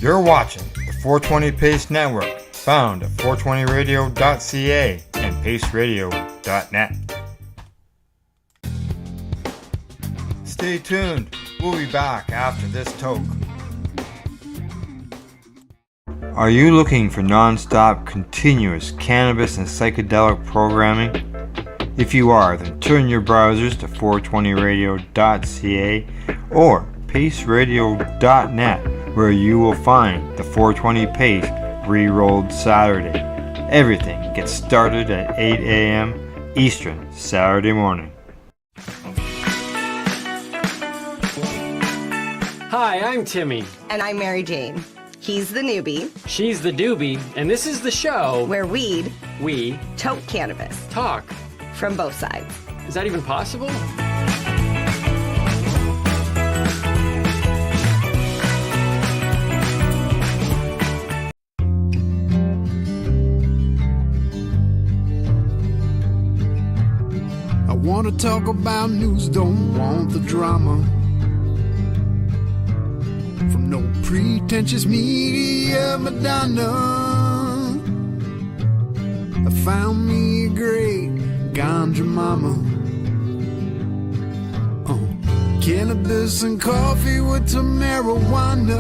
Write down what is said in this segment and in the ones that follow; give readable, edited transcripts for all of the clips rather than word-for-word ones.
You're watching the 420 Pace Network, found at 420radio.ca and paceradio.net. Stay tuned. We'll be back after this toke. Are you looking for non-stop, continuous cannabis and psychedelic programming? If you are, then turn your browsers to 420radio.ca or paceradio.net, where you will find the 420 Pace re-rolled Saturday. Everything gets started at 8 a.m. Eastern Saturday morning. Hi, I'm Timmy. And I'm Mary Jane. He's the newbie. She's the doobie, and this is the show where we toke cannabis. Talk. From both sides. Is that even possible? I want to talk about news, don't want the drama. From no pretentious media Madonna. I found me a great ganja mama. Cannabis and coffee with some marijuana.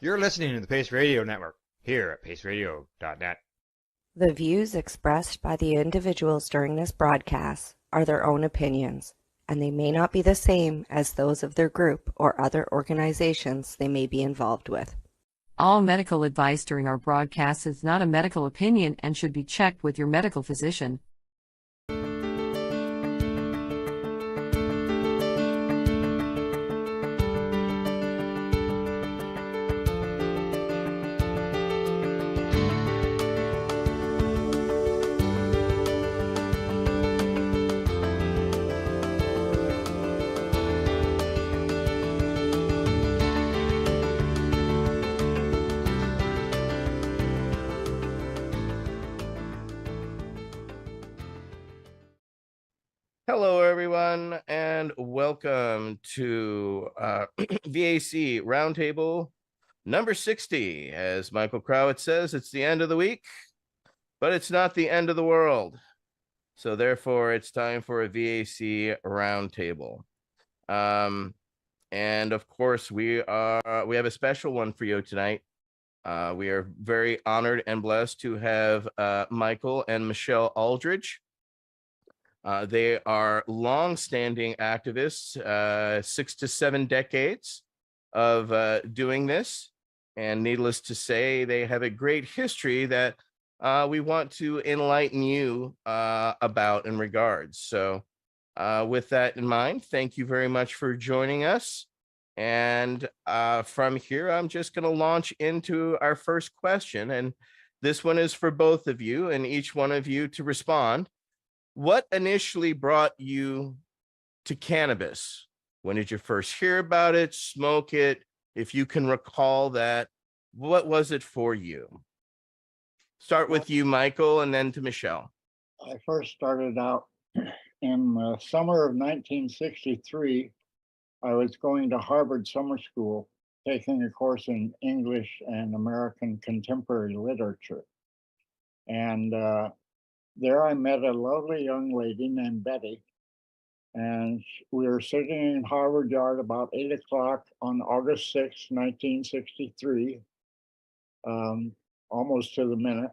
You're listening to the Pace Radio Network, here at paceradio.net. The views expressed by the individuals during this broadcast are their own opinions, and they may not be the same as those of their group or other organizations they may be involved with. All medical advice during our broadcast is not a medical opinion and should be checked with your medical physician. Hello, everyone, and welcome to VAC Roundtable number 60. As Michael Crowett says, it's the end of the week, but it's not the end of the world. So therefore, it's time for a VAC Roundtable. And of course, we have a special one for you tonight. We are very honored and blessed to have Michael and Michelle Aldridge. They are long-standing activists, 6 to 7 decades of doing this. And needless to say, they have a great history that we want to enlighten you about in regards. So with that in mind, thank you very much for joining us. And from here, I'm just going to launch into our first question. And this one is for both of you and each one of you to respond. What initially brought you to cannabis? When did you first hear about it, smoke it? If you can recall that, what was it for you? Start with you, Michael, and then to Michelle. I first started out in the summer of 1963. I was going to Harvard Summer School, taking a course in English and American contemporary literature. And there I met a lovely young lady named Betty, and we were sitting in Harvard Yard about 8 o'clock on August 6, 1963, almost to the minute.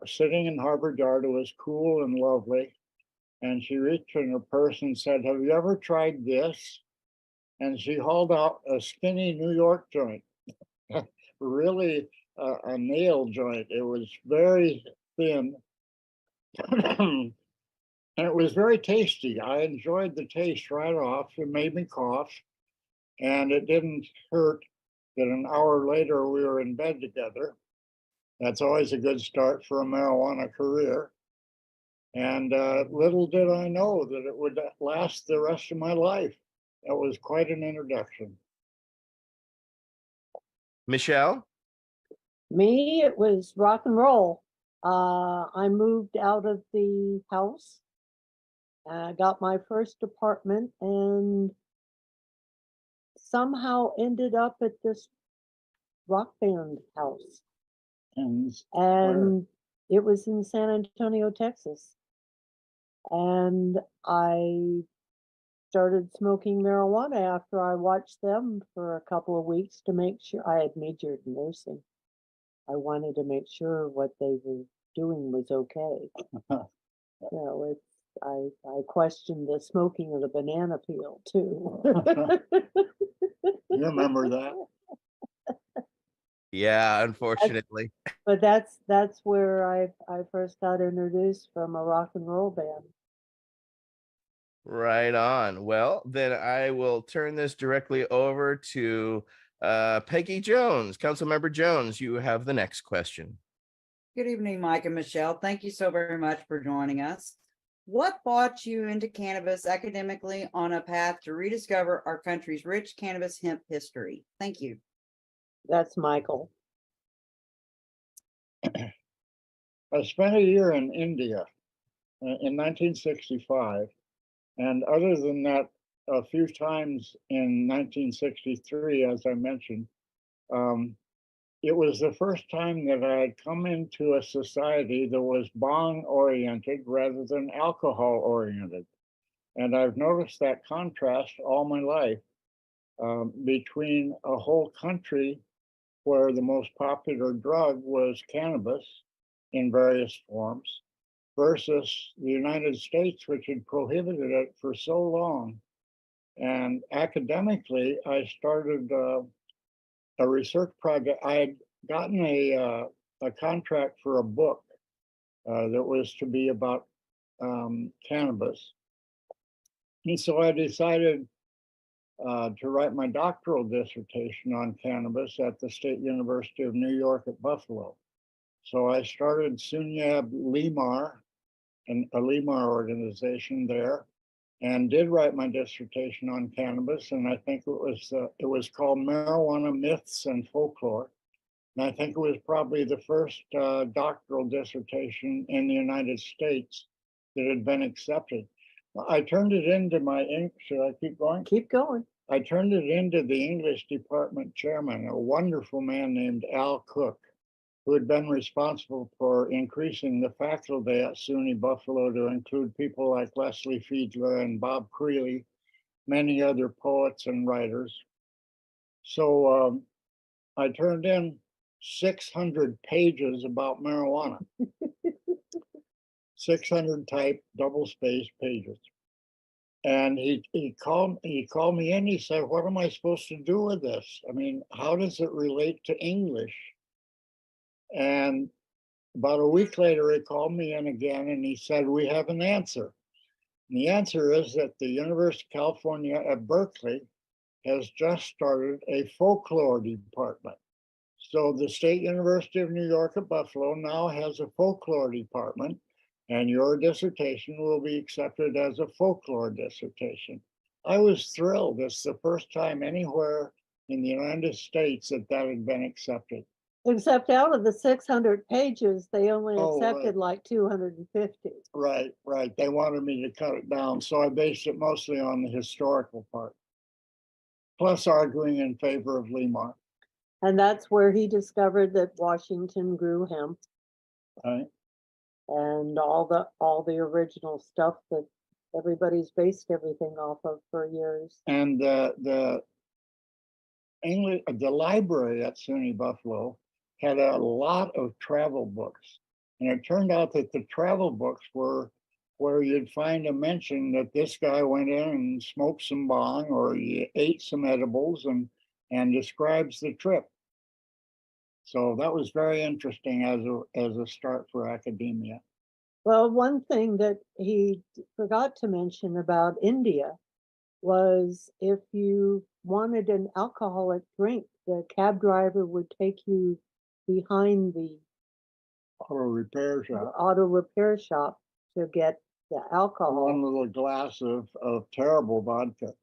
Sitting in Harvard Yard, it was cool and lovely, and she reached in her purse and said, "Have you ever tried this?" And she hauled out a skinny New York joint, really a nail joint. It was very thin. And it was very tasty. I enjoyed the taste right off. It made me cough, and it didn't hurt that an hour later we were in bed together. That's always a good start for a marijuana career. And little did I know that it would last the rest of my life. That was quite an introduction. Michelle? Me, it was rock and roll. I moved out of the house. I got my first apartment, and somehow ended up at this rock band house. And And it was in San Antonio, Texas. And I started smoking marijuana after I watched them for a couple of weeks to make sure. I had majored in nursing. I wanted to make sure what they were doing was okay. It's I questioned the smoking of the banana peel too. you remember that? Yeah, unfortunately. But that's where I first got introduced from a rock and roll band. Right on. Well, then I will turn this directly over to Peggy Jones. Councilmember Jones, you have the next question. Good evening, Mike and Michelle. Thank you so very much for joining us. What brought you into cannabis academically on a path to rediscover our country's rich cannabis hemp history? Thank you. That's Michael. I spent a year in India in 1965, and other than that, a few times in 1963, as I mentioned, it was the first time that I had come into a society that was bong oriented rather than alcohol oriented. And I've noticed that contrast all my life between a whole country where the most popular drug was cannabis in various forms versus the United States, which had prohibited it for so long. And academically, I started a research project. I had gotten a contract for a book that was to be about cannabis. And so I decided to write my doctoral dissertation on cannabis at the State University of New York at Buffalo. So I started Sunyab Limar, a Limar organization there, and did write my dissertation on cannabis. And I think it was called Marijuana Myths and Folklore. And I think it was probably the first doctoral dissertation in the United States that had been accepted. I turned it into should I keep going? Keep going. I turned it into the English department chairman, a wonderful man named Al Cook, who had been responsible for increasing the faculty at SUNY Buffalo to include people like Leslie Fiedler and Bob Creeley, many other poets and writers. So I turned in 600 pages about marijuana, 600 type double-spaced pages. And he called me in. He said, "What am I supposed to do with this? I mean, how does it relate to English?" And about a week later, he called me in again and he said, "We have an answer." And the answer is that the University of California at Berkeley has just started a folklore department. So the State University of New York at Buffalo now has a folklore department, and your dissertation will be accepted as a folklore dissertation. I was thrilled. It's the first time anywhere in the United States that had been accepted. Except out of the 600 pages, they only Oh, accepted like 250. Right. They wanted me to cut it down. So I based it mostly on the historical part, plus arguing in favor of Limar. And that's where he discovered that Washington grew hemp. Right. And all the original stuff that everybody's based everything off of for years. And the library at SUNY Buffalo had a lot of travel books. And it turned out that the travel books were where you'd find a mention that this guy went in and smoked some bong or he ate some edibles and describes the trip. So that was very interesting as a start for academia. Well, one thing that he forgot to mention about India was if you wanted an alcoholic drink, the cab driver would take you behind the auto repair shop to get the alcohol. One little glass of terrible vodka.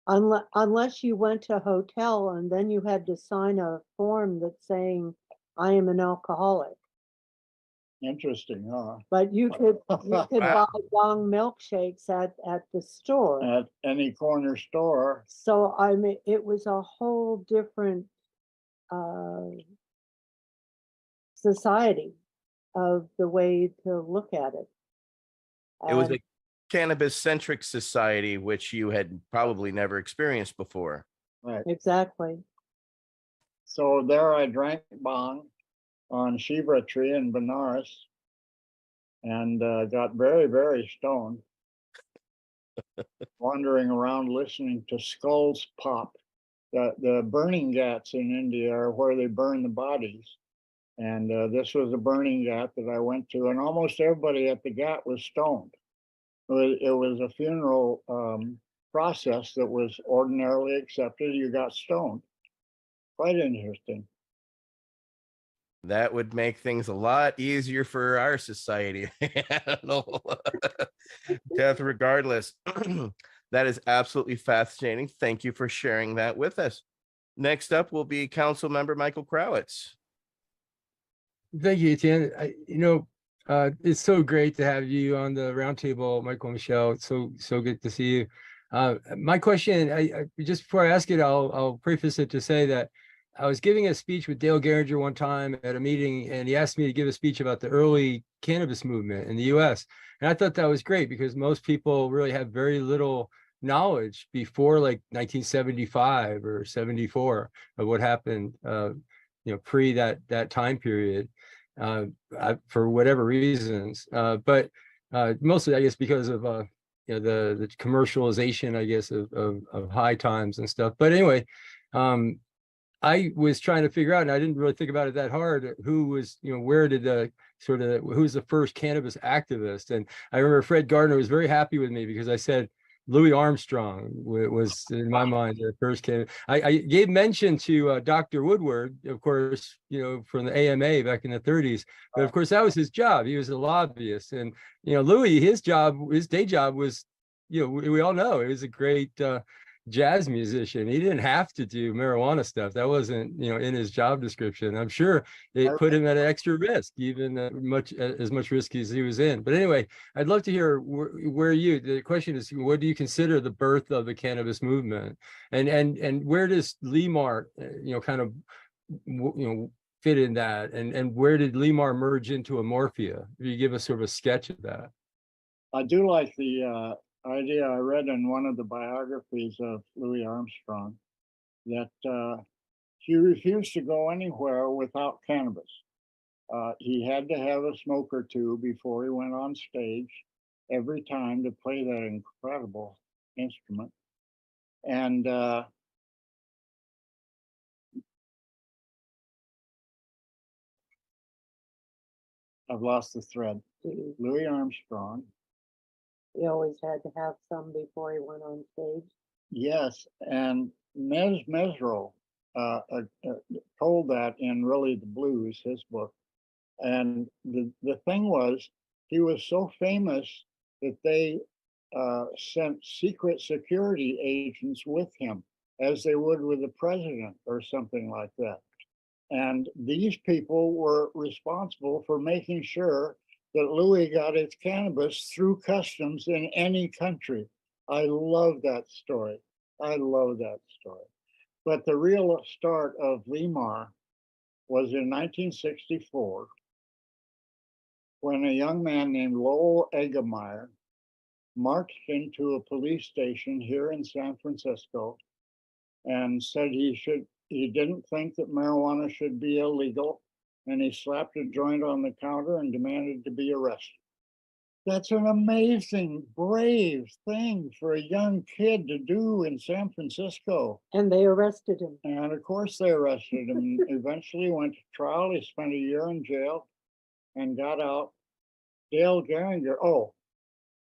Unless you went to a hotel and then you had to sign a form that's saying, "I am an alcoholic." Interesting, huh? But you could Wow. buy long milkshakes at the store. At any corner store. So I mean, it was a whole different society of the way to look at it. It was And a cannabis-centric society, which you had probably never experienced before. Right. exactly. So there I drank bhang on Shiva tree in Benares and got very, very stoned, wandering around listening to skulls pop. The burning ghats in India are where they burn the bodies. And this was a burning ghat that I went to, and almost everybody at the ghat was stoned. It was a funeral process that was ordinarily accepted. You got stoned. Quite interesting. That would make things a lot easier for our society. I don't know. Death regardless. That is absolutely fascinating. Thank you for sharing that with us. Next up will be Council Member Michael Crowitz. Thank you, Etienne. It's so great to have you on the roundtable, Michael and Michelle. It's so good to see you. My question, I just before I ask it, I'll preface it to say that I was giving a speech with Dale Geringer one time at a meeting, and he asked me to give a speech about the early cannabis movement in the U.S. And I thought that was great because most people really have very little knowledge before like 1975 or 74 of what happened, pre that time period, for whatever reasons. But mostly, I guess, because of the commercialization, I guess, of high times and stuff. But anyway, I was trying to figure out, and I didn't really think about it that hard, who was, where did who's the first cannabis activist? And I remember Fred Gardner was very happy with me because I said Louis Armstrong was, in my mind, the first cannabis. I gave mention to Dr. Woodward, of course, from the AMA back in the 30s. But of course, that was his job. He was a lobbyist. And, Louis, his day job was, we all know, he was a great jazz musician. He didn't have to do marijuana stuff. That wasn't, in his job description. I'm sure it put him at an extra risk, even as much risk as he was in. But anyway, I'd love to hear the question is, what do you consider the birth of the cannabis movement, and where does Limar, fit in that, and where did Limar merge into Amorphia? Can you give us sort of a sketch of that? I do like the idea I read in one of the biographies of Louis Armstrong that he refused to go anywhere without cannabis. He had to have a smoke or two before he went on stage every time to play that incredible instrument. And I've lost the thread. Louis Armstrong. He always had to have some before he went on stage. Yes, and Mesro told that in Really the Blues, his book. And the thing was, he was so famous that they sent secret security agents with him, as they would with the president or something like that. And these people were responsible for making sure that Louis got his cannabis through customs in any country. I love that story. I love that story. But the real start of Limar was in 1964 when a young man named Lowell Eggemeyer marched into a police station here in San Francisco and said he didn't think that marijuana should be illegal, and he slapped a joint on the counter and demanded to be arrested. That's an amazing, brave thing for a young kid to do in San Francisco. And they arrested him. And of course they arrested him. Eventually went to trial. He spent a year in jail and got out. Dale Geringer,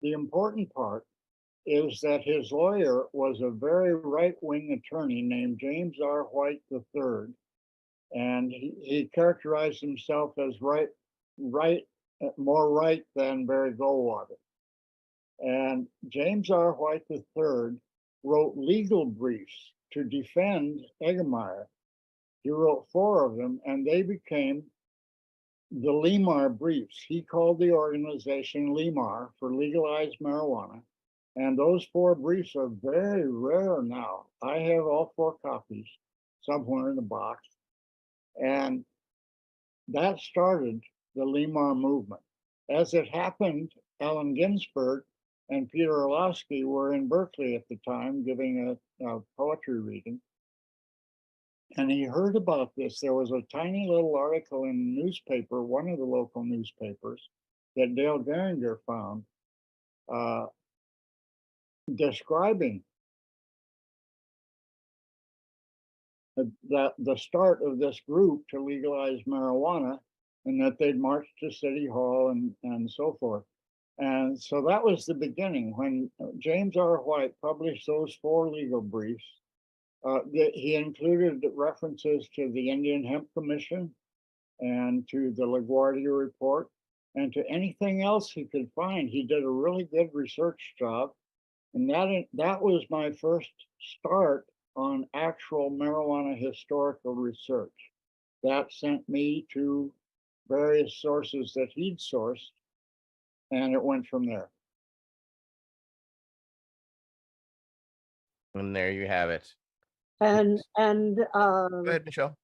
the important part is that his lawyer was a very right-wing attorney named James R. White III. And he characterized himself as more right than Barry Goldwater. And James R. White III wrote legal briefs to defend Eggemeyer. He wrote 4 of them, and they became the Limar briefs. He called the organization Limar for legalized marijuana. And those 4 briefs are very rare now. I have all 4 copies somewhere in the box. And that started the Limar movement. As it happened, Allen Ginsberg and Peter Orlowski were in Berkeley at the time giving a poetry reading. And he heard about this. There was a tiny little article in the newspaper, one of the local newspapers, that Dale Geringer found, describing the start of this group to legalize marijuana, and that they'd march to City Hall and so forth. And so that was the beginning. When James R. White published those 4 legal briefs, he included references to the Indian Hemp Commission and to the LaGuardia Report and to anything else he could find. He did a really good research job. And that was my first start on actual marijuana historical research. That sent me to various sources that he'd sourced, and it went from there. And there you have it. And Go ahead, Michelle.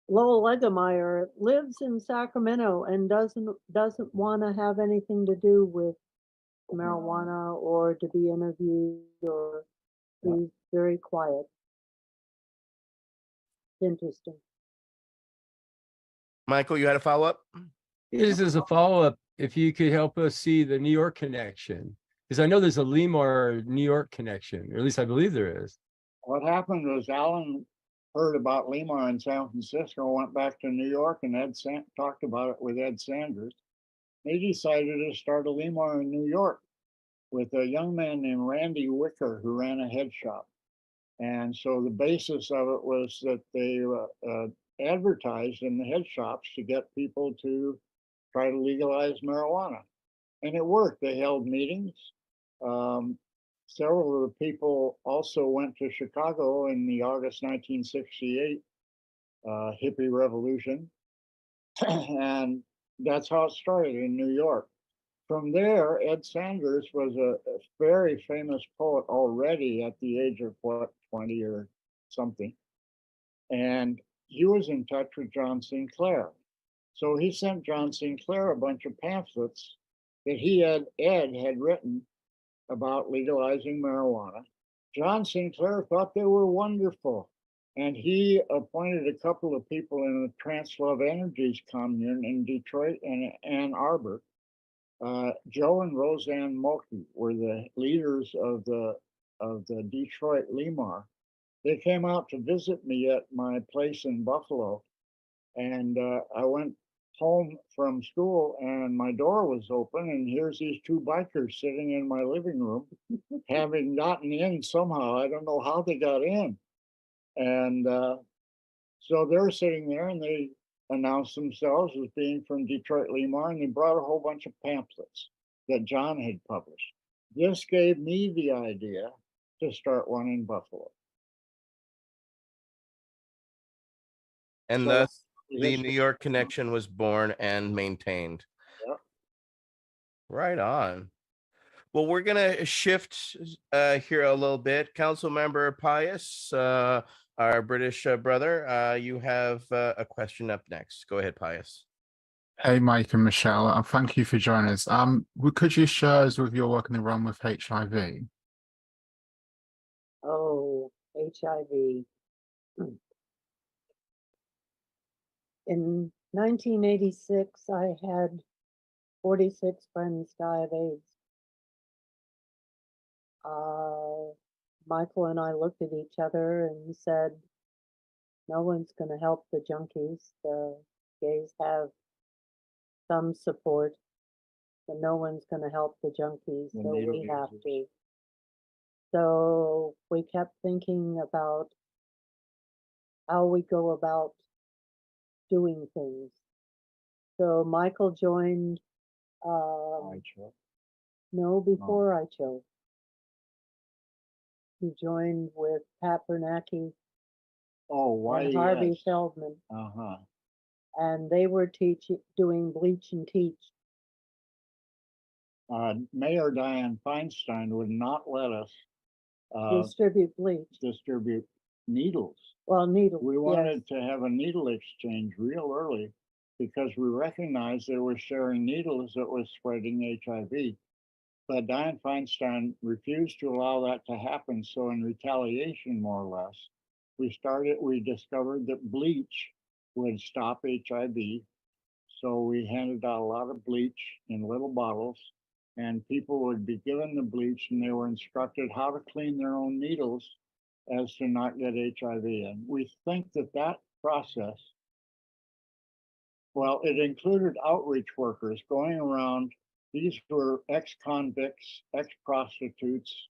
Lowell Eggemeyer lives in Sacramento and doesn't want to have anything to do with marijuana or to be interviewed, or he's very quiet. Interesting. Michael, you had a follow-up? This is a follow-up. If you could help us see the New York connection, because I know there's a Limar New York connection, or at least I believe there is. What happened was Alan heard about Limar in San Francisco, went back to New York, and talked about it with Ed Sanders. They decided to start a Limar in New York with a young man named Randy Wicker, who ran a head shop. And so the basis of it was that they advertised in the head shops to get people to try to legalize marijuana. And it worked. They held meetings. Several of the people also went to Chicago in the August 1968 hippie revolution. And that's how it started in New York. From there, Ed Sanders was a very famous poet already at the age of, 20 or something. And he was in touch with John Sinclair. So he sent John Sinclair a bunch of pamphlets that Ed had written about legalizing marijuana. John Sinclair thought they were wonderful. And he appointed a couple of people in the Translove Energies commune in Detroit and Ann Arbor. Joe and Roseanne Mulkey were the leaders of the Detroit Limar. They came out to visit me at my place in Buffalo, and I went home from school and my door was open, and here's these 2 bikers sitting in my living room, having gotten in somehow. I don't know how they got in. And so they're sitting there, and they announced themselves as being from Detroit Limar, and they brought a whole bunch of pamphlets that John had published. This gave me the idea to start one in Buffalo. And So thus the New York connection was born and maintained. Yeah. Right on. Well, we're gonna shift here a little bit. Council Member Pius, our British brother, you have a question up next. Go ahead, Pius. Hey, Mike and Michelle, thank you for joining us. Could you share us with your work in the realm with HIV? Oh, HIV. In 1986, I had 46 friends die of AIDS. Michael and I looked at each other and said, no one's going to help the junkies. The gays have some support, but no one's going to help the junkies, so we have to. So we kept thinking about how we go about doing things. So Michael joined, no, before I chose. He joined with Pat Bernanke Oh, and Harvey YES. Feldman, Uh-huh. and they were doing bleach and teach. Mayor Dianne Feinstein would not let us Distribute bleach. distribute needles. Well, needles. We yes. wanted to have a needle exchange real early because we recognized they were sharing needles that was spreading HIV. But Dianne Feinstein refused to allow that to happen. So in retaliation, more or less, we discovered that bleach would stop HIV. So we handed out a lot of bleach in little bottles, and people would be given the bleach and they were instructed how to clean their own needles as to not get HIV. And we think that that process, well, it included outreach workers going around. These were ex-convicts, ex-prostitutes,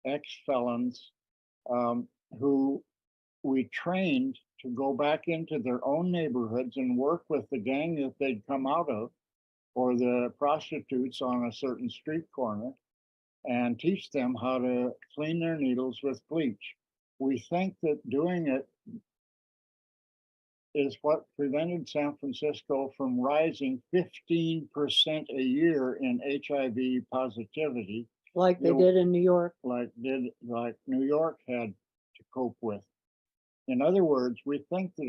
ex-felons, who we trained to go back into their own neighborhoods and work with the gang that they'd come out of, or the prostitutes on a certain street corner, and teach them how to clean their needles with bleach. We think that doing it is what prevented San Francisco from rising 15% a year in HIV positivity. Like they did in New York. Like New York had to cope with. In other words, we think that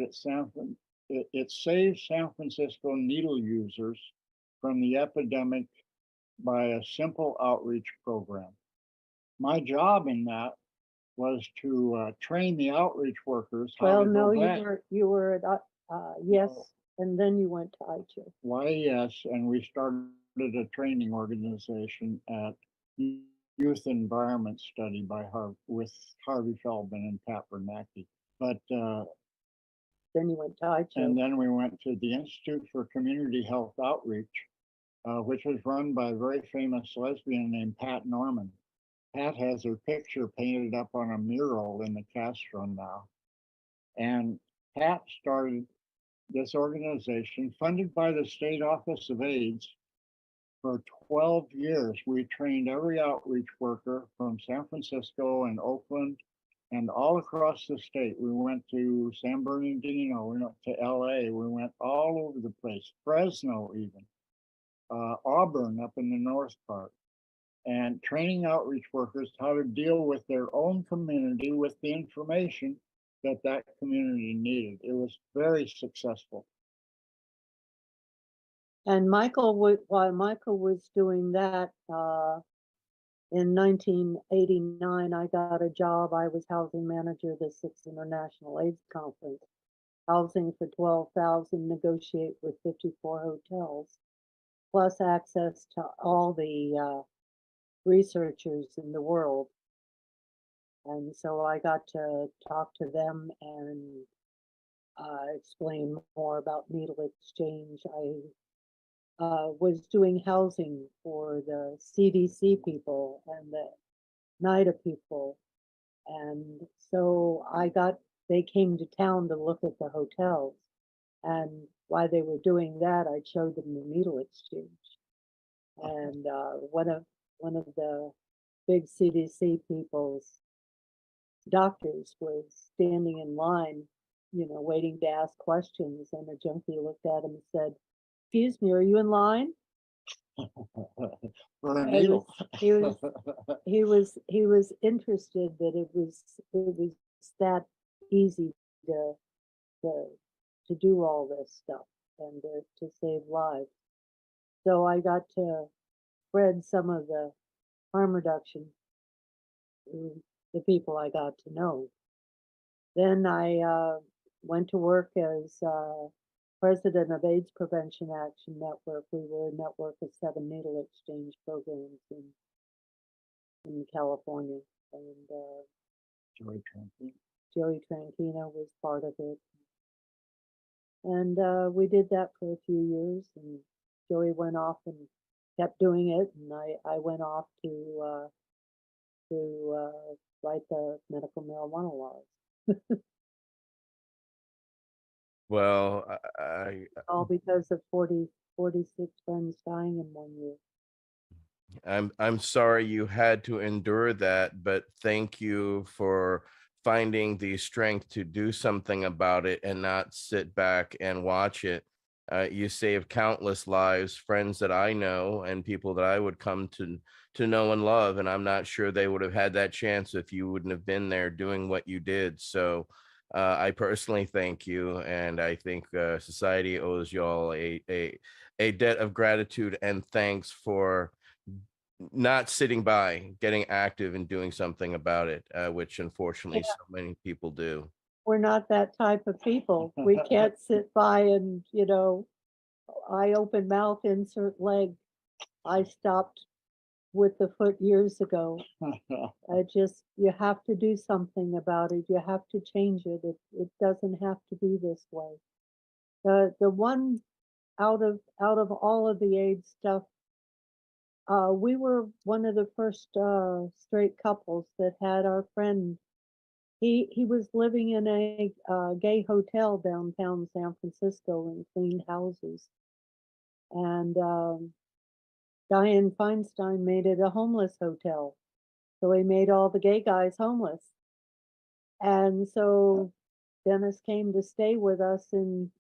it saved San Francisco needle users from the epidemic by a simple outreach program. My job in that was to train the outreach workers how Well, to no, go back. you were at YES, and then you went to ICHO. YES, and we started a training organization at Youth Environment Study with Harvey Feldman and Pat Bernanke. But then you went to ICHO. And then we went to the Institute for Community Health Outreach, which was run by a very famous lesbian named Pat Norman. Pat has her picture painted up on a mural in the Castro now. And Pat started this organization funded by the State Office of AIDS. For 12 years, we trained every outreach worker from San Francisco and Oakland and all across the state. We went to San Bernardino, we went to LA, we went all over the place, Fresno even, Auburn up in the north part, and training outreach workers how to deal with their own community with the information that that community needed. It was very successful. And while Michael was doing that, in 1989, I got a job. I was housing manager of the 6th International AIDS Conference, housing for 12,000, negotiate with 54 hotels, plus access to all the researchers in the world. And so I got to talk to them and explain more about needle exchange. I was doing housing for the CDC people and the NIDA people. And so they came to town to look at the hotels. And while they were doing that, I showed them the needle exchange. And one of the big CDC people's doctors was standing in line, waiting to ask questions. And a junkie looked at him and said, "Excuse me, are you in line?" For a needle. He was interested that it was that easy to do all this stuff and to save lives. So I got to spread some of the harm reduction to the people I got to know. Then I went to work as president of AIDS Prevention Action Network. We were a network of 7 needle exchange programs in California. And Joey Tranquino was part of it. And we did that for a few years, and Joey went off and kept doing it, and I went off to write the medical marijuana laws. Well, all because of 46 friends dying in 1 year. I'm sorry you had to endure that, but thank you for finding the strength to do something about it and not sit back and watch it. You save countless lives, friends that I know and people that I would come to know and love, and I'm not sure they would have had that chance if you wouldn't have been there doing what you did. So I personally thank you, and I think society owes you all a debt of gratitude and thanks for not sitting by, getting active and doing something about it, which unfortunately so many people do. We're not that type of people. We can't sit by and, eye open mouth, insert leg. I stopped with the foot years ago. You have to do something about it. You have to change it. It doesn't have to be this way. The one out of all of the AIDS stuff, we were one of the first straight couples that had our friend. He was living in a gay hotel downtown San Francisco and cleaned houses. And Dianne Feinstein made it a homeless hotel. So he made all the gay guys homeless. And so Dennis came to stay with us in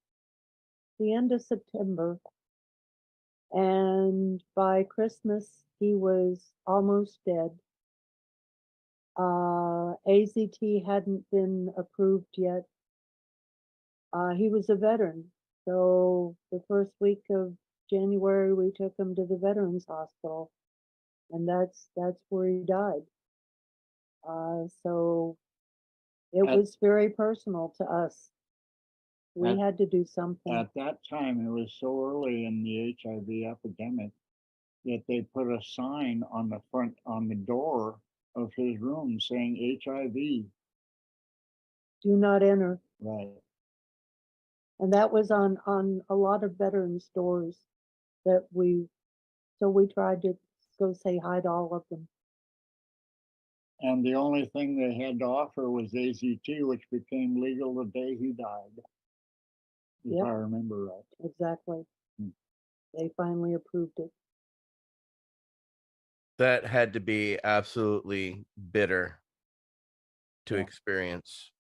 the end of September. And by Christmas, he was almost dead. AZT hadn't been approved yet. He was a veteran. So the first week of January, we took him to the Veterans Hospital, and that's where he died. So it was very personal to us. We had to do something. At that time, it was so early in the HIV epidemic that they put a sign on the door of his room saying HIV. Do not enter. Right. And that was on a lot of veterans doors that we tried to go say hi to all of them. And the only thing they had to offer was AZT, which became legal the day he died. If I remember right. Exactly. They finally approved it. That had to be absolutely bitter to experience.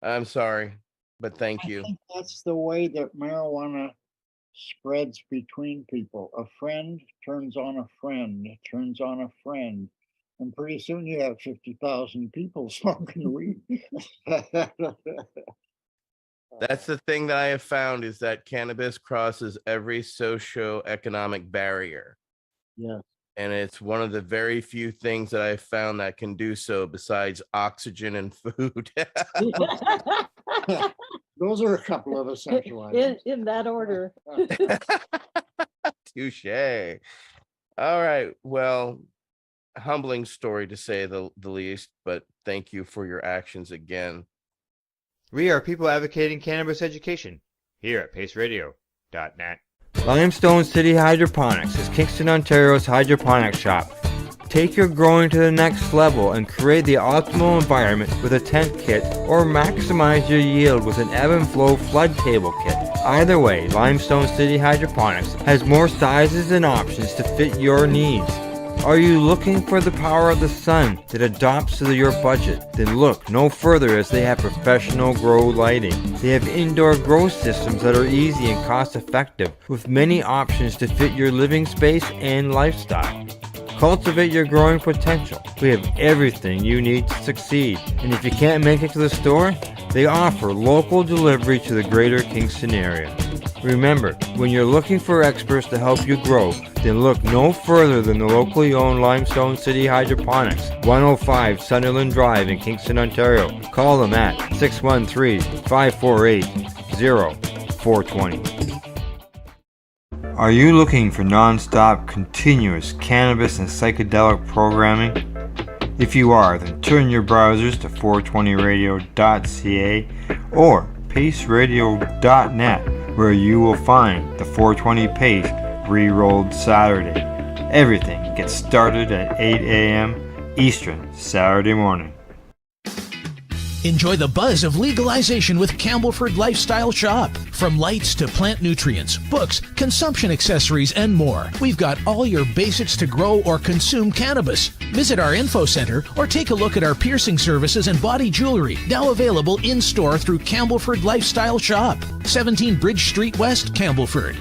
I'm sorry, but thank you. I think that's the way that marijuana spreads between people. A friend turns on a friend, turns on a friend, and pretty soon you have 50,000 people smoking weed. That's the thing that I have found, is that cannabis crosses every socio-economic barrier. Yes. And it's one of the very few things that I've found that can do so besides oxygen and food. Those are a couple of essential items. In that order. Touche. All right. Well, humbling story to say the least, but thank you for your actions again. We are people advocating cannabis education here at paceradio.net. Limestone City Hydroponics is Kingston, Ontario's hydroponics shop. Take your growing to the next level and create the optimal environment with a tent kit, or maximize your yield with an ebb and flow flood table kit. Either way, Limestone City Hydroponics has more sizes and options to fit your needs. Are you looking for the power of the sun that adapts to your budget? Then look no further, as they have professional grow lighting. They have indoor grow systems that are easy and cost effective, with many options to fit your living space and lifestyle. Cultivate your growing potential. We have everything you need to succeed. And if you can't make it to the store, they offer local delivery to the greater Kingston area. Remember, when you're looking for experts to help you grow, then look no further than the locally owned Limestone City Hydroponics, 105 Sunderland Drive in Kingston, Ontario. Call them at 613-548-0420. Are you looking for non-stop, continuous cannabis and psychedelic programming? If you are, then turn your browsers to 420radio.ca or paceradio.net, where you will find the 420 Pace Re-Rolled Saturday. Everything gets started at 8 a.m. Eastern Saturday morning. Enjoy the buzz of legalization with Campbellford Lifestyle Shop. From lights to plant nutrients, books, consumption accessories, and more, we've got all your basics to grow or consume cannabis. Visit our info center or take a look at our piercing services and body jewelry, now available in-store through Campbellford Lifestyle Shop, 17 Bridge Street West, Campbellford.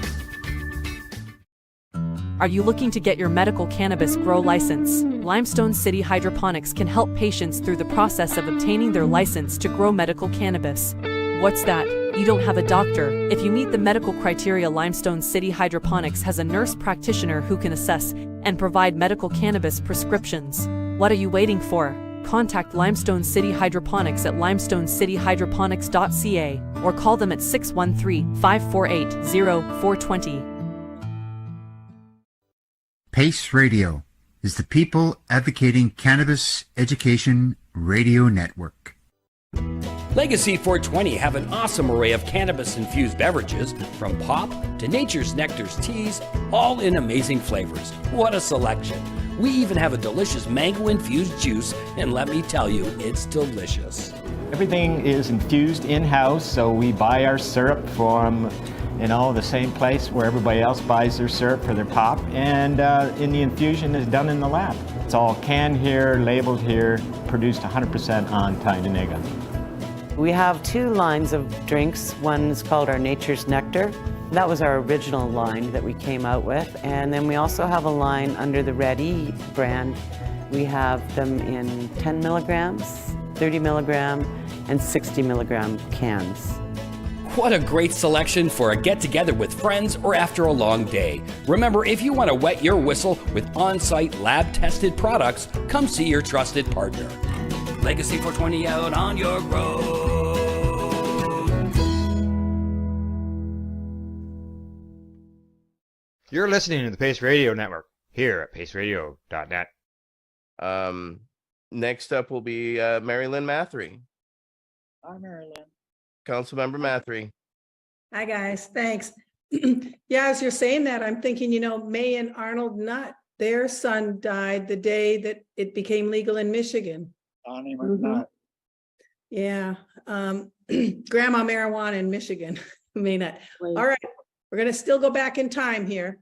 Are you looking to get your medical cannabis grow license? Limestone City Hydroponics can help patients through the process of obtaining their license to grow medical cannabis. What's that? You don't have a doctor. If you meet the medical criteria, Limestone City Hydroponics has a nurse practitioner who can assess and provide medical cannabis prescriptions. What are you waiting for? Contact Limestone City Hydroponics at limestonecityhydroponics.ca or call them at 613-548-0420. PACE Radio is the People Advocating Cannabis Education Radio Network. Legacy 420 have an awesome array of cannabis-infused beverages, from pop to Nature's Nectar's teas, all in amazing flavors. What a selection! We even have a delicious mango-infused juice, and let me tell you, it's delicious. Everything is infused in-house, so we buy our syrup from the same place where everybody else buys their syrup for their pop, and the infusion is done in the lab. It's all canned here, labeled here, produced 100% on Tyndonega. We have two lines of drinks. One is called our Nature's Nectar. That was our original line that we came out with. And then we also have a line under the Red E brand. We have them in 10 milligrams, 30 milligram, and 60 milligram cans. What a great selection for a get-together with friends or after a long day. Remember, if you want to wet your whistle with on-site lab-tested products, come see your trusted partner. Legacy 420 out on your road. You're listening to the Pace Radio Network here at paceradio.net. Next up will be Mary Lynn Mathry. Hi, Mary Lynn. Councilmember Mathry. Hi, guys. Thanks. Yeah, as you're saying that, I'm thinking, May and Arnold Nutt, their son died the day that it became legal in Michigan. Donnie McNutt. Yeah. Grandma marijuana in Michigan. May not. All right. We're going to still go back in time here.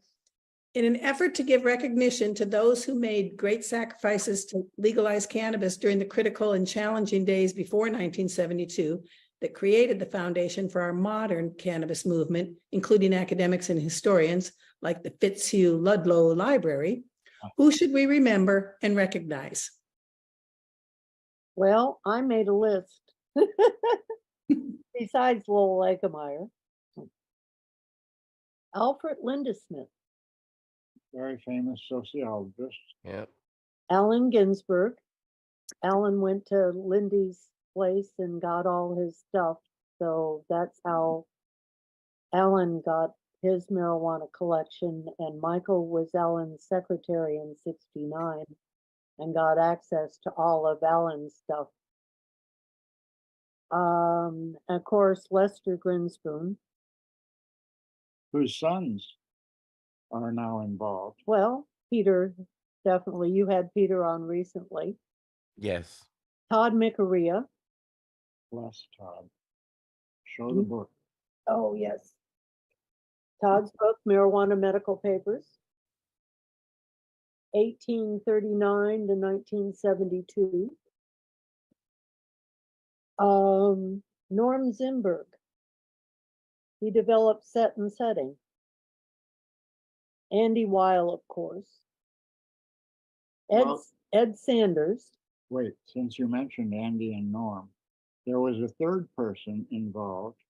In an effort to give recognition to those who made great sacrifices to legalize cannabis during the critical and challenging days before 1972, that created the foundation for our modern cannabis movement, including academics and historians like the Fitzhugh Ludlow Library, who should we remember and recognize? Well, I made a list. Besides Lowell Lakemeyer, Alfred Lindesmith, very famous sociologist. Yep. Allen Ginsberg. Allen went to Lindy's place and got all his stuff. So that's how Allen got his marijuana collection. And Michael was Allen's secretary in '69 and got access to all of Allen's stuff. Of course, Lester Grinspoon, whose sons are now involved. Well, Peter, definitely. You had Peter on recently. Yes. Todd Micarea. Bless Todd. Show the book. Oh, yes. Todd's book, Marijuana Medical Papers, 1839 to 1972. Norm Zimberg. He developed set and setting. Andy Weil, of course. Ed Sanders. Wait, since you mentioned Andy and Norm, there was a third person involved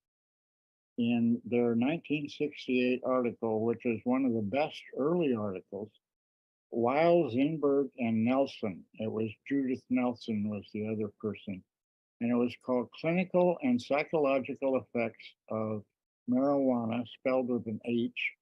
in their 1968 article, which is one of the best early articles. Weil, Zinberg, and Nelson. It was Judith Nelson was the other person. And it was called Clinical and Psychological Effects of Marijuana, spelled with an H,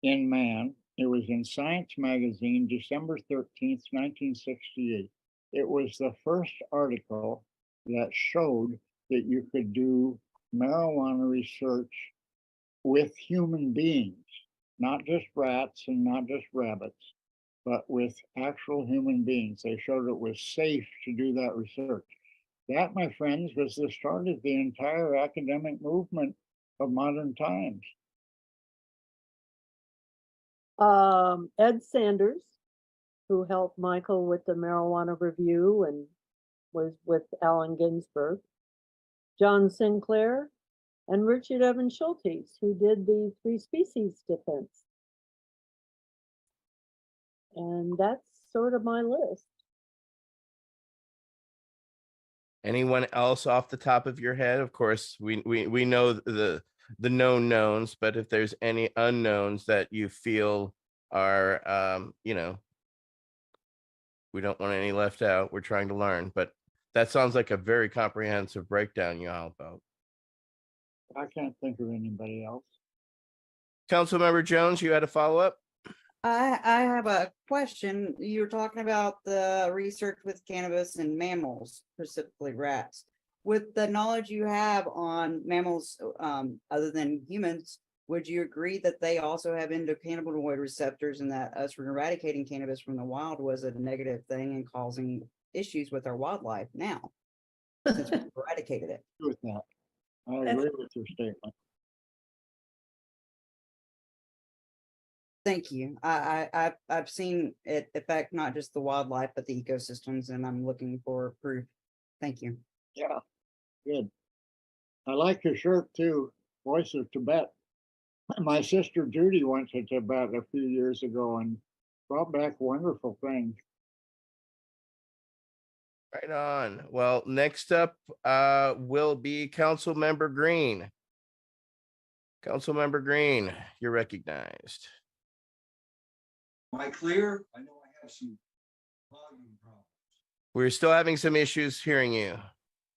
in Man. It was in Science Magazine, December 13th, 1968. It was the first article that showed that you could do marijuana research with human beings, not just rats and not just rabbits, but with actual human beings. They showed it was safe to do that research. That, my friends, was the start of the entire academic movement of modern times. Ed Sanders, who helped Michael with the marijuana review and was with Allen Ginsberg, John Sinclair, and Richard Evan Schultes, who did the 3 species defense. And that's sort of my list. Anyone else off the top of your head? Of course, we know the known knowns, but if there's any unknowns that you feel are, you know, we don't want any left out. We're trying to learn, but that sounds like a very comprehensive breakdown you all about. I can't think of anybody else. Councilmember Jones, you had a follow-up? I have a question. You were talking about the research with cannabis and mammals, specifically rats. With the knowledge you have on mammals, other than humans, would you agree that they also have endocannabinoid receptors and that us eradicating cannabis from the wild was a negative thing and causing issues with our wildlife now, since we eradicated it? With that, I agree with your statement. Thank you. I've seen it affect not just the wildlife, but the ecosystems, and I'm looking for proof. Thank you. Yeah, good. I like your shirt too, Voice of Tibet. My sister Judy went to Tibet a few years ago and brought back wonderful things. Right on. Well, next up will be Councilmember Green. Councilmember Green, you're recognized. Am I clear? I know I have some volume problems. We're still having some issues hearing you.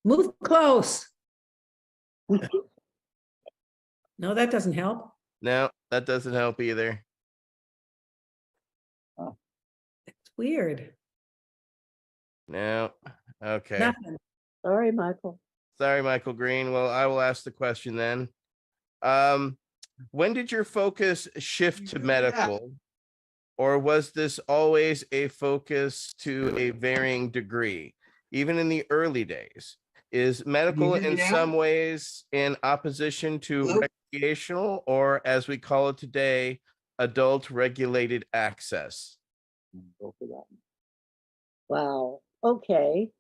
Move close. No, that doesn't help. No, that doesn't help either. It's weird. No. Okay. Nothing. Sorry, Michael. Sorry, Michael Green. Well, I will ask the question then. When did your focus shift to medical? Or was this always a focus to a varying degree, even in the early days? Is medical in some ways in opposition to recreational, or as we call it today, adult regulated access? Go for that. Wow. Okay.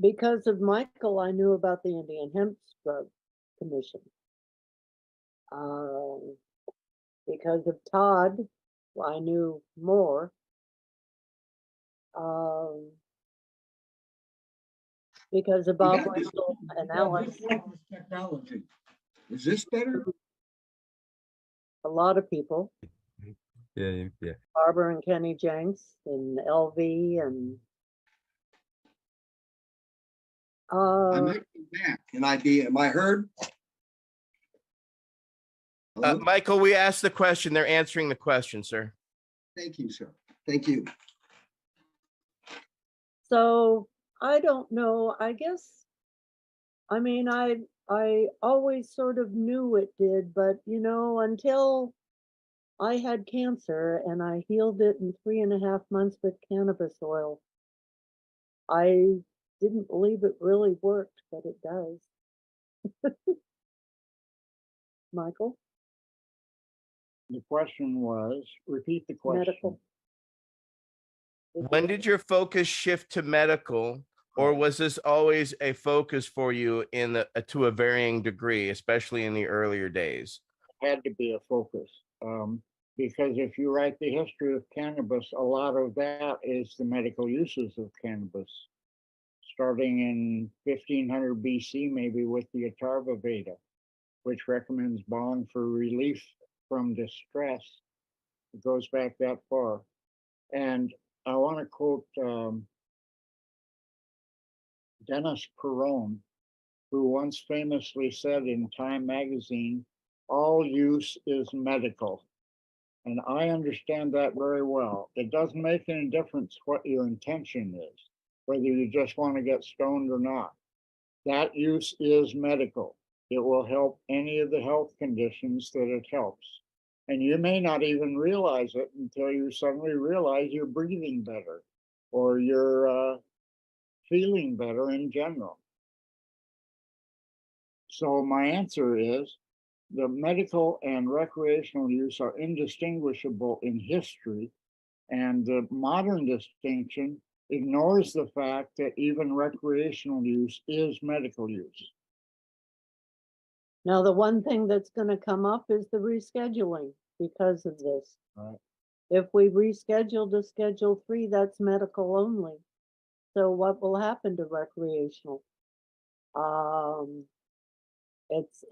Because of Michael, I knew about the Indian Hemp Drug Commission. Because of Todd, I knew more. Because of Bob Wendell and Alice. Technology. Is this better? A lot of people. Yeah. Barbara and Kenny Jenks and LV and I might be back. Am I heard? Michael, we asked the question. They're answering the question, sir. Thank you, sir. Thank you. so I don't know. I guess I mean I always sort of knew it did, but you know, until I had cancer and I healed it in 3.5 months with cannabis oil, I didn't believe it really worked, but it does. Michael? The question was, repeat the question. Medical. When did your focus shift to medical, or was this always a focus for you to a varying degree, especially in the earlier days? Had to be a focus. Because if you write the history of cannabis, a lot of that is the medical uses of cannabis, starting in 1500 BC, maybe with the Atharva Veda, which recommends balm for relief from distress. It goes back that far. And I want to quote Dennis Perone, who once famously said in Time magazine, "All use is medical." And I understand that very well. It doesn't make any difference what your intention is, whether you just want to get stoned or not. That use is medical. It will help any of the health conditions that it helps. And you may not even realize it until you suddenly realize you're breathing better, or you're feeling better in general. So my answer is the medical and recreational use are indistinguishable in history, and the modern distinction ignores the fact that even recreational use is medical use. Now, the one thing that's going to come up is the rescheduling because of this. Right. If we reschedule to Schedule 3, that's medical only. So what will happen to recreational? It's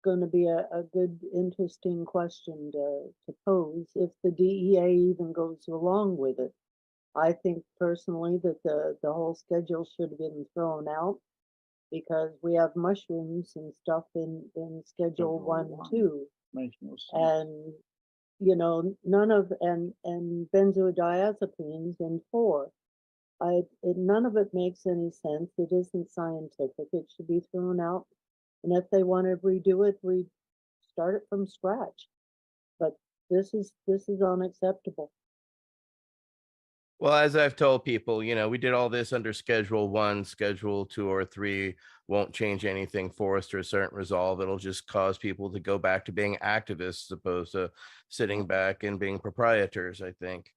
going to be a good, interesting question to pose if the DEA even goes along with it. I think personally that the whole schedule should have been thrown out because we have mushrooms and stuff in Schedule 1 too. Makes no sense. And you know, none of and benzodiazepines in 4. None of it makes any sense. It isn't scientific. It should be thrown out. And if they want to redo it, start it from scratch. But this is unacceptable. Well, as I've told people, we did all this under Schedule 1, Schedule 2 or 3 won't change anything for us to a certain resolve. It'll just cause people to go back to being activists as opposed to sitting back and being proprietors, I think.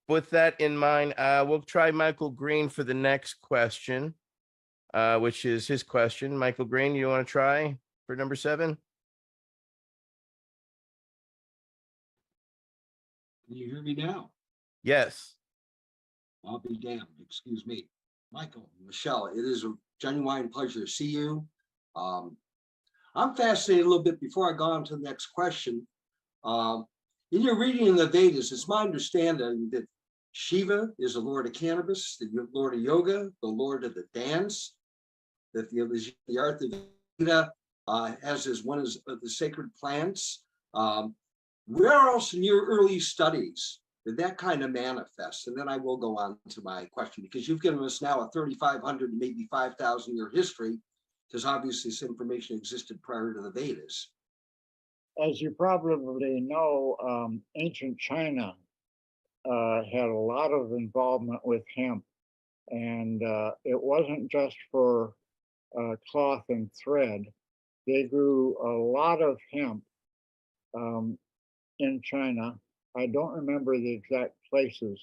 With that in mind, we'll try Michael Green for the next question, which is his question. Michael Green, you want to try for number 7? Can you hear me now? Yes. I'll be damned. Excuse me. Michael, Michelle, it is a genuine pleasure to see you. I'm fascinated a little bit before I go on to the next question. In your reading in the Vedas, it's my understanding that Shiva is the Lord of cannabis, the Lord of yoga, the Lord of the dance, that the art of Veda has as one of the sacred plants. Where else in your early studies did that kind of manifest? And then I will go on to my question, because you've given us now a 3,500 to maybe 5,000 year history, because obviously this information existed prior to the Vedas. As you probably know, ancient China had a lot of involvement with hemp, and it wasn't just for cloth and thread. They grew a lot of hemp in China. I don't remember the exact places,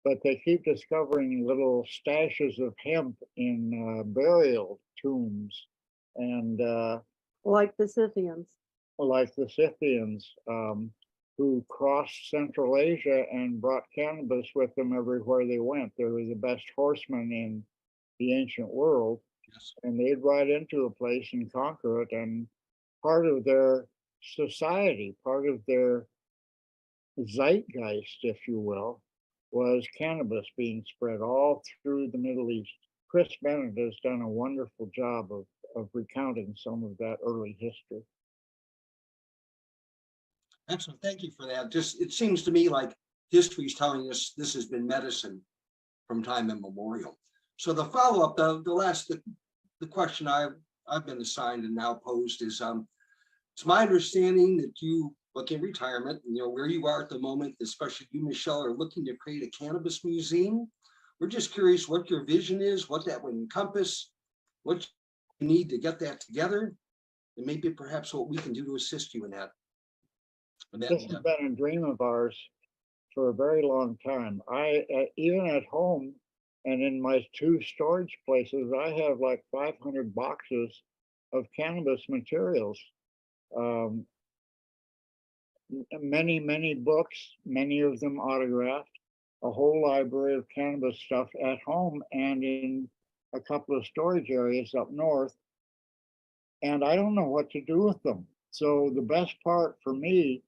but they keep discovering little stashes of hemp in burial tombs, and like the Scythians. Like the Scythians, who crossed Central Asia and brought cannabis with them everywhere they went. They were the best horsemen in the ancient world, and they'd ride into a place and conquer it. And part of their society, part of their zeitgeist, if you will, was cannabis being spread all through the Middle East. Chris Bennett has done a wonderful job of recounting some of that early history. Excellent. Thank you for that. Just, it seems to me like history is telling us this has been medicine from time immemorial. So the follow-up, the question I've been assigned and now posed is, it's my understanding that you look in retirement, where you are at the moment, especially you, Michelle, are looking to create a cannabis museum. We're just curious what your vision is, what that would encompass, what you need to get that together, and maybe perhaps what we can do to assist you in that. This has been a dream of ours for a very long time. Even at home and in my 2 storage places, I have like 500 boxes of cannabis materials. Many books, many of them autographed, a whole library of cannabis stuff at home and in a couple of storage areas up north. And I don't know what to do with them. So the best part for me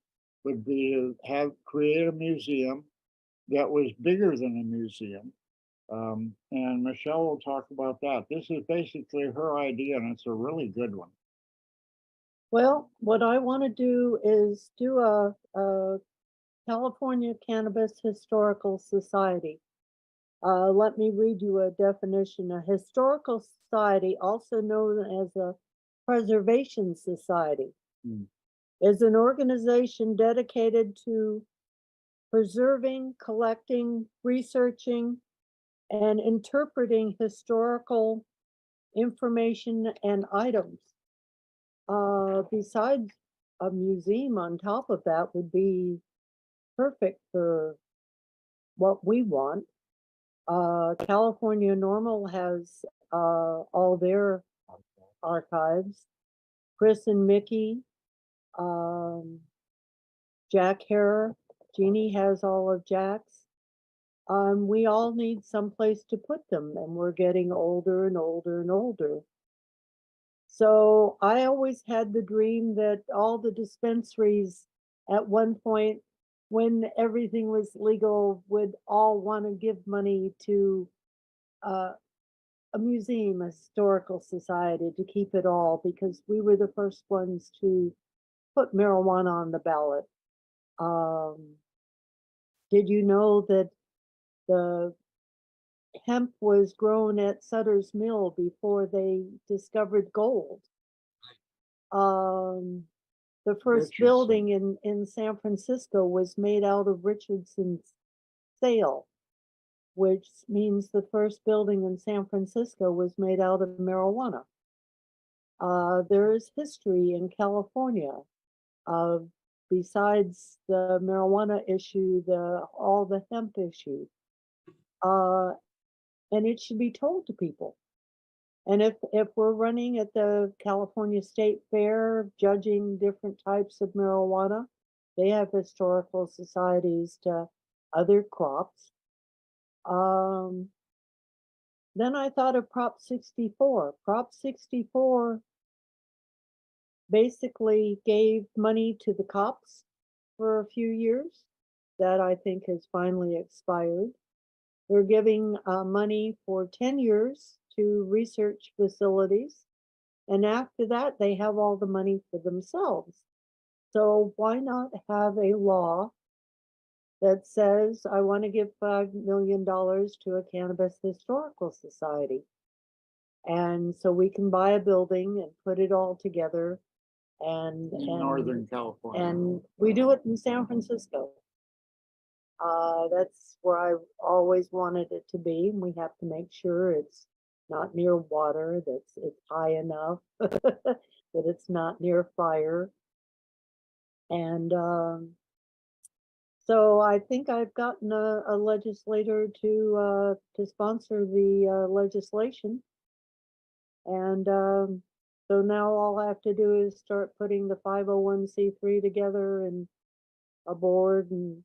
would be to create a museum that was bigger than a museum. And Michelle will talk about that. This is basically her idea, and it's a really good one. Well, what I want to do is do a California Cannabis Historical Society. Let me read you a definition. A historical society, also known as a preservation society, is an organization dedicated to preserving, collecting, researching, and interpreting historical information and items. Besides a museum on top of that would be perfect for what we want. California Normal has all their archives. Chris and Mickey, Jack Harrer, Jeannie has all of Jack's. We all need some place to put them, and we're getting older and older and older. So I always had the dream that all the dispensaries at one point, when everything was legal, would all want to give money to a museum, a historical society, to keep it all, because we were the first ones to put marijuana on the ballot. Did you know that the hemp was grown at Sutter's Mill before they discovered gold? The first building in San Francisco was made out of Richardson's sale, which means the first building in San Francisco was made out of marijuana. There is history in California of, besides the marijuana issue, all the hemp issue. And it should be told to people. And if we're running at the California State Fair, judging different types of marijuana, they have historical societies to other crops. Then I thought of Prop 64. Prop 64 basically gave money to the cops for a few years. That I think has finally expired. They're giving money for 10 years to research facilities. And after that, they have all the money for themselves. So why not have a law that says, I want to give $5 million to a cannabis historical society. And so we can buy a building and put it all together. And Northern California. And we do it in San Francisco. That's where I always wanted it to be. And we have to make sure it's not near water, that it's high enough, that it's not near fire. And so I think I've gotten a legislator to sponsor the legislation. And so now all I have to do is start putting the 501c3 together and a board and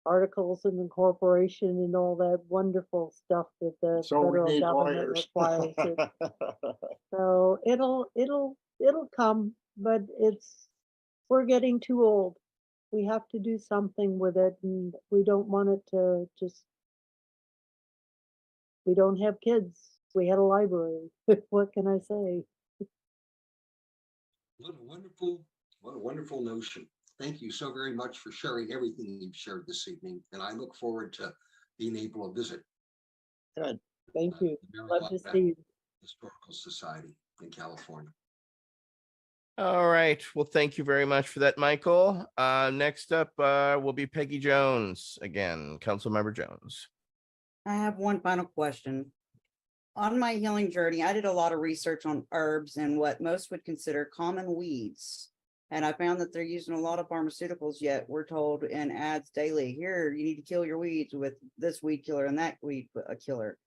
articles of incorporation and all that wonderful stuff that the federal government requires. So it'll come, but we're getting too old. We have to do something with it, and we don't want it to just. We don't have kids. We had a library. What can I say? What a wonderful notion. Thank you so very much for sharing everything you've shared this evening, and I look forward to being able to visit. Good. Thank you. Love to see you. Historical Society in California. All right. Well, thank you very much for that, Michael. Next up will be Peggy Jones again, Councilmember Jones. I have one final question. On my healing journey, I did a lot of research on herbs and what most would consider common weeds. And I found that they're using a lot of pharmaceuticals, yet we're told in ads daily, here, you need to kill your weeds with this weed killer and that weed killer.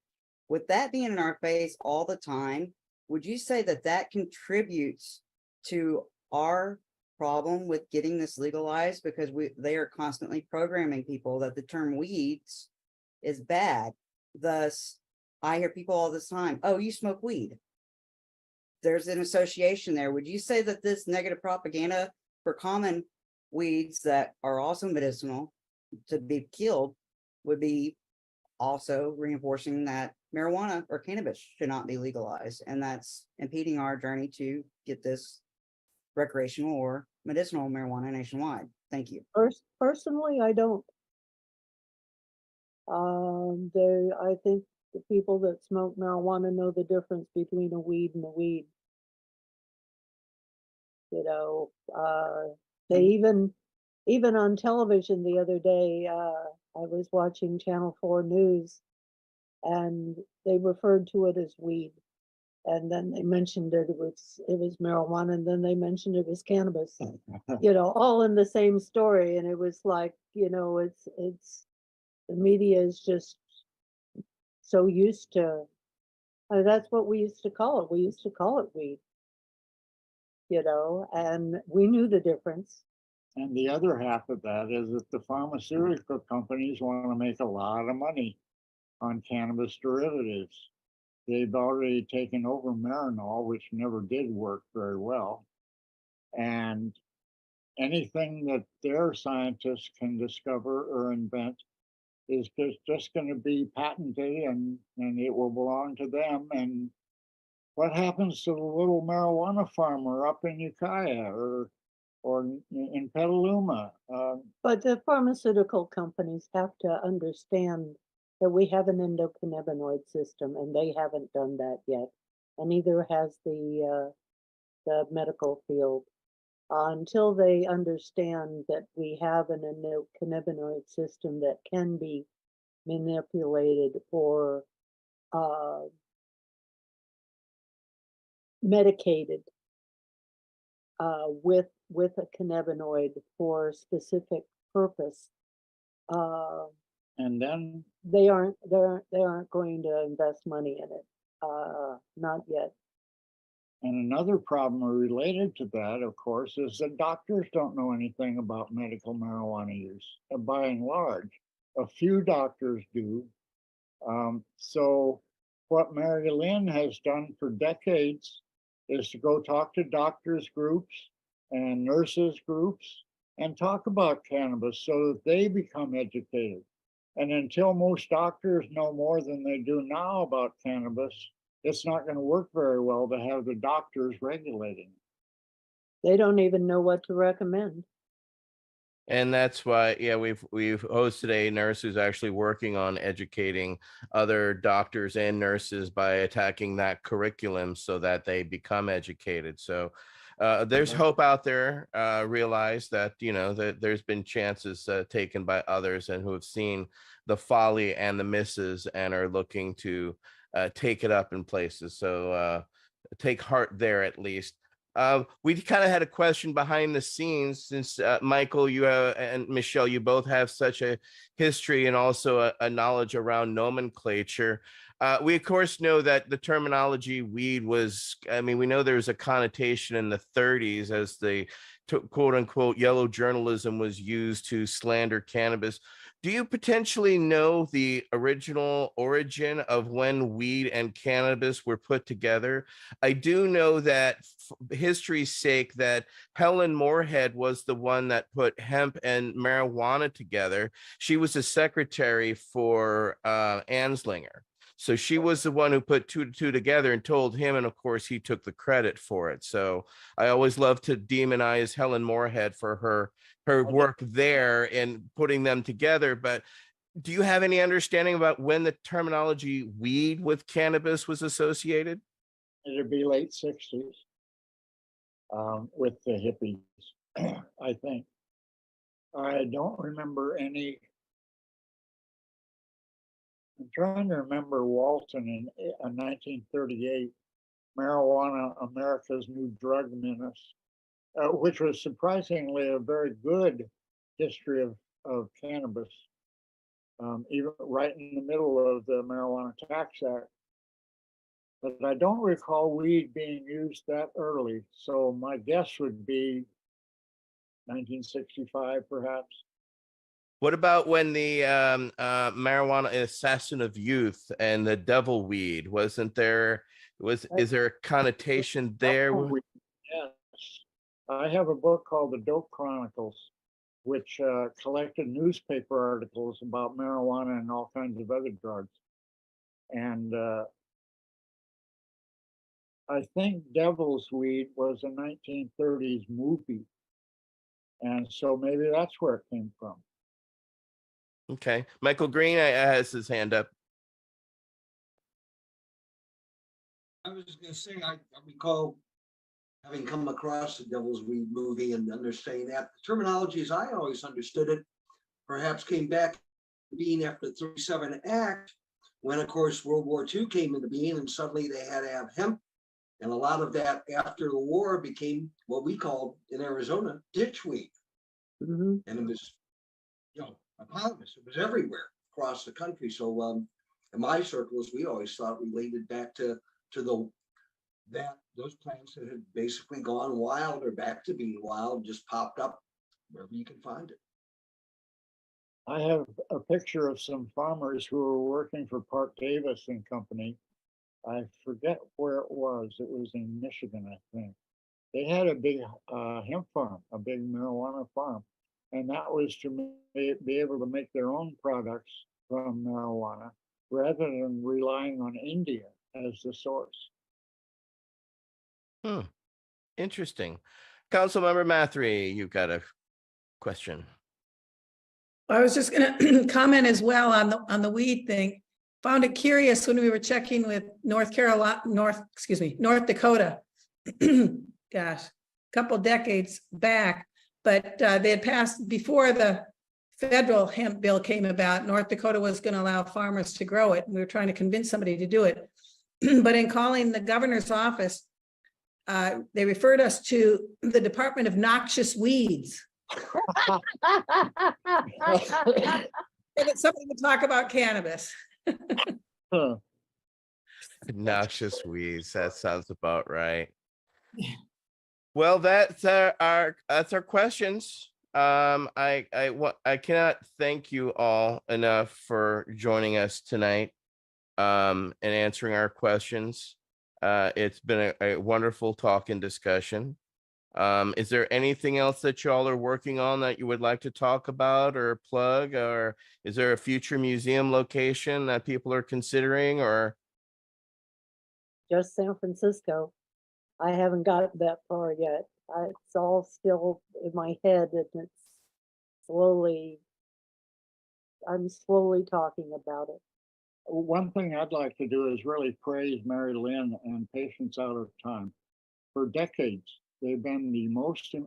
With that being in our face all the time, would you say that that contributes to our problem with getting this legalized? Because they are constantly programming people that the term weeds is bad. Thus, I hear people all this time, oh, you smoke weed. There's an association there. Would you say that this negative propaganda for common weeds that are also medicinal to be killed would be also reinforcing that marijuana or cannabis should not be legalized? And that's impeding our journey to get this recreational or medicinal marijuana nationwide. Thank you. Personally, I don't. I think the people that smoke marijuana know the difference between a weed and a weed. You know, they even even on television the other day, I was watching Channel 4 News, and they referred to it as weed. And then they mentioned it was marijuana, and then they mentioned it was cannabis. All in the same story. And it was like, it's the media is just so used to. That's what we used to call it. We used to call it weed. And we knew the difference. And the other half of that is that the pharmaceutical companies want to make a lot of money on cannabis derivatives. They've already taken over Marinol, which never did work very well. And anything that their scientists can discover or invent is just going to be patented, and it will belong to them. And what happens to the little marijuana farmer up in Ukiah or in Petaluma? But the pharmaceutical companies have to understand that we have an endocannabinoid system, and they haven't done that yet, and neither has the medical field. Until they understand that we have an endocannabinoid system that can be manipulated or medicated with a cannabinoid for a specific purpose, and then they aren't going to invest money in it, not yet. And another problem related to that, of course, is that doctors don't know anything about medical marijuana use, by and large. A few doctors do. So what Mary Lynn has done for decades is to go talk to doctors groups and nurses groups and talk about cannabis so that they become educated. And until most doctors know more than they do now about cannabis, it's not going to work very well to have the doctors regulating it. They don't even know what to recommend. And that's why, we've hosted a nurse who's actually working on educating other doctors and nurses by attacking that curriculum so that they become educated. So there's hope out there. Realize that, that there's been chances taken by others and who have seen the folly and the misses and are looking to take it up in places. So take heart there at least. We kind of had a question behind the scenes since Michael, you and Michelle, you both have such a history and also a knowledge around nomenclature. We of course know that the terminology weed was, we know there was a connotation in the 30s as the quote unquote yellow journalism was used to slander cannabis. Do you potentially know the original origin of when weed and cannabis were put together? I do know that history's sake that Helen Moorhead was the one that put hemp and marijuana together. She was a secretary for Anslinger. So she was the one who put two to two together and told him, and of course he took the credit for it. So I always love to demonize Helen Moorhead for her work there in putting them together. But do you have any understanding about when the terminology weed with cannabis was associated? It'd be late 60s with the hippies, I think. I don't remember any. I'm trying to remember Walton in 1938, Marijuana, America's New Drug Menace, which was surprisingly a very good history of cannabis, even right in the middle of the Marijuana Tax Act. But I don't recall weed being used that early. So my guess would be 1965, perhaps. What about when the marijuana assassin of youth and the devil weed? Wasn't there? Is there a connotation there? Yes, I have a book called The Dope Chronicles, which collected newspaper articles about marijuana and all kinds of other drugs. And I think Devil's Weed was a 1930s movie. And so maybe that's where it came from. Okay. Michael Green has his hand up. I was going to say, I recall having come across the Devil's Weed movie and understanding that, the terminology as I always understood it, perhaps came back to being after the 37 Act, when of course World War II came into being and suddenly they had to have hemp. And a lot of that after the war became what we called in Arizona ditchweed. And it was, eponymous. It was everywhere across the country. So in my circles, we always thought related back to those plants that had basically gone wild or back to being wild, just popped up wherever you can find it. I have a picture of some farmers who were working for Park Davis and Company. I forget where it was. It was in Michigan, I think. They had a big hemp farm, a big marijuana farm, and that was to be able to make their own products from marijuana rather than relying on India as the source. Interesting. Councilmember Mathry, you've got a question. I was just going to comment as well on the weed thing. Found it curious when we were checking with North Dakota, gosh, a couple decades back, but they had passed before the federal hemp bill came about. North Dakota was going to allow farmers to grow it. And we were trying to convince somebody to do it. But in calling the governor's office, they referred us to the Department of Noxious Weeds. And it's something to talk about cannabis. Noxious weeds. That sounds about right. Well, that's our questions. I cannot thank you all enough for joining us tonight and answering our questions. It's been a wonderful talk and discussion. Is there anything else that y'all are working on that you would like to talk about or plug, or is there a future museum location that people are considering, or? Just San Francisco. I haven't got that far yet. It's all still in my head, and I'm slowly talking about it. One thing I'd like to do is really praise Mary Lynn and Patients Out of Time. For decades, they've been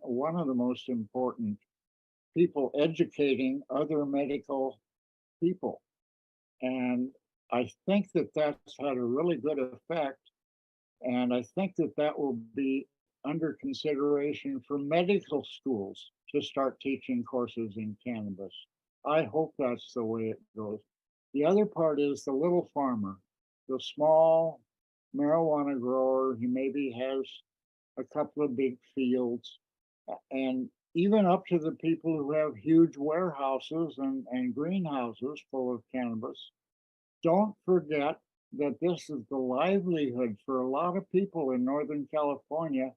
one of the most important people educating other medical people. And I think that that's had a really good effect. And I think that that will be under consideration for medical schools to start teaching courses in cannabis. I hope that's the way it goes. The other part is the little farmer, the small marijuana grower who maybe has a couple of big fields, and even up to the people who have huge warehouses and greenhouses full of cannabis. Don't forget that this is the livelihood for a lot of people in Northern California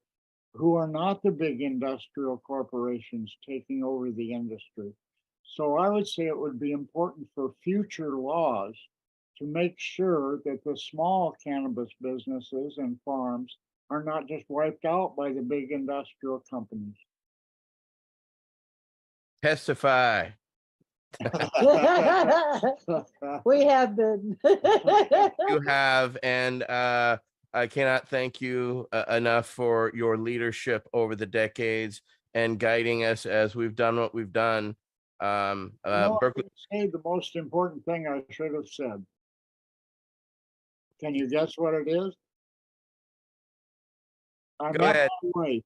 who are not the big industrial corporations taking over the industry. So I would say it would be important for future laws to make sure that the small cannabis businesses and farms are not just wiped out by the big industrial companies. Testify. We have been. You have, and I cannot thank you enough for your leadership over the decades and guiding us as we've done what we've done. Berkeley, say the most important thing I should have said. Can you guess what it is? I met my wife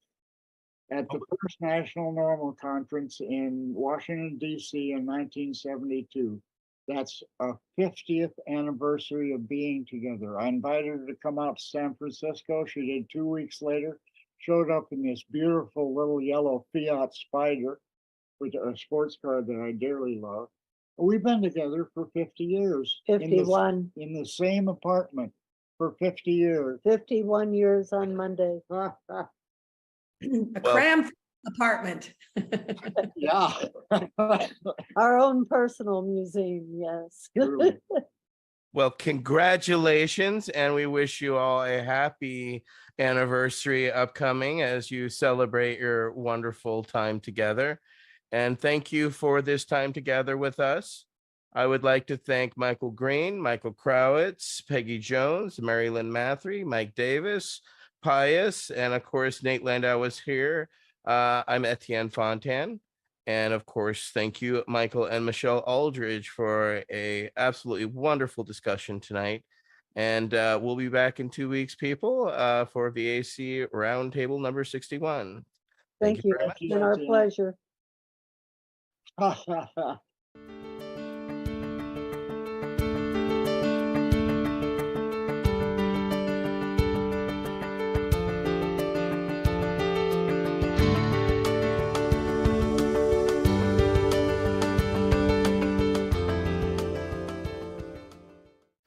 at the first National Normal Conference in Washington, D.C. in 1972. That's a 50th anniversary of being together. I invited her to come out to San Francisco. She did 2 weeks later, showed up in this beautiful little yellow Fiat Spider, with a sports car that I dearly love. We've been together for 50 years. 51. In the same apartment for 50 years. 51 years on Monday. A cramped apartment. Yeah. Our own personal museum, yes. Well, congratulations, and we wish you all a happy anniversary upcoming as you celebrate your wonderful time together. And thank you for this time together with us. I would like to thank Michael Green, Michael Crowitz, Peggy Jones, Mary Lynn Mathry, Mike Davis, Pius, and of course, Nate Landau was here. I'm Etienne Fontan. And of course, thank you, Michael and Michelle Aldridge, for a absolutely wonderful discussion tonight. And we'll be back in 2 weeks, people, for VAC Roundtable number 61. Thank you. very much. It's been our pleasure.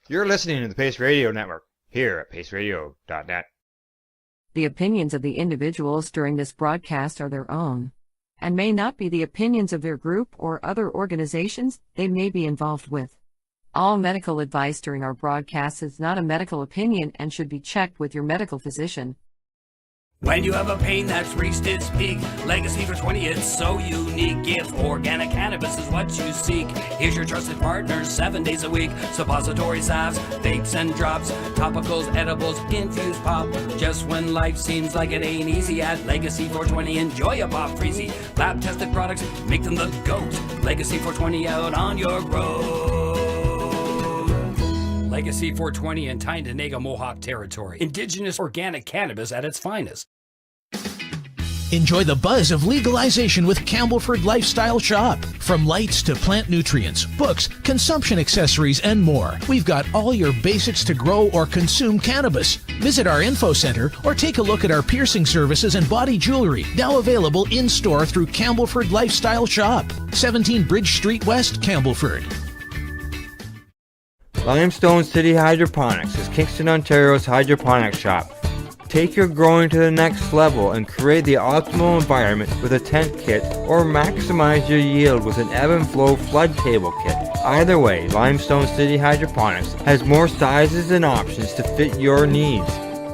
You're listening to the Pace Radio Network here at paceradio.net. The opinions of the individuals during this broadcast are their own, and may not be the opinions of their group or other organizations they may be involved with. All medical advice during our broadcast is not a medical opinion and should be checked with your medical physician. When you have a pain that's reached its peak, Legacy for 20, it's so unique. If organic cannabis is what you seek, here's your trusted partners 7 days a week. Suppository salves, vapes and drops, topicals, edibles, infused pop. Just when life seems like it ain't easy, at Legacy 420, enjoy a pop freezy. Lab tested products, make them the GOAT. Legacy 420 out on your road. Legacy 420 in Tyndonega Mohawk territory. Indigenous organic cannabis at its finest. Enjoy the buzz of legalization with Campbellford Lifestyle Shop. From lights to plant nutrients, books, consumption accessories, and more, we've got all your basics to grow or consume cannabis. Visit our info center or take a look at our piercing services and body jewelry, now available in-store through Campbellford Lifestyle Shop, 17 Bridge Street West, Campbellford. Limestone City Hydroponics is Kingston, Ontario's hydroponics shop. Take your growing to the next level and create the optimal environment with a tent kit, or maximize your yield with an ebb and flow flood table kit. Either way, Limestone City Hydroponics has more sizes and options to fit your needs.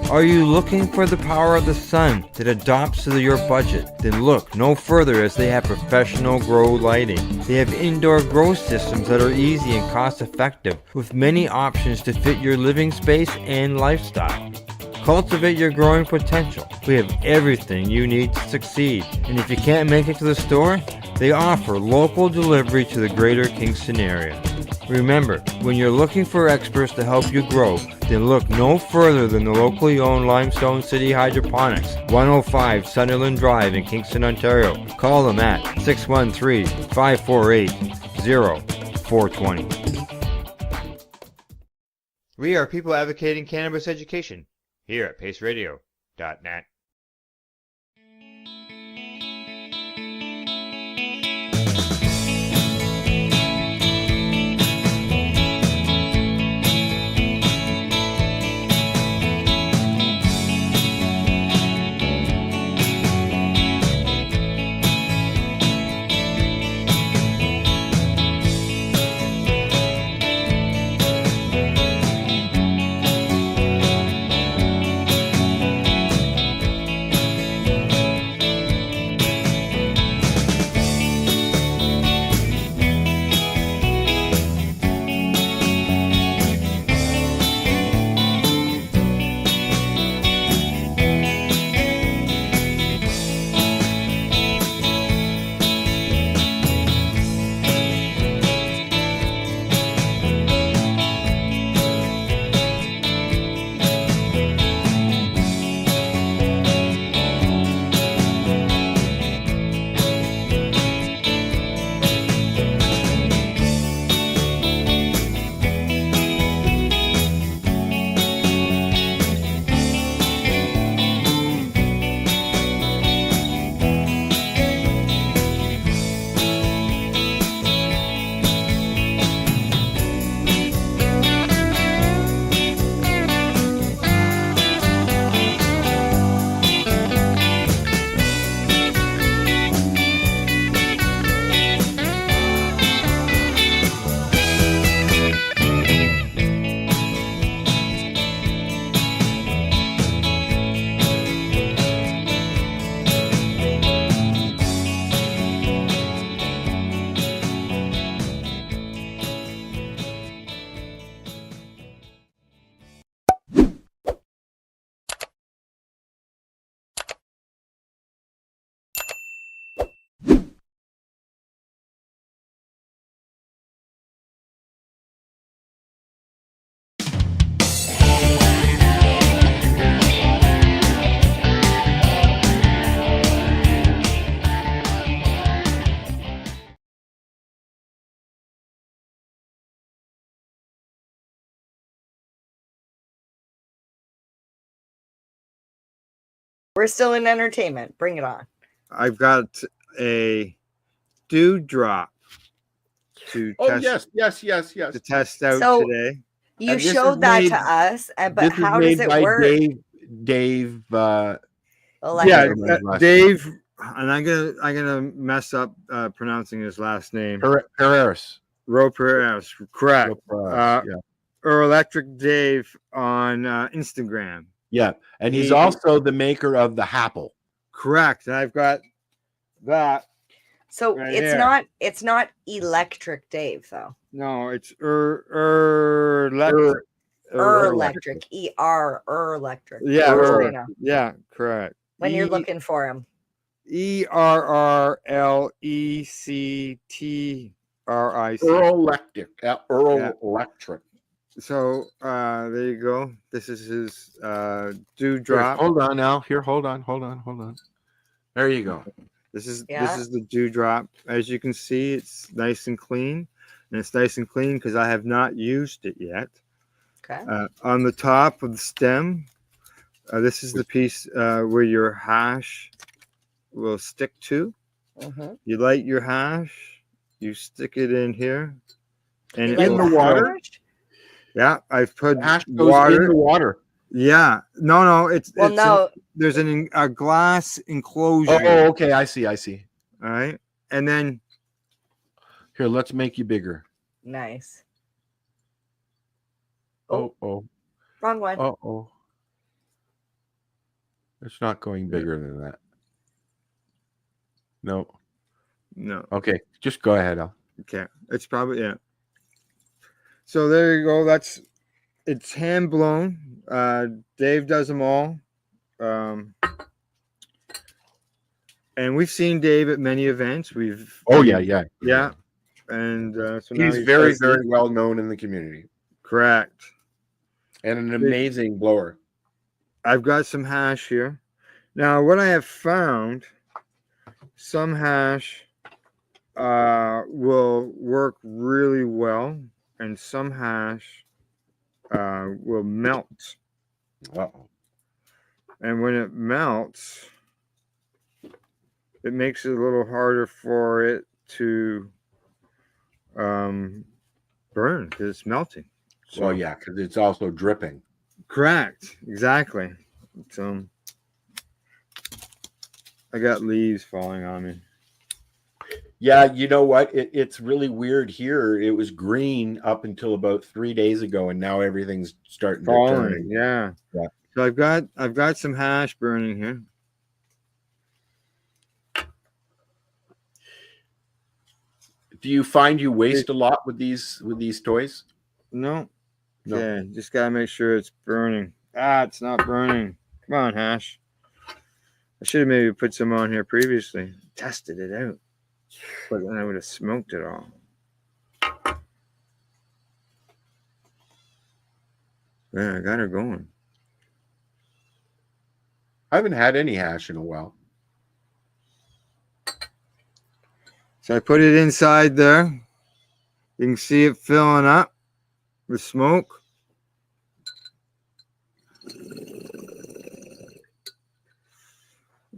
Are you looking for the power of the sun that adapts to your budget? Then look no further, as they have professional grow lighting. They have indoor grow systems that are easy and cost effective, with many options to fit your living space and lifestyle. Cultivate your growing potential. We have everything you need to succeed. And if you can't make it to the store, they offer local delivery to the greater Kingston area. Remember, when you're looking for experts to help you grow, then look no further than the locally owned Limestone City Hydroponics, 105 Sunderland Drive in Kingston, Ontario. Call them at 613-548-0420. We are people advocating cannabis education here at paceradio.net. We're still in entertainment. Bring it on. I've got a dewdrop to test. Yes. To test out So, today. You And this is showed that made- to us, but This is how does made it by work? Dave. Electric. Dave, and I'm gonna mess up pronouncing his last name. Pereira. Pereira, correct. Yeah. Or Electric Dave on Instagram. Yeah, and he's He- also the maker of the Happle. Correct. And I've got that. So right it's here. not Electric Dave though. No, it's electric. Electric. Electric. Yeah, Just so you know, yeah, correct. when you're looking for him. ERRLECTRIC. Earl Electric. So there you go. This is his dewdrop. Hold on now. Here, hold on. There you go. This is Yeah. the dewdrop. As you can see, it's nice and clean, and it's nice and clean because I have not used it yet. Okay. On the top of the stem, this is the piece where your hash will stick to. Mhm. You light your hash, you stick it in here, and In the water? Yeah, I've put Hash goes in the water. Yeah, no, it's Well, no. there's a glass enclosure. Oh, okay. I see. All right, and then Here, let's make you bigger. Nice. Oh. Wrong one. Uh-oh. It's not going bigger than that. No. Okay, just go ahead. Okay, it's probably So there you go. It's hand blown. Dave does them all, and we've seen Dave at many events. Yeah. And so now He's he very, does very these. well known in the community Correct. and an amazing blower. I've got some hash here. Now, what I have found, some hash will work really well, and some hash will melt. Uh-oh. And when it melts, it makes it a little harder for it to burn because it's melting. Well, yeah, because it's also dripping. Correct. Exactly. So I got leaves falling on me. Yeah, you know what? It's really weird here. It was green up until about 3 days ago, and now everything's starting to Falling. turn. Yeah. So I've got some hash burning here. Do you find you waste a lot with these toys? No. No. Yeah, just gotta make sure it's burning. It's not burning. Come on, hash. I should have maybe put some on here previously. Tested it out. But then I would have smoked it all. Yeah, I got her going. I haven't had any hash in a while. So I put it inside there. You can see it filling up with smoke.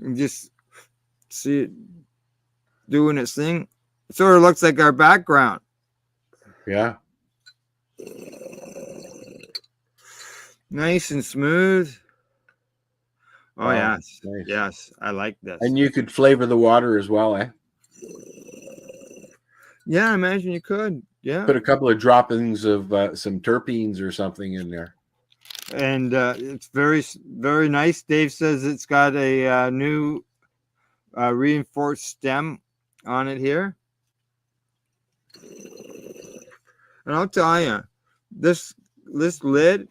And just see it doing its thing. It sort of looks like our background. Yeah. Nice and smooth. Oh, Wow, yes. nice. Yes, I like this. And you could flavor the water as well, eh? Yeah, I imagine you could. Yeah. Put a couple of droppings of some terpenes or something in there. And it's very, very nice. Dave says it's got a new reinforced stem on it here. And I'll tell you, this lid,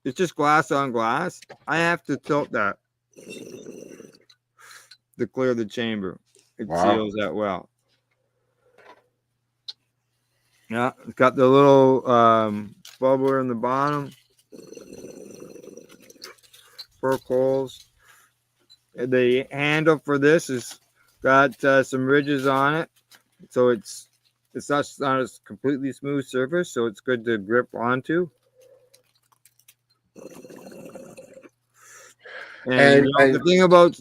it's just glass on glass. I have to tilt that to clear the chamber. It Wow. seals that well. Yeah, it's got the little bubbler in the bottom. Fork holes. The handle for this has got some ridges on it, so it's not a completely smooth surface, so it's good to grip onto. And, the thing about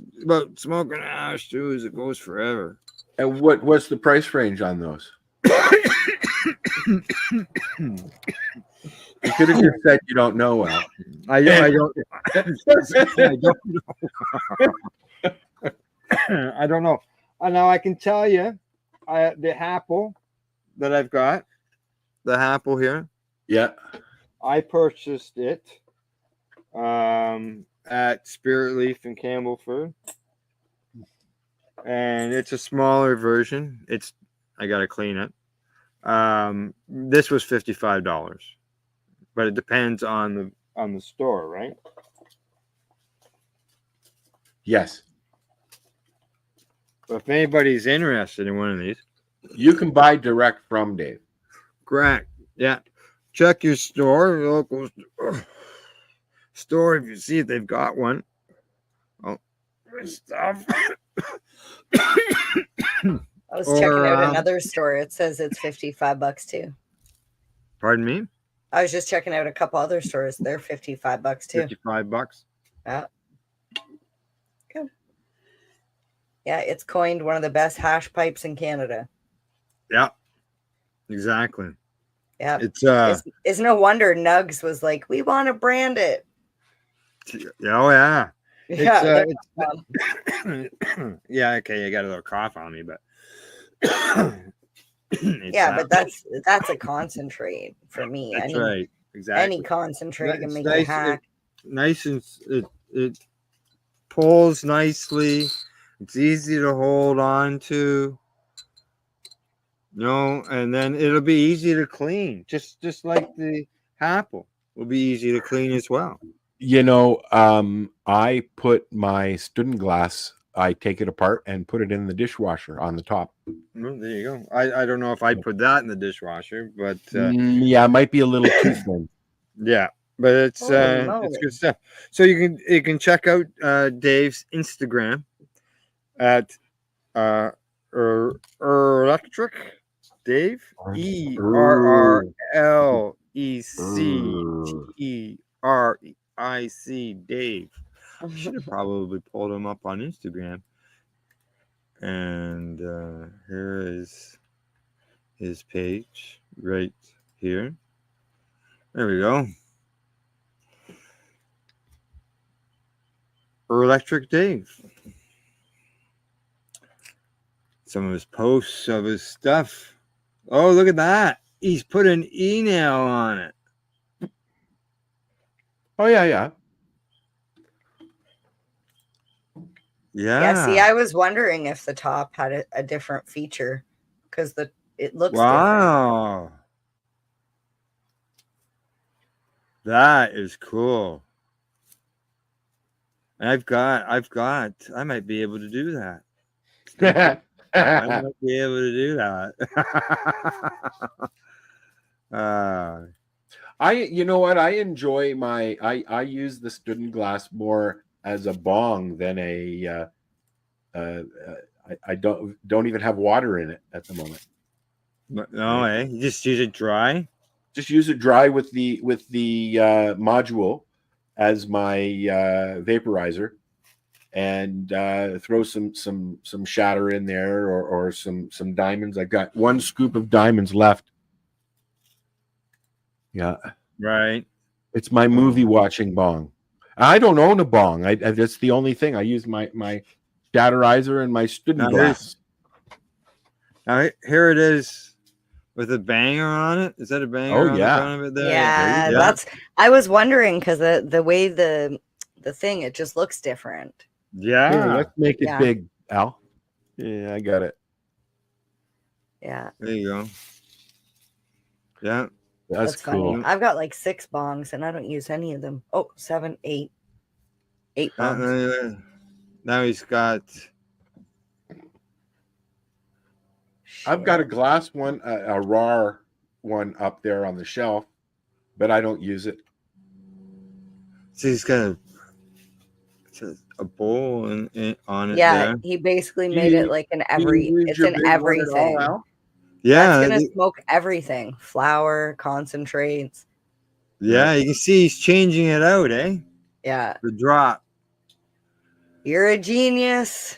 smoking hash too is it goes forever. And what's the price range on those? You could have just said you don't know, Al. I don't. I don't know. I don't know. Now I can tell you, the apple that I've got, the apple here. Yeah. I purchased it at Spirit Leaf in Campbellford, and it's a smaller version. I gotta clean it. This was $55, but it depends on the store, right? Yes. But if anybody's interested in one of these, you can buy direct from Dave. Correct. Yeah. Check your store, your local store, if you see if they've got one. Oh, stuff. I was checking out another store. It says it's $55 too. Pardon me? I was just checking out a couple other stores. They're $55 too. $55. Yeah. Good. Yeah, it's coined one of the best hash pipes in Canada. Yeah. Exactly. Yeah. It's no wonder Nugs was like, we want to brand it. Oh yeah. Yeah. Yeah, okay, you got a little cough on me, but yeah, but that's a concentrate for me. That's right. Exactly. Any concentrate can make nice, it hack. Nice, and it pulls nicely. It's easy to hold on to. And then it'll be easy to clean. Just like the apple will be easy to clean as well. I put my student glass, I take it apart and put it in the dishwasher on the top. Well, there you go. I don't know if I'd put that in the dishwasher, but yeah, it might be a little too thin. Yeah, but it's good stuff. So you can check out Dave's Instagram at Electric Dave, ERRLECTERIC Dave. I should have probably pulled him up on Instagram. And here is his page right here. There we go. Electric Dave. Some of his posts of his stuff. Oh, look at that. He's put an e-nail on it. Oh, yeah. Yeah, see, I was wondering if the top had a different feature because it looks wow. Different. That is cool. I might be able to do that. I might be able to do that. You know what? I enjoy I use the student glass more as a bong than I don't even have water in it at the moment. No, you just use it dry. Just use it dry with the module as my vaporizer, and throw some shatter in there or some diamonds. I've got one scoop of diamonds left. Yeah, right. It's my movie watching bong. I don't own a bong. That's the only thing. I use my shatterizer and my student glass. Now here it is with a banger on it. Is that a banger? Oh yeah. On the front of it there? Yeah, that's. I was wondering because the way the thing, it just looks different. Yeah. Here, let's make it big, Al. Yeah, I got it. Yeah. There you go. Yeah. That's cool. Funny. I've got like 6 bongs and I don't use any of them. Oh, 7, 8 bongs. Now he's got. I've got a glass one, a raw one up there on the shelf, but I don't use it. See, he's got a bowl on it. Yeah, there. He basically made it like it's in everything. Yeah, it's gonna smoke everything. Flour, concentrates. Yeah, you can see he's changing it out, eh? Yeah. The drop. You're a genius.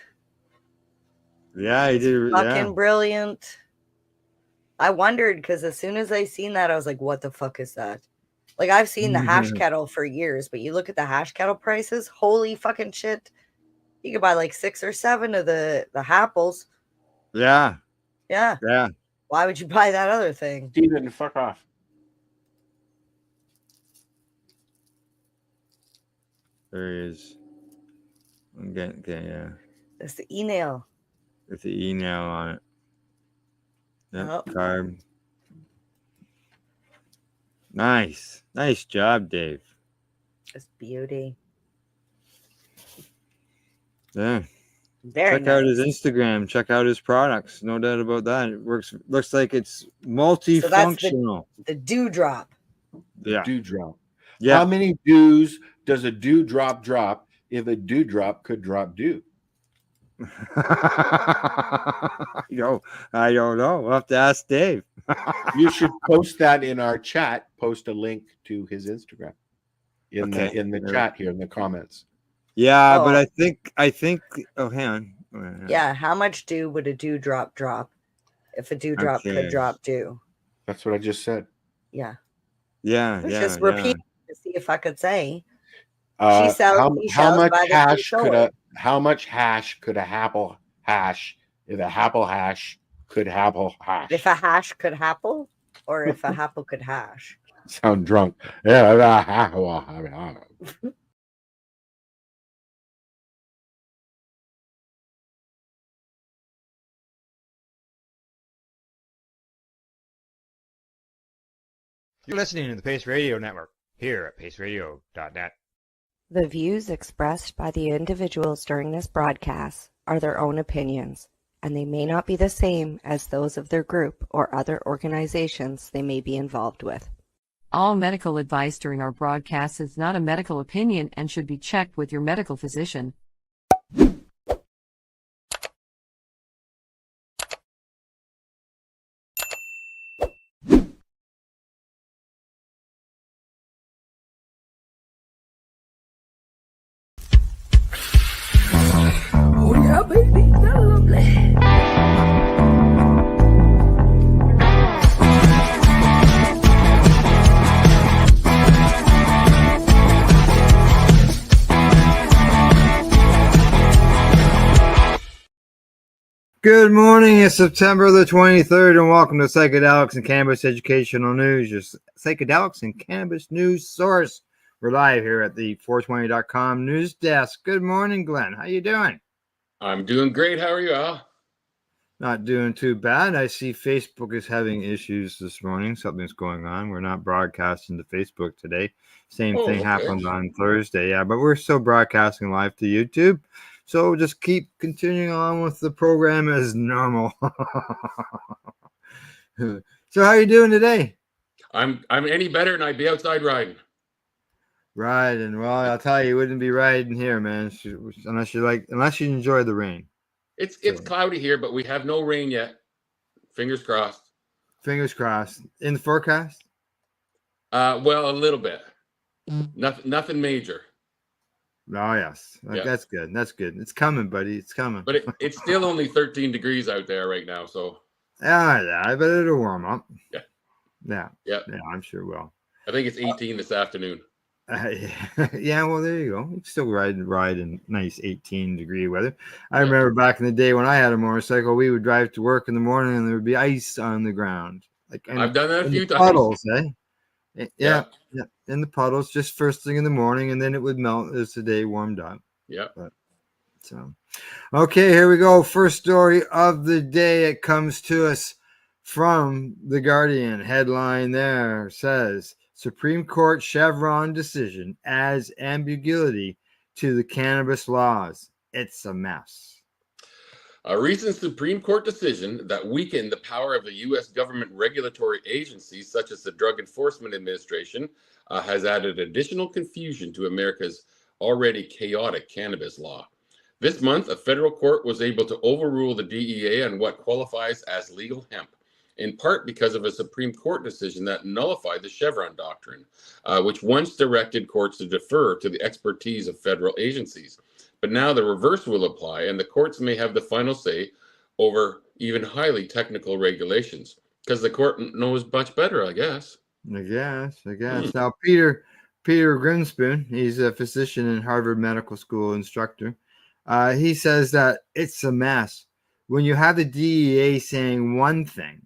Yeah, he did. Fucking brilliant. I wondered because as soon as I seen that, I was like, what the fuck is that? Like, I've seen the hash kettle for years, but you look at the hash kettle prices, holy fucking shit. You could buy like 6 or 7 of the Happles. Yeah. Yeah. Yeah. Why would you buy that other thing? Steven, fuck off. There he is. Okay, yeah. It's the e-nail. With the e-nail on it. Yep, Oh. carb. Nice. Nice job, Dave. It's beauty. Yeah. Very Check out his Instagram. Check out his products. No doubt about that. It looks like it's multifunctional. So that's the dewdrop. Yeah. Dewdrop. Yeah. How many dews does a dewdrop drop if a dewdrop could drop dew? I don't know. We'll have to ask Dave. You should post that in our chat. Post a link to his Instagram in the chat here in the comments. Yeah, but I think. Oh, hang on. Yeah, how much dew would a dewdrop drop if a dewdrop could drop dew? That's what I just said. Yeah. Yeah. Let's yeah. just repeat to see if I could say. She sells how much by the hash seashore. how much hash could a Apple hash if a Apple hash could Apple hash? If a hash could happle, or if a happle could hash. Sound drunk. Yeah. You're listening to the Pace Radio Network here at paceradio.net. The views expressed by the individuals during this broadcast are their own opinions, and they may not be the same as those of their group or other organizations they may be involved with. All medical advice during our broadcast is not a medical opinion and should be checked with your medical physician. Oh yeah, baby, that's lovely. Good morning. It's September the 23rd, and welcome to Psychedelics and Cannabis Educational News, your psychedelics and cannabis news source. We're live here at the 420.com news desk. Good morning, Glenn. How you doing? I'm doing great. How are you, Al? Not doing too bad. I see Facebook is having issues this morning. Something's going on. We're not broadcasting to Facebook today. Same thing happened on Thursday. Yeah, but we're still broadcasting live to YouTube. So just keep continuing on with the program as normal. So how are you doing today? I'm any better, and I'd be outside riding. Riding. Well, I'll tell you, wouldn't be riding here, man, unless you enjoy the rain. It's cloudy here, but we have no rain yet. Fingers crossed. Fingers crossed. In the forecast? Well, a little bit. Nothing major. Oh yes, Yeah. That's good. That's good. It's coming, buddy. It's coming. But it's still only 13 degrees out there right now, so yeah, I bet it'll warm up. Yeah. Yeah. Yeah. Yeah, I'm sure it will. I think it's 18 this afternoon. Yeah, well, there you go. You can still ride in nice 18-degree weather. I remember back in the day when I had a motorcycle, we would drive to work in the morning and there would be ice on the ground. I've done that a few times. Puddles, eh? Yeah. Yeah, in the puddles, just first thing in the morning, and then it would melt as the day warmed up. Yeah. So, okay, here we go. First story of the day. It comes to us from The Guardian. Headline there says, Supreme Court Chevron decision adds ambiguity to the cannabis laws. It's a mess. A recent Supreme Court decision that weakened the power of the U.S. government regulatory agencies, such as the Drug Enforcement Administration, has added additional confusion to America's already chaotic cannabis law. This month, a federal court was able to overrule the DEA on what qualifies as legal hemp, in part because of a Supreme Court decision that nullified the Chevron doctrine, which once directed courts to defer to the expertise of federal agencies. But now the reverse will apply, and the courts may have the final say over even highly technical regulations because the court knows much better, I guess. I guess. Now, Peter Grinspoon, he's a physician and Harvard Medical School instructor. He says that it's a mess when you have the DEA saying one thing.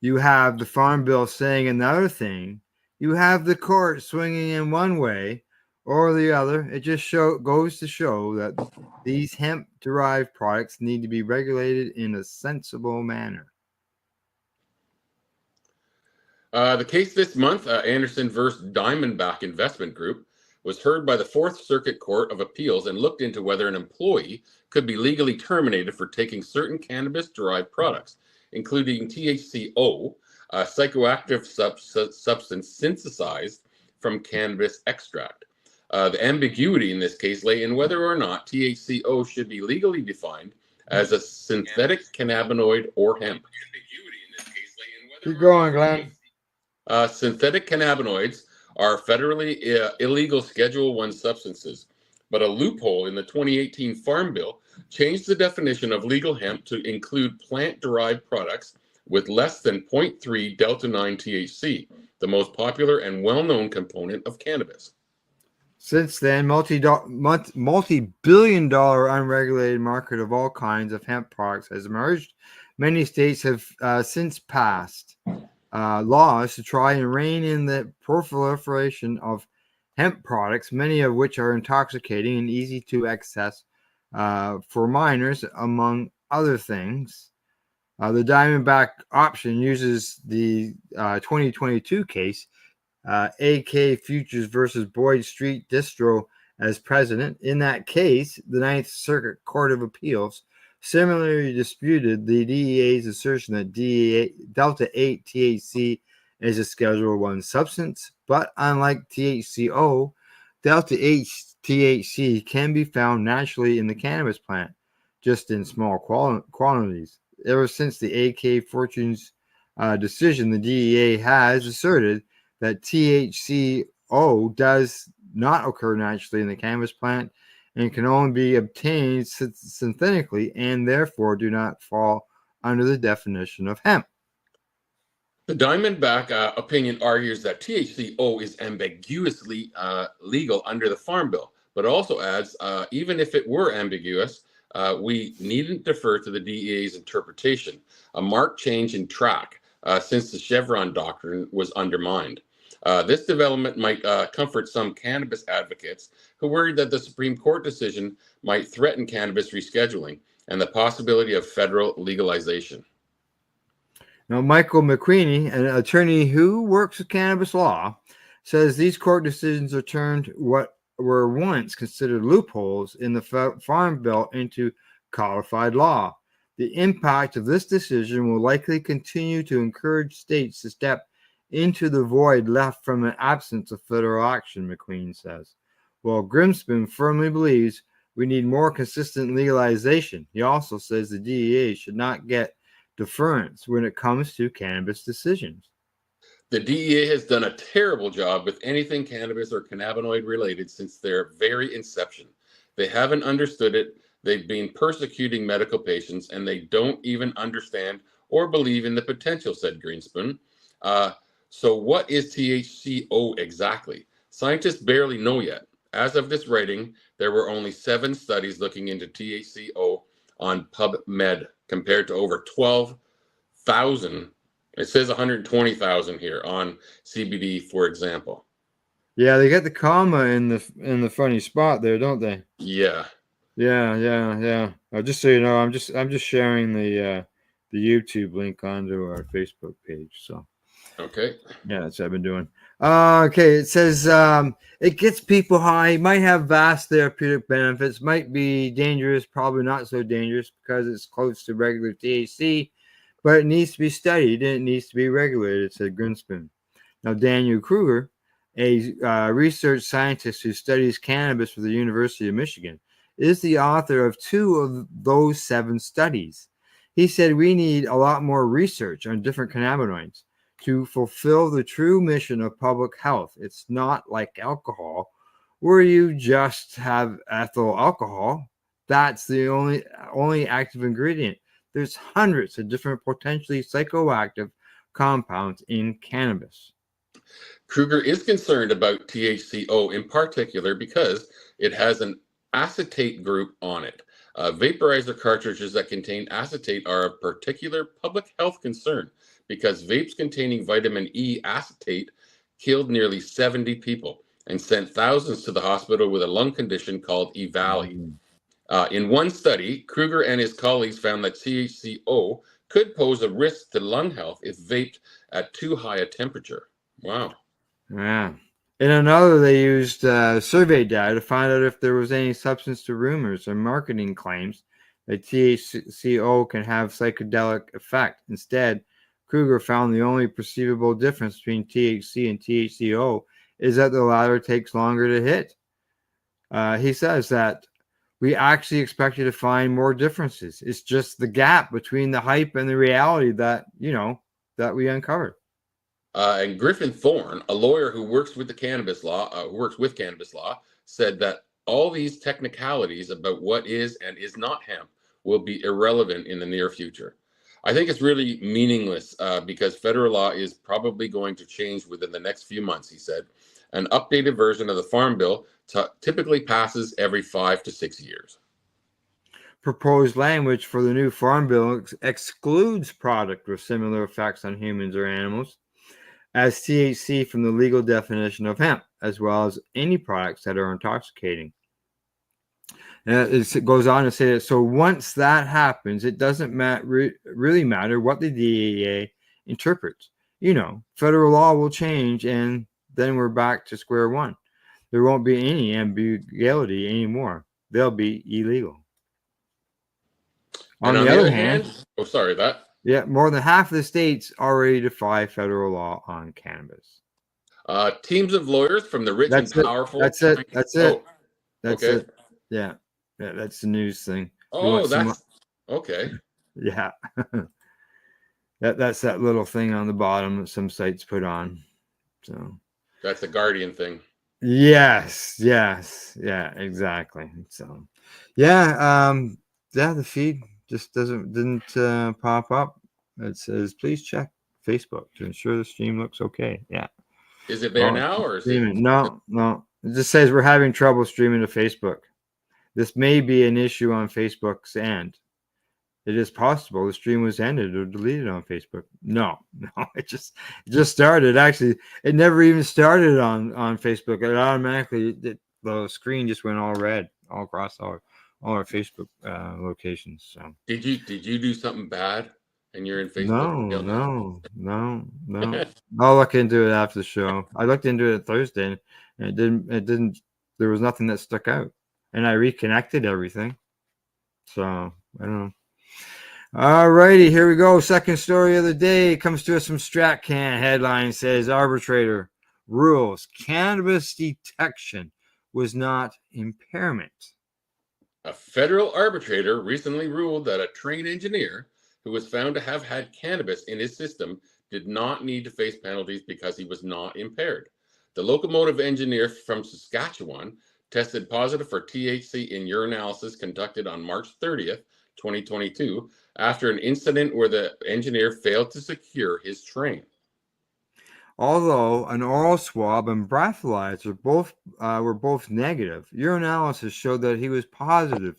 You have the Farm Bill saying another thing. You have the court swinging in one way or the other. It just goes to show that these hemp-derived products need to be regulated in a sensible manner. The case this month, Anderson versus Diamondback Investment Group, was heard by the Fourth Circuit Court of Appeals and looked into whether an employee could be legally terminated for taking certain cannabis-derived products, including THCO, a psychoactive substance synthesized from cannabis extract. The ambiguity in this case lay in whether or not THCO should be legally defined as a synthetic cannabinoid or hemp. Keep going, Glenn. Synthetic cannabinoids are federally illegal Schedule I substances, but a loophole in the 2018 Farm Bill changed the definition of legal hemp to include plant-derived products with less than 0.3 delta-9 THC, the most popular and well-known component of cannabis. Since then, multi-billion-dollar unregulated market of all kinds of hemp products has emerged. Many states have since passed laws to try and rein in the proliferation of hemp products, many of which are intoxicating and easy to access for minors, among other things. The Diamondback option uses the 2022 case, AK Futures versus Boyd Street Distro, as precedent. In that case, the Ninth Circuit Court of Appeals similarly disputed the DEA's assertion that Delta-8 THC is a Schedule I substance, but unlike THCO, Delta-8 THC can be found naturally in the cannabis plant, just in small quantities. Ever since the AK Fortunes decision, the DEA has asserted that THCO does not occur naturally in the cannabis plant and can only be obtained synthetically and therefore do not fall under the definition of hemp. The Diamondback opinion argues that THCO is ambiguously legal under the Farm Bill, but also adds, even if it were ambiguous, we needn't defer to the DEA's interpretation, a marked change in track since the Chevron doctrine was undermined. This development might comfort some cannabis advocates who worried that the Supreme Court decision might threaten cannabis rescheduling and the possibility of federal legalization. Now, Michael McQueenie, an attorney who works with cannabis law, says these court decisions are turned what were once considered loopholes in the Farm Bill into codified law. The impact of this decision will likely continue to encourage states to step into the void left from an absence of federal action, McQueen says. While Grimspoon firmly believes we need more consistent legalization, he also says the DEA should not get deference when it comes to cannabis decisions. The DEA has done a terrible job with anything cannabis or cannabinoid related since their very inception. They haven't understood it. They've been persecuting medical patients, and they don't even understand or believe in the potential, said Greenspoon. So what is THCO exactly? Scientists barely know yet. As of this writing, there were only 7 studies looking into THCO on PubMed compared to over 12,000. It says 120,000 here on CBD, for example. Yeah, they get the comma in the funny spot there, don't they? Yeah. Yeah. Just so you know, I'm just sharing the YouTube link onto our Facebook page. So. Okay. Yeah, that's what I've been doing. Okay, it says it gets people high, might have vast therapeutic benefits, might be dangerous, probably not so dangerous because it's close to regular THC, but it needs to be studied and it needs to be regulated, said Grinspoon. Now, Daniel Kruger, a research scientist who studies cannabis for the University of Michigan, is the author of 2 of those 7 studies. He said we need a lot more research on different cannabinoids to fulfill the true mission of public health. It's not like alcohol where you just have ethyl alcohol. That's the only active ingredient. There's hundreds of different potentially psychoactive compounds in cannabis. Kruger is concerned about THCO in particular because it has an acetate group on it. Vaporizer cartridges that contain acetate are a particular public health concern because vapes containing vitamin E acetate killed nearly 70 people and sent thousands to the hospital with a lung condition called EVALI. In one study, Kruger and his colleagues found that THCO could pose a risk to lung health if vaped at too high a temperature. Wow. Yeah. In another, they used survey data to find out if there was any substance to rumors or marketing claims that THCO can have psychedelic effect. Instead, Kruger found the only perceivable difference between THC and THCO is that the latter takes longer to hit. He says that we actually expected to find more differences. It's just the gap between the hype and the reality that, that we uncovered. And Griffin Thorne, a lawyer who works with cannabis law, said that all these technicalities about what is and is not hemp will be irrelevant in the near future. I think it's really meaningless because federal law is probably going to change within the next few months, he said. An updated version of the Farm Bill typically passes every 5 to 6 years. Proposed language for the new Farm Bill excludes product with similar effects on humans or animals as THC from the legal definition of hemp, as well as any products that are intoxicating. And it goes on to say that, so once that happens, it doesn't really matter what the DEA interprets. Federal law will change, and then we're back to square one. There won't be any ambiguity anymore. They'll be illegal. On the other hand, yeah, more than half of the states already defy federal law on cannabis. Teams of lawyers from the rich and powerful. That's it. Okay. Yeah, that's the news thing. Oh, that's okay. Yeah, that's that little thing on the bottom that some sites put on. So that's the Guardian thing. Yes, yeah, exactly. So, the feed just didn't pop up. It says, please check Facebook to ensure the stream looks okay. Yeah. Is it there now or is it? No. It just says we're having trouble streaming to Facebook. This may be an issue on Facebook's end. It is possible the stream was ended or deleted on Facebook. No, it just started. Actually, it never even started on Facebook. It automatically, the screen just went all red all across all our Facebook locations. So did you do something bad and you're in Facebook? No. I'll look into it after the show. I looked into it Thursday and it didn't. There was nothing that stuck out, and I reconnected everything. So I don't know. All righty, here we go. Second story of the day comes to us from StratCan. Headline says arbitrator rules cannabis detection was not impairment. A federal arbitrator recently ruled that a trained engineer who was found to have had cannabis in his system did not need to face penalties because he was not impaired. The locomotive engineer from Saskatchewan tested positive for THC in urinalysis conducted on March 30th, 2022, after an incident where the engineer failed to secure his train. Although an oral swab and breathalyzer were both negative, urinalysis showed that he was positive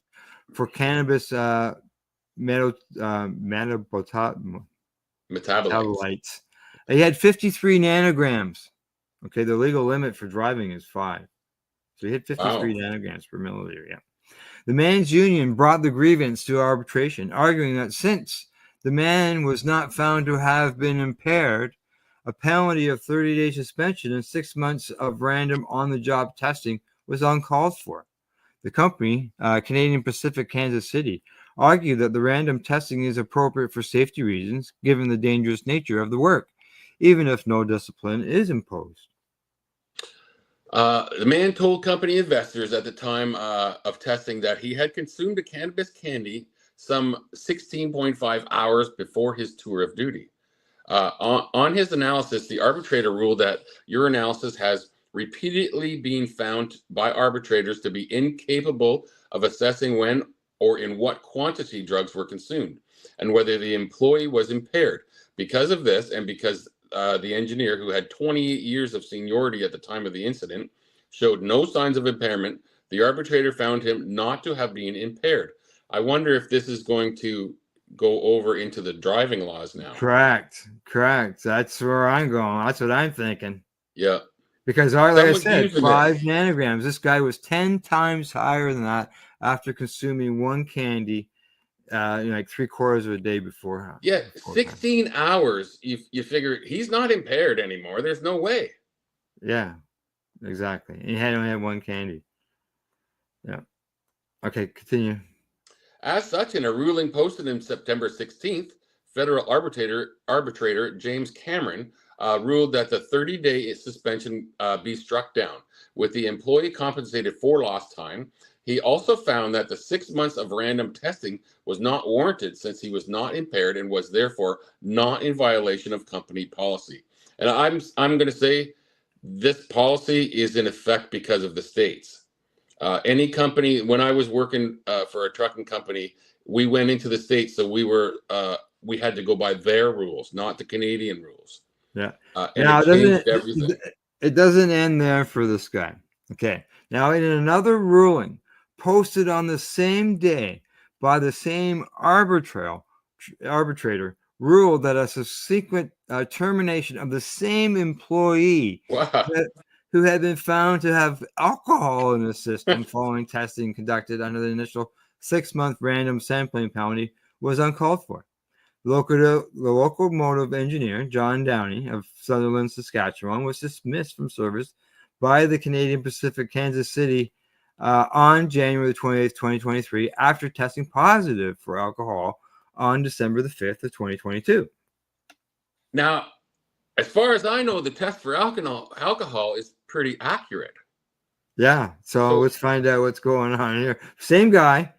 for cannabis metabolites. He had 53 nanograms. Okay, the legal limit for driving is 5. So he had 53 nanograms per milliliter. Yeah. The man's union brought the grievance to arbitration, arguing that since the man was not found to have been impaired, a penalty of 30-day suspension and 6 months of random on-the-job testing was uncalled for. The company, Canadian Pacific Kansas City, argued that the random testing is appropriate for safety reasons, given the dangerous nature of the work, even if no discipline is imposed. The man told company investors at the time of testing that he had consumed a cannabis candy some 16.5 hours before his tour of duty. On his analysis, the arbitrator ruled that urinalysis has repeatedly being found by arbitrators to be incapable of assessing when or in what quantity drugs were consumed, and whether the employee was impaired. Because of this, and because the engineer, who had 28 years of seniority at the time of the incident, showed no signs of impairment, the arbitrator found him not to have been impaired. I wonder if this is going to go over into the driving laws now. Correct. That's where I'm going. That's what I'm thinking. Yeah. Because, like I Someone's said, using 5 it. nanograms. This guy was 10 times higher than that after consuming one candy, like 3/4 of a day before. Yeah, 16 hours. You figure he's not impaired anymore. There's no way. Yeah, exactly. And he had only had one candy. Yeah. Okay, continue. As such, in a ruling posted on September 16th, federal arbitrator James Cameron ruled that the 30-day suspension be struck down, with the employee compensated for lost time. He also found that the 6 months of random testing was not warranted, since he was not impaired and was therefore not in violation of company policy. And I'm going to say this policy is in effect because of the states. Any company, when I was working for a trucking company, we went into the states, so we had to go by their rules, not the Canadian rules. Yeah. And Now, it changed everything. it doesn't end there for this guy. Okay. Now, in another ruling posted on the same day by the same arbitrator, ruled that a subsequent termination of the same employee who had been found to have alcohol in the system following testing conducted under the initial 6-month random sampling penalty was uncalled for. The locomotive engineer, John Downey of Sutherland, Saskatchewan, was dismissed from service by the Canadian Pacific Kansas City on January 28th, 2023, after testing positive for alcohol on December the 5th of 2022. Now, as far as I know, the test for alcohol is pretty accurate. Yeah, so let's find out what's going on here. Same guy.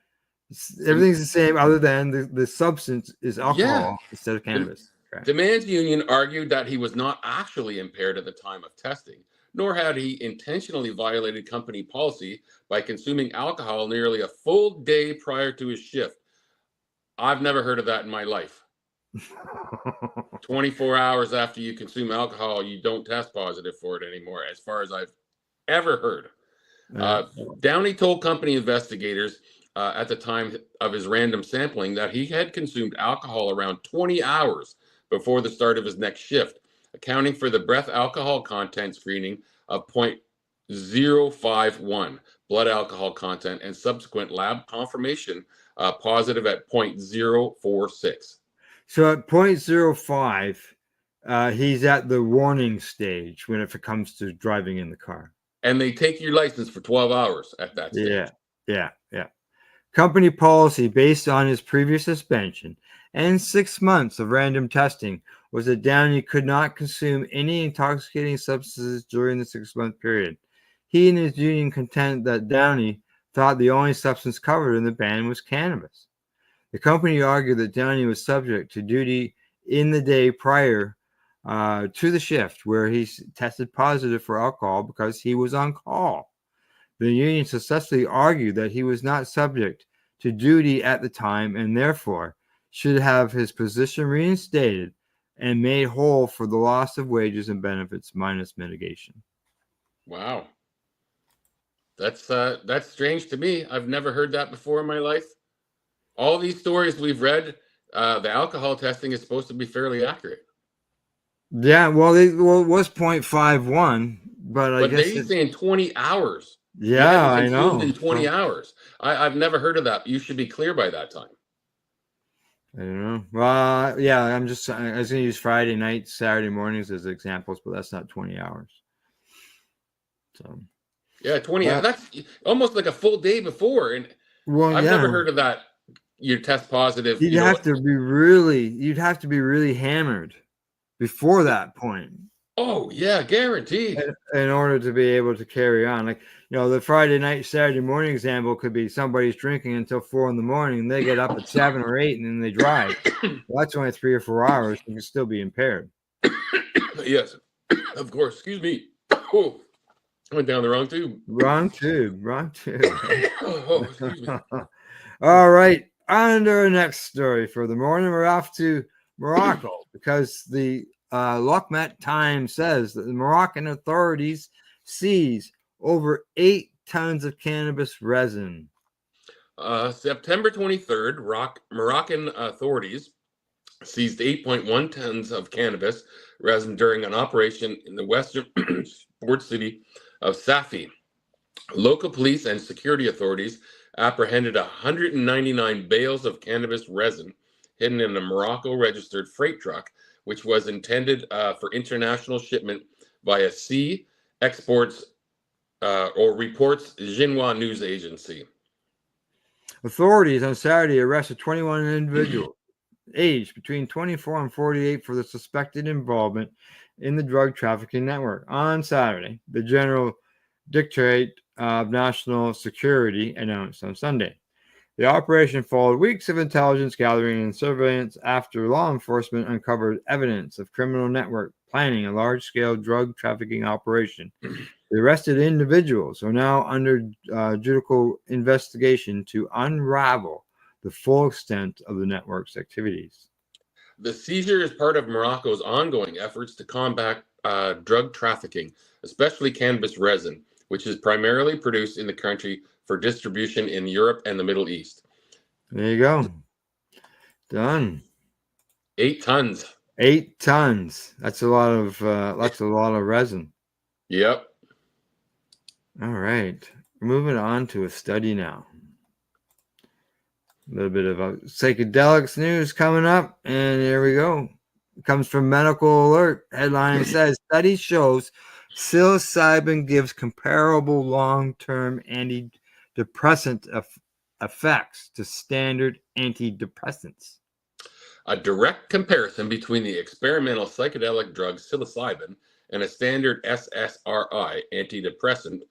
Everything's the same other than the substance is alcohol instead of cannabis. The man's union argued that he was not actually impaired at the time of testing, nor had he intentionally violated company policy by consuming alcohol nearly a full day prior to his shift. I've never heard of that in my life. 24 hours after you consume alcohol, you don't test positive for it anymore, as far as I've ever heard. Downey told company investigators at the time of his random sampling that he had consumed alcohol around 20 hours before the start of his next shift, accounting for the breath alcohol content screening of 0.051 blood alcohol content and subsequent lab confirmation positive at 0.046. So at 0.05, he's at the warning stage when it comes to driving in the car. And they take your license for 12 hours at that stage. Yeah. Company policy based on his previous suspension and 6 months of random testing was that Downey could not consume any intoxicating substances during the 6-month period. He and his union contend that Downey thought the only substance covered in the ban was cannabis. The company argued that Downey was subject to duty in the day prior to the shift where he tested positive for alcohol because he was on call. The union successfully argued that he was not subject to duty at the time and therefore should have his position reinstated and made whole for the loss of wages and benefits minus mitigation. Wow. That's strange to me. I've never heard that before in my life. All these stories we've read, the alcohol testing is supposed to be fairly accurate. Yeah, well, it was 0.51, but I guess they're saying 20 hours. Yeah, I know. In 20 hours. I've never heard of that. You should be clear by that time. I don't know. Well, yeah, I was going to use Friday night, Saturday mornings as examples, but that's not 20 hours. So. Yeah, 20 hours. That's almost like a full day before. And I've never heard of that. You test positive. You'd have to be really hammered before that point. Oh, yeah, guaranteed. In order to be able to carry on. Like, the Friday night, Saturday morning example could be somebody's drinking until 4 a.m. and they get up at 7 or 8 and then they drive. Well, that's only 3 or 4 hours. You can still be impaired. Yes, of course. Excuse me. Oh. I went down the wrong tube. Wrong tube. Oh, excuse me. All right. On to our next story for the morning. We're off to Morocco because the Lokmet Times says that the Moroccan authorities seize over 8 tons of cannabis resin. September 23rd, Moroccan authorities seized 8.1 tons of cannabis resin during an operation in the western port city of Safi. Local police and security authorities apprehended 199 bales of cannabis resin hidden in a Morocco-registered freight truck, which was intended for international shipment via sea exports or reports Xinhua news agency. Authorities on Saturday arrested 21 individuals aged between 24 and 48 for the suspected involvement in the drug trafficking network. On Saturday, the General Directorate of National Security announced on Sunday. The operation followed weeks of intelligence gathering and surveillance after law enforcement uncovered evidence of criminal network planning a large-scale drug trafficking operation. The arrested individuals are now under judicial investigation to unravel the full extent of the network's activities. The seizure is part of Morocco's ongoing efforts to combat drug trafficking, especially cannabis resin, which is primarily produced in the country for distribution in Europe and the Middle East. There you go. Done. 8 tons. 8 tons. That's a lot of resin. Yep. All right. Moving on to a study now. A little bit of psychedelics news coming up, and here we go. It comes from Medical Alert. Headline says study shows psilocybin gives comparable long-term antidepressant effects to standard antidepressants. A direct comparison between the experimental psychedelic drug psilocybin and a standard SSRI antidepressant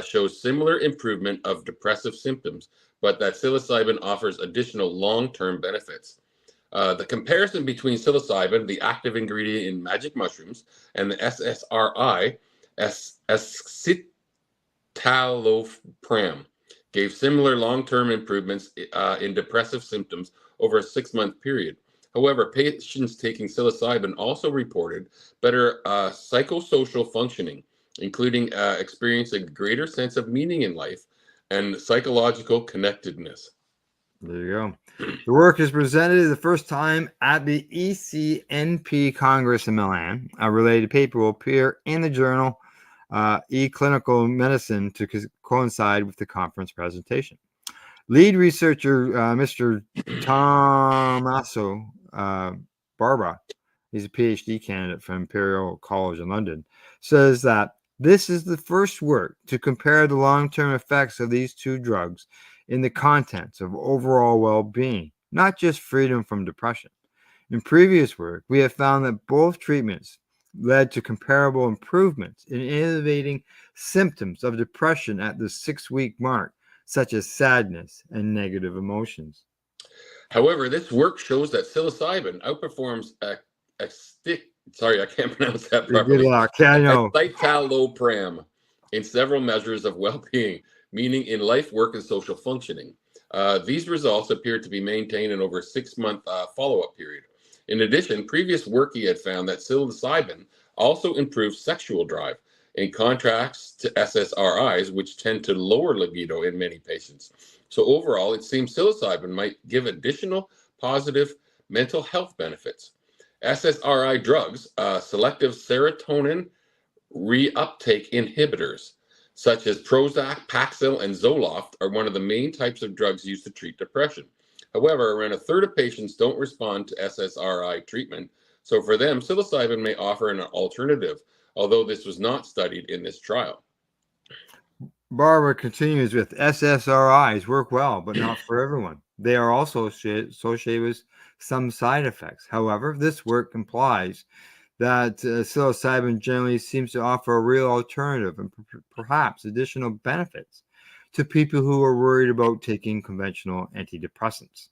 shows similar improvement of depressive symptoms, but that psilocybin offers additional long-term benefits. The comparison between psilocybin, the active ingredient in magic mushrooms, and the SSRI, escitalopram, gave similar long-term improvements in depressive symptoms over a 6-month period. However, patients taking psilocybin also reported better psychosocial functioning, including experiencing a greater sense of meaning in life and psychological connectedness. There you go. The work is presented the first time at the ECNP Congress in Milan. A related paper will appear in the journal eClinical Medicine to coincide with the conference presentation. Lead researcher Mr. Tommaso Barba, he's a PhD candidate from Imperial College in London, says that this is the first work to compare the long-term effects of these two drugs in the context of overall well-being, not just freedom from depression. In previous work, we have found that both treatments led to comparable improvements in elevating symptoms of depression at the 6-week mark, such as sadness and negative emotions. However, this work shows that psilocybin outperforms sorry, I can't pronounce that properly. Good luck. Yeah, I know. Escitalopram in several measures of well-being, meaning in life, work, and social functioning. These results appear to be maintained in over a 6-month follow-up period. In addition, previous work he had found that psilocybin also improves sexual drive, in contrast to SSRIs, which tend to lower libido in many patients. So overall, it seems psilocybin might give additional positive mental health benefits. SSRI drugs, selective serotonin reuptake inhibitors, such as Prozac, Paxil, and Zoloft, are one of the main types of drugs used to treat depression. However, around a third of patients don't respond to SSRI treatment, so for them, psilocybin may offer an alternative, although this was not studied in this trial. Barbara continues with SSRIs work well, but not for everyone. They are also associated with some side effects. However, this work implies that psilocybin generally seems to offer a real alternative and perhaps additional benefits to people who are worried about taking conventional antidepressants.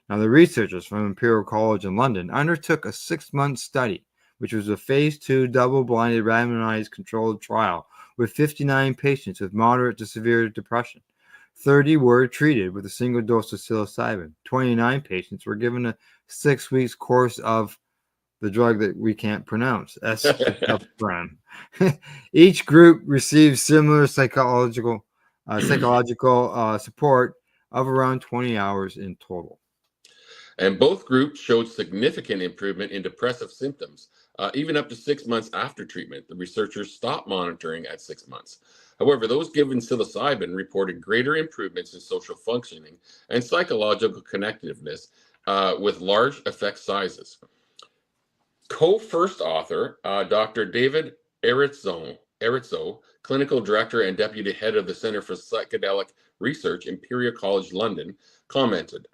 Now, the researchers from Imperial College in London undertook a 6-month study which was a phase 2 double-blinded randomized controlled trial with 59 patients with moderate to severe depression. 30 were treated with a single dose of psilocybin. 29 patients were given a 6 weeks course of the drug that we can't pronounce, escitalopram. Each group received similar psychological support of around 20 hours in total. And both groups showed significant improvement in depressive symptoms, even up to 6 months after treatment. The researchers stopped monitoring at 6 months. However, those given psilocybin reported greater improvements in social functioning and psychological connectiveness with large effect sizes. Co-first author, Dr. David Eritzo, clinical director and deputy head of the Center for Psychedelic Research, Imperial College London, commented,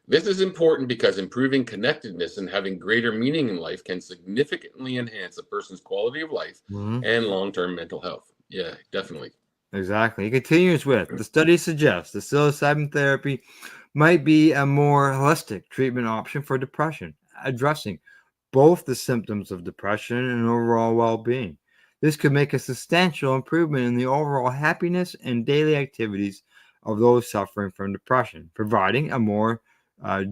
"This is important because improving connectedness and having greater meaning in life can significantly enhance a person's quality of life and long-term mental health." Yeah, definitely. Exactly. He continues with, the study suggests the psilocybin therapy might be a more holistic treatment option for depression, addressing both the symptoms of depression and overall well-being. This could make a substantial improvement in the overall happiness and daily activities of those suffering from depression, providing a more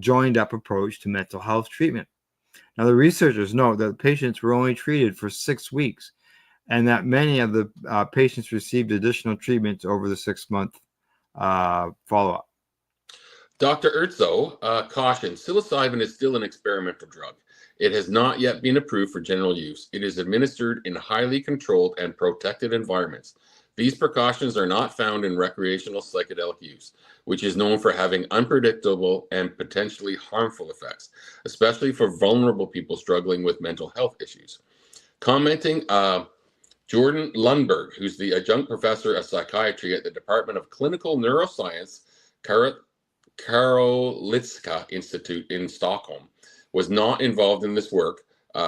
joined-up approach to mental health treatment. Now, the researchers note that the patients were only treated for 6 weeks, and that many of the patients received additional treatments over the 6-month follow-up. Dr. Erzo cautioned, psilocybin is still an experimental drug. It has not yet been approved for general use. It is administered in highly controlled and protected environments. These precautions are not found in recreational psychedelic use, which is known for having unpredictable and potentially harmful effects, especially for vulnerable people struggling with mental health issues. Commenting, Jordan Lundberg, who's the adjunct professor of psychiatry at the Department of Clinical Neuroscience, Karolinska Institute in Stockholm, was not involved in this work,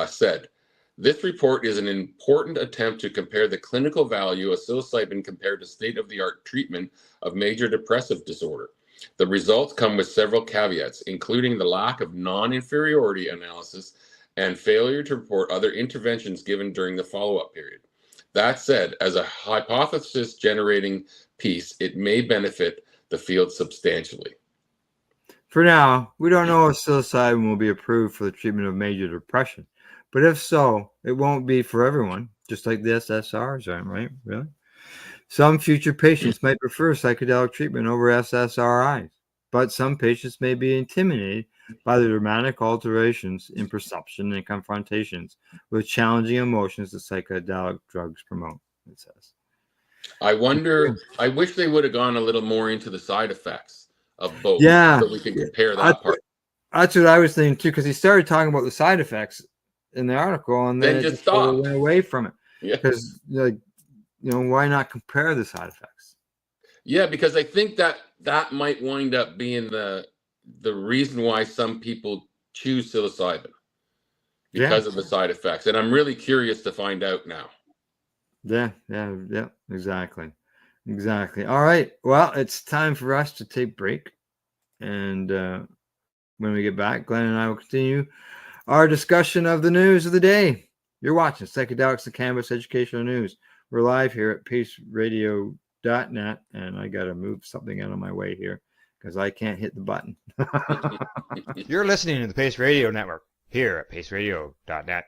said, "This report is an important attempt to compare the clinical value of psilocybin compared to state-of-the-art treatment of major depressive disorder. The results come with several caveats, including the lack of non-inferiority analysis and failure to report other interventions given during the follow-up period. That said, as a hypothesis-generating piece, it may benefit the field substantially." For now, we don't know if psilocybin will be approved for the treatment of major depression, but if so, it won't be for everyone, just like the SSRIs aren't, right? Really? Some future patients might prefer psychedelic treatment over SSRIs, but some patients may be intimidated by the dramatic alterations in perception and confrontations with challenging emotions that psychedelic drugs promote, it says. I wish they would have gone a little more into the side effects of both, Yeah, so we can compare that part. That's what I was thinking too, because he started talking about the side effects in the article, and then just totally went away from it. Yeah. Because, why not compare the side effects? Yeah, because I think that might wind up being the reason why some people choose psilocybin, because of the side effects. And I'm really curious to find out now. Yeah, exactly. All right. Well, it's time for us to take a break. And when we get back, Glenn and I will continue our discussion of the news of the day. You're watching Psychedelics and Cannabis Educational News. We're live here at paceradio.net, and I got to move something out of my way here because I can't hit the button. You're listening to the Pace Radio Network here at paceradio.net.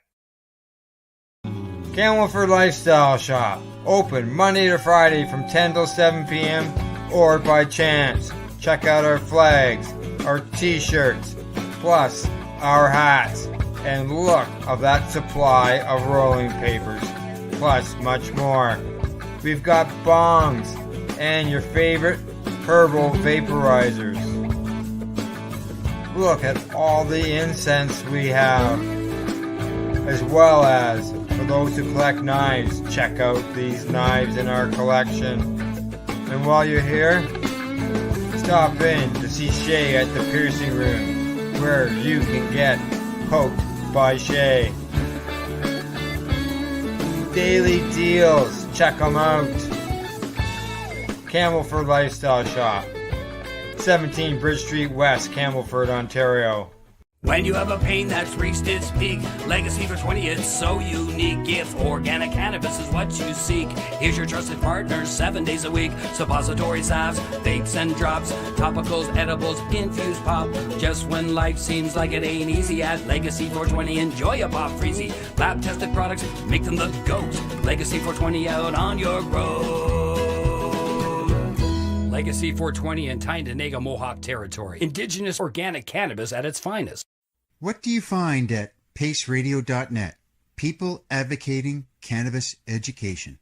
Camelford Lifestyle Shop, open Monday to Friday from 10 till 7 p.m. or by chance. Check out our flags, our t-shirts, plus our hats, and look of that supply of rolling papers, plus much more. We've got bongs and your favorite herbal vaporizers. Look at all the incense we have, as well as for those who collect knives, check out these knives in our collection. And while you're here, stop in to see Shay at the piercing room, where you can get poked by Shay. Daily deals, check them out. Camelford Lifestyle Shop, 17 Bridge Street West, Camelford, Ontario. When you have a pain that's reached its peak, Legacy for 20, it's so unique. If organic cannabis is what you seek, here's your trusted partner 7 days a week. Suppository salves, vapes and drops, topicals, edibles, infused pop. Just when life seems like it ain't easy, at Legacy 420, enjoy a pop freezy. Lab tested products, make them the GOAT. Legacy 420 out on your road. Legacy 420 in Tyndonega Mohawk territory. Indigenous organic cannabis at its finest. What do you find at paceradio.net? People advocating cannabis education.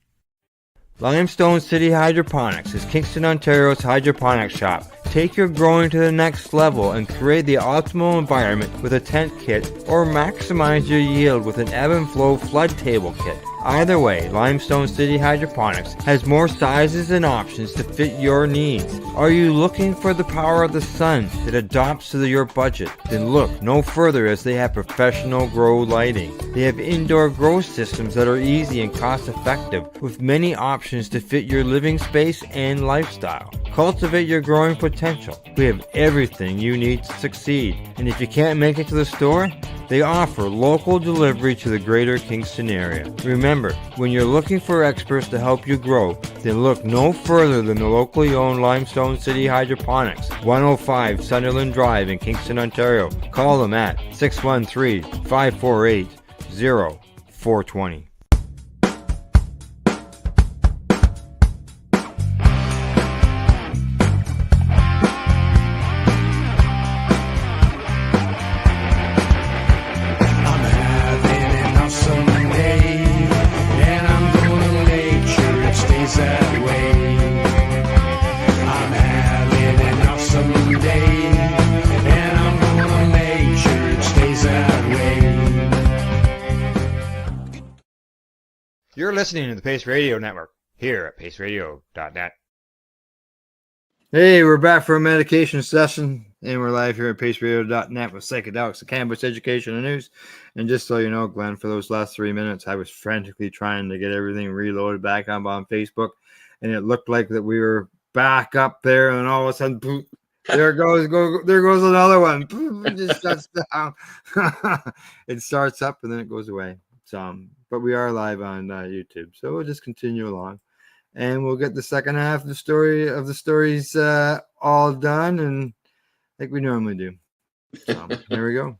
Limestone City Hydroponics is Kingston, Ontario's hydroponics shop. Take your growing to the next level and create the optimal environment with a tent kit, or maximize your yield with an ebb and flow flood table kit. Either way, Limestone City Hydroponics has more sizes and options to fit your needs. Are you looking for the power of the sun that adapts to your budget? Then look no further, as they have professional grow lighting. They have indoor grow systems that are easy and cost effective, with many options to fit your living space and lifestyle. Cultivate your growing potential. We have everything you need to succeed. And if you can't make it to the store, they offer local delivery to the greater Kingston area. Remember, when you're looking for experts to help you grow, then look no further than the locally owned Limestone City Hydroponics, 105 Sunderland Drive in Kingston, Ontario. Call them at 613-548-0420. You're listening to the Pace Radio Network here at paceradio.net. Hey, we're back for a medication session, and we're live here at paceradio.net with psychedelics, the cannabis education and news. And just so you know, Glenn, for those last 3 minutes, I was frantically trying to get everything reloaded back up on Facebook, and it looked like that we were back up there, and all of a sudden, boom, there goes another one. Boom, it just shuts down. It starts up and then it goes away. But we are live on YouTube, so we'll just continue along, and we'll get the second half of the stories all done, and like we normally do. Here we go.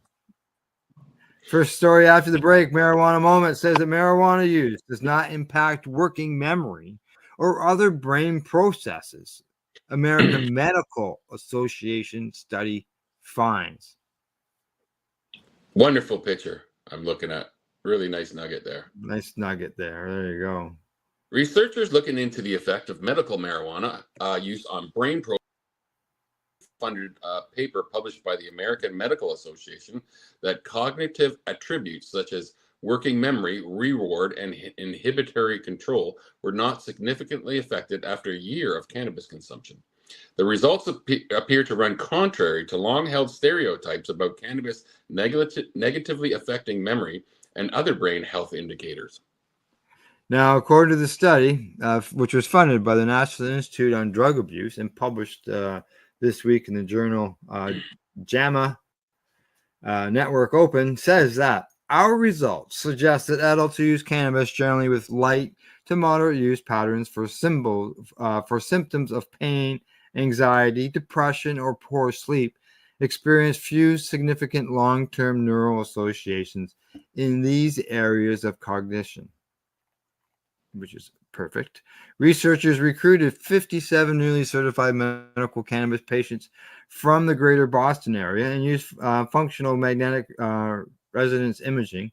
First story after the break. Marijuana Moment says that marijuana use does not impact working memory or other brain processes. American Medical Association study finds. Wonderful picture I'm looking at. Really nice nugget there. Nice nugget there. There you go. Researchers looking into the effect of medical marijuana use on brain funded paper published by the American Medical Association that cognitive attributes such as working memory, reward, and inhibitory control were not significantly affected after a year of cannabis consumption. The results appear to run contrary to long-held stereotypes about cannabis negatively affecting memory and other brain health indicators. Now, according to the study, which was funded by the National Institute on Drug Abuse and published this week in the journal JAMA Network Open, says that our results suggest that adults who use cannabis generally with light to moderate use patterns for symptoms of pain, anxiety, depression, or poor sleep experience few significant long-term neural associations in these areas of cognition, which is perfect. Researchers recruited 57 newly certified medical cannabis patients from the greater Boston area and used functional magnetic resonance imaging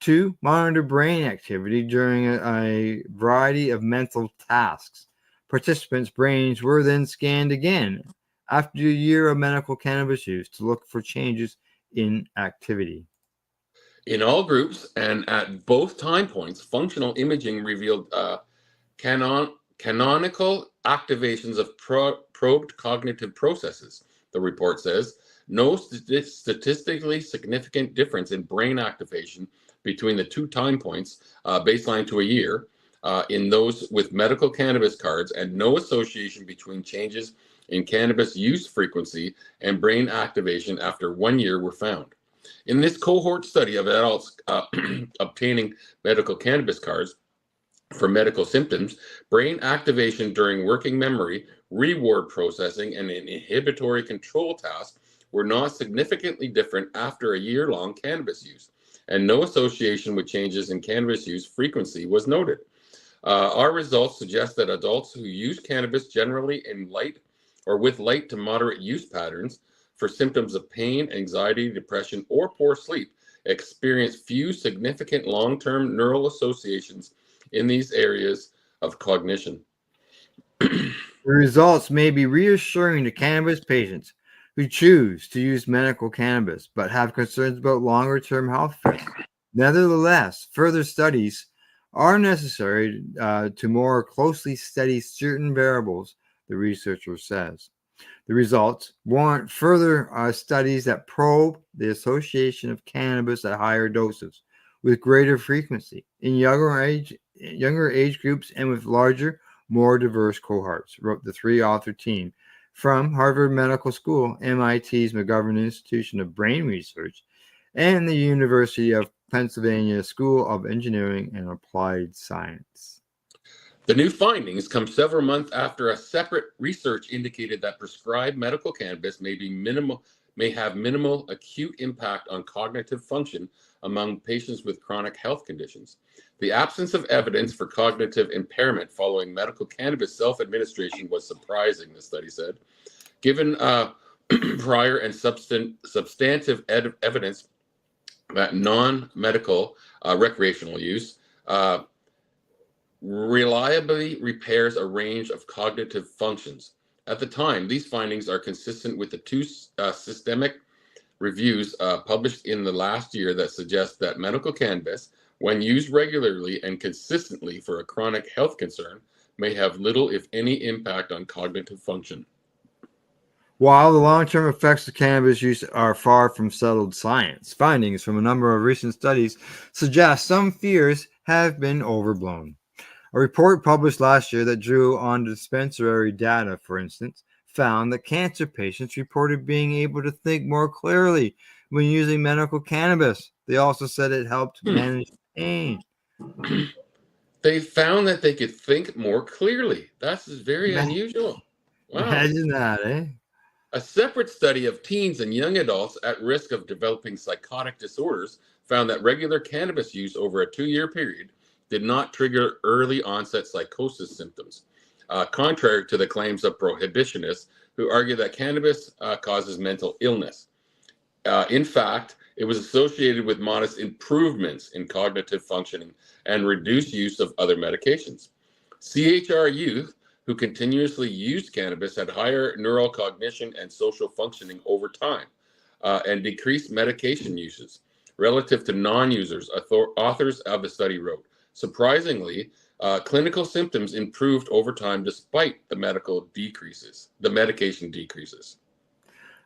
to monitor brain activity during a variety of mental tasks. Participants' brains were then scanned again after a year of medical cannabis use to look for changes in activity. In all groups and at both time points, functional imaging revealed canonical activations of probed cognitive processes, the report says. No statistically significant difference in brain activation between the two time points, baseline to a year, in those with medical cannabis cards, and no association between changes in cannabis use frequency and brain activation after 1 year were found. In this cohort study of adults obtaining medical cannabis cards for medical symptoms, brain activation during working memory, reward processing, and an inhibitory control task were not significantly different after a year-long cannabis use, and no association with changes in cannabis use frequency was noted. Our results suggest that adults who use cannabis generally in light or with light to moderate use patterns for symptoms of pain, anxiety, depression, or poor sleep experience few significant long-term neural associations in these areas of cognition. The results may be reassuring to cannabis patients who choose to use medical cannabis but have concerns about longer-term health effects. Nevertheless, further studies are necessary to more closely study certain variables, the researcher says. The results warrant further studies that probe the association of cannabis at higher doses with greater frequency in younger age groups and with larger, more diverse cohorts, wrote the three-author team from Harvard Medical School, MIT's McGovern Institution of Brain Research, and the University of Pennsylvania School of Engineering and Applied Science. The new findings come several months after a separate research indicated that prescribed medical cannabis may have minimal acute impact on cognitive function among patients with chronic health conditions. The absence of evidence for cognitive impairment following medical cannabis self-administration was surprising, the study said. Given prior and substantive evidence that non-medical recreational use reliably repairs a range of cognitive functions. At the time, these findings are consistent with the two systemic reviews published in the last year that suggest that medical cannabis, when used regularly and consistently for a chronic health concern, may have little, if any, impact on cognitive function. While the long-term effects of cannabis use are far from settled science, findings from a number of recent studies suggest some fears have been overblown. A report published last year that drew on dispensary data, for instance, found that cancer patients reported being able to think more clearly when using medical cannabis. They also said it helped manage pain. They found that they could think more clearly. That's very unusual. Wow. Imagine that, eh? A separate study of teens and young adults at risk of developing psychotic disorders found that regular cannabis use over a 2-year period did not trigger early onset psychosis symptoms, contrary to the claims of prohibitionists who argue that cannabis causes mental illness. In fact, it was associated with modest improvements in cognitive functioning and reduced use of other medications. CHR youth who continuously used cannabis had higher neural cognition and social functioning over time and decreased medication uses relative to non-users, authors of the study wrote. Surprisingly, clinical symptoms improved over time despite the medication decreases.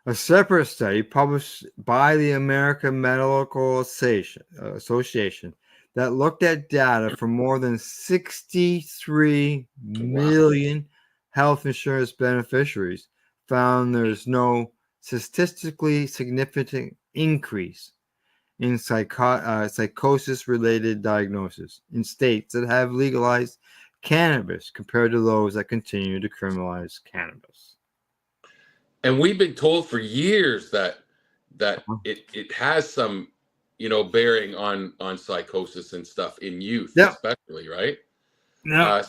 A separate study published by the American Medical Association that looked at data from more than 63 million health insurance beneficiaries found there's no statistically significant increase in psychosis-related diagnosis in states that have legalized cannabis compared to those that continue to criminalize cannabis. And we've been told for years that it has some, bearing on psychosis and stuff in youth, especially, right? Yeah.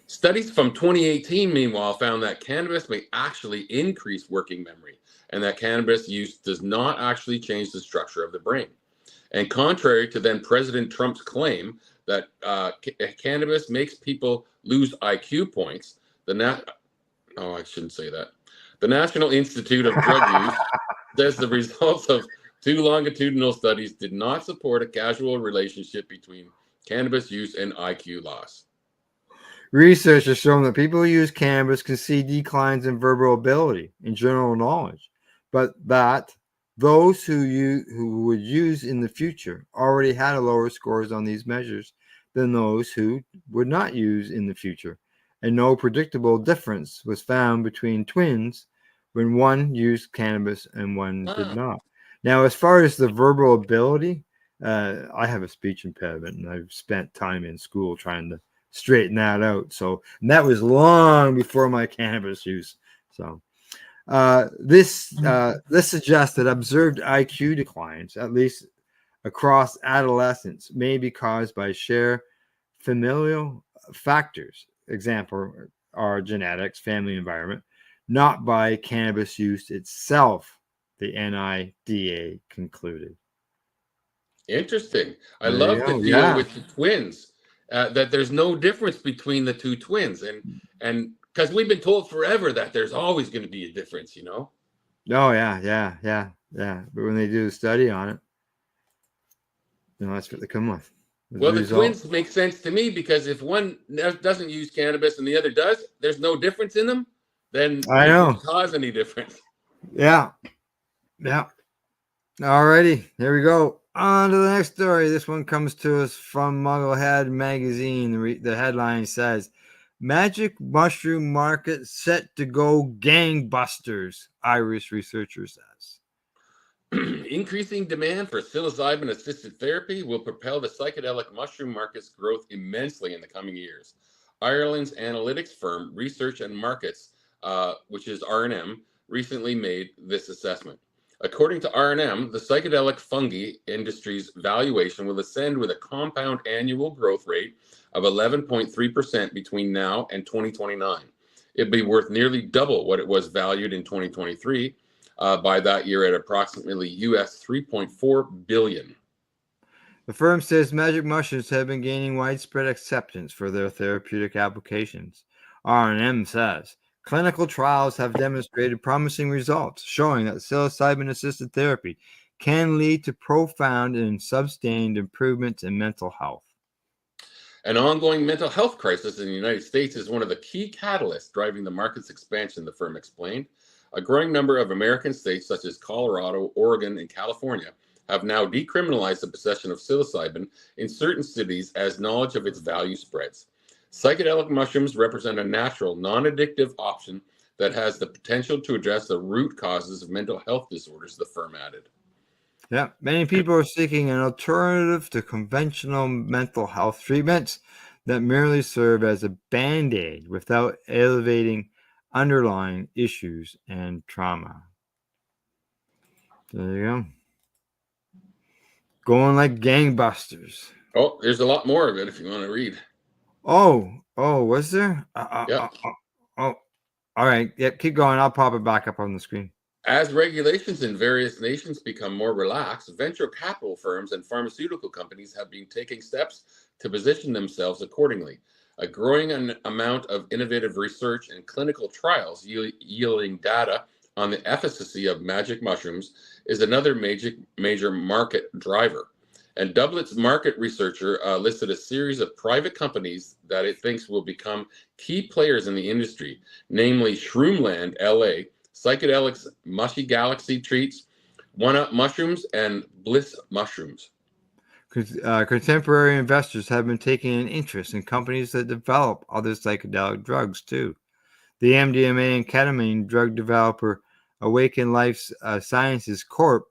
Studies from 2018, meanwhile, found that cannabis may actually increase working memory, and that cannabis use does not actually change the structure of the brain. And contrary to then President Trump's claim that cannabis makes people lose IQ points, I shouldn't say that. The National Institute of Drug Use says the results of 2 longitudinal studies did not support a causal relationship between cannabis use and IQ loss. Research has shown that people who use cannabis can see declines in verbal ability and general knowledge, but that those who would use in the future already had lower scores on these measures than those who would not use in the future, and no predictable difference was found between twins when one used cannabis and one did not. Now, as far as the verbal ability, I have a speech impediment, and I've spent time in school trying to straighten that out. So, and that was long before my cannabis use. So, this suggests that observed IQ declines, at least across adolescence, may be caused by shared familial factors. Example are genetics, family environment, not by cannabis use itself, the NIDA concluded. Interesting. I There love you the go. deal Yeah. with the twins. That there's no difference between the two twins, and because we've been told forever that there's always going to be a difference, you know. Oh yeah. But when they do a study on it, that's what they come with. Well, the twins make sense to me because if one doesn't use cannabis and the other does, there's no difference in them. Then I it know. won't cause any difference. Yeah. Alrighty, here we go. On to the next story. This one comes to us from Mugglehead Magazine. The headline says, Magic mushroom market set to go gangbusters, Irish researcher says. Increasing demand for psilocybin-assisted therapy will propel the psychedelic mushroom market's growth immensely in the coming years. Ireland's analytics firm Research and Markets, which is R&M, recently made this assessment. According to R&M, the psychedelic fungi industry's valuation will ascend with a compound annual growth rate of 11.3% between now and 2029. It'd be worth nearly double what it was valued in 2023, by that year at approximately US $3.4 billion. The firm says magic mushrooms have been gaining widespread acceptance for their therapeutic applications. R&M says clinical trials have demonstrated promising results, showing that psilocybin-assisted therapy can lead to profound and sustained improvements in mental health. An ongoing mental health crisis in the United States is one of the key catalysts driving the market's expansion, the firm explained. A growing number of American states, such as Colorado, Oregon, and California, have now decriminalized the possession of psilocybin in certain cities as knowledge of its value spreads. Psychedelic mushrooms represent a natural, non-addictive option that has the potential to address the root causes of mental health disorders, the firm added. Yeah, many people are seeking an alternative to conventional mental health treatments that merely serve as a band-aid without elevating underlying issues and trauma. There you go. Going like gangbusters. Oh, there's a lot more of it if you want to read. Oh, was there? Yeah. All right. Yep, keep going. I'll pop it back up on the screen. As regulations in various nations become more relaxed, venture capital firms and pharmaceutical companies have been taking steps to position themselves accordingly. A growing amount of innovative research and clinical trials yielding data on the efficacy of magic mushrooms is another major market driver. And Dublin's market researcher listed a series of private companies that it thinks will become key players in the industry, namely Shroomland LA, Psychedelics Mushy Galaxy Treats, One Up Mushrooms, and Bliss Mushrooms. Contemporary investors have been taking an interest in companies that develop other psychedelic drugs too. The MDMA and ketamine drug developer Awaken Life Sciences Corp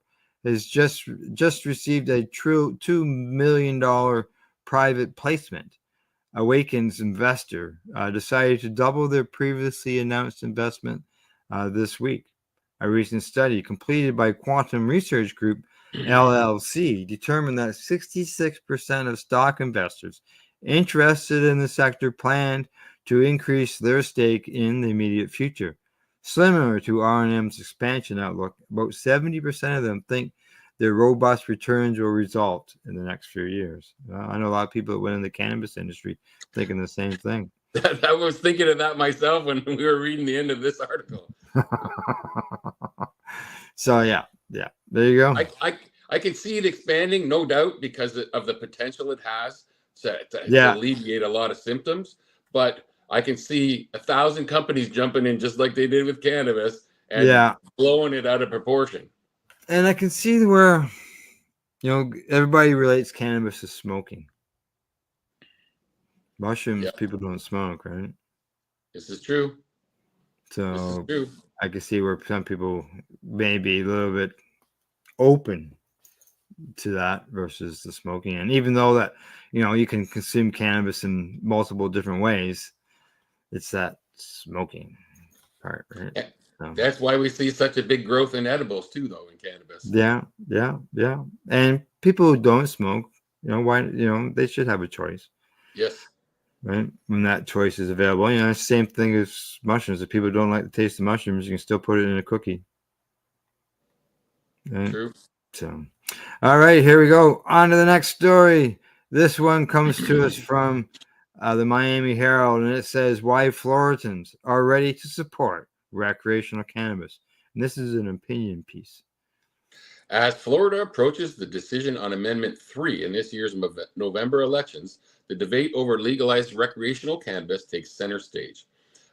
has just received a true $2 million private placement. Awaken's investor decided to double their previously announced investment this week. A recent study completed by Quantum Research Group, LLC, determined that 66% of stock investors interested in the sector planned to increase their stake in the immediate future. Similar to R&M's expansion outlook, about 70% of them think their robust returns will result in the next few years. I know a lot of people that went in the cannabis industry thinking the same thing. I was thinking of that myself when we were reading the end of this article. So yeah, there you go. I can see it expanding, no doubt, because of the potential it has to alleviate a lot of symptoms. But I can see 1,000 companies jumping in just like they did with cannabis and blowing it out of proportion. And I can see where, everybody relates cannabis to smoking. Mushrooms, people don't smoke, right? This is true. So I can see where some people may be a little bit open to that versus the smoking. And even though that, you can consume cannabis in multiple different ways, it's that smoking part, right? So, That's why we see such a big growth in edibles too, though, in cannabis. yeah. And people who don't smoke, why, they should have a choice. Yes. Right? When that choice is available. Same thing as mushrooms. If people don't like the taste of mushrooms, you can still put it in a cookie. Right? True. So, all right, here we go. On to the next story. This one comes to us from the Miami Herald, and it says why Floridans are ready to support recreational cannabis. And this is an opinion piece. As Florida approaches the decision on Amendment 3 in this year's November elections, the debate over legalized recreational cannabis takes center stage.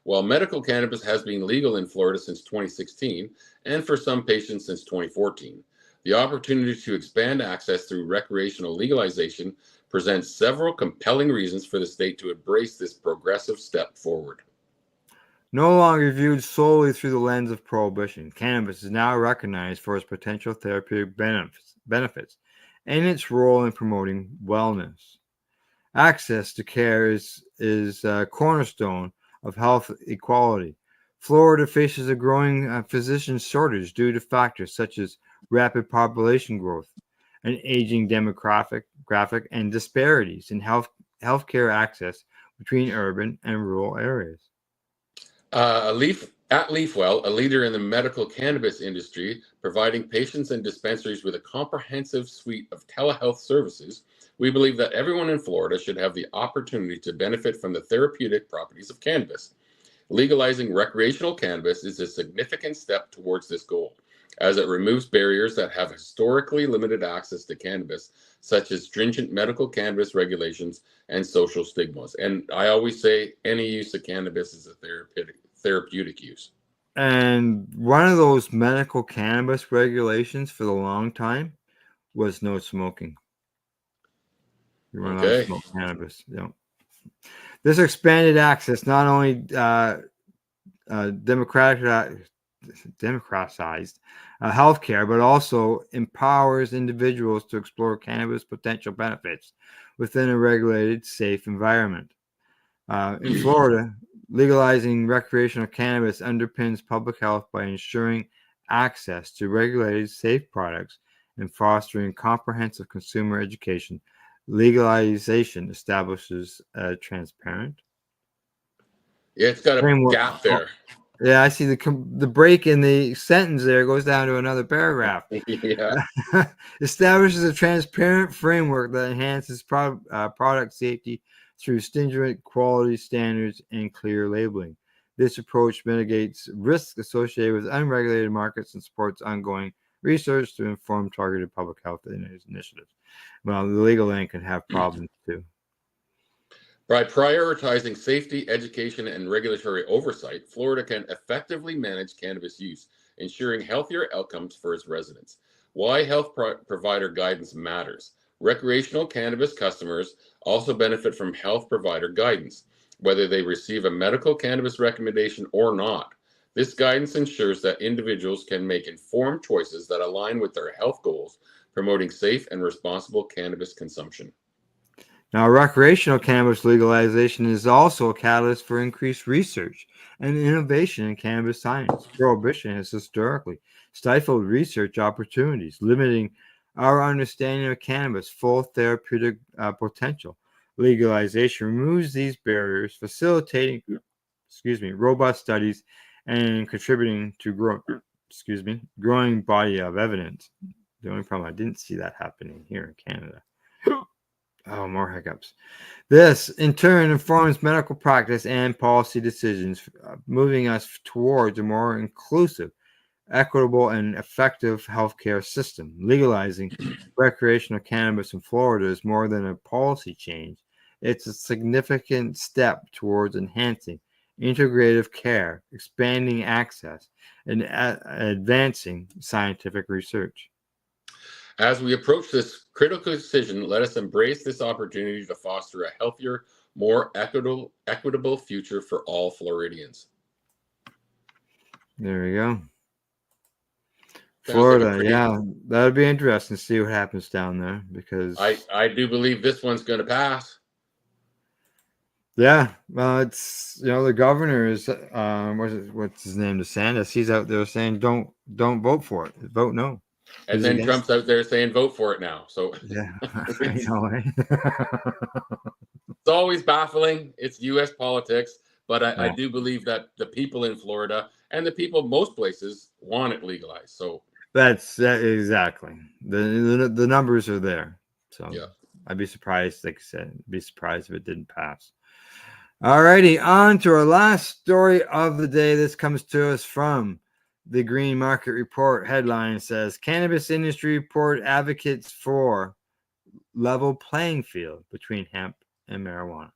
While medical cannabis has been legal in Florida since 2016, and for some patients since 2014, the opportunity to expand access through recreational legalization presents several compelling reasons for the state to embrace this progressive step forward. No longer viewed solely through the lens of prohibition, cannabis is now recognized for its potential therapeutic benefits and its role in promoting wellness. Access to care is a cornerstone of health equality. Florida faces a growing physician shortage due to factors such as rapid population growth, an aging demographic and disparities in healthcare access between urban and rural areas. At Leafwell, a leader in the medical cannabis industry, providing patients and dispensaries with a comprehensive suite of telehealth services, we believe that everyone in Florida should have the opportunity to benefit from the therapeutic properties of cannabis. Legalizing recreational cannabis is a significant step towards this goal, as it removes barriers that have historically limited access to cannabis, such as stringent medical cannabis regulations and social stigmas. And I always say any use of cannabis is a therapeutic use. And one of those medical cannabis regulations for the long time was no smoking. You weren't allowed to smoke cannabis. This expanded access not only democratized healthcare, but also empowers individuals to explore cannabis potential benefits within a regulated, safe environment. In Florida, legalizing recreational cannabis underpins public health by ensuring access to regulated, safe products and fostering comprehensive consumer education. Legalization establishes a transparent. Yeah, it's got a framework. gap there. Yeah, I see the break in the sentence there goes down to another paragraph. Yeah. Establishes a transparent framework that enhances product safety through stringent quality standards and clear labeling. This approach mitigates risks associated with unregulated markets and supports ongoing research to inform targeted public health initiatives. Well, the legal end can have problems too. By prioritizing safety, education, and regulatory oversight, Florida can effectively manage cannabis use, ensuring healthier outcomes for its residents. Why health provider guidance matters. Recreational cannabis customers also benefit from health provider guidance, whether they receive a medical cannabis recommendation or not. This guidance ensures that individuals can make informed choices that align with their health goals, promoting safe and responsible cannabis consumption. Now, recreational cannabis legalization is also a catalyst for increased research and innovation in cannabis science. Prohibition has historically stifled research opportunities, limiting our understanding of cannabis' full therapeutic potential. Legalization removes these barriers, facilitating, robust studies and contributing to growing body of evidence. The only problem, I didn't see that happening here in Canada. Oh, more hiccups. This, in turn, informs medical practice and policy decisions, moving us towards a more inclusive, equitable, and effective healthcare system. Legalizing recreational cannabis in Florida is more than a policy change. It's a significant step towards enhancing integrative care, expanding access, and advancing scientific research. As we approach this critical decision, let us embrace this opportunity to foster a healthier, more equitable future for all Floridians. There we go. Florida, yeah, that would be interesting to see what happens down there because I do believe this one's going to pass. yeah, well, it's the governor is what's his name, DeSantis. He's out there saying don't vote for it, vote no. And then Trump's out there saying vote for it now. So yeah, I know. It's always baffling. It's U.S. politics, but I do believe that the people in Florida and the people most places want it legalized. So that's exactly the numbers are there. So yeah, I'd be surprised, like I said, be surprised if it didn't pass. Alrighty, on to our last story of the day. This comes to us from the Green Market Report. Headline says, Cannabis Industry Report advocates for level playing field between hemp and marijuana.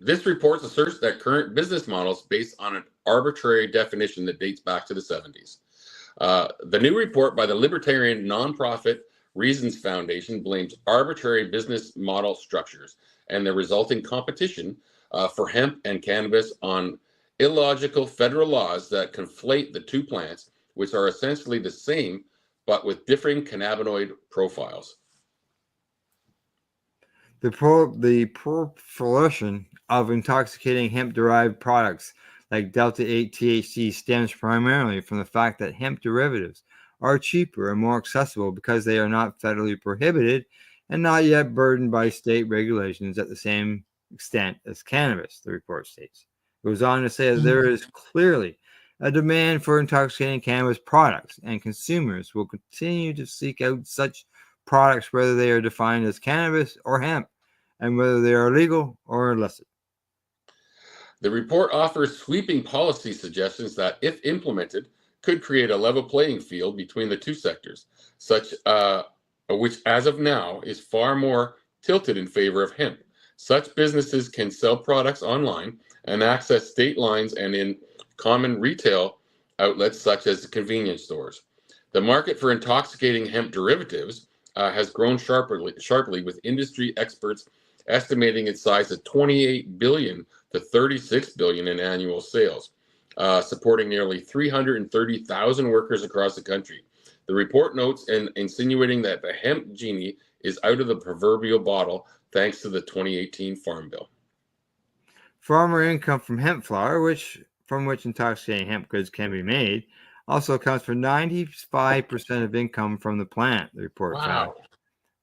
This report asserts that current business models based on an arbitrary definition that dates back to the 70s. The new report by the libertarian nonprofit Reasons Foundation blames arbitrary business model structures and the resulting competition for hemp and cannabis on illogical federal laws that conflate the two plants, which are essentially the same but with differing cannabinoid profiles. The proliferation of intoxicating hemp-derived products like Delta-8 THC stems primarily from the fact that hemp derivatives are cheaper and more accessible because they are not federally prohibited and not yet burdened by state regulations at the same extent as cannabis, the report states. It goes on to say that there is clearly a demand for intoxicating cannabis products, and consumers will continue to seek out such products whether they are defined as cannabis or hemp, and whether they are legal or illicit. The report offers sweeping policy suggestions that, if implemented, could create a level playing field between the two sectors, which as of now is far more tilted in favor of hemp. Such businesses can sell products online and access state lines and in common retail outlets such as convenience stores. The market for intoxicating hemp derivatives has grown sharply, with industry experts estimating its size at $28 billion to $36 billion in annual sales, supporting nearly 330,000 workers across the country. The report notes and insinuating that the hemp genie is out of the proverbial bottle thanks to the 2018 Farm Bill. Farmer income from hemp flower, from which intoxicating hemp goods can be made, also accounts for 95% of income from the plant, the report found.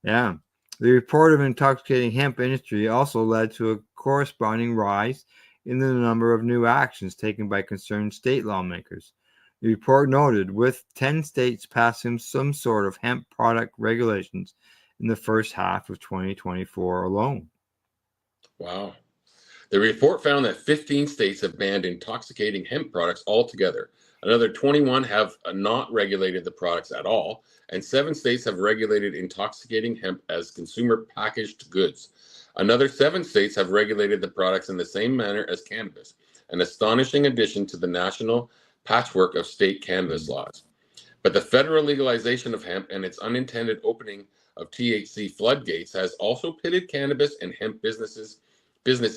Yeah. The report of intoxicating hemp industry also led to a corresponding rise in the number of new actions taken by concerned state lawmakers. The report noted, with 10 states passing some sort of hemp product regulations in the first half of 2024 alone. Wow. The report found that 15 states have banned intoxicating hemp products altogether. Another 21 have not regulated the products at all, and 7 states have regulated intoxicating hemp as consumer packaged goods. Another 7 states have regulated the products in the same manner as cannabis, an astonishing addition to the national patchwork of state cannabis laws. But the federal legalization of hemp and its unintended opening of THC floodgates has also pitted cannabis and hemp business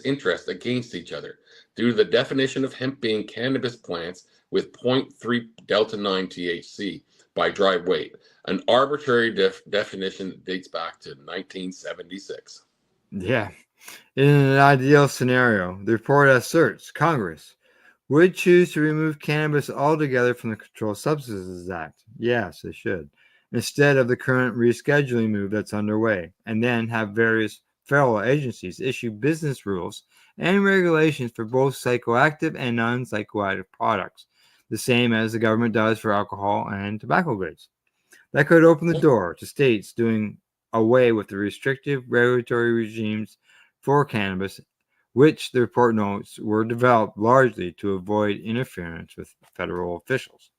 interests against each other due to the definition of hemp being cannabis plants with 0.3 delta-9 THC by dry weight, an arbitrary definition that dates back to 1976. Yeah. In an ideal scenario, the report asserts Congress would choose to remove cannabis altogether from the Controlled Substances Act. Yes, they should. Instead of the current rescheduling move that's underway, and then have various federal agencies issue business rules and regulations for both psychoactive and non-psychoactive products, the same as the government does for alcohol and tobacco goods. That could open the door to states doing away with the restrictive regulatory regimes for cannabis, which the report notes were developed largely to avoid interference with federal officials.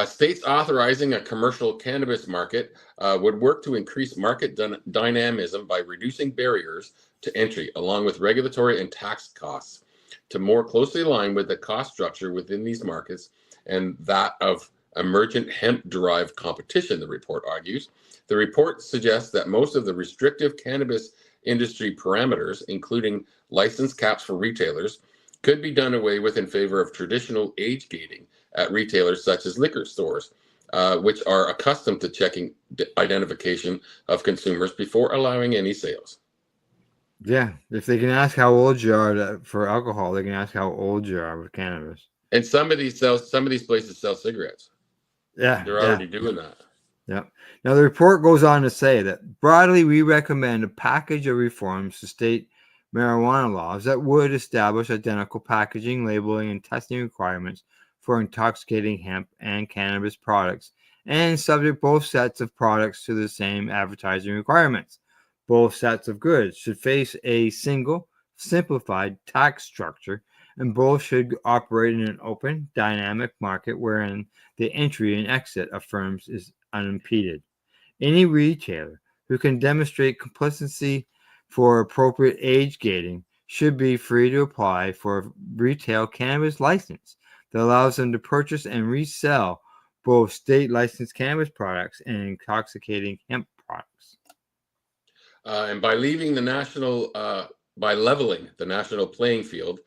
States authorizing a commercial cannabis market would work to increase market dynamism by reducing barriers to entry, along with regulatory and tax costs, to more closely align with the cost structure within these markets and that of emergent hemp-derived competition, the report argues. The report suggests that most of the restrictive cannabis industry parameters, including license caps for retailers, could be done away with in favor of traditional age gating, at retailers such as liquor stores, which are accustomed to checking identification of consumers before allowing any sales. Yeah, if they can ask how old you are for alcohol, they can ask how old you are with cannabis. And some of these places sell cigarettes. Yeah, They're already doing that. Yeah. Now the report goes on to say that broadly we recommend a package of reforms to state marijuana laws that would establish identical packaging, labeling, and testing requirements for intoxicating hemp and cannabis products, and subject both sets of products to the same advertising requirements. Both sets of goods should face a single, simplified tax structure, and both should operate in an open, dynamic market wherein the entry and exit of firms is unimpeded. Any retailer who can demonstrate complacency for appropriate age gating should be free to apply for a retail cannabis license that allows them to purchase and resell both state licensed cannabis products and intoxicating hemp products. And by leveling the national playing field,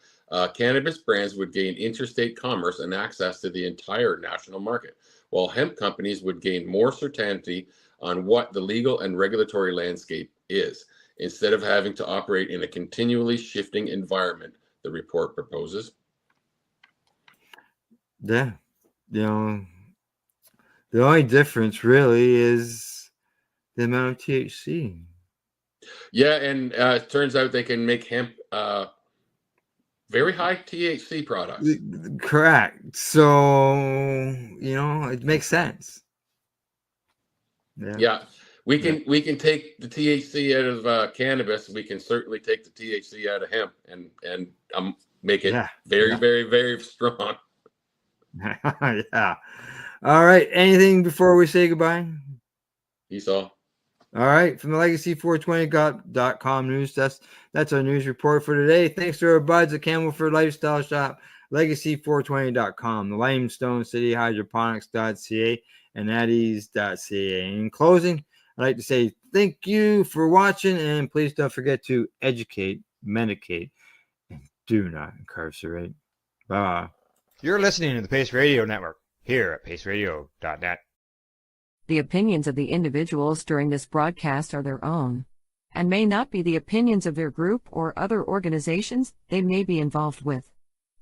cannabis brands would gain interstate commerce and access to the entire national market, while hemp companies would gain more certainty on what the legal and regulatory landscape is, instead of having to operate in a continually shifting environment, the report proposes. Yeah, the only difference really is the amount of THC. Yeah, and it turns out they can make hemp very high THC products. Correct. So, it makes sense. Yeah. We can take the THC out of cannabis. We can certainly take the THC out of hemp and make it very, very strong. Yeah. All right. Anything before we say goodbye? Esau. All right. From the Legacy420.com news desk, that's our news report for today. Thanks to our buds at Campbellford Lifestyle Shop, Legacy420.com, the Limestone City Hydroponics.ca, and Addies.ca. In closing, I'd like to say thank you for watching, and please don't forget to educate, medicate, and do not incarcerate. Bye. You're listening to the Pace Radio Network here at paceradio.net. The opinions of the individuals during this broadcast are their own, and may not be the opinions of their group or other organizations they may be involved with.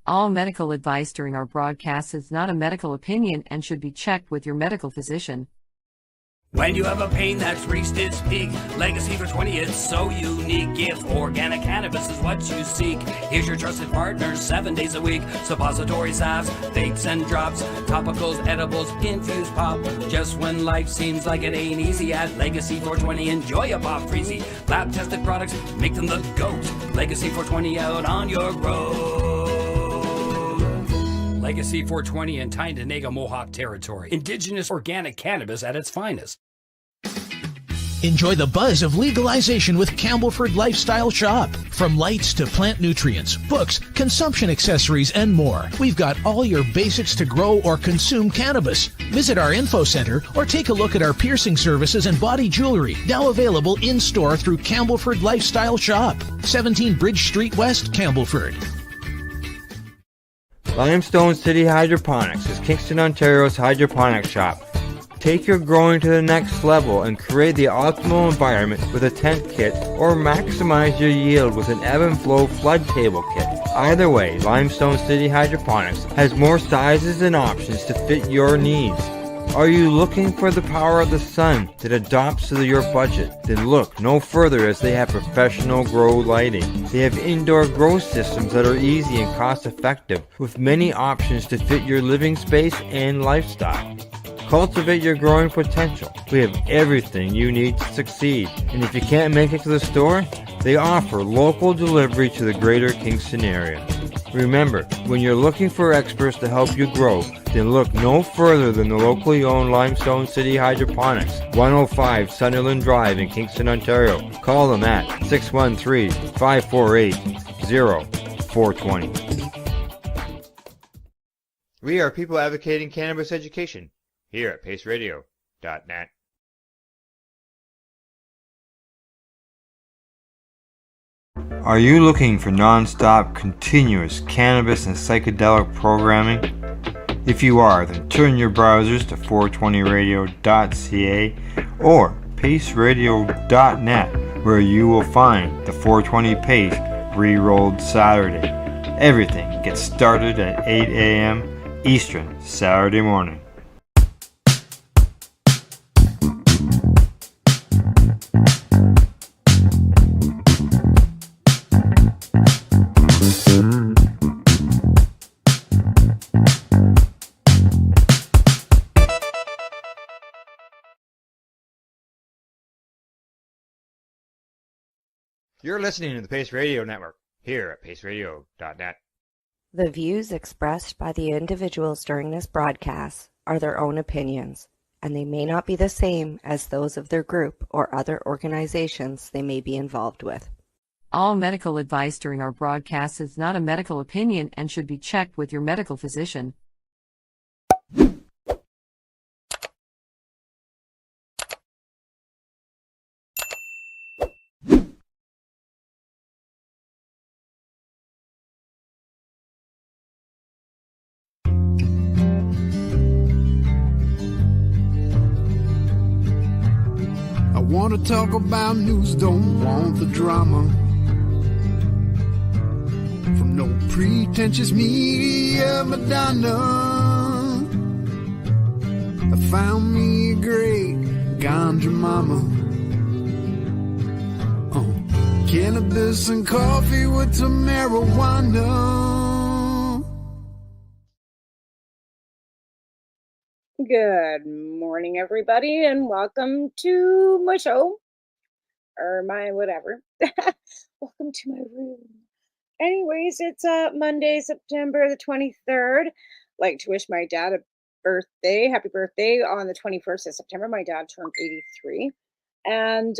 All medical advice during our broadcast is not a medical opinion and should be checked with your medical physician. When you have a pain that's reached its peak, Legacy for 20 is so unique. If organic cannabis is what you seek, here's your trusted partners 7 days a week. Suppository salves, vapes and drops, topicals, edibles, infused pop. Just when life seems like it ain't easy, at Legacy 420 enjoy a pop freezy. Lab tested products make them the GOAT. Legacy 420 out on your road. Legacy 420 in Tyndonega Mohawk territory. Indigenous organic cannabis at its finest. Enjoy the buzz of legalization with Campbellford Lifestyle Shop. From lights to plant nutrients, books, consumption accessories, and more, we've got all your basics to grow or consume cannabis. Visit our info center or take a look at our piercing services and body jewelry, now available in-store through Campbellford Lifestyle Shop, 17 Bridge Street West, Campbellford. Limestone City Hydroponics is Kingston, Ontario's hydroponics shop. Take your growing to the next level and create the optimal environment with a tent kit, or maximize your yield with an ebb and flow flood table kit. Either way, Limestone City Hydroponics has more sizes and options to fit your needs. Are you looking for the power of the sun that adapts to your budget? Then look no further, as they have professional grow lighting. They have indoor grow systems that are easy and cost effective, with many options to fit your living space and lifestyle. Cultivate your growing potential. We have everything you need to succeed. And if you can't make it to the store, they offer local delivery to the greater Kingston area. Remember, when you're looking for experts to help you grow, then look no further than the locally owned Limestone City Hydroponics, 105 Sunderland Drive in Kingston, Ontario. Call them at 613-548-0420. We are people advocating cannabis education here at paceradio.net. Are you looking for non-stop, continuous cannabis and psychedelic programming? If you are, then turn your browsers to 420radio.ca or paceradio.net, where you will find the 420 Pace re-rolled Saturday. Everything gets started at 8 a.m. Eastern Saturday morning. You're listening to the Pace Radio Network here at paceradio.net. The views expressed by the individuals during this broadcast are their own opinions, and they may not be the same as those of their group or other organizations they may be involved with. All medical advice during our broadcast is not a medical opinion and should be checked with your medical physician. I want to talk about news, don't want the drama. From no pretentious media Madonna. I found me a great ganja mama. Cannabis and coffee with some marijuana. Good morning, everybody, and welcome to my show, or my whatever. Welcome to my room. Anyways, it's Monday, September the 23rd. Like to wish my dad a birthday, happy birthday on the 21st of September. My dad turned 83. And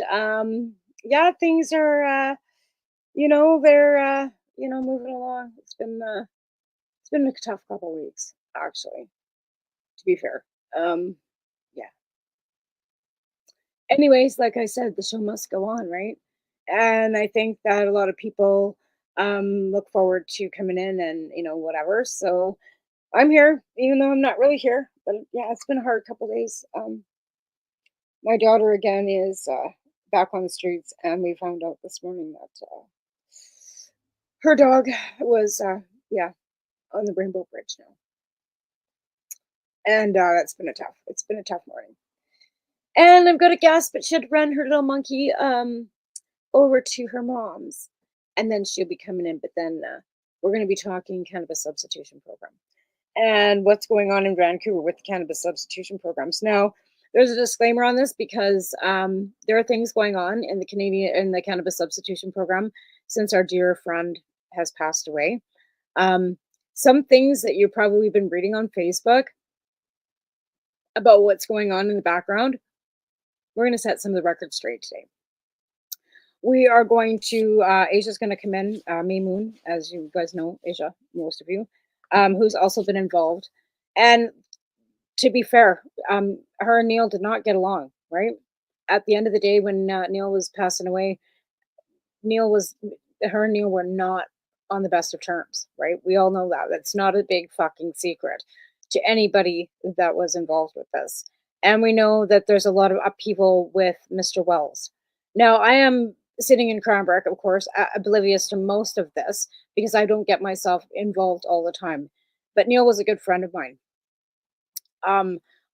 yeah, things are they're moving along. It's been a tough couple of weeks, actually, to be fair. Yeah. Anyways, like I said, the show must go on, right? And I think that a lot of people look forward to coming in and whatever. So I'm here, even though I'm not really here. But yeah, it's been a hard couple days. My daughter again is back on the streets, and we found out this morning that her dog was on the Rainbow Bridge now. And it's been a tough morning. And I've got a guest, but she had to run her little monkey over to her mom's, and then she'll be coming in. But then we're going to be talking cannabis substitution program and what's going on in Vancouver with the cannabis substitution programs. Now, there's a disclaimer on this because there are things going on in the cannabis substitution program since our dear friend has passed away. Some things that you've probably been reading on Facebook about what's going on in the background, we're going to set some of the records straight today. We are going to, Asia's going to come in, May Moon, as you guys know, Asia, most of you, who's also been involved. And to be fair, her and Neil did not get along, right? At the end of the day, when Neil was passing away, her and Neil were not on the best of terms, right? We all know that. That's not a big fucking secret to anybody that was involved with this. And we know that there's a lot of upheaval with Mr. Wells. Now, I am sitting in Cranbrook, of course, oblivious to most of this because I don't get myself involved all the time. But Neil was a good friend of mine.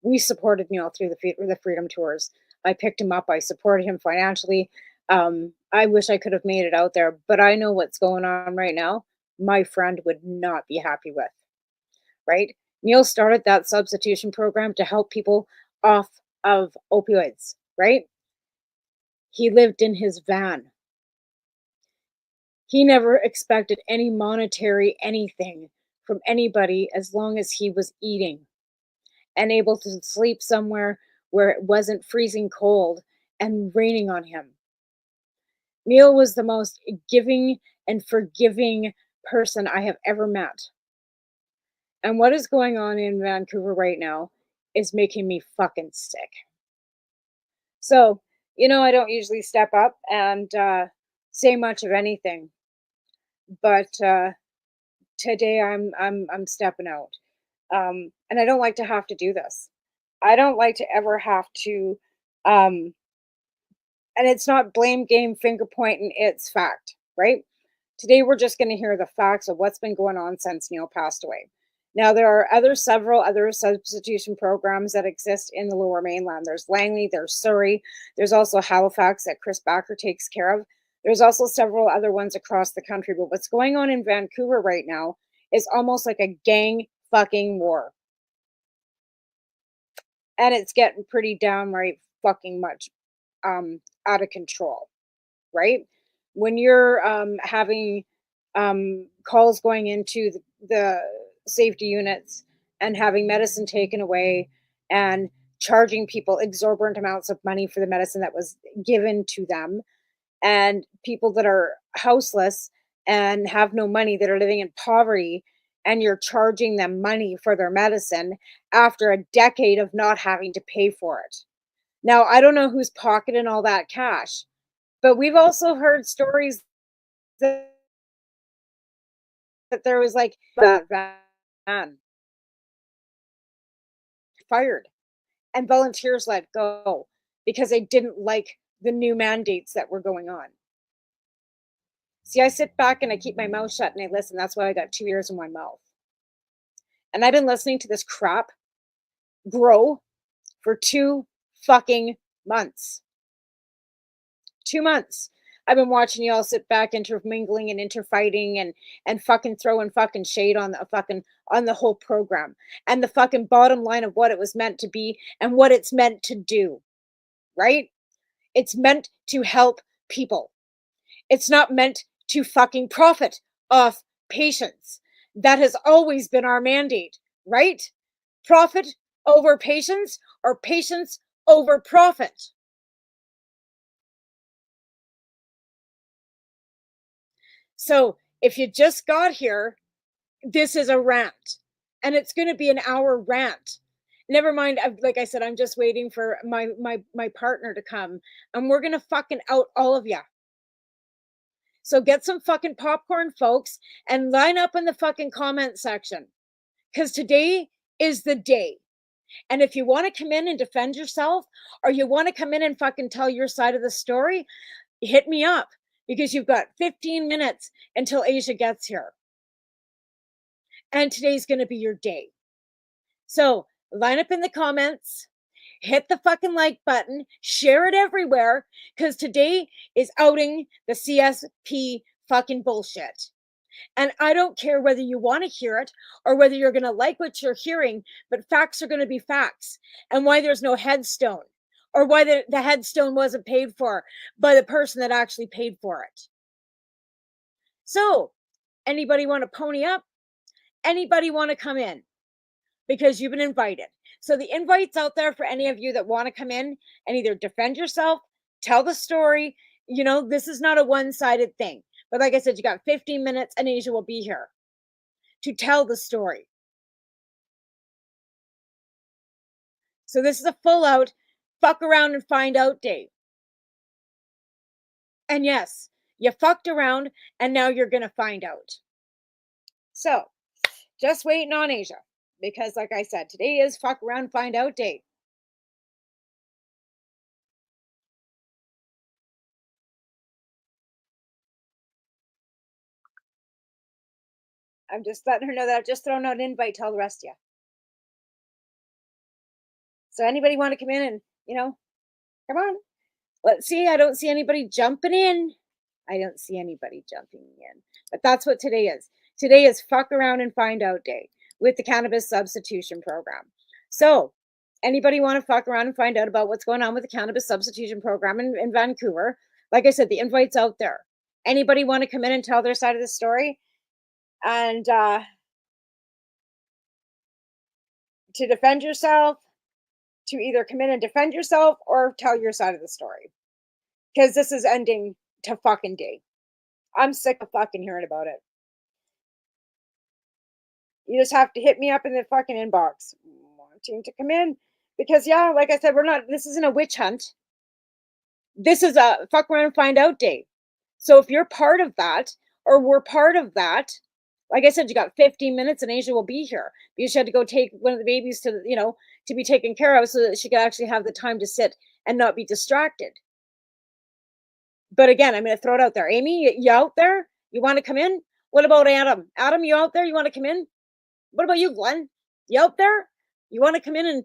We supported Neil through the Freedom Tours. I picked him up. I supported him financially. I wish I could have made it out there, but I know what's going on right now. My friend would not be happy with, right? Neil started that substitution program to help people off of opioids, right? He lived in his van. He never expected any monetary anything from anybody as long as he was eating and able to sleep somewhere where it wasn't freezing cold and raining on him. Neil was the most giving and forgiving person I have ever met. And what is going on in Vancouver right now is making me fucking sick. So, I don't usually step up and say much of anything, but today I'm stepping out And I don't like to have to do this. I don't like to ever have to, and it's not blame game, finger pointing, it's fact, right? Today, we're just going to hear the facts of what's been going on since Neil passed away. Now, there are several other substitution programs that exist in the Lower Mainland. There's Langley, there's Surrey, there's also Halifax that Chris Backer takes care of. There's also several other ones across the country. But what's going on in Vancouver right now is almost like a gang fucking war. And it's getting pretty downright fucking much out of control, right? When you're having calls going into the safety units and having medicine taken away and charging people exorbitant amounts of money for the medicine that was given to them, and people that are houseless and have no money, that are living in poverty, and you're charging them money for their medicine after a decade of not having to pay for it. Now, I don't know who's pocketing all that cash, but we've also heard stories that there was like that van fired and volunteers let go because they didn't like the new mandates that were going on. See, I sit back and I keep my mouth shut and I listen. That's why I got 2 ears in my mouth. And I've been listening to this crap grow for 2 fucking months. 2 months. I've been watching y'all sit back intermingling and interfighting and fucking throwing fucking shade on the whole program and the fucking bottom line of what it was meant to be and what it's meant to do. Right? It's meant to help people. It's not meant to fucking profit off patients. That has always been our mandate, right? Profit over patients or patients over profit. So if you just got here, this is a rant, and it's going to be an hour rant. Never mind. Like I said, I'm just waiting for my partner to come, and we're going to fucking out all of you. So get some fucking popcorn, folks, and line up in the fucking comment section, because today is the day. And if you want to come in and defend yourself, or you want to come in and fucking tell your side of the story, hit me up, because you've got 15 minutes until Asia gets here. And today's going to be your day. So line up in the comments, hit the fucking like button, share it everywhere, because today is outing the CSP fucking bullshit. And I don't care whether you want to hear it or whether you're going to like what you're hearing, but facts are going to be facts. And why there's no headstone, or why the headstone wasn't paid for by the person that actually paid for it. So, anybody want to pony up? Anybody want to come in? Because you've been invited. So the invite's out there for any of you that want to come in and either defend yourself, tell the story. You know, this is not a one-sided thing. But like I said, you got 15 minutes and Asia will be here to tell the story. So this is a full out fuck around and find out day. And yes, you fucked around and now you're going to find out. So just waiting on Asia, because like I said, today is fuck around, find out day. I'm just letting her know that I've just thrown out an invite to all the rest of you. So anybody want to come in and, you know, come on. Let's see. I don't see anybody jumping in. I don't see anybody jumping in. But that's what today is. Today is fuck around and find out day with the cannabis substitution program. So anybody want to fuck around and find out about what's going on with the cannabis substitution program in Vancouver? Like I said, the invite's out there. Anybody want to come in and tell their side of the story? And to defend yourself, to either come in and defend yourself or tell your side of the story. Because this is ending to fucking day. I'm sick of fucking hearing about it. You just have to hit me up in the fucking inbox wanting to come in. Because yeah, like I said, this isn't a witch hunt. This is a fuck around and find out day. So if you're part of that, or we're part of that, Like I said, you got 15 minutes and Asia will be here because she had to go take one of the babies to, to be taken care of so that she could actually have the time to sit and not be distracted. But again, I'm going to throw it out there. Amy, you out there? You want to come in? What about Adam? Adam, you out there? You want to come in? What about you, Glenn? You out there? You want to come in and,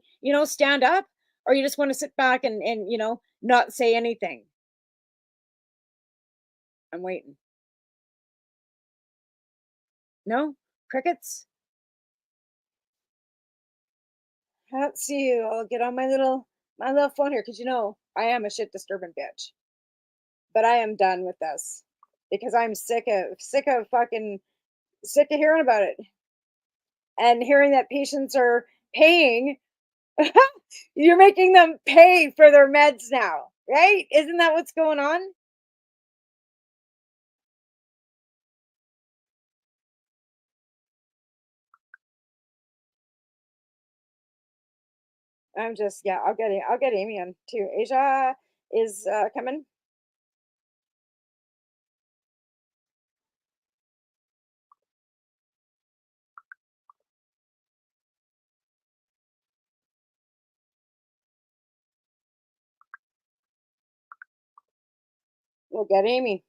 stand up? Or you just want to sit back and not say anything? I'm waiting. No? Crickets? Let's see. I'll get on my little phone here because I am a shit disturbing bitch. But I am done with this because I'm sick of hearing about it and hearing that patients are paying. You're making them pay for their meds now, right? Isn't that what's going on? I'm just, yeah, I'll get Amy on too. Asia is coming. We'll get Amy.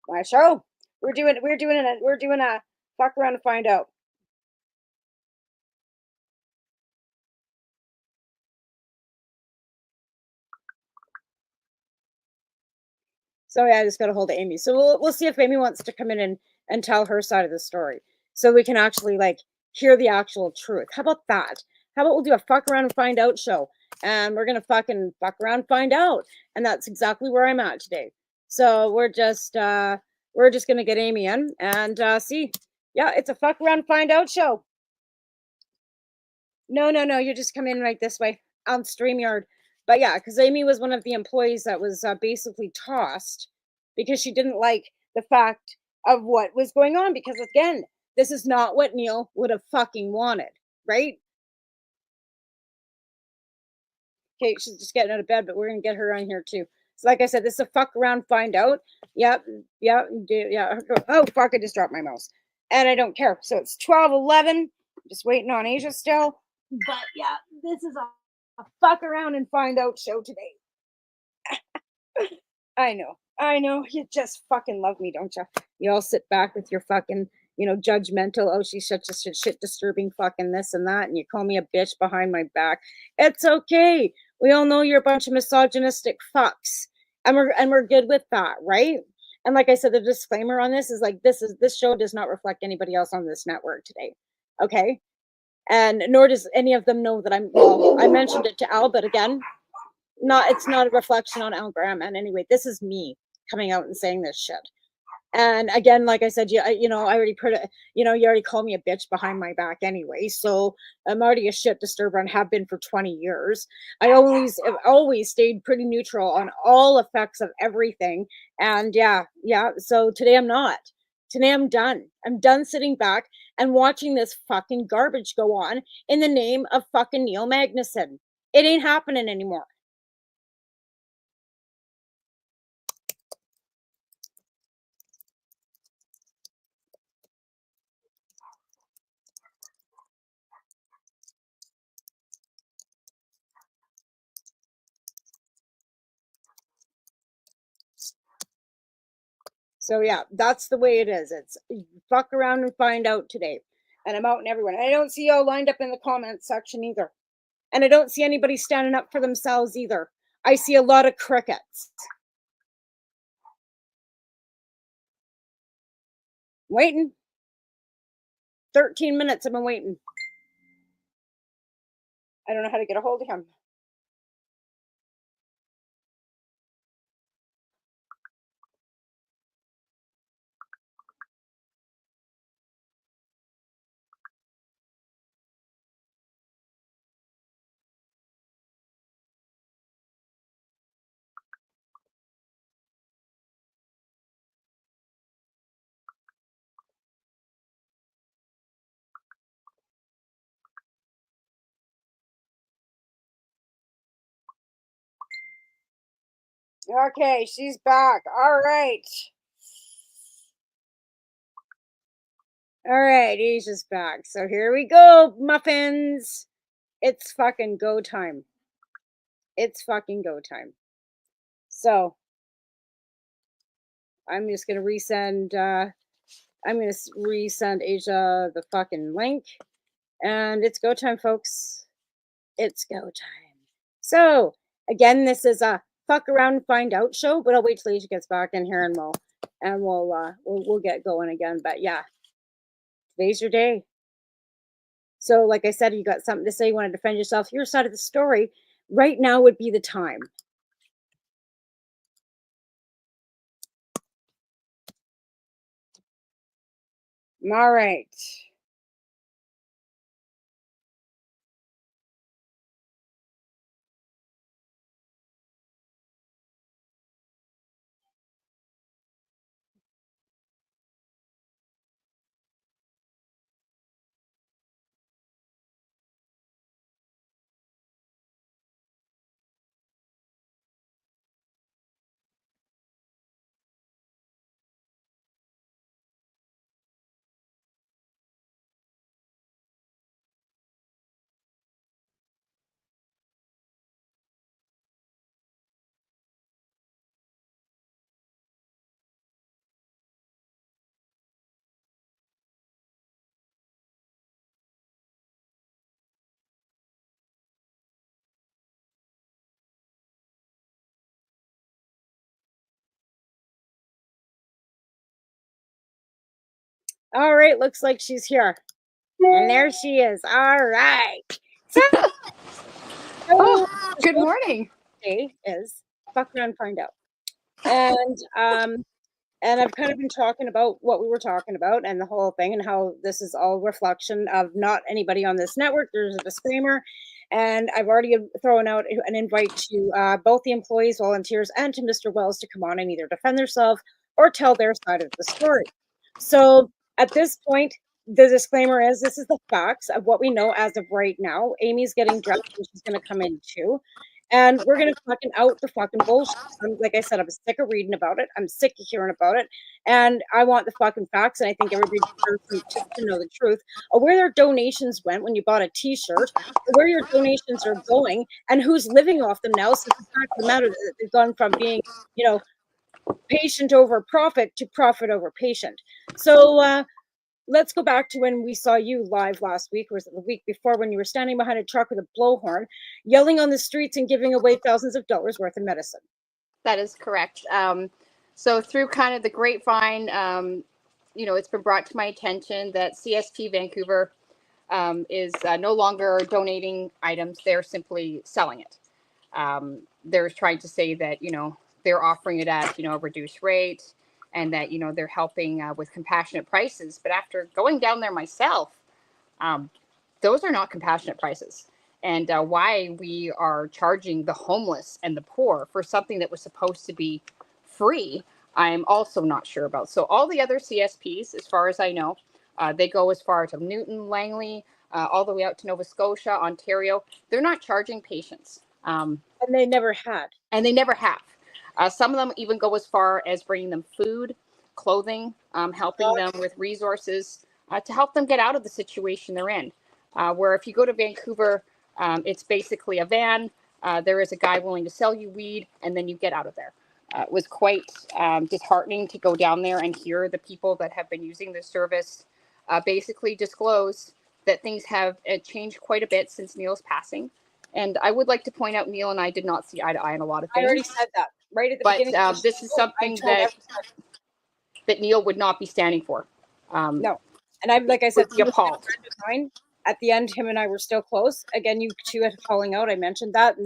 My show. We're doing a fuck around to find out. So yeah, I just got a hold of Amy. So we'll see if Amy wants to come in and tell her side of the story, so we can actually hear the actual truth. How about that? How about we'll do a fuck around and find out show, and we're gonna fucking fuck around and find out, and that's exactly where I'm at today. So we're just gonna get Amy in and see. Yeah, it's a fuck around and find out show. No, you just come in right this way on StreamYard. But yeah, because Amy was one of the employees that was basically tossed because she didn't like the fact of what was going on. Because again, this is not what Neil would have fucking wanted, right? Okay, she's just getting out of bed, but we're gonna get her on here too. So, like I said, this is a fuck around, find out. Yep, yeah. Oh fuck! I just dropped my mouse, and I don't care. So it's 12:11. Just waiting on Asia still. But yeah, this is a fuck around and find out show today. I know. You just fucking love me, don't you? You all sit back with your fucking, judgmental. Oh, she's such a shit disturbing fucking this and that, and you call me a bitch behind my back. It's okay. We all know you're a bunch of misogynistic fucks, and we're good with that, right? And like I said, the disclaimer on this is this show does not reflect anybody else on this network today. Okay. And nor does any of them know that I mentioned it to Al, but again, it's not a reflection on Al Graham. And anyway, this is me coming out and saying this shit. And again, like I said, I already put it, you already called me a bitch behind my back anyway. So I'm already a shit disturber and have been for 20 years. I have always stayed pretty neutral on all effects of everything. And yeah. So today I'm not. Today I'm done. I'm done sitting back and watching this fucking garbage go on in the name of fucking Neil Magnuson. It ain't happening anymore. So yeah, that's the way it is. It's fuck around and find out today. And I'm out and everyone. I don't see y'all lined up in the comments section either. And I don't see anybody standing up for themselves either. I see a lot of crickets. Waiting. 13 minutes I've been waiting. I don't know how to get a hold of him. Okay, she's back. All right. All right, Asia's back. So here we go, muffins. It's fucking go time. It's fucking go time. So I'm just gonna resend. I'm gonna resend Asia the fucking link, and it's go time, folks. It's go time. So again, this is a fuck around and find out show, but I'll wait till Asia gets back in here and we'll get going again. But yeah, today's your day. So like I said, you got something to say, you want to defend yourself, your side of the story, right now would be the time. All right. All right, looks like she's here. And there she is. All right. So good morning. Today is fuck around, find out. And I've kind of been talking about what we were talking about and the whole thing and how this is all reflection of not anybody on this network. There's a disclaimer. And I've already thrown out an invite to both the employees, volunteers, and to Mr. Wells to come on and either defend themselves or tell their side of the story. So at this point, the disclaimer is this is the facts of what we know as of right now. Amy's getting dressed and she's going to come in too. And we're going to fucking out the fucking bullshit. Like I said, I'm sick of reading about it. I'm sick of hearing about it. And I want the fucking facts. And I think everybody deserves to know the truth of where their donations went when you bought a t-shirt, where your donations are going, and who's living off them now. So the fact of the matter that they've gone from being, patient over profit to profit over patient. So let's go back to when we saw you live last week, or was it the week before, when you were standing behind a truck with a blowhorn, yelling on the streets and giving away thousands of dollars worth of medicine. That is correct. So through kind of the grapevine, it's been brought to my attention that CSP Vancouver is no longer donating items. They're simply selling it. They're trying to say that, they're offering it at, a reduced rate, and that, they're helping with compassionate prices. But after going down there myself, those are not compassionate prices. And why we are charging the homeless and the poor for something that was supposed to be free, I'm also not sure about. So all the other CSPs, as far as I know, they go as far as Newton, Langley, all the way out to Nova Scotia, Ontario. They're not charging patients. And they never had. And they never have. Some of them even go as far as bringing them food, clothing, helping them with resources to help them get out of the situation they're in. Where if you go to Vancouver, it's basically a van. There is a guy willing to sell you weed, and then you get out of there. It was quite disheartening to go down there and hear the people that have been using this service basically disclose that things have changed quite a bit since Neil's passing. And I would like to point out, Neil and I did not see eye to eye on a lot of things. I already said that right at the beginning. But this is something that Neil would not be standing for. No. And I'm, like I said, be appalled. At the end, him and I were still close. Again, you two had falling out. I mentioned that,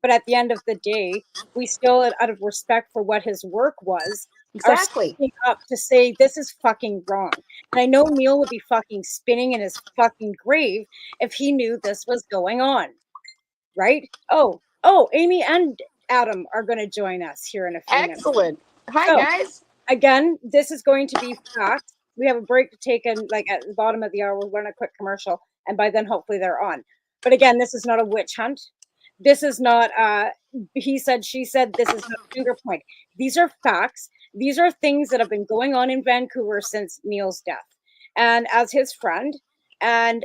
but at the end of the day, we still, out of respect for what his work was, exactly, are speaking up to say this is fucking wrong. And I know Neil would be fucking spinning in his fucking grave if he knew this was going on. Right? Oh, Amy and Adam are going to join us here in a few minutes. Excellent. Hi, guys. Again, this is going to be facts. We have a break to take, and like at the bottom of the hour, we'll run a quick commercial, and by then, hopefully, they're on. But again, this is not a witch hunt. This is not he said, she said, this is not a finger point. These are facts. These are things that have been going on in Vancouver since Neil's death. And as his friend, and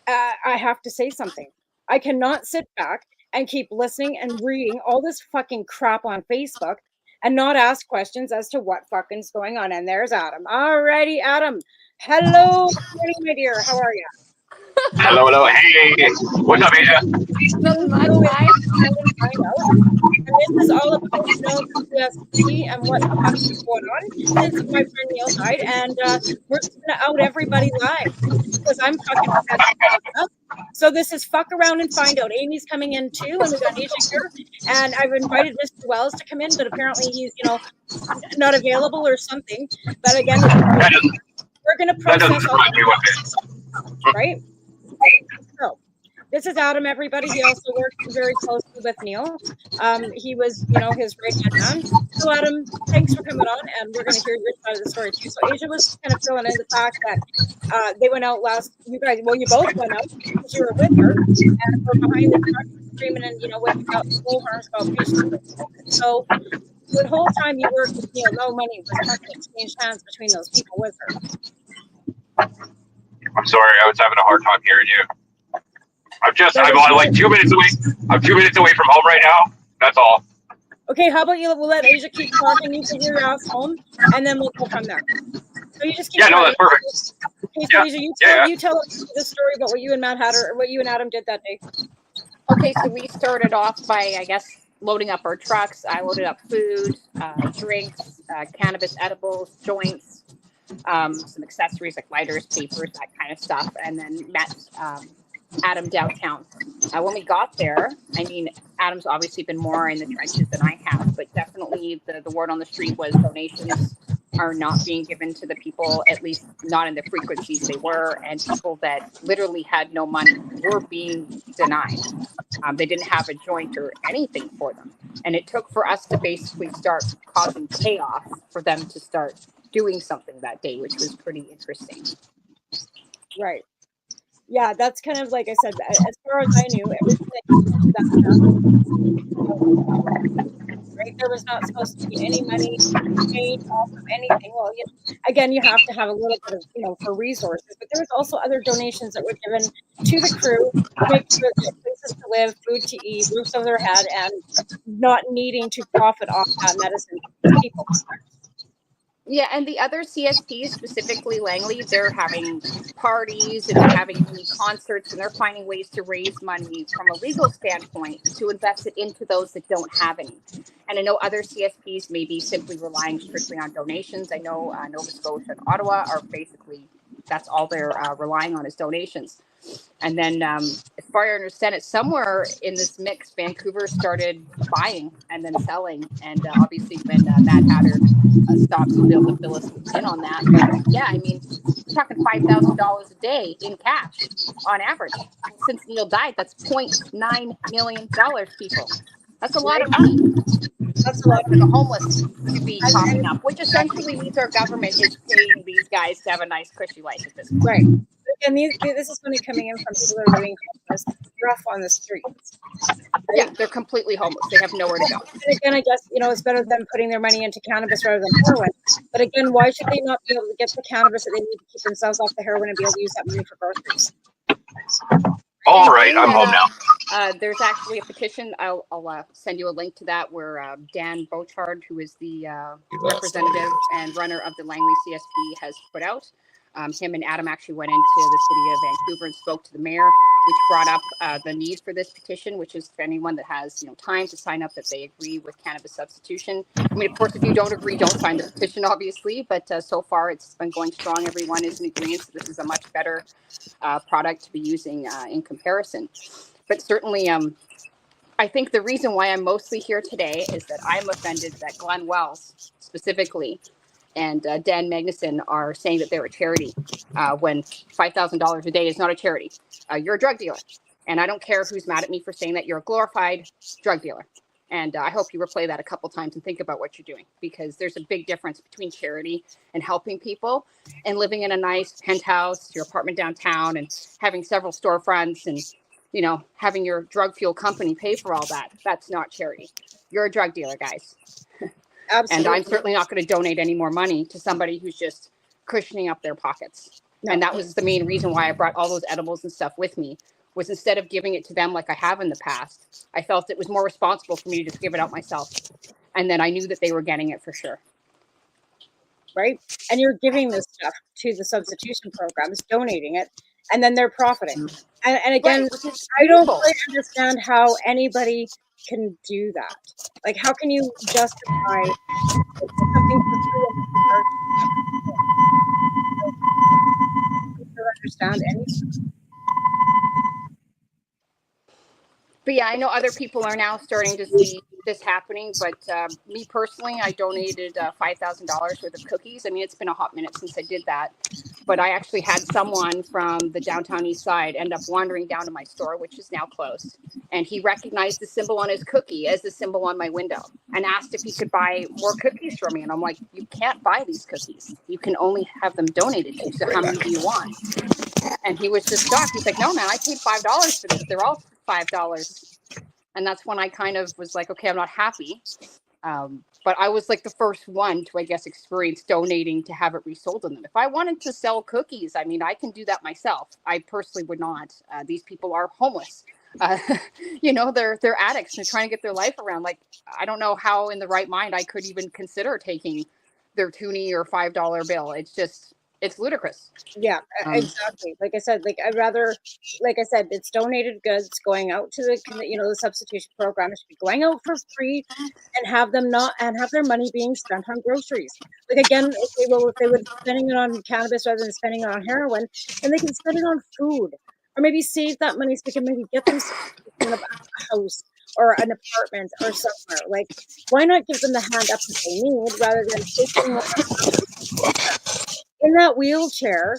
I have to say something. I cannot sit back and keep listening and reading all this fucking crap on Facebook and not ask questions as to what fucking is going on. And there's Adam. Alrighty, Adam. Hello, my dear. How are you? Hello, hello. Hey, what's up, Asia? Nothing much. And this is all about CSP and what the fuck is going on since my friend Neil died. And we're just going to out everybody live because I'm fucking upset. So this is fuck around and find out. Amy's coming in too, and we got Asia here. And I've invited Mr. Wells to come in, but apparently he's, not available or something. But again, we're going to process all right? So this is Adam, everybody. He also worked very closely with Neil. He was, his right-hand man. So Adam, thanks for coming on, and we're going to hear your side of the story too. So Asia was kind of filling in the fact that they went out you both went out because you were with her, and we're behind the truck screaming and, without full harms about patients. So the whole time you worked with Neil, no money was fucking exchanged hands between those people with her. I'm sorry, I was having a hard time hearing you. I'm like 2 minutes away. I'm 2 minutes away from home right now. That's all. Okay, how about we'll let Asia keep talking, you figure your ass home, and then we'll go from there. So you just keep talking. No, that's perfect. Okay, so Asia, you tell us the story about what you and Matt had, or what you and Adam did that day. Okay, so we started off by, I guess, loading up our trucks. I loaded up food, drinks, cannabis edibles, joints, some accessories like lighters, papers, that kind of stuff, and then met Adam downtown. When we got there, I mean, Adam's obviously been more in the trenches than I have, but definitely the word on the street was donations are not being given to the people, at least not in the frequencies they were, and people that literally had no money were being denied. They didn't have a joint or anything for them. And it took for us to basically start causing chaos for them to start doing something that day, which was pretty interesting. Right. Yeah, that's kind of like I said, as far as I knew, everything that right, there was not supposed to be any money paid off of anything. Well, again, you have to have a little bit of, for resources, but there was also other donations that were given to the crew to make sure that places to live, food to eat, roofs over their head, and not needing to profit off that medicine for people. Yeah, and the other CSPs, specifically Langley, they're having parties and they're having mini concerts, and they're finding ways to raise money from a legal standpoint to invest it into those that don't have any. And I know other CSPs may be simply relying strictly on donations. I know Nova Scotia and Ottawa are basically, that's all they're relying on is donations. And then as far as I understand it, somewhere in this mix, Vancouver started buying and then selling. And obviously when Mad Hatter stopped to be able to fill us in on that. But yeah, I mean, we're talking $5,000 a day in cash on average. Since Neil died, that's $0.9 million, people. That's a lot of money. That's a lot for the homeless to be popping up, which essentially means our government is paying these guys to have a nice, cushy life at this point. Right. And this is money coming in from people that are living homeless, rough on the streets. Right? Yeah, they're completely homeless. They have nowhere to go. And again, I guess, it's better than putting their money into cannabis rather than heroin. But again, why should they not be able to get the cannabis that they need to keep themselves off the heroin and be able to use that money for groceries? All right, I'm home now. There's actually a petition. I'll send you a link to that where Dan Bochard, who is the representative and runner of the Langley CSP, has put out. Him and Adam actually went into the city of Vancouver and spoke to the mayor, which brought up the need for this petition, which is for anyone that has time to sign up that they agree with cannabis substitution. I mean, of course, if you don't agree, don't sign the petition, obviously. But so far, it's been going strong. Everyone is in agreement. So this is a much better product to be using in comparison. But certainly, I think the reason why I'm mostly here today is that I'm offended that Glenn Wells specifically and Dan Magnuson are saying that they're a charity when $5,000 a day is not a charity. You're a drug dealer. And I don't care who's mad at me for saying that. You're a glorified drug dealer. And I hope you replay that a couple times and think about what you're doing, because there's a big difference between charity and helping people and living in a nice penthouse, your apartment downtown, and having several storefronts and you know, having your drug fuel company pay for all that. That's not charity. You're a drug dealer, guys. Absolutely. And I'm certainly not going to donate any more money to somebody who's just cushioning up their pockets. No. And that was the main reason why I brought all those edibles and stuff with me, was instead of giving it to them like I have in the past, I felt it was more responsible for me to just give it out myself. And then I knew that they were getting it for sure. Right? And you're giving this stuff to the substitution programs, donating it, and then they're profiting. And again, Right, I don't really understand how anybody can do that. Like, how can you justify something for free? I don't understand anything. But yeah, I know other people are now starting to see this happening. But me personally, I donated $5,000 worth of cookies. I mean, it's been a hot minute since I did that. But I actually had someone from the downtown east side end up wandering down to my store, which is now closed. And he recognized the symbol on his cookie as the symbol on my window and asked if he could buy more cookies from me. And I'm like, you can't buy these cookies. You can only have them donated to you. So how many do you want? And he was just shocked. He's like, no, man, I paid $5 for this. They're all $5. And that's when I kind of was like, okay, I'm not happy. But I was like the first one to, I guess, experience donating to have it resold on them. If I wanted to sell cookies, I mean, I can do that myself. I personally would not. These people are homeless. You know, they're addicts. They're trying to get their life around. Like, I don't know how in the right mind I could even consider taking their $2 or $5 bill. It's just, it's ludicrous. Yeah, exactly. Like I said, like I'd rather, like I said, it's donated goods going out to the, you know, the substitution program. It should be going out for free, and have them not, and have their money being spent on groceries. Like, again, if they would be spending it on cannabis rather than spending it on heroin, then they can spend it on food, or maybe save that money so they can maybe get them a house or an apartment or somewhere. Like, why not give them the hand up that they need rather than taking in that wheelchair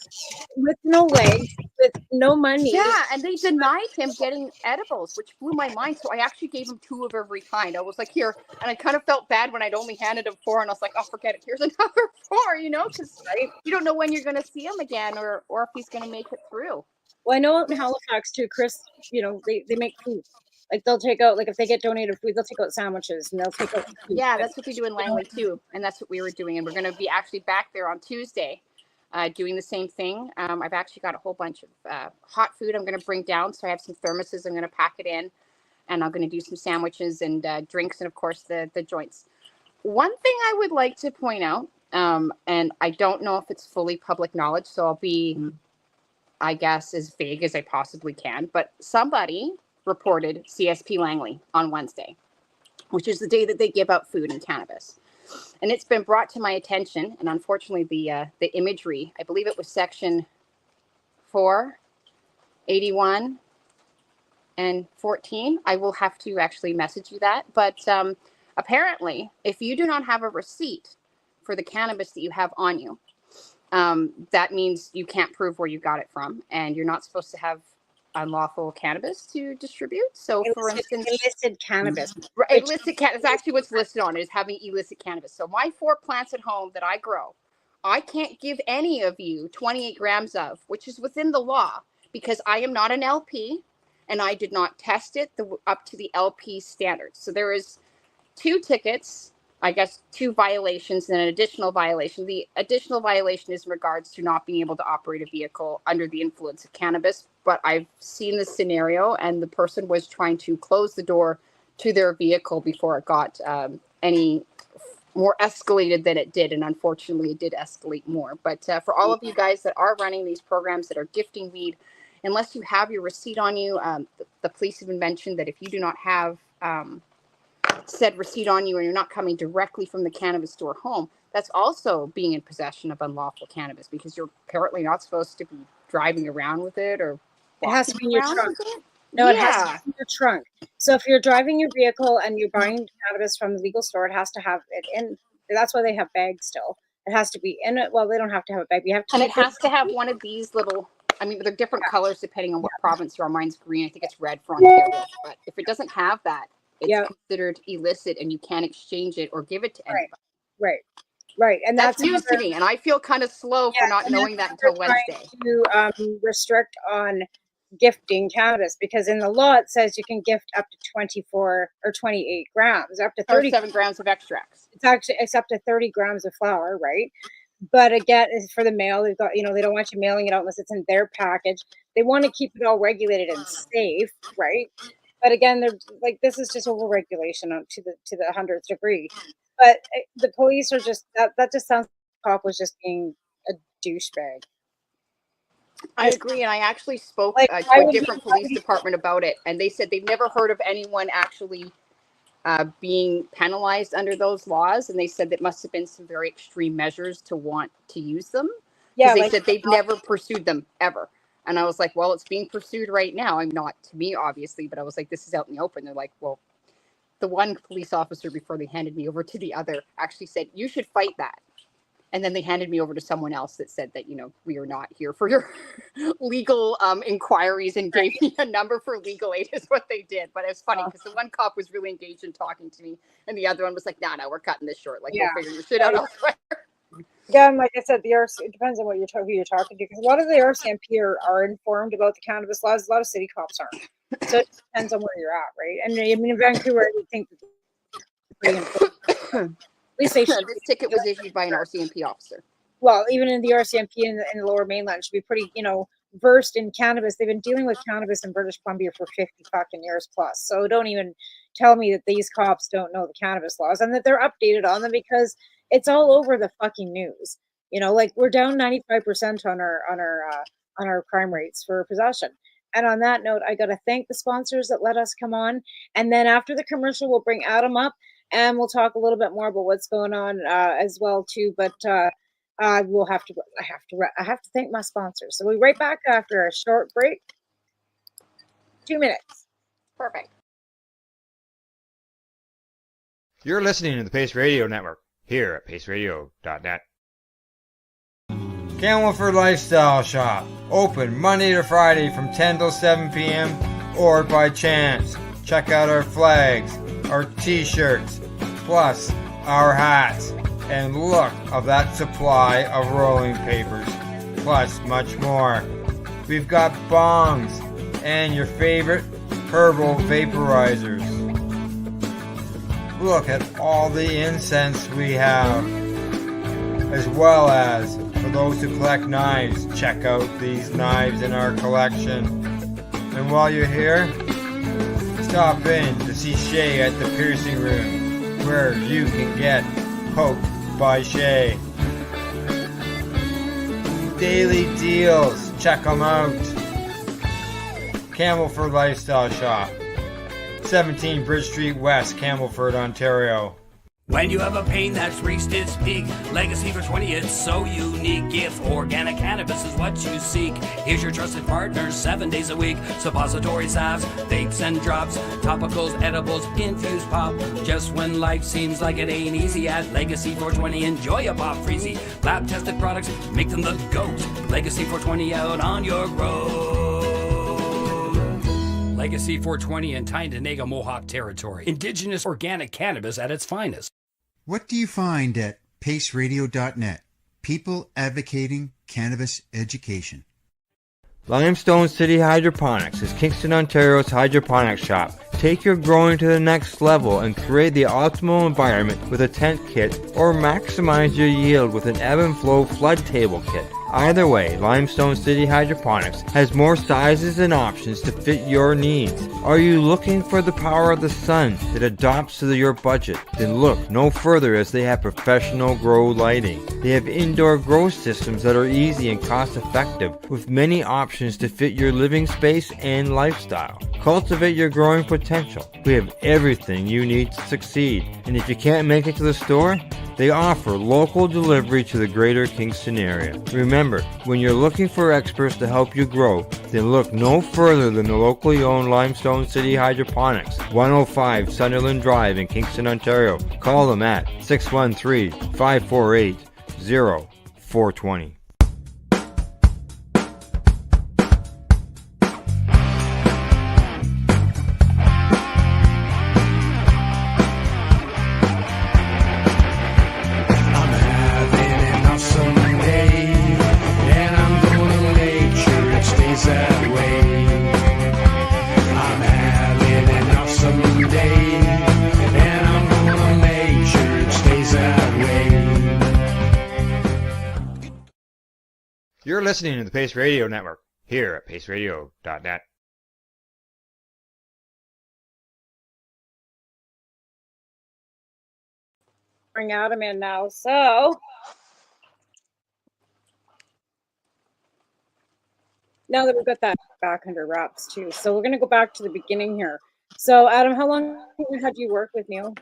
with no legs, with no money. Yeah, and they denied him getting edibles, which blew my mind. So I actually gave him 2 of every kind. I was like, here, and I kind of felt bad when I'd only handed him 4, and I was like, oh, forget it. Here's another 4, you know, because you don't know when you're going to see him again, or if he's going to make it through. Well, I know in Halifax too, Chris, you know, they make food. Like, they'll take out, like, if they get donated food, they'll take out sandwiches, and they'll take out food. Yeah, that's what they do in Langley too, and that's what we were doing. And we're going to be actually back there on Tuesday doing the same thing. I've actually got a whole bunch of hot food I'm going to bring down. So I have some thermoses I'm going to pack it in, and I'm going to do some sandwiches and drinks, and of course the joints. One thing I would like to point out, and I don't know if it's fully public knowledge, so I'll be, I guess, as vague as I possibly can, but somebody reported CSP Langley on Wednesday, which is the day that they give out food and cannabis. And it's been brought to my attention, and unfortunately the imagery, I believe it was section 4, 81, and 14. I will have to actually message you that. But apparently, if you do not have a receipt for the cannabis that you have on you, that means you can't prove where you got it from, and you're not supposed to have unlawful cannabis to distribute. So for instance, illicit cannabis. Illicit cannabis is actually what's listed on it, is having illicit cannabis. So my 4 plants at home that I grow, I can't give any of you 28 grams of, which is within the law, because I am not an LP and I did not test it up to the LP standards. So there is 2 tickets, I guess 2 violations and an additional violation. The additional violation is in regards to not being able to operate a vehicle under the influence of cannabis. But I've seen this scenario, and the person was trying to close the door to their vehicle before it got any more escalated than it did. And unfortunately, it did escalate more. But for all of you guys that are running these programs that are gifting weed, unless you have your receipt on you, the police have been mentioned that if you do not have said receipt on you and you're not coming directly from the cannabis store home, that's also being in possession of unlawful cannabis, because you're apparently not supposed to be driving around with it, or it has to be in your trunk. No, it has to be in your trunk. So if you're driving your vehicle and you're buying cannabis from the legal store, it has to have it in. That's why they have bags still. It has to be in it. Well, they don't have to have a bag. You have to, and it has to have one of these little. I mean, they're different colors depending on what province you're on. Mine's green. I think it's red for Ontario. But if it doesn't have that, it's considered illicit, and you can't exchange it or give it to anybody. Right. And that's news to me, and I feel kind of slow for not knowing that until Wednesday. To restrict on gifting cannabis, because in the law it says you can gift up to 24 or 28 grams, up to 37 grams of extracts. It's up to 30 grams of flour, right? But again, it's for the mail. They've got, they don't want you mailing it out unless it's in their package. They want to keep it all regulated and safe, right? But again, they're like, this is just over-regulation to the 100th degree. But the police are just that just sounds like the cop was just being a douchebag. I agree, and I actually spoke to a different police department about it, and they said they've never heard of anyone actually being penalized under those laws, and they said that must have been some very extreme measures to want to use them. Yeah, they said they've never pursued them ever. And I was like, well, it's being pursued right now. I'm not, to me, obviously, but I was like, this is out in the open. They're like, well, the one police officer before they handed me over to the other actually said, you should fight that. And then they handed me over to someone else that said that, we are not here for your legal inquiries, and gave me a number for legal aid is what they did. But it was funny because the one cop was really engaged in talking to me, and the other one was like, no, we're cutting this short. Like, we'll figure your shit out elsewhere. Yeah, and like I said, it depends on who you're talking to, because a lot of the RCMP are informed about the cannabis laws. A lot of city cops aren't. So it depends on where you're at, right? And I mean, in Vancouver, I would think at least they should. This ticket was issued by an RCMP officer. Well, even in the RCMP in the Lower Mainland should be pretty, versed in cannabis. They've been dealing with cannabis in British Columbia for 50 fucking years plus. So don't even tell me that these cops don't know the cannabis laws and that they're updated on them, because it's all over the fucking news. Like we're down 95% on our crime rates for possession. And on that note, I got to thank the sponsors that let us come on. And then after the commercial, we'll bring Adam up and we'll talk a little bit more about what's going on as well too. But I have to thank my sponsors. So we'll be right back after a short break. 2 minutes. Perfect. You're listening to the Pace Radio Network here at paceradio.net. Camelford Lifestyle Shop, open Monday to Friday from 10 till 7 p.m. or by chance. Check out our flags, our t-shirts, plus our hats, and look of that supply of rolling papers, plus much more. We've got bongs and your favorite herbal vaporizers. Look at all the incense we have, as well as for those who collect knives, check out these knives in our collection. And while you're here, stop in to see Shay at the piercing room, where you can get poked by Shay. Daily deals, check them out. Camelford Lifestyle Shop, 17 Bridge Street West, Camelford, Ontario. When you have a pain that's reached its peak, Legacy for 20, it's so unique. If organic cannabis is what you seek, here's your trusted partner 7 days a week. Suppository salves, vapes and drops, topicals, edibles, infused pop. Just when life seems like it ain't easy, at Legacy 420, enjoy a pop freezy. Lab tested products, make them the GOAT. Legacy 420 out on your road. Legacy 420 in Tyendinaga Mohawk territory. Indigenous organic cannabis at its finest. What do you find at paceradio.net? People advocating cannabis education. Limestone City Hydroponics is Kingston, Ontario's hydroponics shop. Take your growing to the next level and create the optimal environment with a tent kit, or maximize your yield with an ebb and flow flood table kit. Either way, Limestone City Hydroponics has more sizes and options to fit your needs. Are you looking for the power of the sun that adapts to your budget? Then look no further, as they have professional grow lighting. They have indoor grow systems that are easy and cost effective, with many options to fit your living space and lifestyle. Cultivate your growing potential. We have everything you need to succeed. And if you can't make it to the store, they offer local delivery to the greater Kingston area. Remember, when you're looking for experts to help you grow, then look no further than the locally owned Limestone City Hydroponics, 105 Sunderland Drive in Kingston, Ontario. Call them at 613-548-0420. That way. You're listening to the Pace Radio Network here at paceradio.net. Bring Adam in now. So now that we've got that back under wraps too, so we're gonna go back to the beginning here. So Adam, how long had you worked with Neil?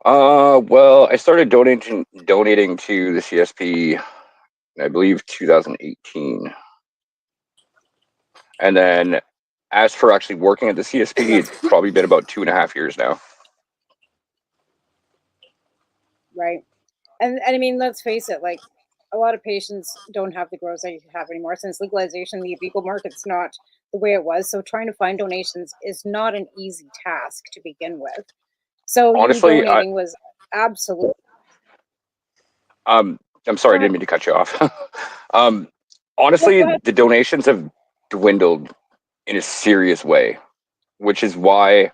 Well, I started donating to the CSP, I believe 2018. And then as for actually working at the CSP, it's probably been about 2.5 years now. Right. And I mean, let's face it, like a lot of patients don't have the grows they have anymore. Since legalization, the illegal market's not the way it was. So trying to find donations is not an easy task to begin with. So Honestly, you donating was absolutely. I'm sorry, I didn't mean to cut you off. Honestly, the donations have dwindled in a serious way, which is why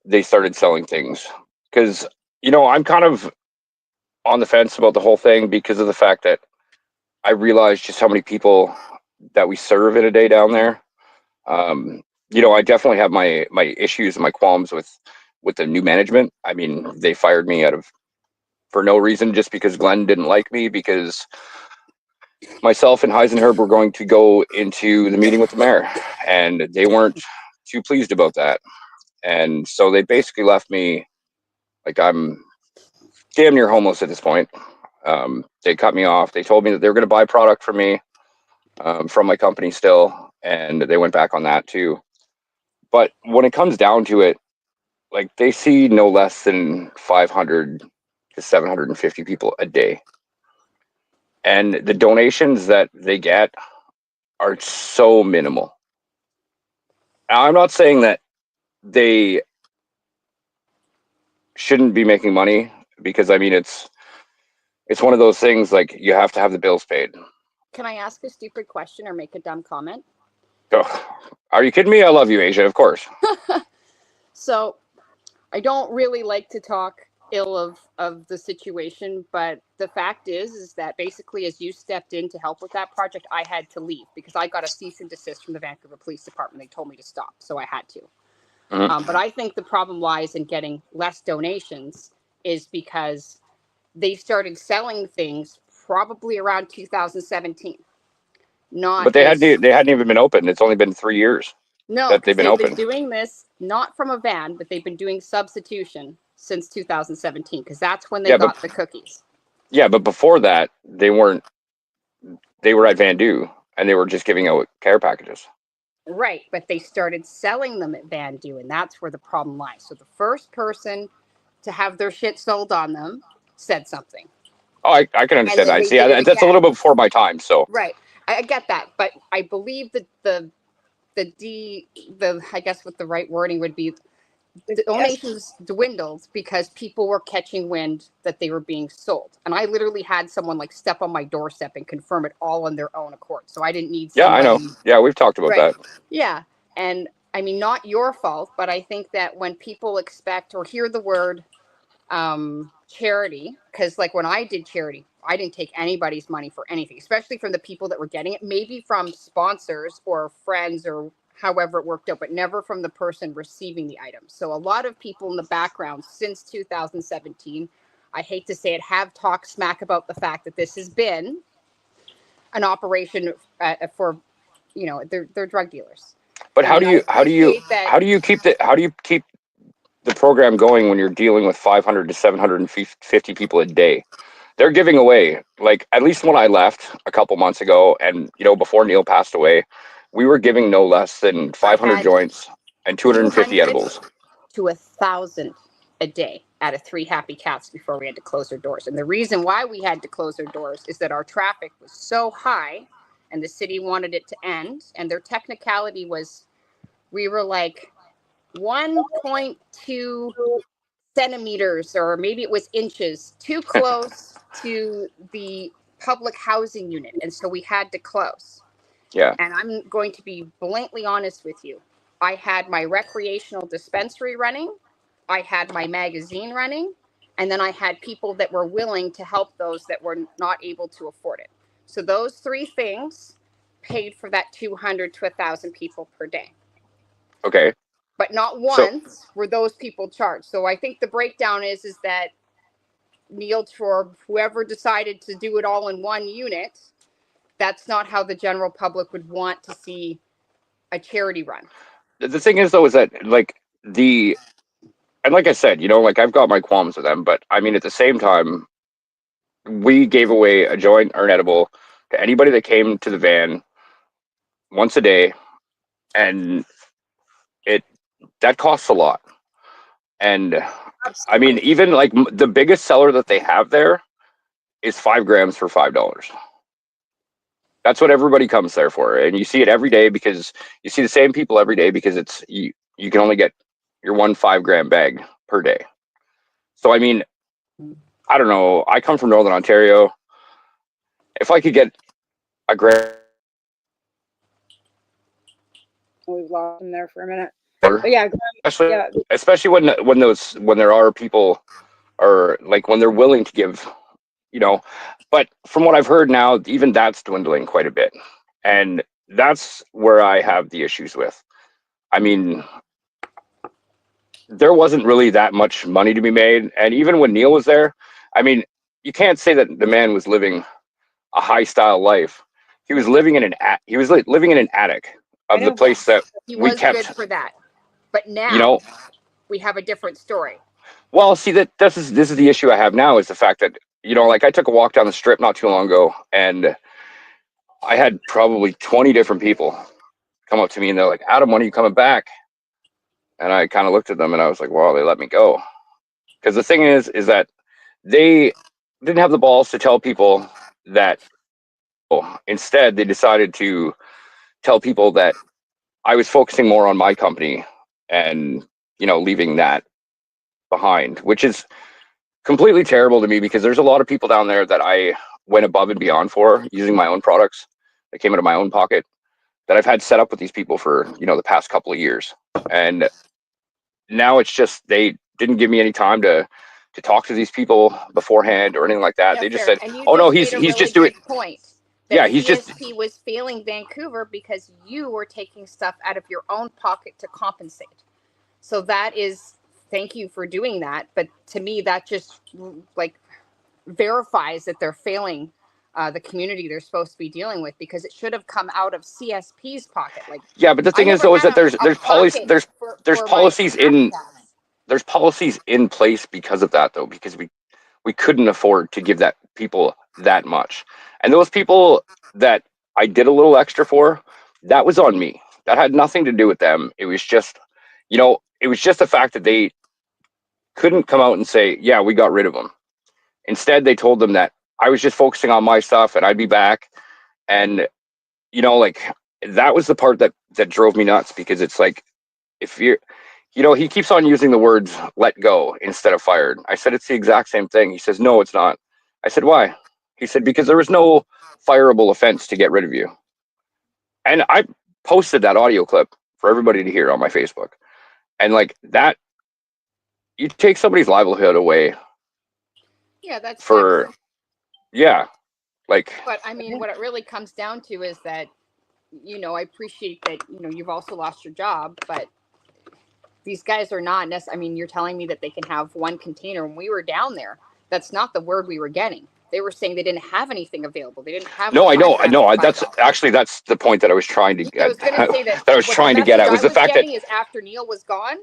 they started selling things. Because, I'm kind of on the fence about the whole thing because of the fact that I realized just how many people that we serve in a day down there. I definitely have my issues and my qualms with the new management. I mean, they fired me for no reason, just because Glenn didn't like me, because myself and Heisenherb were going to go into the meeting with the mayor, and they weren't too pleased about that. And so they basically left me like I'm damn near homeless at this point. They cut me off. They told me that they were going to buy product from me, from my company still, and they went back on that too. But when it comes down to it, like, they see no less than 500 to 750 people a day. And the donations that they get are so minimal. Now, I'm not saying that they shouldn't be making money, because I mean, it's one of those things, like, you have to have the bills paid. Can I ask a stupid question or make a dumb comment? Oh, are you kidding me? I love you, Asia, of course. So I don't really like to talk ill of the situation, but the fact is that basically, as you stepped in to help with that project, I had to leave because I got a cease and desist from the Vancouver Police Department. They told me to stop, so I had to. But I think the problem lies in getting less donations is because they started selling things probably around 2017. But they hadn't even been open. It's only been 3 years that they've been open. Been doing this not from a van, but they've been doing substitution since 2017, because that's when they got the cookies. Yeah, but before that, they were at Vandu, and they were just giving out care packages. Right, but they started selling them at Vandu, and that's where the problem lies. So the first person to have their shit sold on them said something. Oh, I can understand that. See, that's a little bit before my time, so. Right, I get that, but I believe that the I guess what the right wording would be, the donations dwindled because people were catching wind that they were being sold. And I literally had someone like step on my doorstep and confirm it all on their own accord. So I didn't need somebody. Yeah, I know. Yeah, we've talked about that. Yeah. And I mean, not your fault, but I think that when people expect or hear the word charity, because like when I did charity, I didn't take anybody's money for anything, especially from the people that were getting it, maybe from sponsors or friends or however it worked out, but never from the person receiving the item. So a lot of people in the background since 2017, I hate to say it, have talked smack about the fact that this has been an operation for, they're drug dealers. But how do you keep the program going when you're dealing with 500 to 750 people a day? They're giving away, like, at least when I left a couple months ago, and before Neil passed away, we were giving no less than 500 joints and 250 edibles to 1,000 a day out of 3 Happy Cats before we had to close our doors. And the reason why we had to close our doors is that our traffic was so high and the city wanted it to end. And their technicality was, we were like 1.2 centimeters, or maybe it was inches, too close to the public housing unit. And so we had to close. Yeah. And I'm going to be bluntly honest with you. I had my recreational dispensary running. I had my magazine running. And then I had people that were willing to help those that were not able to afford it. So those three things paid for that 200 to 1,000 people per day. Okay. But not once were those people charged. So I think the breakdown is that Neil, for whoever decided to do it all in one unit, that's not how the general public would want to see a charity run. The thing is, though, is that and like I said, like I've got my qualms with them, but I mean, at the same time, we gave away a joint or an edible to anybody that came to the van once a day, and that costs a lot. And I mean, even like the biggest seller that they have there is 5 grams for $5. That's what everybody comes there for, and you see it every day because you see the same people every day because it's you can only get your 1 5-gram bag per day. So I mean, I don't know. I come from Northern Ontario. If I could get a gram, We've lost him there for a minute. But yeah, especially when there are people, or like when they're willing to give, But from what I've heard now, even that's dwindling quite a bit, and that's where I have the issues with. I mean, there wasn't really that much money to be made, and even when Neil was there, I mean, you can't say that the man was living a high style life. He was living in an living in an attic of the place that he we was kept. good for that. But now we have a different story. Well, see, this is the issue I have now is the fact that like I took a walk down the strip not too long ago, and I had probably 20 different people come up to me and they're like, "Adam, when are you coming back?" And I kind of looked at them and I was like, "Well, they let me go." Because the thing is that they didn't have the balls to tell people that. Instead, they decided to tell people that I was focusing more on my company and leaving that behind, which is completely terrible to me because there's a lot of people down there that I went above and beyond for using my own products that came out of my own pocket that I've had set up with these people for the past couple of years, and now it's just they didn't give me any time to talk to these people beforehand or anything like that. Yeah, they just fair. said, And you "Oh no, just he's made a just really doing." good point. Yeah, That he's just. CSP was failing Vancouver because you were taking stuff out of your own pocket to compensate. So that is, thank you for doing that. But to me, that just like verifies that they're failing the community they're supposed to be dealing with, because it should have come out of CSP's pocket. Like, Yeah, but the thing is though is that there's policies in place because of that though, because we couldn't afford to give that people that much. And those people that I did a little extra for, that was on me. That had nothing to do with them. It was just, it was just the fact that they couldn't come out and say, "Yeah, we got rid of them." Instead, they told them that I was just focusing on my stuff and I'd be back. And, like that was the part that drove me nuts, because it's like, if you're, he keeps on using the words "let go" instead of "fired." I said, "It's the exact same thing." He says, "No, it's not." I said, "Why?" He said, "Because there was no fireable offense to get rid of you." And I posted that audio clip for everybody to hear on my Facebook. And like that, you take somebody's livelihood away. Yeah, that's for, yeah, like. But I mean, what it really comes down to is that, I appreciate that, you've also lost your job, but these guys are not necessarily, I mean, you're telling me that they can have one container. When we were down there, that's not the word we were getting. They were saying they didn't have anything available. They didn't have. No, I know. That's the point that I was trying to get. I was going to say that I was trying to get at was the fact that is after Neil was gone,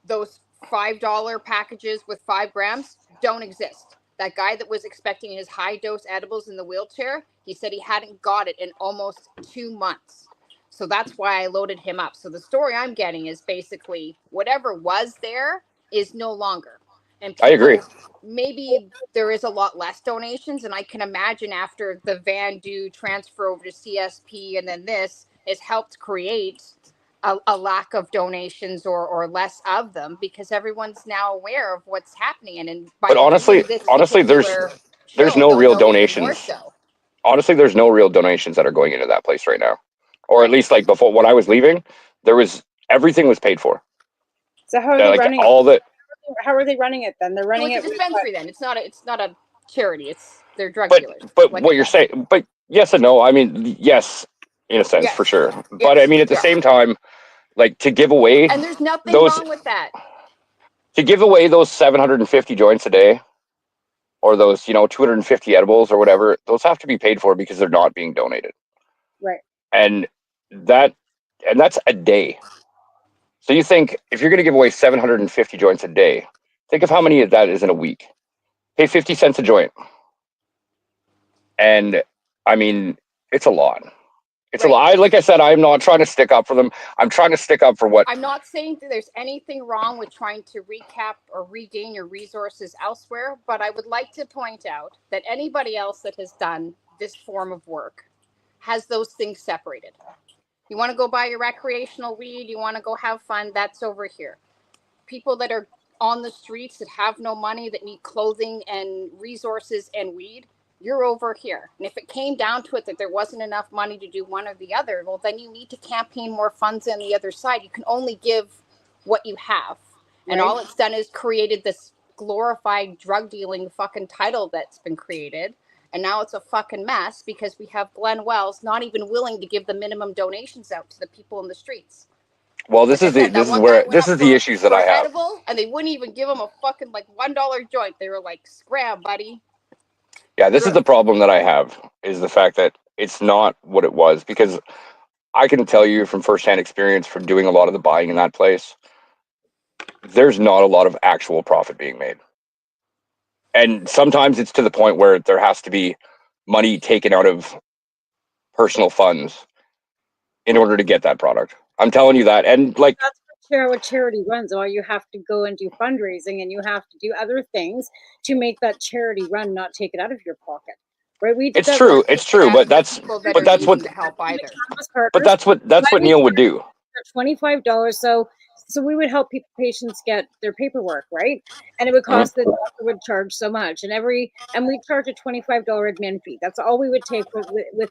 those $5 packages with 5 grams don't exist. That guy that was expecting his high dose edibles in the wheelchair, he said he hadn't got it in almost 2 months. So that's why I loaded him up. So the story I'm getting is basically whatever was there is no longer. And I agree. Maybe there is a lot less donations, and I can imagine after the Van Do transfer over to CSP and then this has helped create a lack of donations or less of them, because everyone's now aware of what's happening. And but honestly, there's no real donations. So. Honestly, there's no real donations that are going into that place right now, or at least like before when I was leaving, everything was paid for. So how are they running all it? How are they running it then? They're running it's it a dispensary then. It's not a charity. They're drug but, dealers. But like what you're saying, but yes and no. I mean, yes, in a sense, for sure. But I mean, at the same time, like to give away And there's nothing those wrong with that. to give away those 750 joints a day, or those 250 edibles or whatever, those have to be paid for because they're not being donated, Right. and that's a day. So you think if you're going to give away 750 joints a day, think of how many of that is in a week. Pay 50 cents a joint. And I mean, it's a lot. It's a lot. Like I said, I'm not trying to stick up for them. I'm trying to stick up for what. I'm not saying that there's anything wrong with trying to recap or regain your resources elsewhere, but I would like to point out that anybody else that has done this form of work has those things separated. You want to go buy your recreational weed, you want to go have fun, that's over here. People that are on the streets that have no money, that need clothing and resources and weed, you're over here. And if it came down to it that there wasn't enough money to do one or the other, well, then you need to campaign more funds on the other side. You can only give what you have. And all it's done is created this glorified drug dealing fucking title that's been created. And now it's a fucking mess because we have Glenn Wells not even willing to give the minimum donations out to the people in the streets. Well, this is the issues that I have. Edible, and they wouldn't even give him a fucking like $1 joint. They were like, "Scram, buddy." Yeah, this is the problem that I have, is the fact that it's not what it was, because I can tell you from firsthand experience from doing a lot of the buying in that place, there's not a lot of actual profit being made. And sometimes it's to the point where there has to be money taken out of personal funds in order to get that product. I'm telling you that. And like, that's what charity runs. Or you have to go and do fundraising, and you have to do other things to make that charity run, not take it out of your pocket. Right? It's true, but that's what Neil would do. $25. So we would help patients get their paperwork, right? And it would cost the doctor would charge so much, and we charge a $25 admin fee. That's all we would take with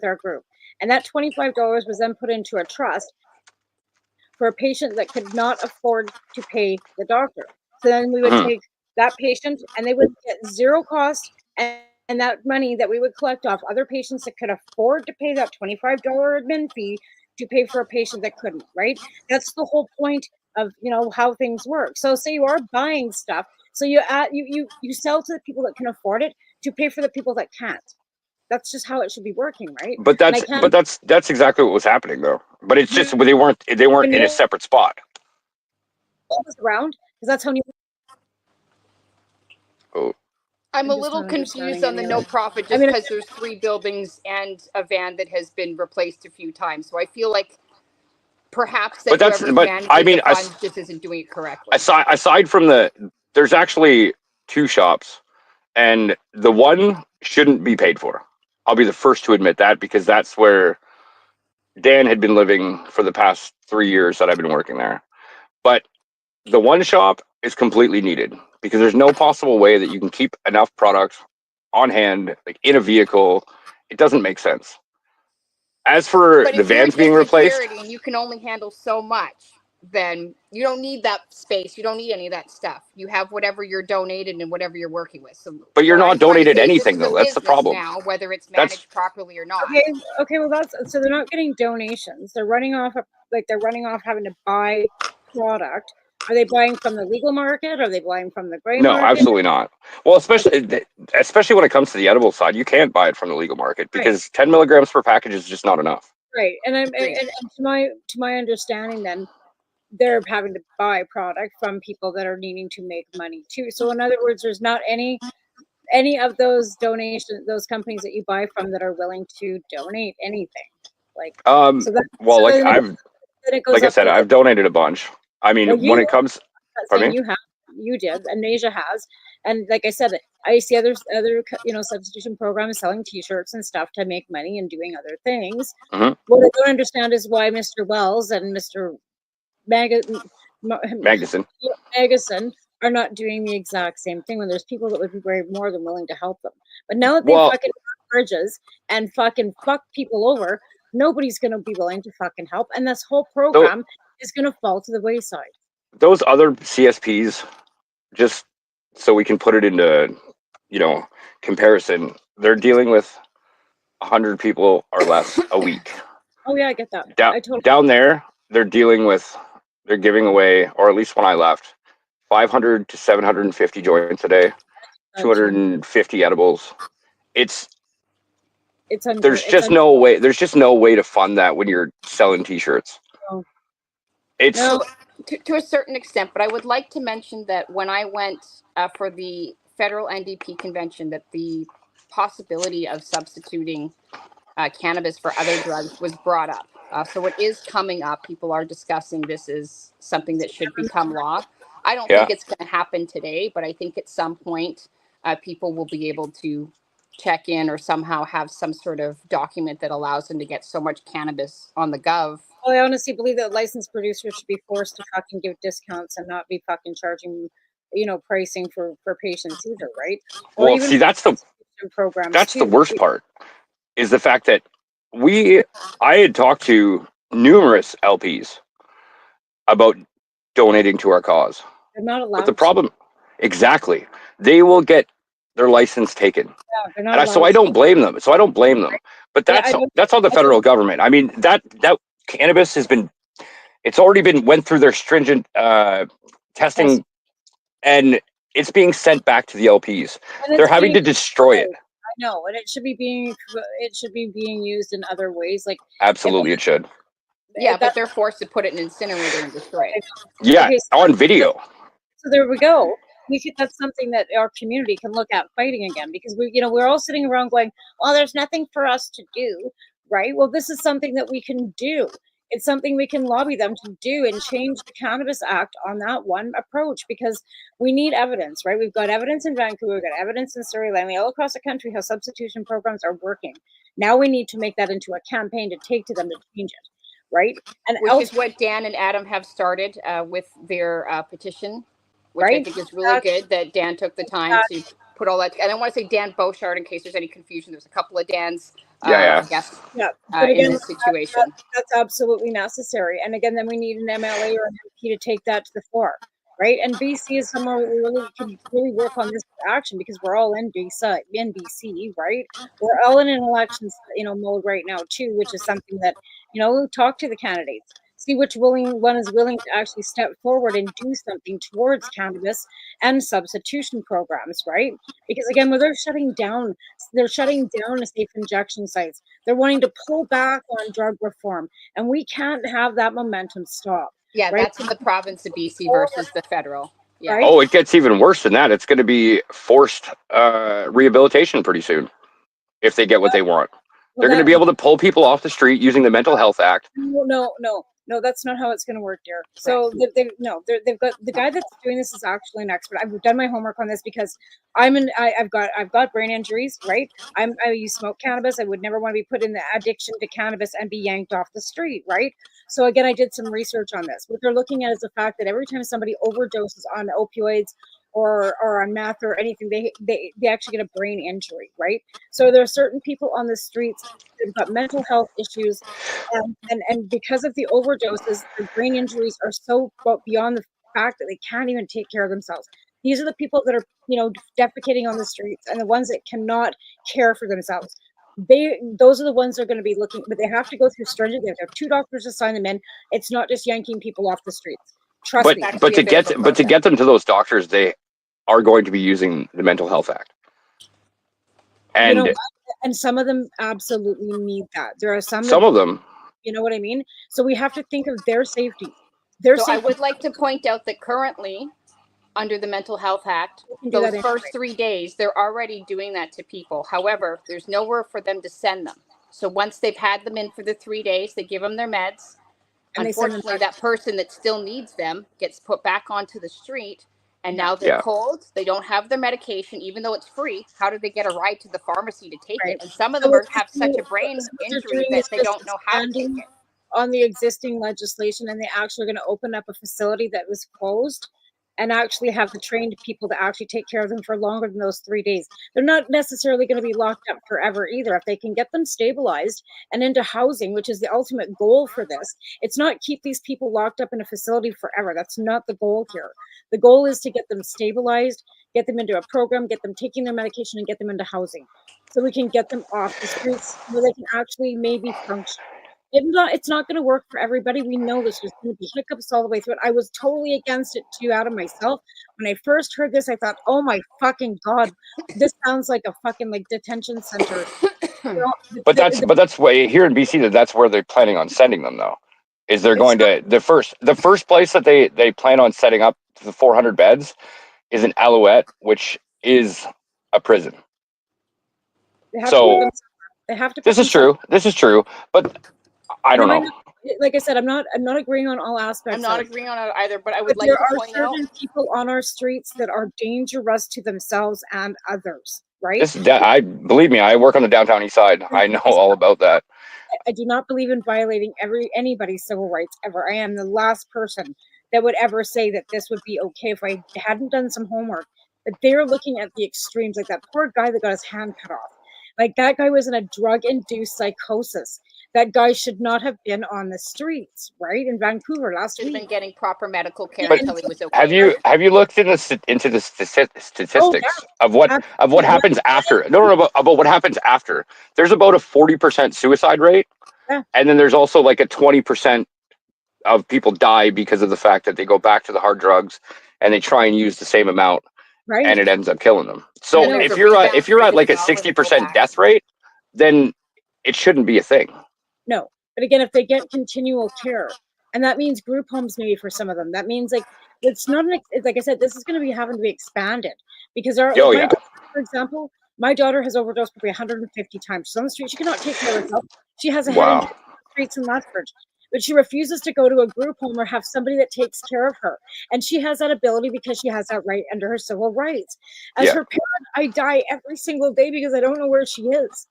our group. And that $25 was then put into a trust for a patient that could not afford to pay the doctor. So then we would take that patient, and they would get zero cost, and that money that we would collect off other patients that could afford to pay that $25 admin fee to pay for a patient that couldn't, right? That's the whole point of how things work. So say you are buying stuff, so you sell to the people that can afford it to pay for the people that can't. That's just how it should be working, right? But that's exactly what was happening, though. But it's just they weren't in a separate spot. What was around? Because that's how. I'm a little confused on the no profit just because there's 3 buildings and a van that has been replaced a few times. So I feel like perhaps that whoever's managing the fund just isn't doing it correctly. Aside from there's actually 2 shops, and the one shouldn't be paid for. I'll be the first to admit that, because that's where Dan had been living for the past 3 years that I've been working there. But the one shop is completely needed, because there's no possible way that you can keep enough product on hand, like in a vehicle. It doesn't make sense. As for the vans being replaced, and you can only handle so much, then you don't need that space. You don't need any of that stuff. You have whatever you're donated and whatever you're working with. So, but you're not donated anything, though. That's the problem. Now, whether it's managed properly or not. Okay. Well, so they're not getting donations. They're running off having to buy product. Are they buying from the legal market? Are they buying from the gray market? No, absolutely not. Well, especially when it comes to the edible side, you can't buy it from the legal market, because 10 milligrams per package is just not enough. Right, and to my understanding, then they're having to buy product from people that are needing to make money too. So in other words, there's not any of those donations, those companies that you buy from, that are willing to donate anything. I've donated a bunch. I mean, when it comes, you did, and Asia has, and like I said, I see other substitution programs selling T-shirts and stuff to make money and doing other things. What I don't understand is why Mr. Wells and Mr. Magnuson are not doing the exact same thing, when there's people that would be very more than willing to help them. But now that they fucking bridges and fucking fuck people over, nobody's going to be willing to fucking help, and this whole program is going to fall to the wayside. Those other CSPs, just so we can put it into, comparison, they're dealing with 100 people or less a week. Oh yeah, I get that. Down, I totally. down there, they're giving away, or at least when I left, 500 to 750 joints a day, 250 edibles. It's There's just no way. There's just no way to fund that when you're selling T-shirts. No. It's No, to a certain extent, but I would like to mention that when I went for the federal NDP convention, that the possibility of substituting cannabis for other drugs was brought up. So it is coming up. People are discussing this is something that should become law. I don't think it's going to happen today, but I think at some point people will be able to check in or somehow have some sort of document that allows them to get so much cannabis on the gov. Well, I honestly believe that licensed producers should be forced to fucking give discounts and not be fucking charging, pricing for patients either, right? Or well, even see, that's the programs the worst part is the fact that I had talked to numerous LPs about donating to our cause. They're not allowed. But the problem, exactly, they will get their license taken. Yeah, they're not allowed. So I don't blame them. But that's on the federal government. I mean, that cannabis it's already went through their stringent testing, and it's being sent back to the LPs. They're having to destroy it. I know, and it should be being used in other ways. Like absolutely, it should. Yeah, but they're forced to put it in an incinerator and destroy it. Yeah, on video. So there we go. That's something that our community can look at fighting again, because we're all sitting around going, well, there's nothing for us to do, right? Well, this is something that we can do. It's something we can lobby them to do and change the Cannabis Act on that one approach, because we need evidence, right? We've got evidence in Vancouver, we've got evidence in Surrey, Langley, all across the country how substitution programs are working. Now we need to make that into a campaign to take to them to change it, right? And which is what Dan and Adam have started with their petition, which I think is really good that Dan took the time to put all that. I don't want to say Dan Beauchard in case there's any confusion. There's a couple of Dans, I guess, in this situation. That's absolutely necessary. And again, then we need an MLA or an MP to take that to the floor, right? And BC is somewhere where we really can really work on this action, because we're all in BC, right? We're all in an elections, mode right now too, which is something that, talk to the candidates. See which one is willing to actually step forward and do something towards cannabis and substitution programs, right? Because again, when they're shutting down safe injection sites. They're wanting to pull back on drug reform, and we can't have that momentum stop. Yeah, right? That's in the province of BC versus the federal. Yeah. Right? Oh, it gets even worse than that. It's going to be forced rehabilitation pretty soon if they get what they want. They're going to be able to pull people off the street using the Mental Health Act. No, that's not how it's going to work, dear. So they've got the guy that's doing this is actually an expert. I've done my homework on this because I've got brain injuries, right? I smoke cannabis. I would never want to be put in the addiction to cannabis and be yanked off the street, right? So again, I did some research on this. What they're looking at is the fact that every time somebody overdoses on opioids or on meth or anything, they actually get a brain injury, right? So there are certain people on the streets who've got mental health issues, and because of the overdoses, their brain injuries are so beyond the fact that they can't even take care of themselves. These are the people that are, defecating on the streets, and the ones that cannot care for themselves. Those are the ones that are going to be looking, but they have to go through stringent. They have to have 2 doctors to sign them in. It's not just yanking people off the streets. Trust me. But to get them to those doctors, they are going to be using the Mental Health Act. And and some of them absolutely need that. There are some of them. You know what I mean? So we have to think of their safety. I would like to point out that currently, under the Mental Health Act, those first 3 days, they're already doing that to people. However, there's nowhere for them to send them. So once they've had them in for the 3 days, they give them their meds. And unfortunately, that person that still needs them gets put back onto the street, and now they're cold. They don't have their medication, even though it's free. How do they get a ride to the pharmacy to take it? And some of them have such a brain injury that they don't know how to take it. On the existing legislation, and they actually are going to open up a facility that was closed and actually have the trained people to actually take care of them for longer than those 3 days. They're not necessarily going to be locked up forever either. If they can get them stabilized and into housing, which is the ultimate goal for this, it's not keep these people locked up in a facility forever. That's not the goal here. The goal is to get them stabilized, get them into a program, get them taking their medication, and get them into housing, so we can get them off the streets where they can actually maybe function. It's not going to work for everybody. We know this. There's going to be hiccups all the way through it. I was totally against it too, out of myself. When I first heard this, I thought, oh my fucking God, this sounds like a fucking like detention center. But that's why here in BC that's where they're planning on sending them though. Is they're going to the first place that they plan on setting up the 400 beds is in Alouette, which is a prison. So they have to. This is true. This is true, but I don't know. Like I said, I'm not agreeing on all aspects. I'm not agreeing on it either, but I would like there to are point out certain people on our streets that are dangerous to themselves and others, right? Believe me, I work on the downtown east side. I know all about that. I do not believe in violating anybody's civil rights ever. I am the last person that would ever say that this would be okay if I hadn't done some homework. But they're looking at the extremes, like that poor guy that got his hand cut off. Like that guy was in a drug-induced psychosis. That guy should not have been on the streets, right? In Vancouver last week. Should have been getting proper medical care But until he was okay. have you looked into the statistics of what happens after? No, about what happens after. There's about a 40% suicide rate, and then there's also like a 20% of people die because of the fact that they go back to the hard drugs and they try and use the same amount, and it ends up killing them. So if you're at like a 60% death rate, then it shouldn't be a thing. No, but again, if they get continual care, and that means group homes maybe for some of them, that means like it's not like I said, this is going to be having to be expanded because daughter, for example, my daughter has overdosed probably 150 times. She's on the street. She cannot take care of herself. She has a head injury on the streets in Lethbridge, but she refuses to go to a group home or have somebody that takes care of her. And she has that ability because she has that right under her civil rights. As her parent, I die every single day because I don't know where she is.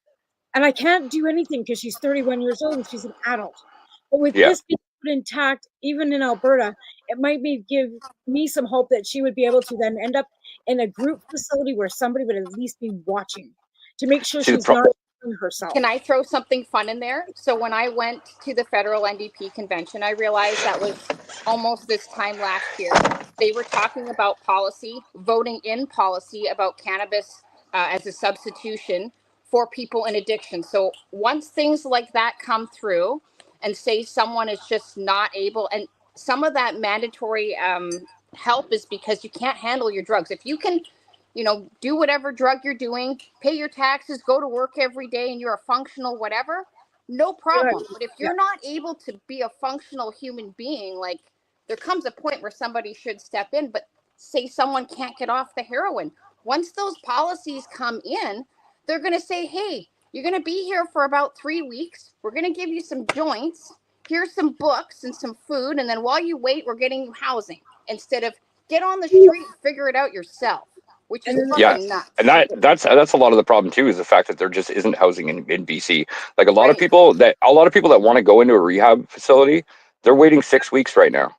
And I can't do anything because she's 31 years old and she's an adult. But with this being put intact, even in Alberta, it might give me some hope that she would be able to then end up in a group facility where somebody would at least be watching to make sure she's not hurting herself. Can I throw something fun in there? So when I went to the federal NDP convention, I realized that was almost this time last year. They were talking about policy, voting in policy about cannabis as a substitution for people in addiction. So once things like that come through and say someone is just not able, and some of that mandatory help is because you can't handle your drugs. If you can, do whatever drug you're doing, pay your taxes, go to work every day, and you're a functional whatever, no problem. But if you're not able to be a functional human being, like there comes a point where somebody should step in. But say someone can't get off the heroin. Once those policies come in, they're going to say, hey, you're going to be here for about 3 weeks. We're going to give you some joints. Here's some books and some food. And then while you wait, we're getting you housing instead of get on the street, figure it out yourself, which is fucking nuts. And that's a lot of the problem too, is the fact that there just isn't housing in BC. Like a lot of people that want to go into a rehab facility, they're waiting 6 weeks right now.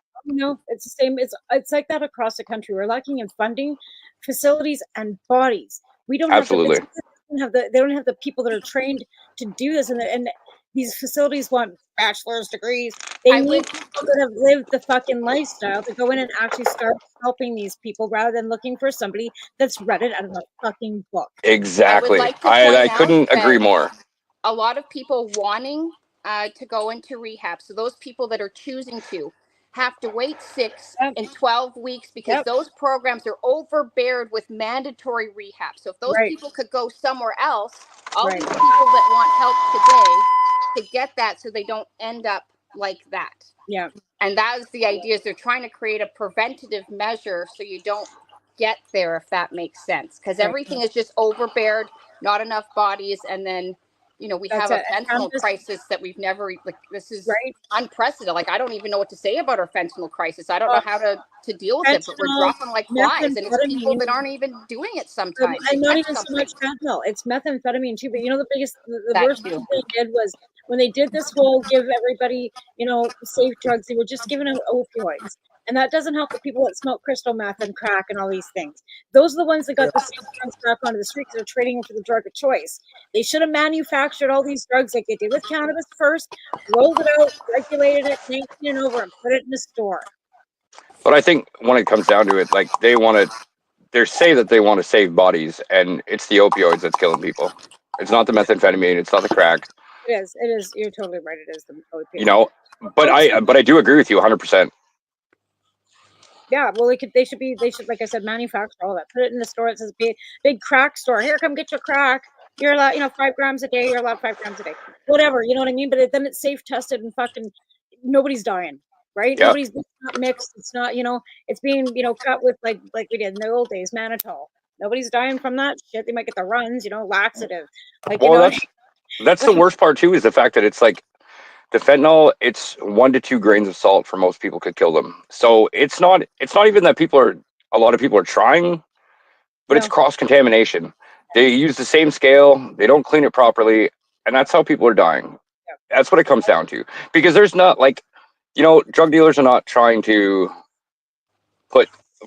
It's the same. It's like that across the country. We're lacking in funding, facilities, and bodies. We don't have they don't have the people that are trained to do this, and these facilities want bachelor's degrees. They need people that have lived the fucking lifestyle to go in and actually start helping these people rather than looking for somebody that's read it out of a fucking book. Exactly. I couldn't agree more. A lot of people wanting to go into rehab, so those people that are choosing to have to wait 6 and 12 weeks because those programs are overbeared with mandatory rehab. So if those people could go somewhere else, all these people that want help today to get that so they don't end up like that. Yeah. And that is the idea, is they're trying to create a preventative measure so you don't get there, if that makes sense. Because everything is just overbeared, not enough bodies, and then we have a fentanyl crisis that we've never, this is unprecedented. Like, I don't even know what to say about our fentanyl crisis. I don't know how to deal with it, but we're dropping like flies, and it's people that aren't even doing it sometimes. And not even so much fentanyl. It's methamphetamine too. But the worst thing they did was when they did this whole give everybody, safe drugs, they were just giving out opioids. And that doesn't help the people that smoke crystal meth and crack and all these things. Those are the ones that got the same drugs back onto the street because they're trading them for the drug of choice. They should have manufactured all these drugs like they did with cannabis first, rolled it out, regulated it, 19 and over, and put it in the store. But I think when it comes down to it, like they say that they want to save bodies, and it's the opioids that's killing people. It's not the methamphetamine. It's not the crack. It is. It is. You're totally right. It is the opiate. You know, but I do agree with you 100%. Yeah, well, they should, like I said, manufacture all that. Put it in the store. It says big crack store. Here, come get your crack. You're allowed, 5 grams a day. You're allowed 5 grams a day. Whatever, you know what I mean? But then it's safe tested and fucking nobody's dying, right? Yep. Nobody's not mixed. It's not, it's being, cut with like we did in the old days, mannitol. Nobody's dying from that shit. They might get the runs, laxative. That's the worst part too, is the fact that it's like the fentanyl, it's 1 to 2 grains of salt for most people could kill them. So it's not even that a lot of people are trying, but it's cross contamination. They use the same scale, they don't clean it properly, and that's how people are dying. That's what it comes down to. Because there's not drug dealers are not trying to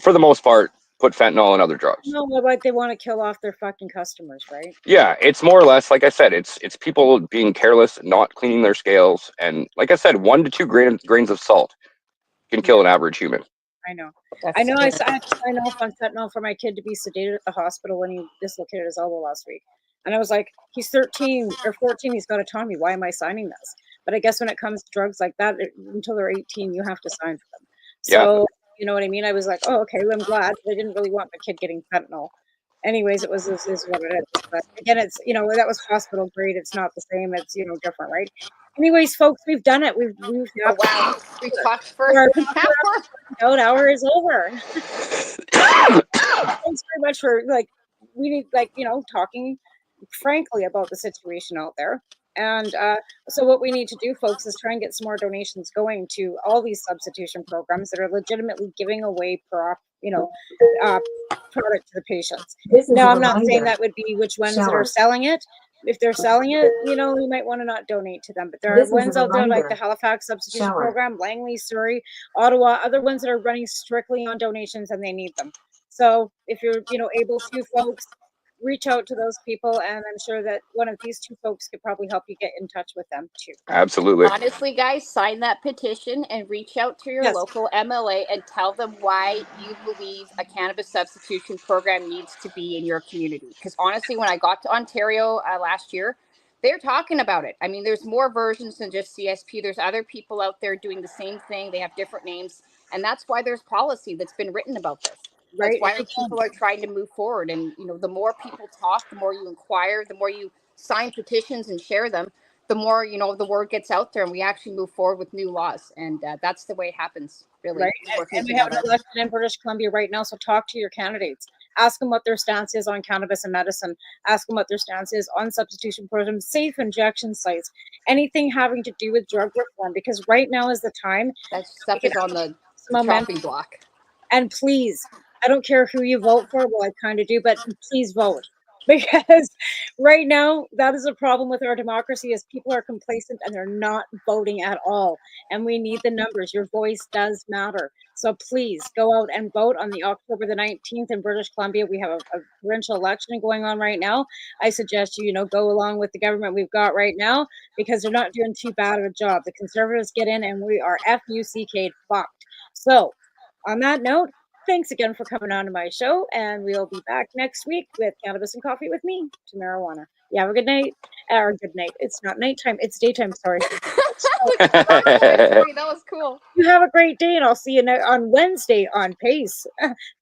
for the most part, put fentanyl in other drugs. No, but they want to kill off their fucking customers, right? Yeah, it's more or less, like I said, it's people being careless, not cleaning their scales, and like I said, 1 to 2 grains of salt can kill an average human. I know. I know. I signed off on fentanyl for my kid to be sedated at the hospital when he dislocated his elbow last week, and I was like, he's 13 or 14. He's got autonomy. Why am I signing this? But I guess when it comes to drugs like that, until they're 18, you have to sign for them. So. You know what I mean? I was like, oh, okay, well, I'm glad. I didn't really want my kid getting fentanyl. Anyways, this is what it is. But again, it's, that was hospital grade. It's not the same. It's, different, right? Anyways, folks, we've done it. We've talked for an hour. Hour is over. Thanks very much for, we need, talking frankly about the situation out there. And so what we need to do, folks, is try and get some more donations going to all these substitution programs that are legitimately giving away product to the patients. Now, I'm not saying that would be which ones that are selling it. If they're selling it, we might want to not donate to them. But there are ones out there like the Halifax Substitution Program, Langley, Surrey, Ottawa, other ones that are running strictly on donations and they need them. So if you're, able to, folks, reach out to those people, and I'm sure that one of these two folks could probably help you get in touch with them too. Absolutely. Honestly, guys, sign that petition and reach out to your local MLA and tell them why you believe a cannabis substitution program needs to be in your community. Because honestly, when I got to Ontario last year, they're talking about it. I mean, there's more versions than just CSP. There's other people out there doing the same thing. They have different names. And that's why there's policy that's been written about this. That's why people are trying to move forward. And, the more people talk, the more you inquire, the more you sign petitions and share them, the more, the word gets out there and we actually move forward with new laws. And that's the way it happens, really. Right. And we have an election in British Columbia right now. So talk to your candidates. Ask them what their stance is on cannabis and medicine. Ask them what their stance is on substitution programs, safe injection sites, anything having to do with drug reform. Because right now is the time. That stuff is on the chopping block. And please, I don't care who you vote for. Well, I kind of do, but please vote. Because right now, that is a problem with our democracy is people are complacent and they're not voting at all. And we need the numbers. Your voice does matter. So please go out and vote on the October the 19th in British Columbia. We have a provincial election going on right now. I suggest you, go along with the government we've got right now because they're not doing too bad of a job. The Conservatives get in and we are FUCK'd fucked. So on that note, thanks again for coming on to my show, and we'll be back next week with Cannabis and Coffee with me, to marijuana. You have a good night, or good night. It's not nighttime, it's daytime, sorry. That was cool. You have a great day, and I'll see you on Wednesday on Pace.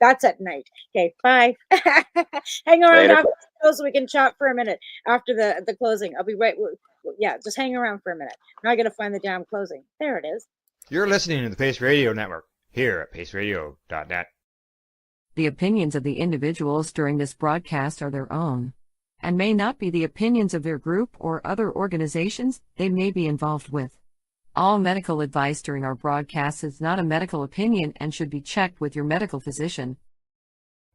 That's at night. Okay, bye. Hang around after the close so we can chat for a minute after the closing. I'll be right. Yeah, just hang around for a minute. Now I got to find the damn closing. There it is. You're listening to the Pace Radio Network here at paceradio.net. The opinions of the individuals during this broadcast are their own, and may not be the opinions of their group or other organizations they may be involved with. All medical advice during our broadcast is not a medical opinion and should be checked with your medical physician.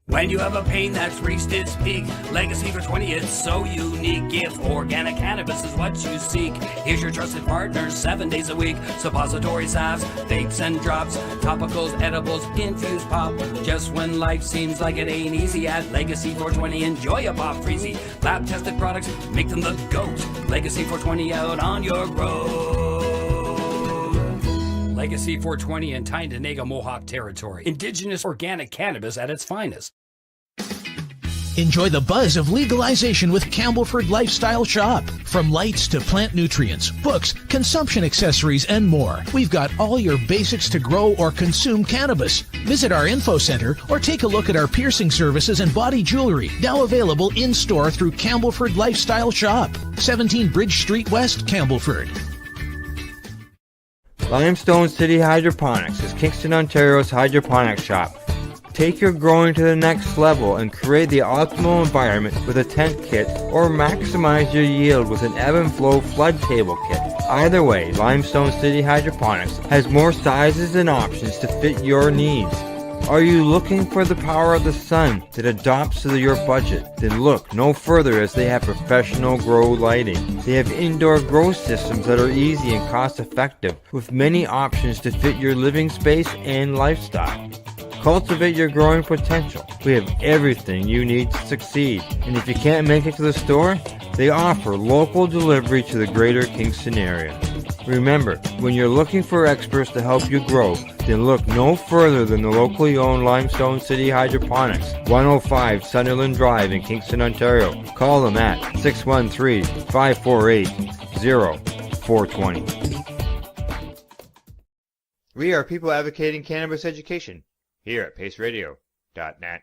When you have a pain that's reached its peak, legacy for 20, it's so unique. If organic cannabis is what you seek, here's your trusted partner 7 days a week. Suppository salves, vapes and drops, topicals, edibles, infused pop. Just when life seems like it ain't easy, at Legacy 420, enjoy a pop freezy. Lab tested products, make them the GOAT. Legacy 420 out on your road. Legacy 420 in Tyndonega Mohawk territory. Indigenous organic cannabis at its finest. Enjoy the buzz of legalization with Campbellford Lifestyle Shop. From lights to plant nutrients, books, consumption accessories, and more, we've got all your basics to grow or consume cannabis. Visit our info center or take a look at our piercing services and body jewelry, now available in-store through Campbellford Lifestyle Shop, 17 Bridge Street West, Campbellford. Limestone City Hydroponics is Kingston, Ontario's hydroponics shop. Take your growing to the next level and create the optimal environment with a tent kit, or maximize your yield with an ebb and flow flood table kit. Either way, Limestone City Hydroponics has more sizes and options to fit your needs. Are you looking for the power of the sun that adapts to your budget? Then look no further, as they have professional grow lighting. They have indoor grow systems that are easy and cost effective, with many options to fit your living space and lifestyle. Cultivate your growing potential. We have everything you need to succeed. And if you can't make it to the store, they offer local delivery to the greater Kingston area. Remember, when you're looking for experts to help you grow, then look no further than the locally owned Limestone City Hydroponics, 105 Sunderland Drive in Kingston, Ontario. Call them at 613-548-0420. We are people advocating cannabis education here at paceradio.net.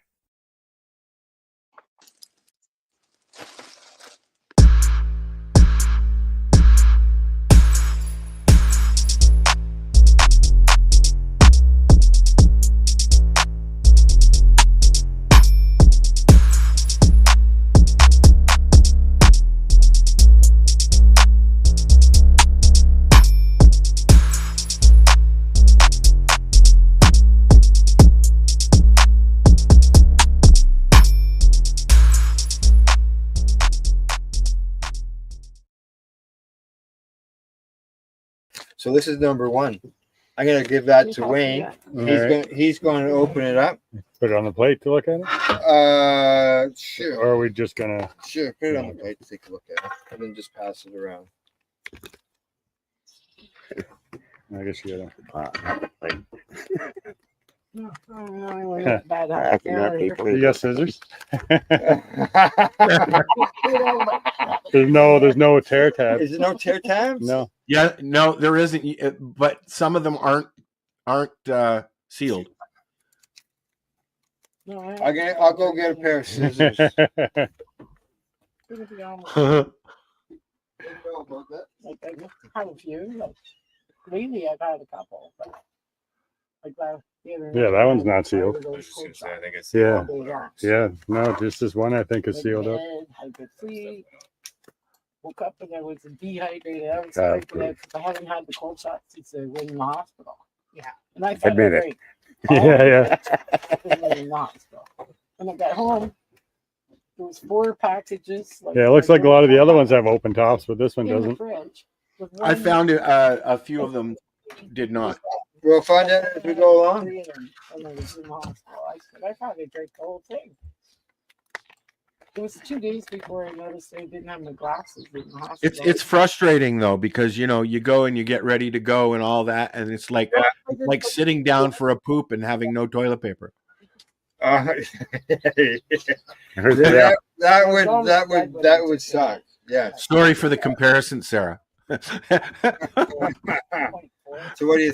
So this is number one. I'm gonna give that to Wayne. He's going to open it up. Put it on the plate to look at it. Sure. Or are we just gonna? Sure, put it on the plate to take a look at it, and then just pass it around. I guess you gotta. You got scissors? There's no tear tabs. Is there no tear tabs? No. Yeah, no, there isn't. But some of them aren't sealed. I'll go get a pair of scissors. Like I've had a few. Like lately, I've had a couple, but like last year. Yeah, that one's not sealed. I think it's Yeah, yeah. No, just this one I think is sealed up. Had good sleep. Woke up and I was dehydrated. I was God, because I haven't had the cold shot since I went in the hospital. Yeah, and I Admit it. great. Yeah. In the hospital. When I got home, there was 4 packages. Like, Yeah, it looks like a lot of the other ones have open tops, but this one in the doesn't. fridge. With I one- found a few of them did not. We'll find out as we go along. Three of them when I was in the hospital. I said, I probably drank the whole thing. It was 2 days before I noticed I didn't have my glasses in the hospital. It's frustrating though, because you go and you get ready to go and all that, and it's like sitting down for a poop and having no toilet paper. That would suck. Yeah. Sorry for the comparison, Sarah. So what do you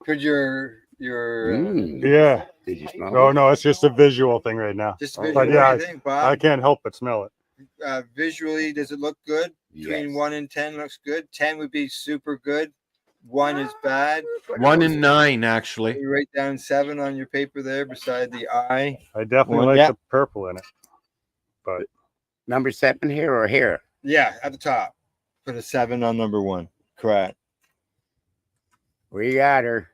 could your Yeah. Did you smell Oh it? no, it's just a visual thing right now. Just But visual yeah, thing, Bob? I can't help but smell it. Visually, does it look good? Between 1 and 10 looks good. 10 would be super good. 1 is bad. 1 and 9, actually. You write down 7 on your paper there beside the I. I definitely like the purple in it. But number 7 here or here? Yeah, at the top. Put a 7 on number 1. Correct. We got her.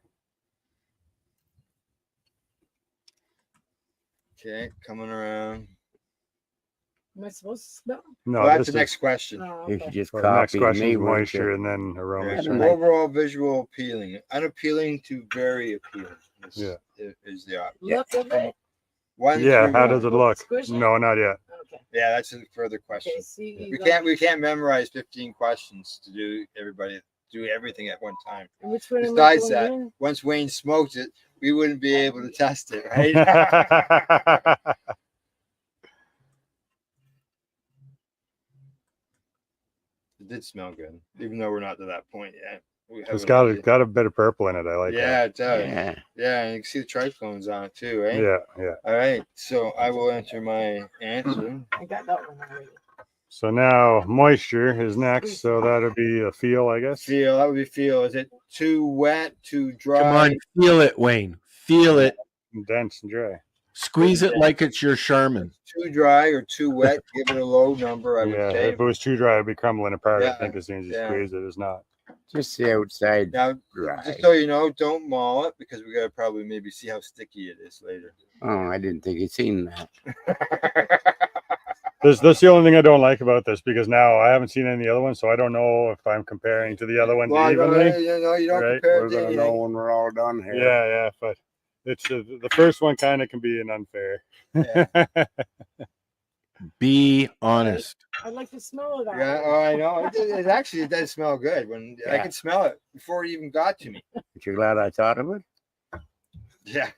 Okay, coming around. Am I supposed to smell? No, Well, that's this the is next question. Oh, You okay. should just well, the next copy question me, is weren't moisture you? and then aroma Yeah. Had a strength. nice- Overall visual appealing, unappealing to very appealing. Yeah. Is the option. Look at it. One Yeah, through how one. does it look? Squishy? No, not yet. Okay. Yeah, that's a further question. Okay, see, We can't memorize 15 questions to do everything at one time. And which one am I Besides going that, in? once Wayne smoked it, we wouldn't be able to test it, right? It did smell good, even though we're not to that point yet. It's got a bit of purple in it. I like Yeah, that. it does. Yeah. Yeah, and you can see the triphones on it too, right? Yeah, yeah. All right, so I will enter my answer. I got that one already. So now moisture is next. So that'll be a feel, I guess. Feel, that would be feel. Is it too wet, too dry? Come on, feel it, Wayne. Feel it. Dense and dry. Squeeze it like it's your Charmin. Too dry or too wet? Give it a low number, I would Yeah, say. if it was too dry, it'd be crumbling apart. I Yeah, think as soon as you yeah. squeeze it, it's not. Just the outside Now, dry. just so you know, don't maul it because we gotta probably maybe see how sticky it is later. Oh, I didn't think you'd seen that. That's the only thing I don't like about this because now I haven't seen any other ones, so I don't know if I'm comparing to the other ones Well, evenly. you don't right? compare We're it to gonna anything. know when we're all done here. Yeah, but it's the first one kind of can be an unfair. Be honest. I'd like to smell it. Yeah, oh, I know. It actually does smell good when I Yeah. could smell it before it even got to me. But you're glad I thought of it? Yeah.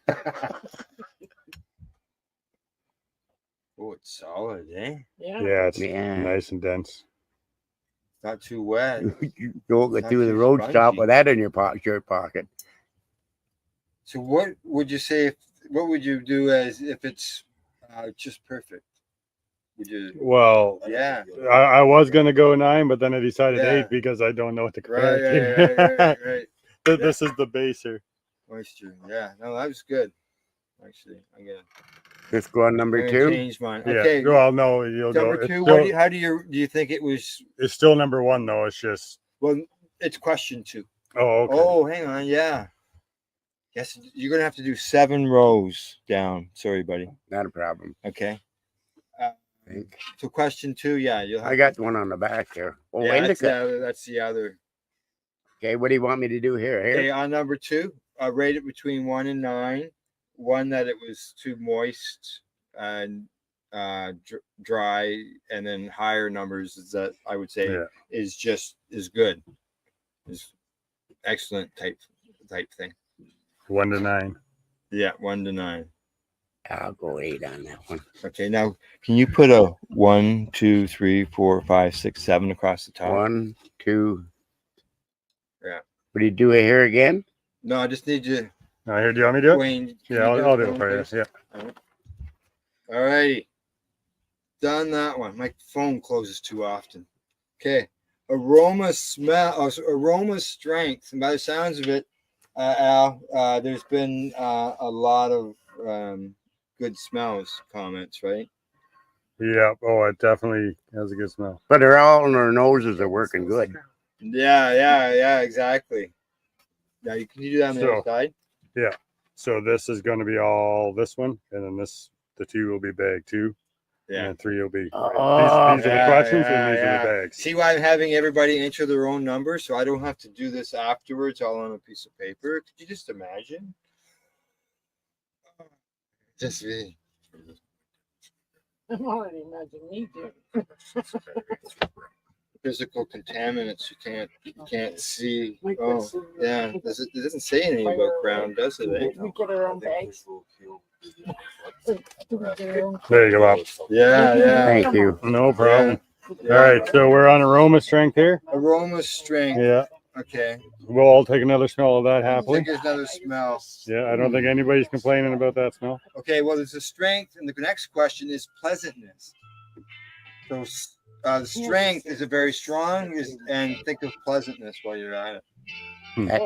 Oh, it's solid, eh? Yeah. Yeah, it's Yeah. nice and dense. Not too wet. You don't Not get through the too road stop spongy. with that in your shirt pocket. So, what would you say? What would you do as if it's just perfect? Would you? Well, Yeah. I was gonna go 9, but then I decided Yeah. 8 because I don't know what to compare Right, it to. right. This is the baser. Moisture. Yeah. No, that was good. Actually, I'm gonna. Just go on number I'm 2. gonna change mine. Yeah. Okay. Well, no, you'll go. Number It's 2. still, How do you think it was? it's still number 1 though. It's just. Well, it's question 2. Oh, okay. Oh, hang on. Yeah. Yes, you're gonna have to do 7 rows down. Sorry, buddy. Not a problem. Okay. I think. So question 2. Yeah, you'll have. I got one on the back here. Oh, Yeah, indica. that's the other. Okay, what do you want me to do here? Okay, on number 2, I rate it between 1 and 9. 1 that it was too moist and dry, and then higher numbers is that I would say is good, is excellent type thing. 1 to 9. Yeah, 1 to 9. I'll go 8 on that one. Okay, now can you put a 1, 2, 3, 4, 5, 6, 7 across the top? 1, 2. Yeah. What do you do here again? No, I just need you. Now, here, do you want me to do it? Wayne, can Yeah, you I'll do it it for you. please? Yeah. All righty. Done that one. My phone closes too often. Okay. Aroma strength. And by the sounds of it, Al, there's been a lot of good smells comments, right? Yeah. Oh, it definitely has a good smell. But they're all in our noses are working good. Yeah, exactly. Now, can you do that on the other side? Yeah. So this is going to be all this one, and then the 2 will be bag 2. Yeah. And then 3 will be. These Oh, are the questions, and these are the bags. See why I'm having everybody enter their own number, so I don't have to do this afterwards, all on a piece of paper. Could you just imagine? Just me. I'm already imagining me doing. Physical contaminants you can't see. Like Oh, this. yeah. It doesn't say anything about ground, does it? Eh? We get our own bags. There you go, Bob. Yeah. Thank you. No problem. Yeah. All right, so we're on aroma strength here. Aroma strength. Yeah. Okay. We'll all take another smell of that happily. Take another smell. Yeah, I don't think anybody's complaining about that smell. Okay, well, there's a strength, and the next question is pleasantness. So, the strength is a very strong, and think of pleasantness while you're at it.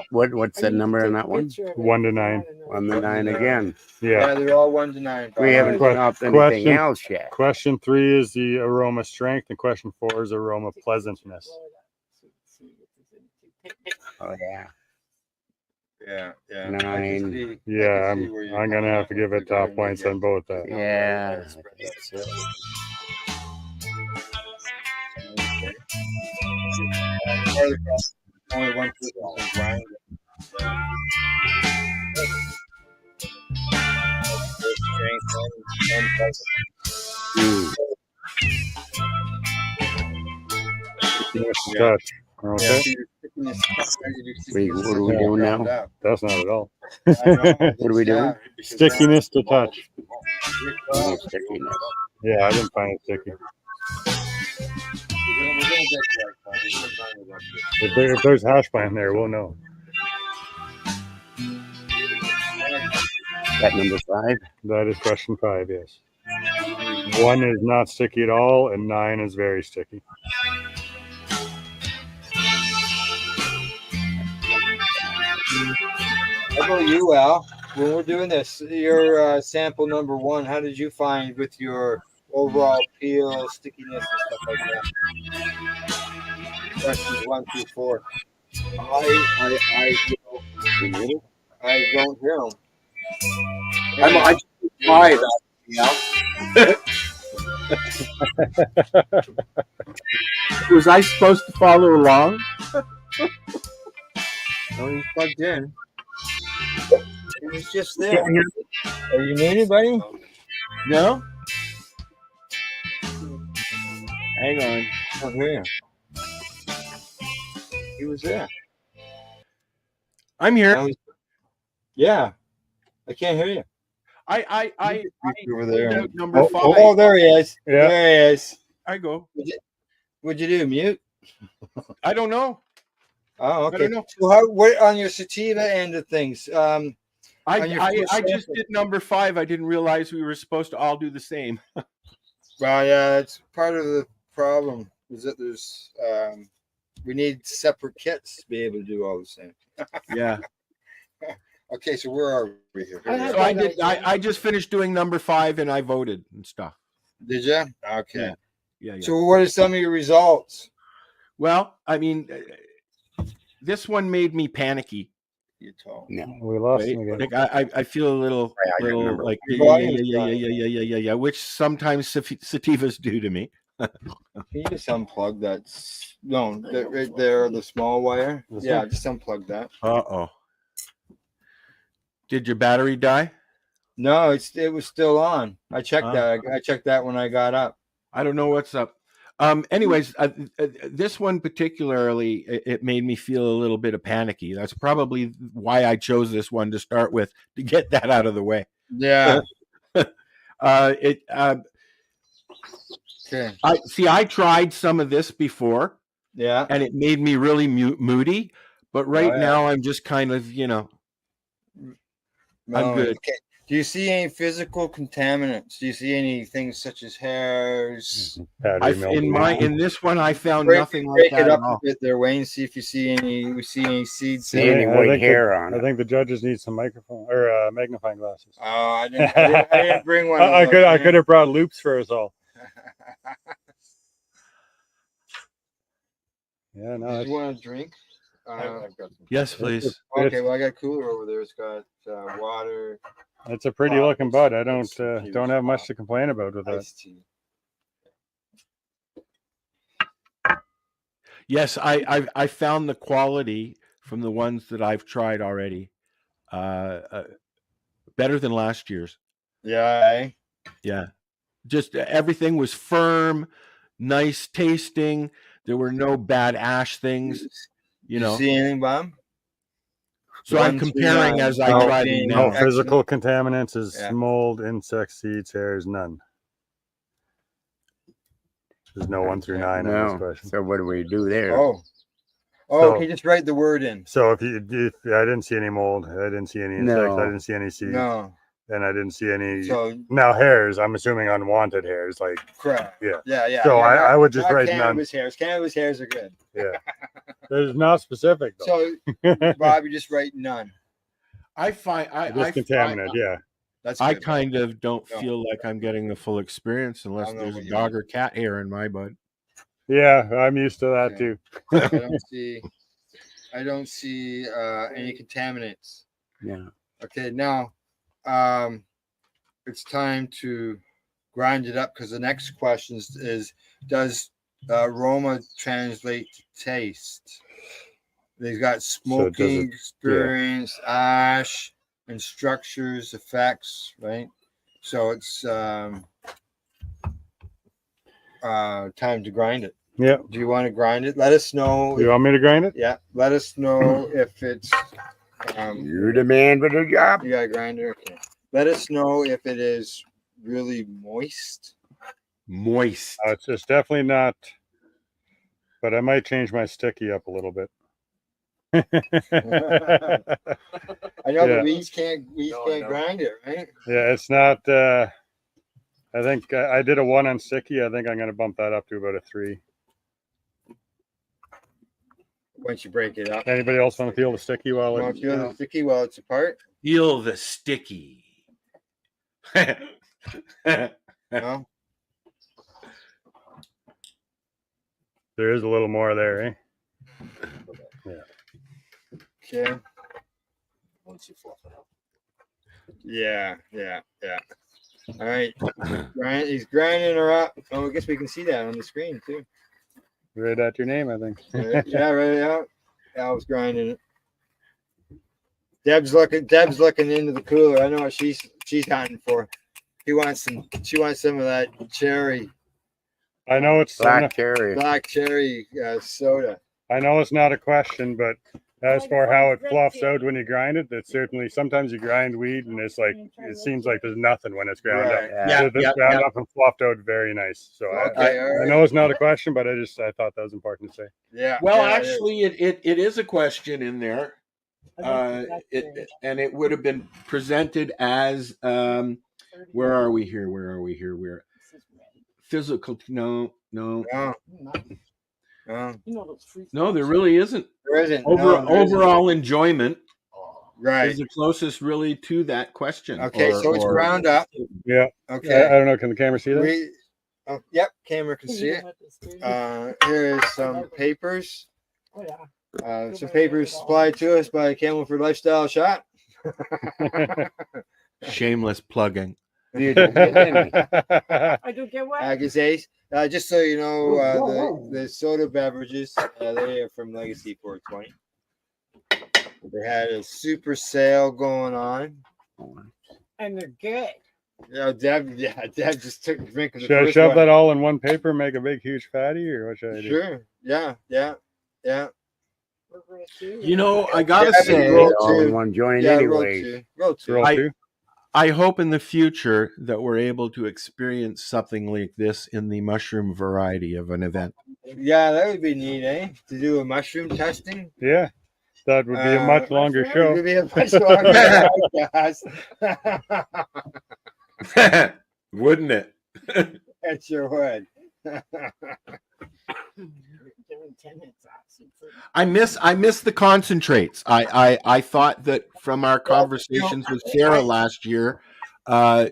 What's the number on that one? 1 to 9. 1 to 9 again. Yeah. They're all 1 to 9. We haven't stopped anything else yet. Question 3 is the aroma strength, and question 4 is aroma pleasantness. Oh yeah. Yeah, yeah. 9. Yeah, I'm gonna have to give it top points on both that. Yeah. Only one person says Ryan. Touch. Okay. Wait, what are we doing now? That's not at all. What are we doing? Stickiness to touch. Oh, stickiness. Yeah, I didn't find it sticky. If there's hash brown there, we'll know. That number 5? That is question 5, yes. 1 is not sticky at all, and 9 is very sticky. How about you, Al? When we're doing this, your sample number 1, how did you find with your overall peel, stickiness, and stuff like that? Questions 1 through 4. I don't hear them. I try that, Was I supposed to follow along? No, he's plugged in. He was just there. Are you muted, buddy? No? Hang on. Oh, here. He was there. I'm here. Yeah. I can't hear you. I over there. Number 5. Oh, there he is. Yeah. There he is. I go. What'd you do? Mute? I don't know. Oh, okay. I don't know. So what on your sativa end of things? I just did number 5. I didn't realize we were supposed to all do the same. Well, yeah, that's part of the problem. Is that there's we need separate kits to be able to do all the same. Yeah. Okay, so where are we here? So I just finished doing number 5 and I voted and stuff. Did you? Okay. Yeah. So what are some of your results? Well, I mean, this one made me panicky. You told. No. We lost him again. Like I feel a little like yeah, which sometimes sativas do to me. Can you just unplug that? No, that right there, the small wire. Yeah, just unplug that. Uh-oh. Did your battery die? No, it was still on. I checked that. I checked that when I got up. I don't know what's up. Anyways, this one particularly, it made me feel a little bit of panicky. That's probably why I chose this one to start with, to get that out of the way. Yeah. Okay. I tried some of this before. Yeah. And it made me really moody. But right now, I'm just kind of, I'm good. Okay. Do you see any physical contaminants? Do you see anything such as hairs? In this one, I found nothing like that. Break it up a bit there, Wayne. See if you see any seeds. See any white hair on it. I think the judges need some microphone or magnifying glasses. Oh, I didn't bring one. I could have brought loops for us all. Yeah, no. Do you want a drink? Yes, please. Okay, well, I got a cooler over there. It's got water. It's a pretty looking bud. I don't have much to complain about with that. Yes, I found the quality from the ones that I've tried already better than last year's. Yeah. Yeah. Just everything was firm, nice tasting. There were no bad ash things. You see anything, Bob? So I'm comparing as I try to no physical contaminants is mold, insects, seeds, hairs, none. There's no 1 through 9 on this question. So what do we do there? Can you just write the word in? So if I didn't see any mold, I didn't see any insects, I didn't see any seeds. No. And I didn't see any. So now hairs, I'm assuming unwanted hairs, like correct. Yeah. So I would just write cannabis hairs. Cannabis hairs are good. Yeah. There's not specific though. So Bob, you just write none. I find just contaminant. Yeah. That's I kind of don't feel like I'm getting the full experience unless there's a dog or cat hair in my bud. Yeah, I'm used to that too. I don't see. I don't see any contaminants. Yeah. Okay, now it's time to grind it up because the next question is does aroma translate to taste? They've got smoking experience, ash, and structures, effects, right? So it's time to grind it. Yeah. Do you want to grind it? Let us know. You want me to grind it? Yeah. Let us know if it's. You're the man for the job. You got a grinder? Okay. Let us know if it is really moist. Moist. It's definitely not, but I might change my sticky up a little bit. I know the weeds can't grind it, right? Yeah, it's not. I think I did a 1 on sticky. I think I'm going to bump that up to about a 3. Once you break it up. Anybody else want to feel the sticky while the sticky while it's apart? Feel the sticky. No? There is a little more there, eh? Yeah. Okay. Once you fluff it up. Yeah. All right. He's grinding her up. Oh, I guess we can see that on the screen too. Right at your name, I think. Yeah, right out. Al's grinding it. Deb's looking into the cooler. I know what she's hunting for. She wants some of that cherry. I know it's black cherry soda. I know it's not a question, but as for how it fluffs out when you grind it, it's certainly sometimes you grind weed and it's like it seems like there's nothing when it's ground up. Yeah. So this ground up and fluffed out very nice. So I know it's not a question, but I thought that was important to say. Yeah. Well, actually, it is a question in there, and it would have been presented as where are we here? Where physical? No. No, there really isn't. There isn't. Overall enjoyment, right, is the closest really to that question. Okay, so it's ground up. Yeah. Okay. I don't know. Can the camera see that? Yep, camera can see it. Here is some papers. Some papers supplied to us by Camelford Lifestyle Shop. Shameless plugging. I don't get what. Just so you know, the soda beverages, they are from Legacy 420. They had a super sale going on. And they're good. Deb just took a drink of the Should I first shove one. that all in one paper, make a big, huge fatty, or what should I do? Sure. Yeah. You know, I gotta say, all in one joint anyway. Roll two. I hope in the future that we're able to experience something like this in the mushroom variety of an event. Yeah, that would be neat, eh? To do a mushroom testing. Yeah, that would be a much longer show. It would be a much longer podcast. Wouldn't it? It sure would. I miss the concentrates. I thought that from our conversations with Sarah last year,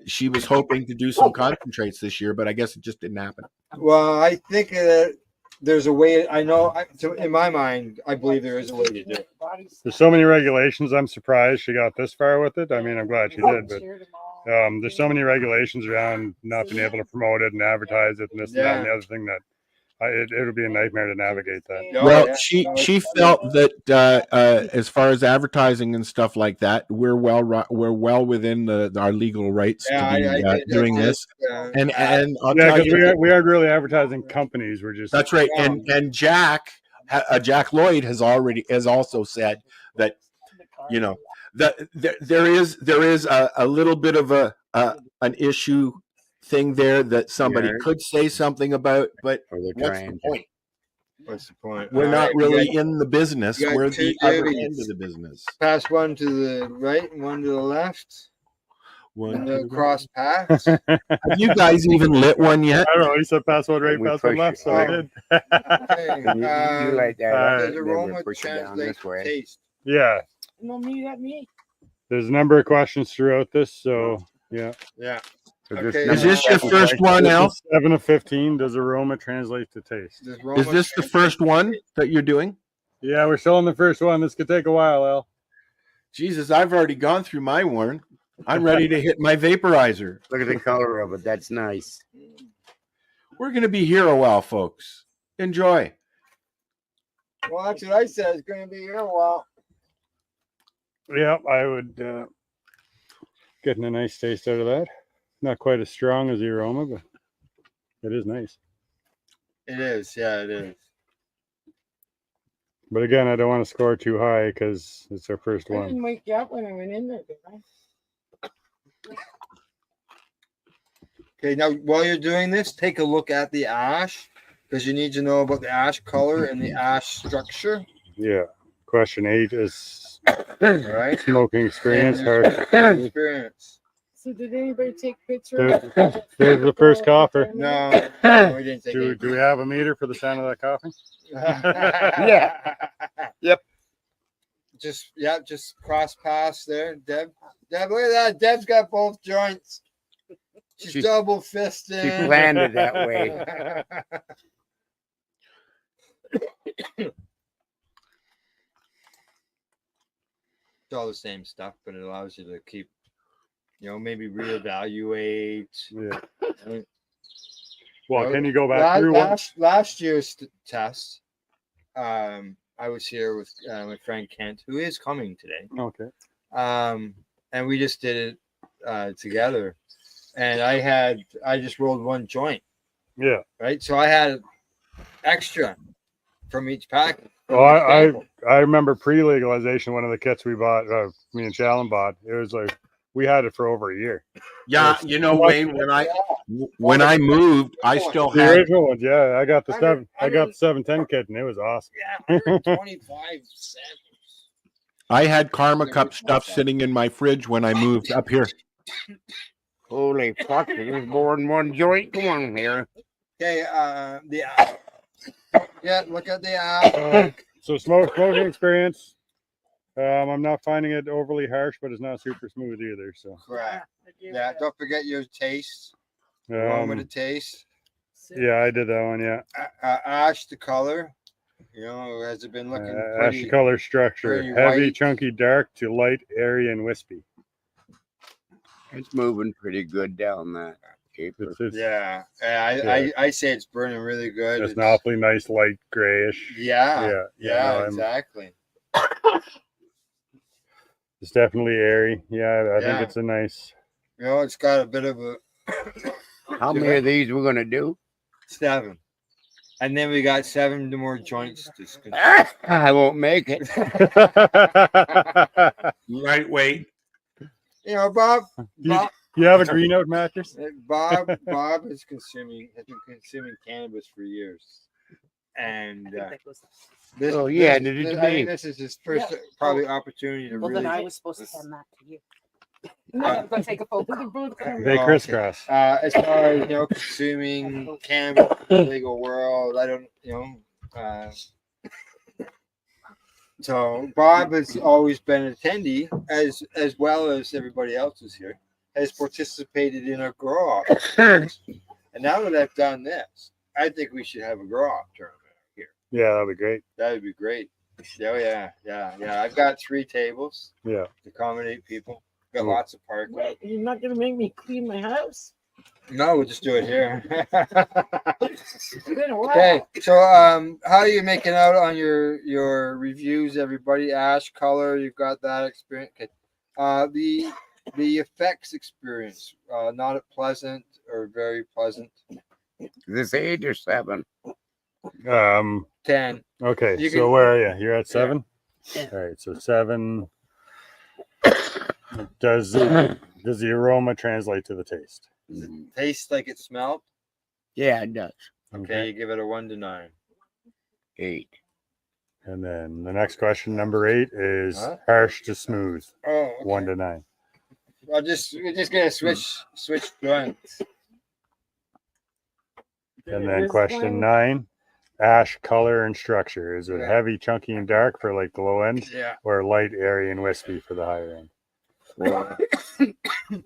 she was hoping to do some concentrates this year, but I guess it just didn't happen. Well, I think that there's a way. In my mind, I believe there is a way to do it. There's so many regulations. I'm surprised she got this far with it. I mean, I'm glad she did, but there's so many regulations around not being able to promote it and advertise it and this and that and the other thing that it would be a nightmare to navigate that. Well, she felt that as far as advertising and stuff like that, we're well within our legal rights to be doing this. And I'll tell you, we aren't really advertising companies. We're just that's right. And Jack Lloyd has also said that that there is a little bit of an issue thing there that somebody could say something about, but what's the point? What's the point? We're not really in the business. We're the other end of the business. Pass one to the right and one to the left. One to the cross paths. Have you guys even lit one yet? I don't know. He said pass one right, pass one left, so I did. You like that? Does aroma translate to taste? Yeah. No, me. There's a number of questions throughout this, so yeah. Yeah. Okay. Is this your first one, Al? 7 of 15. Does aroma translate to taste? Is this the first one that you're doing? Yeah, we're still on the first one. This could take a while, Al. Jesus, I've already gone through my one. I'm ready to hit my vaporizer. Look at the color of it. That's nice. We're going to be here a while, folks. Enjoy. Well, that's what I said. It's going to be here a while. Yeah, I would getting a nice taste out of that. Not quite as strong as the aroma, but it is nice. It is. Yeah, it is. But again, I don't want to score too high because it's our first I one. didn't wake you up when I went in there, did I? Okay, now while you're doing this, take a look at the ash because you need to know about the ash color and the ash structure. Yeah. Question 8 is right. Smoking experience. Experience. So did anybody take pictures? There's the first cougher. No, we didn't take do we have a meter for the sound of that coughing? Yeah. Yep. Just cross pass there, Deb. Deb, look at that. Deb's got both joints. She's double fisted. She planned it that way. It's all the same stuff, but it allows you to keep, maybe reevaluate. Yeah. Well, can you go back through last year's test? I was here with my friend Kent, who is coming today. Okay. And we just did it together. And I just rolled one joint. Yeah. Right. So I had extra from each pack. Well, I remember pre-legalization, one of the kits we bought, me and Shalom bought, it was like we had it for over a year. Yeah, Wayne, when I moved, I still the had original ones. Yeah, I got the 710 kit, and it was awesome. Yeah, 125 cents. I had Karma Cup stuff sitting in my fridge when I moved up here. Holy fuck! There's more than one joint. Come on here. Okay, look at the app. So smoking experience. I'm not finding it overly harsh, but it's not super smooth either. So correct. Yeah, don't forget your taste. One with a taste. Yeah, I did that one. Yeah. Ash, the color. Has it been looking pretty, ash color structure? Heavy, white. chunky, dark to light, airy, and wispy. It's moving pretty good down that paper. I say it's burning really good. It's an awfully nice light grayish. Yeah, exactly. It's definitely airy. Yeah, I think it's a nice. It's got a bit of a. How many of these we're gonna do? 7. And then we got 7 more joints to I won't make it. Lightweight. Bob. You have a green out mattress? Bob has been consuming cannabis for years. And this is his first probably opportunity to really. Then I was supposed to send that to you. No, I'm gonna take a photo. They crisscross. As far as consuming cannabis in the legal world, I don't so Bob has always been an attendee as well as everybody else is here, has participated in a grow off. And now that I've done this, I think we should have a grow off tournament here. Yeah, that'd be great. That would be great. Yeah. I've got 3 tables. Yeah. To accommodate people. Got lots of parking. Wait, you're not gonna make me clean my house? No, we'll just do it here. It's been a while. Okay, so how are you making out on your reviews, everybody? Ash color, you've got that experience. Okay. The effects experience, not pleasant or very pleasant. This 8 or 7? 10. Okay, so where are you? You're at 7? Yeah. All right, so 7. Does the aroma translate to the taste? Does it taste like it smelled? Yeah, it does. Okay, you give it a 1 to 9. 8. And then the next question, number 8, is harsh to smooth. Oh, okay. 1 to 9. We're just gonna switch joints. And then question 9, ash color and structure. Is it heavy, chunky, and dark for like the low end? Yeah. Or light, airy, and wispy for the higher end?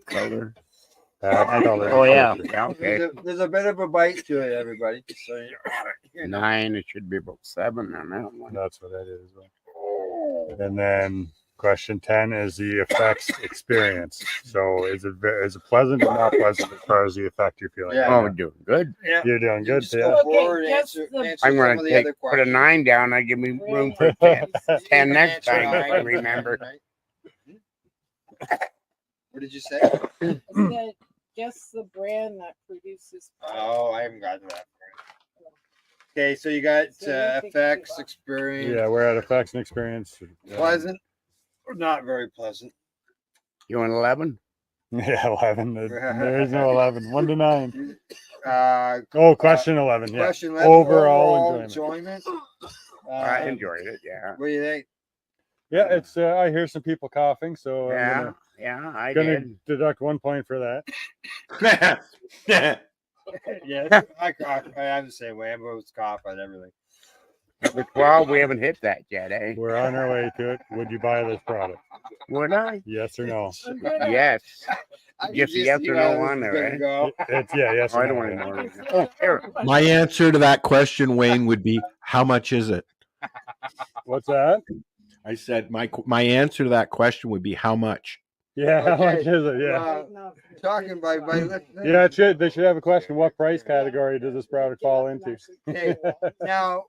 Color. That color. Oh yeah. Yeah. Okay. There's a bit of a bite to it, everybody. Just so you know. 9. It should be about 7 on that one. That's what that is. And then question 10 is the effects experience. So is it pleasant or not pleasant as far as the effect you're feeling? Yeah. Oh, we're doing good. Yeah. You're doing good. Just go forward and answer I'm some going of to the other put a questions. 9 down. I give me room for 10, 10 next Answer time if I 9. remember. What did you say? I said, guess the brand that produces. Oh, I haven't gotten to that. Okay, so you got effects, experience. Yeah, we're at effects and experience. Pleasant or not very pleasant? You want 11? Yeah, 11. There is no 11. 1 to 9. Question 11. Yeah. Question 11. Overall enjoyment. I enjoyed it. Yeah. What do you think? Yeah, it's. I hear some people coughing, so Yeah. I'm gonna deduct 1 point for that. Yeah, I cough. I'm the same way. I'm always cough on everything. Number 12, we haven't hit that yet, eh? We're on our way to it. Would you buy this product? Would I? Yes or no? Yes. Just a yes or no on there, eh? It's yes or I don't no. want to know. Oh, here. My answer to that question, Wayne, would be how much is it? What's that? I said my answer to that question would be how much. Yeah, how much is it? Yeah. Talking by Yeah, they should have a question. What price category does this product fall into? Okay. Now,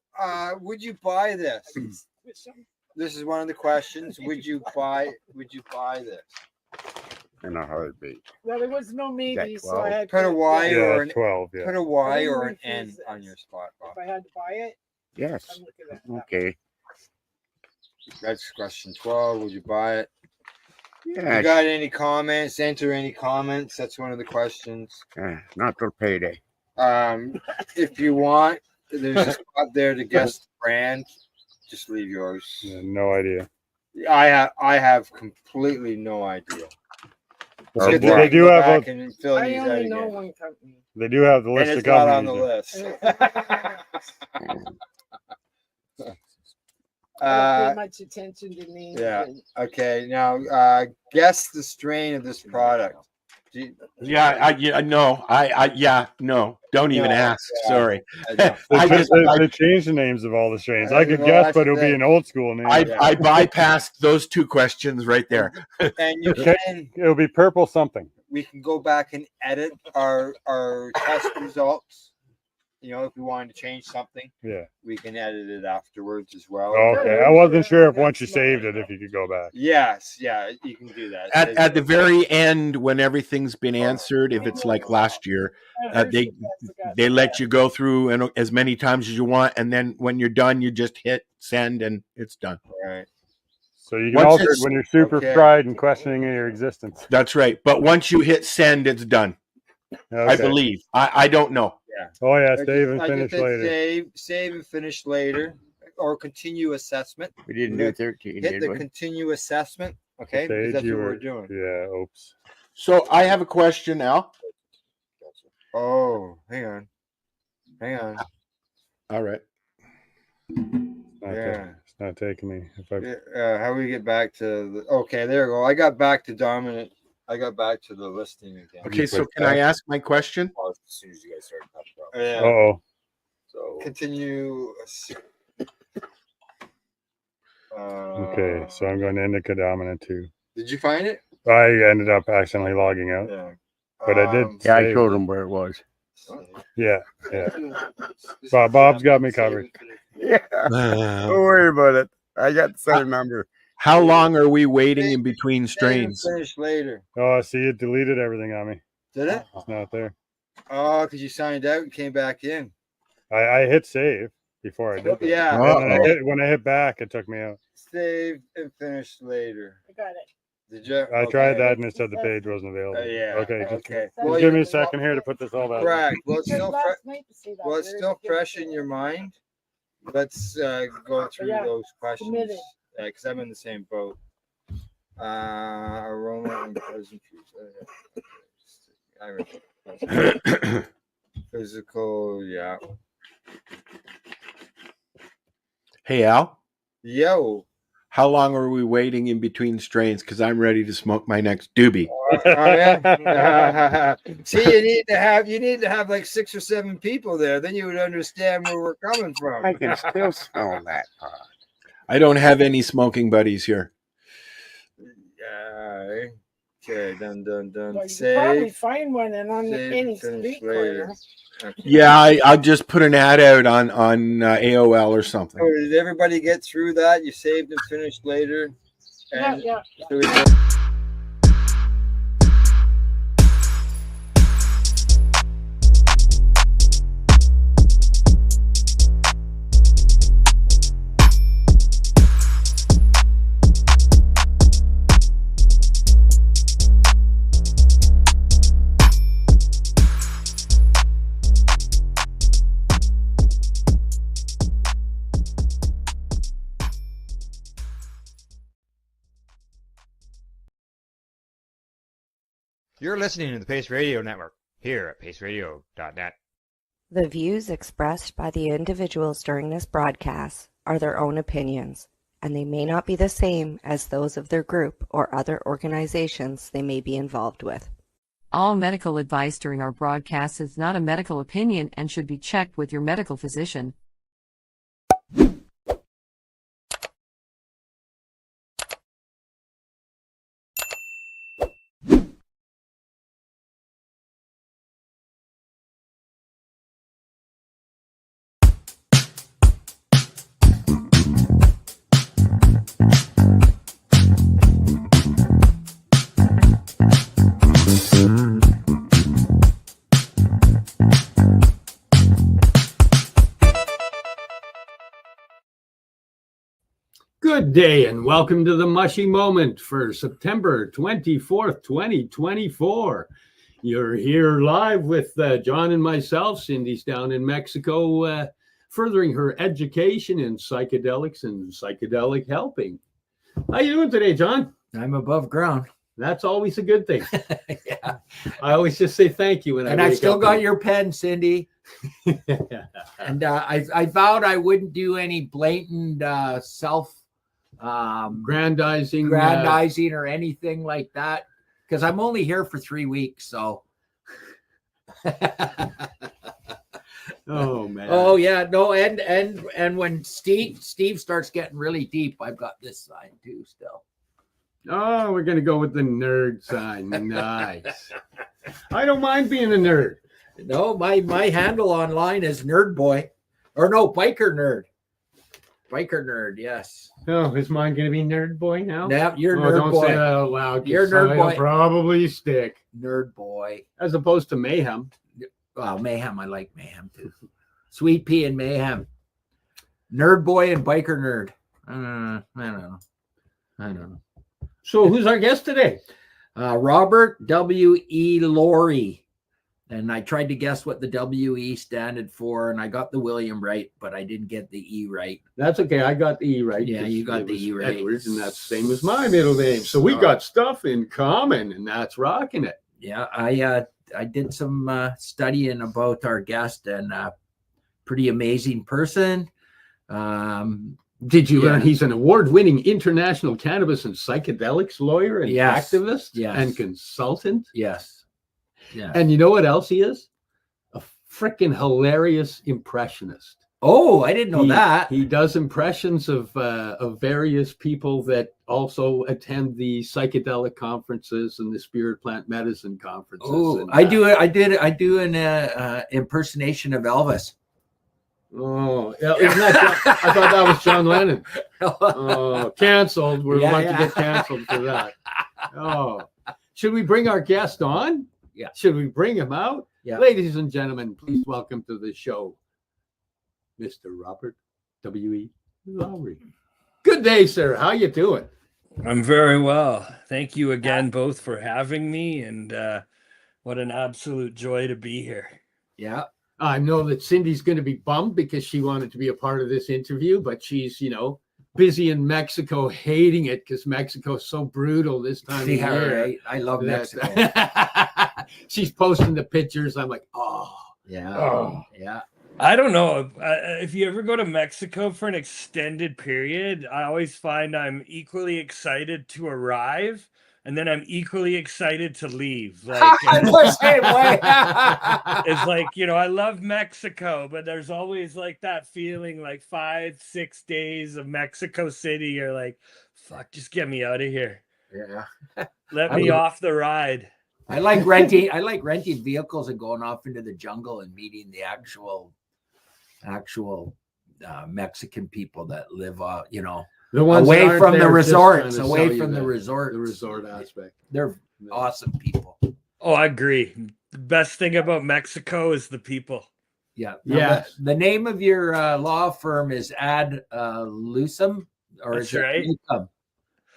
would you buy this? This is one of the questions. Would you buy this? In a heartbeat. Well, there was no maybe, so I had Put a Y Yeah, or an 12. Yeah. put a Y or an N on your spot, Bob. If I had to buy it, Yes. I'm looking at that. Okay. That's question 12. Would you buy it? Yeah. You got any comments? Enter any comments. That's one of the questions. Not till payday. If you want, there's a spot there to guess the brand. Just leave yours. Yeah, no idea. I have completely no idea. They do have and fill I these out only know again. one company. They do have the list And of it's not on companies. the list. I don't pay much attention to names. Yeah. and- Okay. Now, guess the strain of this product. No. Don't even No, ask. yeah. Sorry. They changed the names of all the strains. I could Well, guess, that's but it'll the be thing. an old school name. I bypassed those two questions right there. And you Okay. can. It'll be purple something. We can go back and edit our test results. You know, if we wanted to change something, Yeah. we can edit it afterwards as well. Okay. I wasn't sure if once you saved it, if you could go back. Yes, yeah, you can do that. At the very end, when everything's been answered, if it's like last year, they let you go through and as many times as you want, and then when you're done, you just hit send and it's done. Right. So you can Once alter it it's- when you're super Okay. fried and questioning your existence. That's right. But once you hit send, it's done. I Okay. believe. I don't know. Yeah. Oh yeah, I save and just finish hit later. Save and finish later, or continue assessment. We didn't do 13, Hit did the we? continue assessment. Okay, because Stage, that's you what we're were- doing. Yeah. Oops. So I have a question now. Oh, hang on. All right. It's not taking me. If I How do we get back to the? Okay, there we go. I got back to dominant. I got back to the listing again. Okay, so can I ask my question? As soon as you guys start talking about. Yeah. Uh-oh. So continue. Okay, so I'm going to indica dominant too. Did you find it? I ended up accidentally logging out. Yeah. But I did. Yeah, I save. showed him where it was. Yeah. Bob's got me covered. Yeah. Don't worry about it. I got the same number. How long are we waiting in between strains? Finish later. Oh, see, it deleted everything on me. Did it? It's not there. Oh, because you signed out and came back in. I hit save before I did that. Yeah. And then when I hit back, it took me out. Save and finish later. I got it. Did you? I tried that and it said the page wasn't available. Yeah. Okay. Okay. Just give me a second here to put this all back. Correct. Well, it's still Last night to say that. well, it's There's still a fresh difference. in your mind. Let's go through Yeah, those questions. submit it. Because I'm in the same boat. Aroma and pleasantries. I remember. Physical, yeah. Hey Al, Yo. How long are we waiting in between strains? Because I'm ready to smoke my next doobie. Yeah. See, you need to have like 6 or 7 people there. Then you would understand where we're coming from. I can still smell that pot. I don't have any smoking buddies here. Okay, done. Well, you could probably Save. find one and on Save any and finish street later. corner. Okay. Yeah, I'll just put an ad out on AOL or something. So did everybody get through that? You saved and finished later? And Yeah. so we- You're listening to the Pace Radio Network here at paceradio.net. The views expressed by the individuals during this broadcast are their own opinions, and they may not be the same as those of their group or other organizations they may be involved with. All medical advice during our broadcast is not a medical opinion and should be checked with your medical physician. Good day and welcome to the Mushy Moment for September 24th, 2024. You're here live with John and myself. Cindy's down in Mexico furthering her education in psychedelics and psychedelic helping. How you doing today, John? I'm above ground. That's always a good thing. Yeah. I always just say thank you. And I still got your pen, Cindy. And I vowed I wouldn't do any blatant self grandizing or anything like that, because I'm only here for 3 weeks. So oh man. Oh yeah, no, and when Steve starts getting really deep, I've got this sign too still. Oh, we're gonna go with the nerd sign. Nice. I don't mind being a nerd. No, my handle online is Nerd Boy, or no, Biker Nerd. Biker Nerd, yes. Oh, is mine going to be Nerd Boy now? Now you're Nerd don't Boy. Say that out loud. You're Nerd Boy. Probably stick. Nerd Boy. As opposed to Mayhem. Well, Mayhem. I like Mayhem too. Sweet Pea and Mayhem. Nerd Boy and Biker Nerd. I don't know. So who's our guest today? Robert W.E. Laurie. And I tried to guess what the W.E. standed for, and I got the William right, but I didn't get the E right. That's okay. I got the E right. Yeah, you got the E right. Edwards, and that's the same as my middle name. So we got stuff in common, and that's rocking it. Yeah, I did some studying about our guest, and pretty amazing person. Did you learn he's an award-winning international cannabis and psychedelics lawyer and activist and consultant? Yes. Yeah. And you know what else he is? A freaking hilarious impressionist. Oh, I didn't know that. He does impressions of various people that also attend the psychedelic conferences and the spirit plant medicine conferences. Oh, I do an impersonation of Elvis. Oh, yeah, isn't that I thought that was John Lennon. Oh, canceled. We're about to get canceled for that. Oh, should we bring our guest on? Yeah. Should we bring him out? Yeah. Ladies and gentlemen, please welcome to the show, Mr. Robert W.E. Lowry. Good day, sir. How you doing? I'm very well. Thank you again both for having me, and what an absolute joy to be here. Yeah. I know that Cindy's going to be bummed because she wanted to be a part of this interview, but she's, busy in Mexico hating it because Mexico's so brutal this time of year. Right. I love Mexico. She's posting the pictures. I'm like, oh. Yeah. Oh. Yeah. I don't know. If you ever go to Mexico for an extended period, I always find I'm equally excited to arrive, and then I'm equally excited to leave. Like, I'm the same way. it's like, I love Mexico, but there's always like that feeling like 5, 6 days of Mexico City. You're like, fuck, just get me out of here. Yeah. Let me off the ride. I like renting vehicles and going off into the jungle and meeting the actual Mexican people that live, The ones away that aren't from the there just resorts, trying to away sell you from the the resorts. resort aspect. They're awesome people. Oh, I agree. The best thing about Mexico is the people. Yeah. Now, the name of your law firm is Ad Lucem, or That's is it right. Lucum?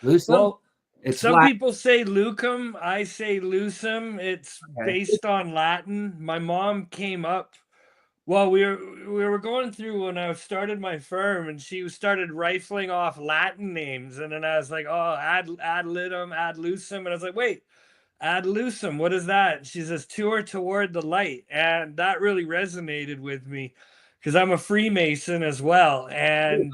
Lucum? Well, It's some Latin. people say lucum. I say lucum. It's based on Latin. My mom came up. Well, we were going through when I started my firm, and she started rifling off Latin names, and then I was like, "Oh, ad litem, ad lucem," and I was like, "Wait, ad lucem, what is that?" And she says, "To or toward the light," and that really resonated with me because I'm a Freemason as well, and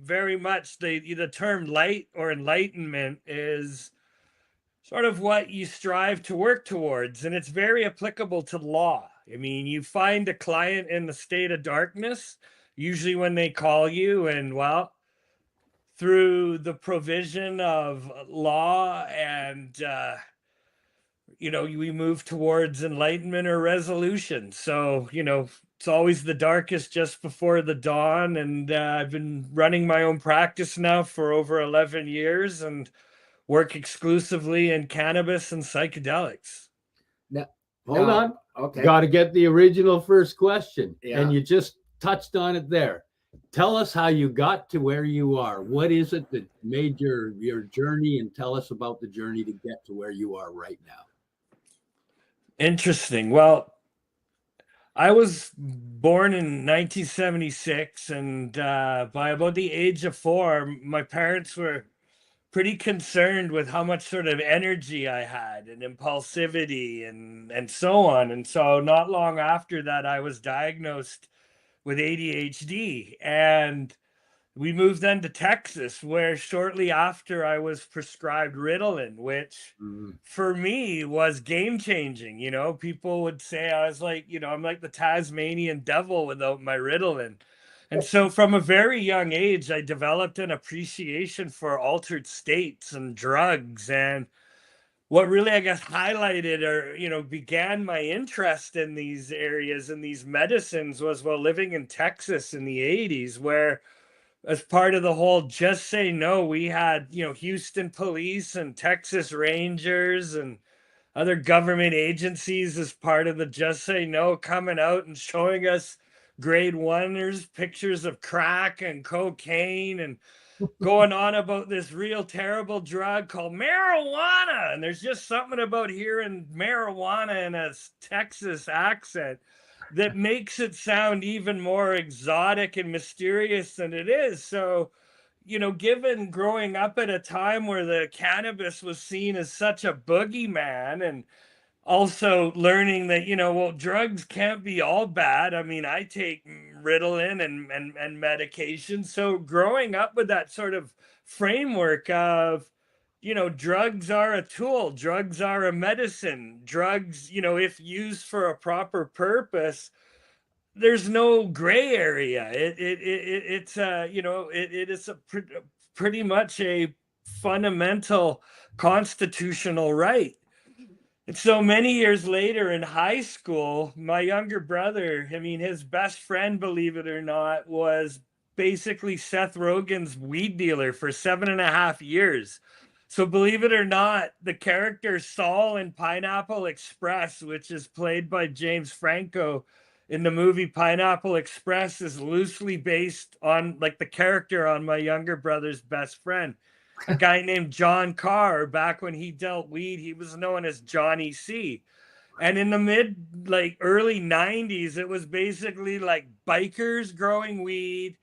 very much the term light or enlightenment is sort of what you strive to work towards, and it's very applicable to law. I mean, you find a client in the state of darkness, usually when they call you, and well, through the provision of law and we move towards enlightenment or resolution. So it's always the darkest just before the dawn, and I've been running my own practice now for over 11 years and work exclusively in cannabis and psychedelics. Now, hold on. Okay. Got to get the original first question. Yeah. And you just touched on it there. Tell us how you got to where you are. What is it that made your journey, and tell us about the journey to get to where you are right now. Interesting. Well, I was born in 1976, and by about the age of 4, my parents were pretty concerned with how much sort of energy I had and impulsivity and so on. And so not long after that, I was diagnosed with ADHD, and we moved then to Texas, where shortly after I was prescribed Ritalin, which for me was game changing. People would say I was like, I'm like the Tasmanian devil without my Ritalin. And so from a very young age, I developed an appreciation for altered states and drugs. And what really, I guess, highlighted or, began my interest in these areas and these medicines was while living in Texas in the 80s, where as part of the whole Just Say No, we had, Houston police and Texas Rangers and other government agencies as part of the Just Say No coming out and showing us grade oneers, pictures of crack and cocaine, and going on about this real terrible drug called marijuana. And there's just something about hearing marijuana in a Texas accent that makes it sound even more exotic and mysterious than it is. So, given growing up at a time where the cannabis was seen as such a boogeyman, and also learning that, well, drugs can't be all bad. I mean, I take Ritalin and medication. So growing up with that sort of framework of, drugs are a tool, drugs are a medicine, drugs, if used for a proper purpose, there's no gray area. It's it is pretty much a fundamental constitutional right. And so many years later in high school, my younger brother, his best friend, believe it or not, was basically Seth Rogen's weed dealer for 7.5 years. So believe it or not, the character Saul in Pineapple Express, which is played by James Franco in the movie Pineapple Express, is loosely based on like the character on my younger brother's best friend. A guy named John Carr. Back when he dealt weed, he was known as Johnny C. And in the early 90s, it was basically like bikers growing weed,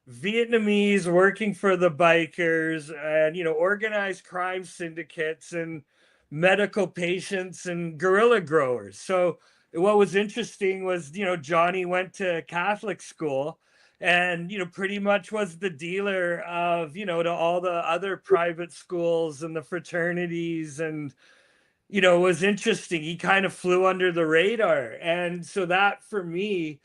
Vietnamese working for the bikers, and organized crime syndicates and medical patients and guerrilla growers. So what was interesting was, Johnny went to Catholic school and, pretty much was the dealer of, to all the other private schools and the fraternities. And, it was interesting. He kind of flew under the radar. And so that for me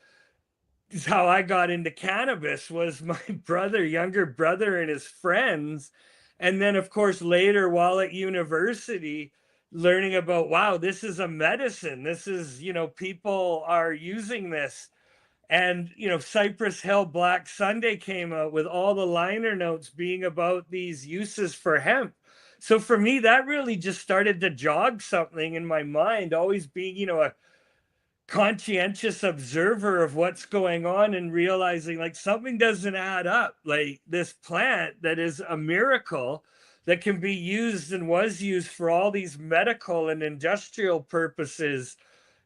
is how I got into cannabis, was my younger brother and his friends. And then of course later while at university, learning about, wow, this is a medicine. This is, people are using this. And, Cypress Hill Black Sunday came out with all the liner notes being about these uses for hemp. So for me, that really just started to jog something in my mind, always being, a conscientious observer of what's going on and realizing like something doesn't add up. Like this plant that is a miracle that can be used and was used for all these medical and industrial purposes.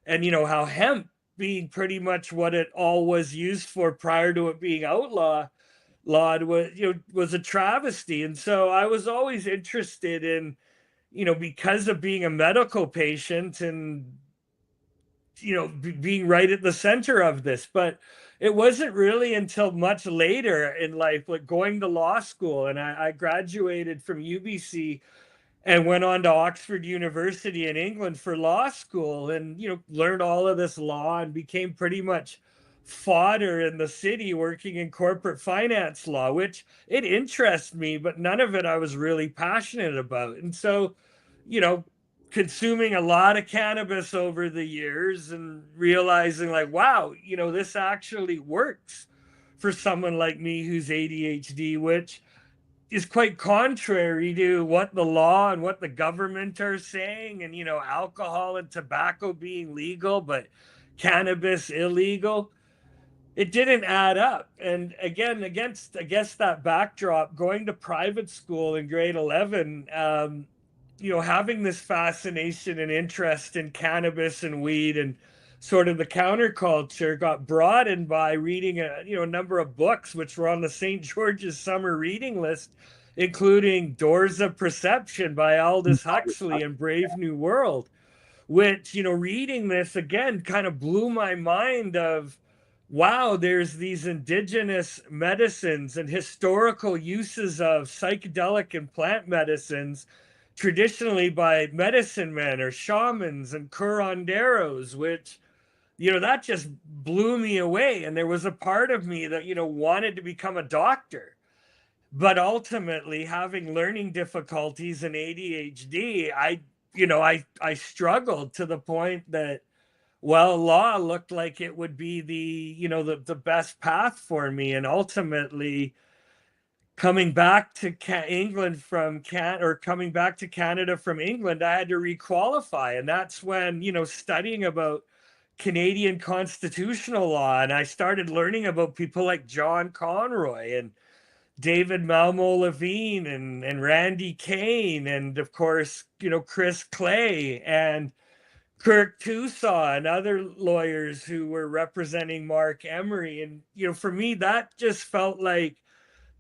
And, how hemp being pretty much what it all was used for prior to it being outlawed was a travesty. And so I was always interested in, because of being a medical patient and, being right at the center of this. But it wasn't really until much later in life, like going to law school. And I graduated from UBC and went on to Oxford University in England for law school, and learned all of this law and became pretty much fodder in the city working in corporate finance law, which it interests me, but none of it I was really passionate about. And so, consuming a lot of cannabis over the years and realizing like, wow, this actually works for someone like me who's ADHD, which is quite contrary to what the law and what the government are saying. And, alcohol and tobacco being legal, but cannabis illegal. It didn't add up. And again, against, I guess, that backdrop, going to private school in grade 11, having this fascination and interest in cannabis and weed and sort of the counterculture got broadened by reading a number of books, which were on the St. George's summer reading list, including Doors of Perception by Aldous Huxley and Brave New World, which, reading this again kind of blew my mind of, wow, there's these indigenous medicines and historical uses of psychedelic and plant medicines traditionally by medicine men or shamans and curanderos, which, that just blew me away. And there was a part of me that, wanted to become a doctor. But ultimately, having learning difficulties and ADHD, I struggled to the point that, well, law looked like it would be the best path for me. And ultimately, coming back to England coming back to Canada from England, I had to requalify. And that's when, studying about Canadian constitutional law, and I started learning about people like John Conroy and David Malmo Levine and Randy Kane, and of course, Chris Clay and Kirk Tusaw and other lawyers who were representing Mark Emery. And, for me, that just felt like,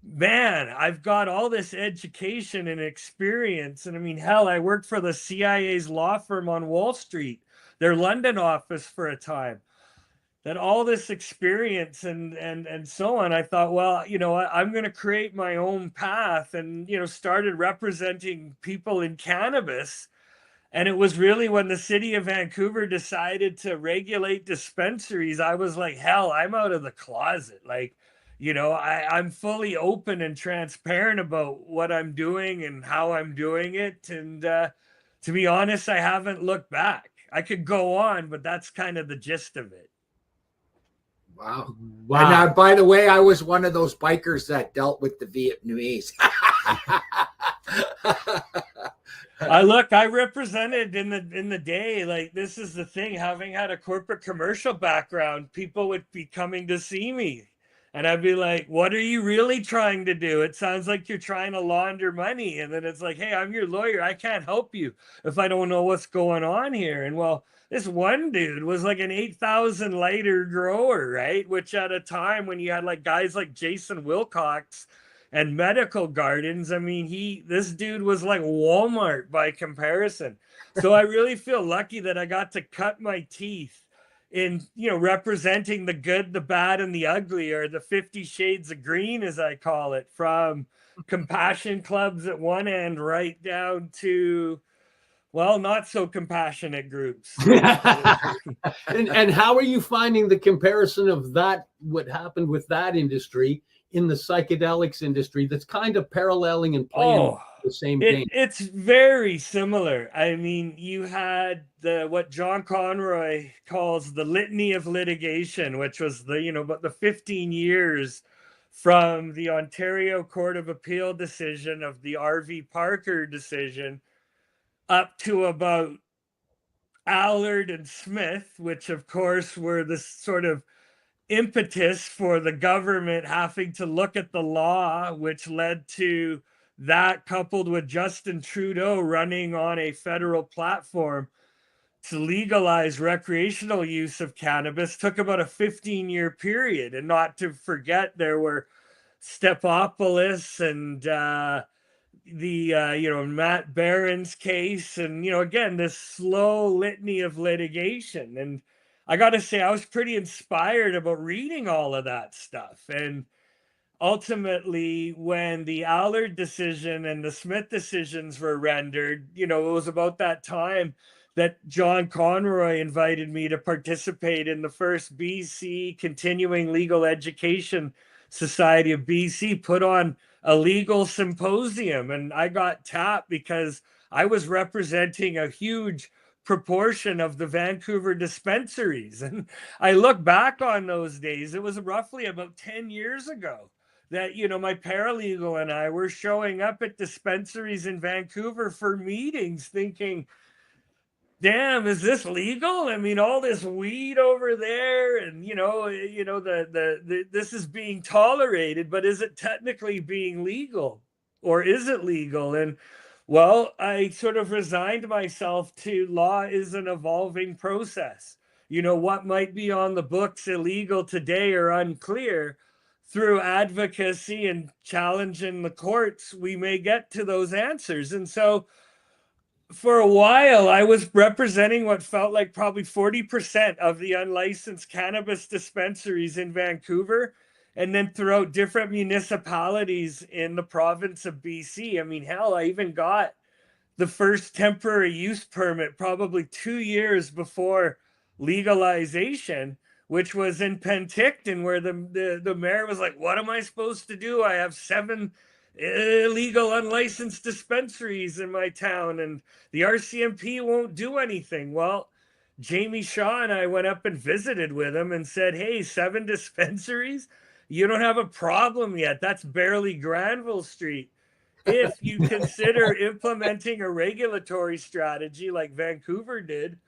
man, I've got all this education and experience. And I mean, hell, I worked for the CIA's law firm on Wall Street, their London office for a time. That all this experience and so on, I thought, well, I'm going to create my own path, and, started representing people in cannabis. And it was really when the city of Vancouver decided to regulate dispensaries, I was like, hell, I'm out of the closet. Like, I'm fully open and transparent about what I'm doing and how I'm doing it. And to be honest, I haven't looked back. I could go on, but that's kind of the gist of it. Wow. Wow. And by the way, I was one of those bikers that dealt with the Vietnamese. I represented in the day, like, this is the thing, having had a corporate commercial background, people would be coming to see me. And I'd be like, what are you really trying to do? It sounds like you're trying to launder money. And then it's like, hey, I'm your lawyer. I can't help you if I don't know what's going on here. And well, this one dude was like an 8,000 lighter grower, right? Which at a time when you had like guys like Jason Wilcox and Medical Gardens, I mean, this dude was like Walmart by comparison. So I really feel lucky that I got to cut my teeth in, you know, representing the good, the bad, and the ugly, or the 50 shades of green, as I call it, from compassion clubs at one end right down to, well, not so compassionate groups. And how are you finding the comparison of that, what happened with that industry in the psychedelics industry that's kind of paralleling and playing the same game? It's very similar. I mean, you had what John Conroy calls the litany of litigation, which was the, you know, about the 15 years from the Ontario Court of Appeal decision of the R.V. Parker decision up to about Allard and Smith, which of course were the sort of impetus for the government having to look at the law, which led to that, coupled with Justin Trudeau running on a federal platform to legalize recreational use of cannabis, took about a 15-year period. And not to forget, there were Stephanopoulos and you know, Matt Barron's case, and, you know, again, this slow litany of litigation. And I got to say, I was pretty inspired about reading all of that stuff. And ultimately, when the Allard decision and the Smith decisions were rendered, you know, it was about that time that John Conroy invited me to participate in the first BC Continuing Legal Education Society of BC put on a legal symposium. And I got tapped because I was representing a huge proportion of the Vancouver dispensaries. And I look back on those days, it was roughly about 10 years ago that, you know, my paralegal and I were showing up at dispensaries in Vancouver for meetings thinking, damn, is this legal? I mean, all this weed over there, and you know, this is being tolerated, but is it technically being legal, or is it legal? And well, I sort of resigned myself to law is an evolving process. You know, what might be on the books illegal today or unclear, through advocacy and challenging the courts, we may get to those answers. And so for a while, I was representing what felt like probably 40% of the unlicensed cannabis dispensaries in Vancouver, and then throughout different municipalities in the province of BC. I mean, hell, I even got the first temporary use permit probably 2 years before legalization, which was in Penticton, where the mayor was like, what am I supposed to do? I have 7 illegal unlicensed dispensaries in my town, and the RCMP won't do anything. Well, Jamie Shaw and I went up and visited with him and said, hey, 7 dispensaries? You don't have a problem yet. That's barely Granville Street. If you consider implementing a regulatory strategy like Vancouver did,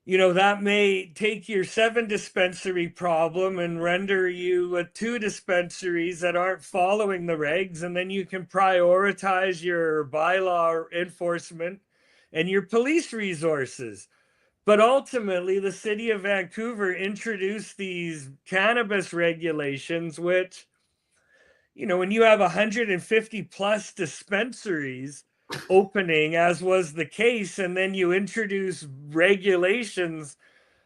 you know, that may take your 7 dispensary problem and render you with 2 dispensaries that aren't following the regs. And then you can prioritize your bylaw enforcement and your police resources. But ultimately, the city of Vancouver introduced these cannabis regulations, which, you know, when you have 150 plus dispensaries opening, as was the case, and then you introduce regulations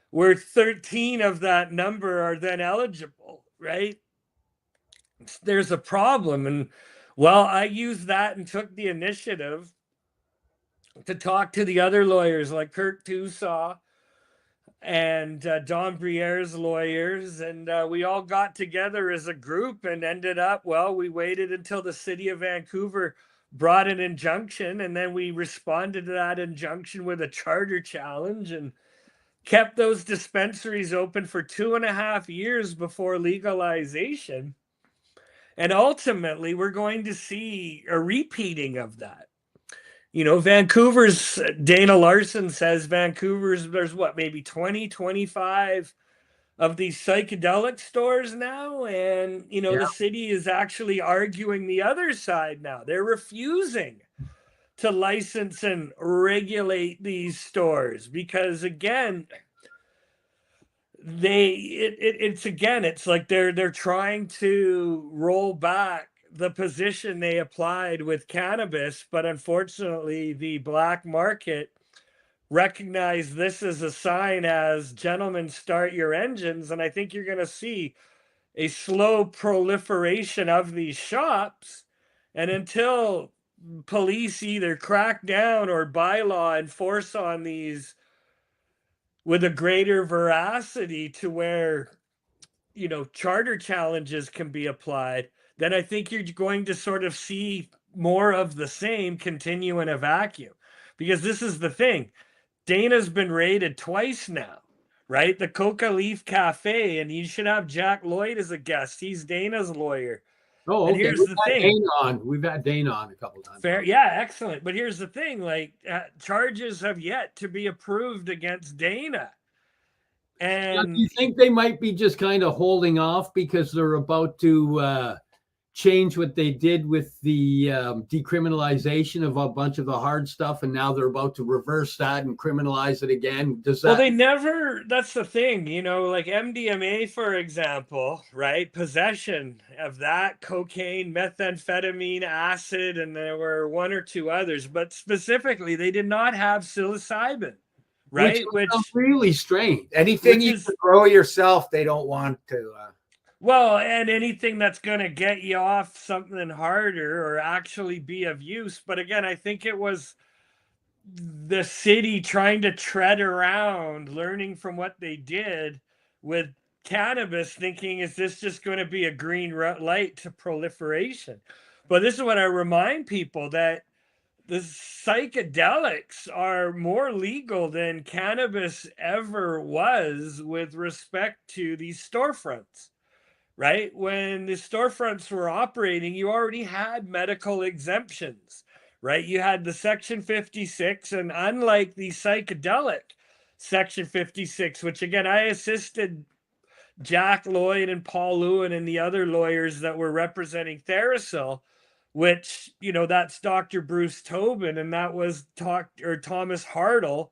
where 13 of that number are then eligible, right? There's a problem. And well, I used that and took the initiative to talk to the other lawyers like Kirk Tusaw and Don Briere's lawyers, and we all got together as a group and ended up, well, we waited until the city of Vancouver brought an injunction, and then we responded to that injunction with a charter challenge and kept those dispensaries open for 2.5 years before legalization. And ultimately, we're going to see a repeating of that. You know, Vancouver's, Dana Larson says Vancouver's, there's what, maybe 20, 25 of these psychedelic stores now. And, you know, the city is actually arguing the other side now. They're refusing to license and regulate these stores because, again, it's like they're trying to roll back the position they applied with cannabis, but unfortunately the black market recognize this as a sign as gentlemen, start your engines. And I think you're going to see a slow proliferation of these shops. And until police either crack down or bylaw enforce on these with a greater veracity to where, you know, charter challenges can be applied, then I think you're going to sort of see more of the same continue in a vacuum. Because this is the thing, Dana's been raided twice now, right? The Coca Leaf Cafe, and you should have Jack Lloyd as a guest. He's Dana's lawyer. Oh, And okay. here's the thing. We've had Dana on a couple times. Fair, yeah, excellent. But here's the thing, like charges have yet to be approved against Dana. And do you think they might be just kind of holding off because they're about to change what they did with the decriminalization of a bunch of the hard stuff, and now they're about to reverse that and criminalize it again? Well, they never, that's the thing, you know, like MDMA, for example, right? Possession of that, cocaine, methamphetamine, acid, and there were one or two others, but specifically, they did not have psilocybin, right? Which really strange. Anything you can grow yourself, they don't want to. Well, and anything that's going to get you off something harder or actually be of use. But again, I think it was the city trying to tread around, learning from what they did with cannabis, thinking, is this just going to be a green light to proliferation? But this is what I remind people, that the psychedelics are more legal than cannabis ever was with respect to these storefronts. Right? When the storefronts were operating, you already had medical exemptions, right? You had the Section 56, and unlike the psychedelic Section 56, which again, I assisted Jack Lloyd and Paul Lewin and the other lawyers that were representing Therasil, which, you know, that's Dr. Bruce Tobin, and that was Thomas Hartle,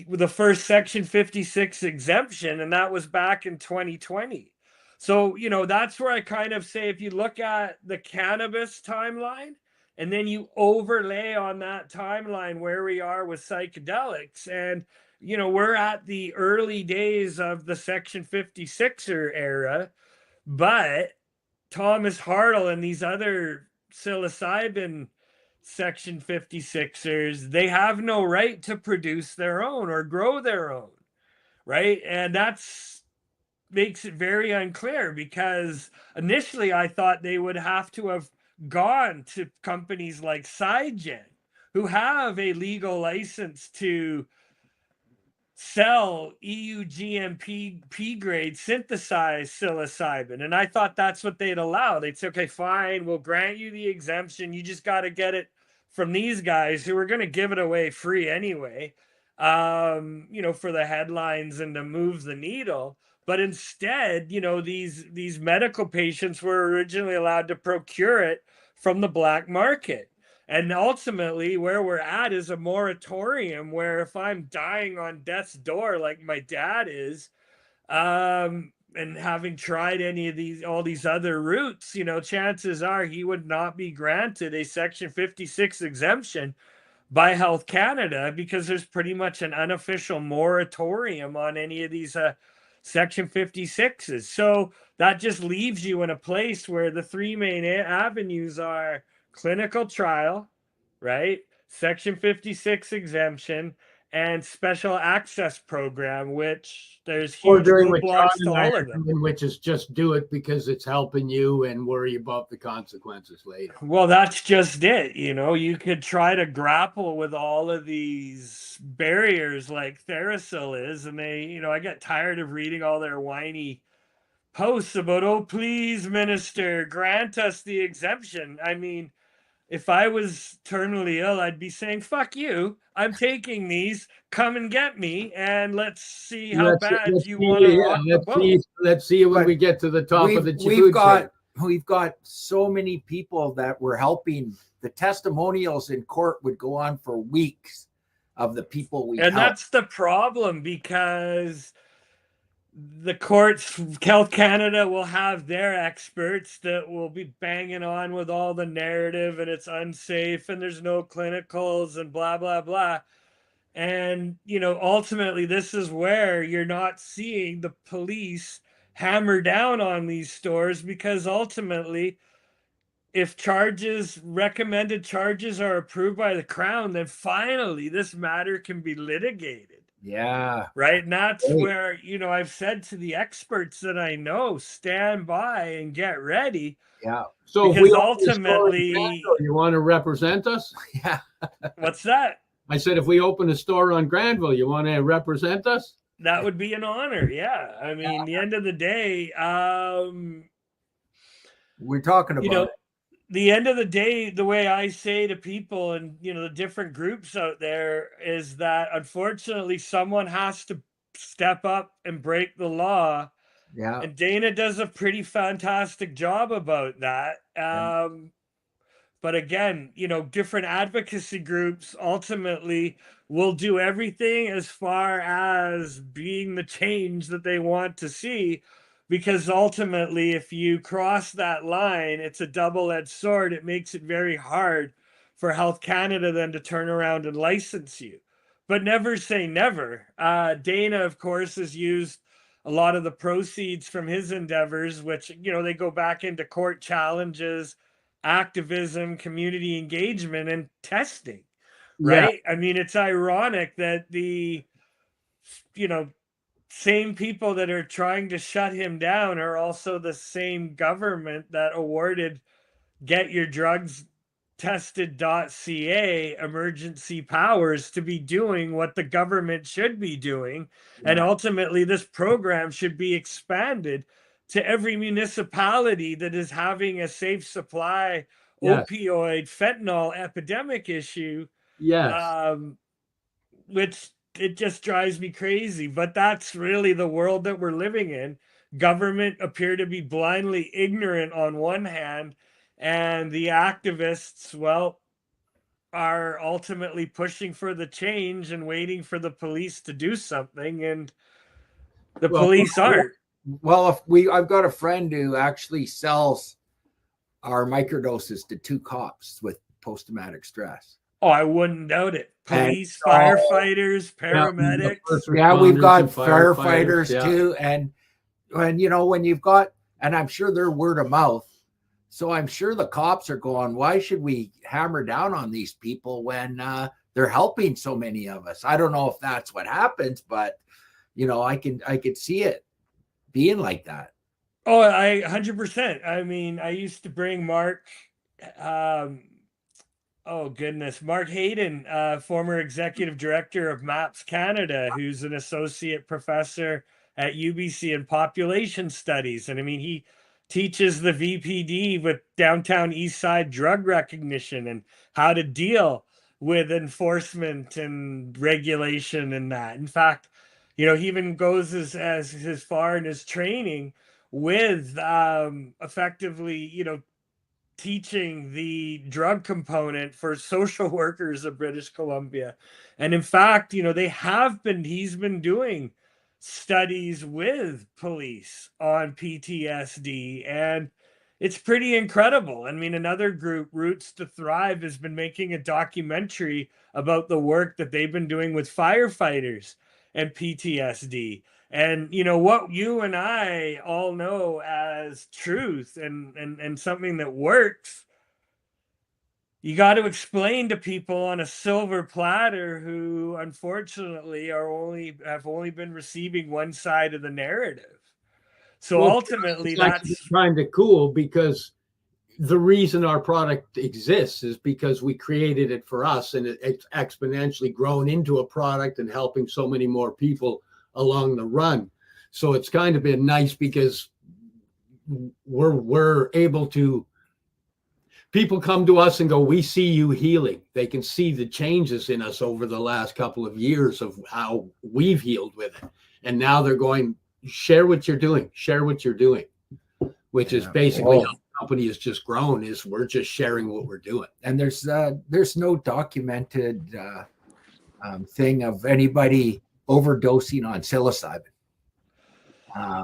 the first Section 56 exemption, and that was back in 2020. So, you know, that's where I kind of say, if you look at the cannabis timeline and then you overlay on that timeline where we are with psychedelics, and, you know, we're at the early days of the Section 56er era, but Thomas Hartle and these other psilocybin Section 56ers, they have no right to produce their own or grow their own, right? And that's makes it very unclear, because initially I thought they would have to have gone to companies like Cygen, who have a legal license to sell EU GMP P grade synthesized psilocybin. And I thought that's what they'd allow. They'd say, okay, fine, we'll grant you the exemption. You just got to get it from these guys who are going to give it away free anyway, you know, for the headlines and to move the needle. But instead, you know, these medical patients were originally allowed to procure it from the black market. And ultimately, where we're at is a moratorium where if I'm dying on death's door, like my dad is, and having tried all these other routes, you know, chances are he would not be granted a Section 56 exemption by Health Canada, because there's pretty much an unofficial moratorium on any of these Section 56s. So that just leaves you in a place where the three main avenues are clinical trial, right? Section 56 exemption, and special access program, which there's huge roadblocks to all of them. Which is just do it because it's helping you and worry about the consequences later. Well, that's just it. You know, you could try to grapple with all of these barriers like Therasil is, and they, you know, I get tired of reading all their whiny posts about, oh, please, minister, grant us the exemption. I mean, if I was terminally ill, I'd be saying, fuck you, I'm taking these, come and get me, and let's see how bad you want to rock the boat. Let's see when we get to the top of the food chain. We've got so many people that were helping. The testimonials in court would go on for weeks of the people we helped. That's the problem, because the courts, Health Canada will have their experts that will be banging on with all the narrative and it's unsafe and there's no clinicals and blah, blah, blah. And, ultimately, this is where you're not seeing the police hammer down on these stores, because ultimately, if recommended charges are approved by the Crown, then finally this matter can be litigated. Yeah. Right. And that's Great. where, I've said to the experts that I know, stand by and get ready. Yeah. So if because we open a store in ultimately, Granville, you want to represent us? Yeah. what's that? I said, if we open a store on Granville, you want to represent us? That would be an honor. Yeah. I mean, the end of the day, we're talking about the end of the day, the way I say to people and, the different groups out there is that unfortunately someone has to step up and break the law. Yeah. And Dana does a pretty fantastic job about that. But again, different advocacy groups ultimately will do everything as far as being the change that they want to see. Because ultimately, if you cross that line, it's a double-edged sword. It makes it very hard for Health Canada then to turn around and license you. But never say never. Dana, of course, has used a lot of the proceeds from his endeavors, which, they go back into court challenges, activism, community engagement, and testing, right? I mean, it's ironic that the, same people that are trying to shut him down are also the same government that awarded Get Your Drugs Tested.ca emergency powers to be doing what the government should be doing. And ultimately, this program should be expanded to every municipality that is having a safe supply opioid fentanyl epidemic issue. Yes. Which it just drives me crazy. But that's really the world that we're living in. Government appear to be blindly ignorant on one hand, and the activists, well, are ultimately pushing for the change and waiting for the police to do something, and the police aren't. Well, I've got a friend who actually sells our microdoses to 2 cops with post-traumatic stress. Oh, I wouldn't doubt it. Police, firefighters, paramedics. Yeah, we've got firefighters too. And when you've got, and I'm sure they're word of mouth. So I'm sure the cops are going, why should we hammer down on these people when they're helping so many of us? I don't know if that's what happens, but I could see it being like that. Oh, I 100%. I mean, I used to bring Mark, Mark Hayden, former executive director of MAPS Canada, who's an associate professor at UBC in population studies. And I mean, he teaches the VPD with downtown East Side drug recognition and how to deal with enforcement and regulation and that. In fact, he even goes as far in his training with effectively, teaching the drug component for social workers of British Columbia. And in fact, he's been doing studies with police on PTSD, and it's pretty incredible. I mean, another group, Roots to Thrive, has been making a documentary about the work that they've been doing with firefighters and PTSD. And what you and I all know as truth and something that works, you got to explain to people on a silver platter who unfortunately have only been receiving one side of the narrative. So ultimately, that's kind of cool, because the reason our product exists is because we created it for us, and it's exponentially grown into a product and helping so many more people along the run. So it's kind of been nice because we're able to, people come to us and go, we see you healing. They can see the changes in us over the last couple of years of how we've healed with it. And now they're going, share what you're doing, which is basically how the company has just grown, is we're just sharing what we're doing. And there's no documented thing of anybody overdosing on psilocybin.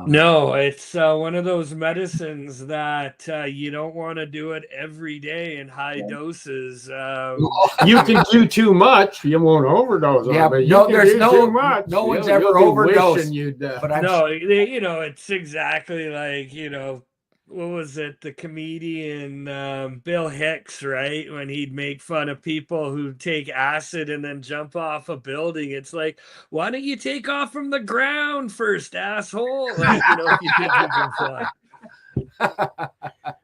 No, it's one of those medicines that you don't want to do it every day in high doses. You can do too much, you won't overdose on Yeah, it. But no, you can there's do no- too much. no one's you'll ever be overdosed, wishing you'd, but I'm No, it's exactly like, what was it? The comedian Bill Hicks, right? When he'd make fun of people who take acid and then jump off a building. It's like, why don't you take off from the ground first, asshole? Like, if you think you can fly.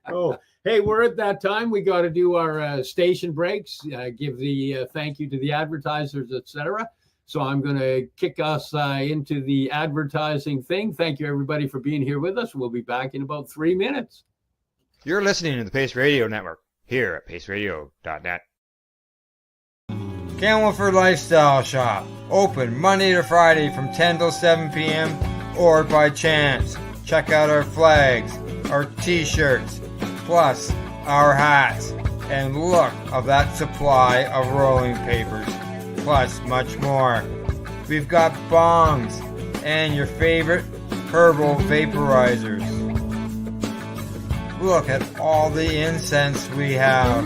Oh, hey, we're at that time. We got to do our station breaks, give the thank you to the advertisers, etc. So I'm going to kick us into the advertising thing. Thank you, everybody, for being here with us. We'll be back in about 3 minutes. You're listening to the Pace Radio Network here at paceradio.net. Camelford Lifestyle Shop, open Monday to Friday from 10 till 7 p.m. or by chance. Check out our flags, our t-shirts, plus our hats, and look of that supply of rolling papers, plus much more. We've got bongs and your favorite herbal vaporizers. Look at all the incense we have,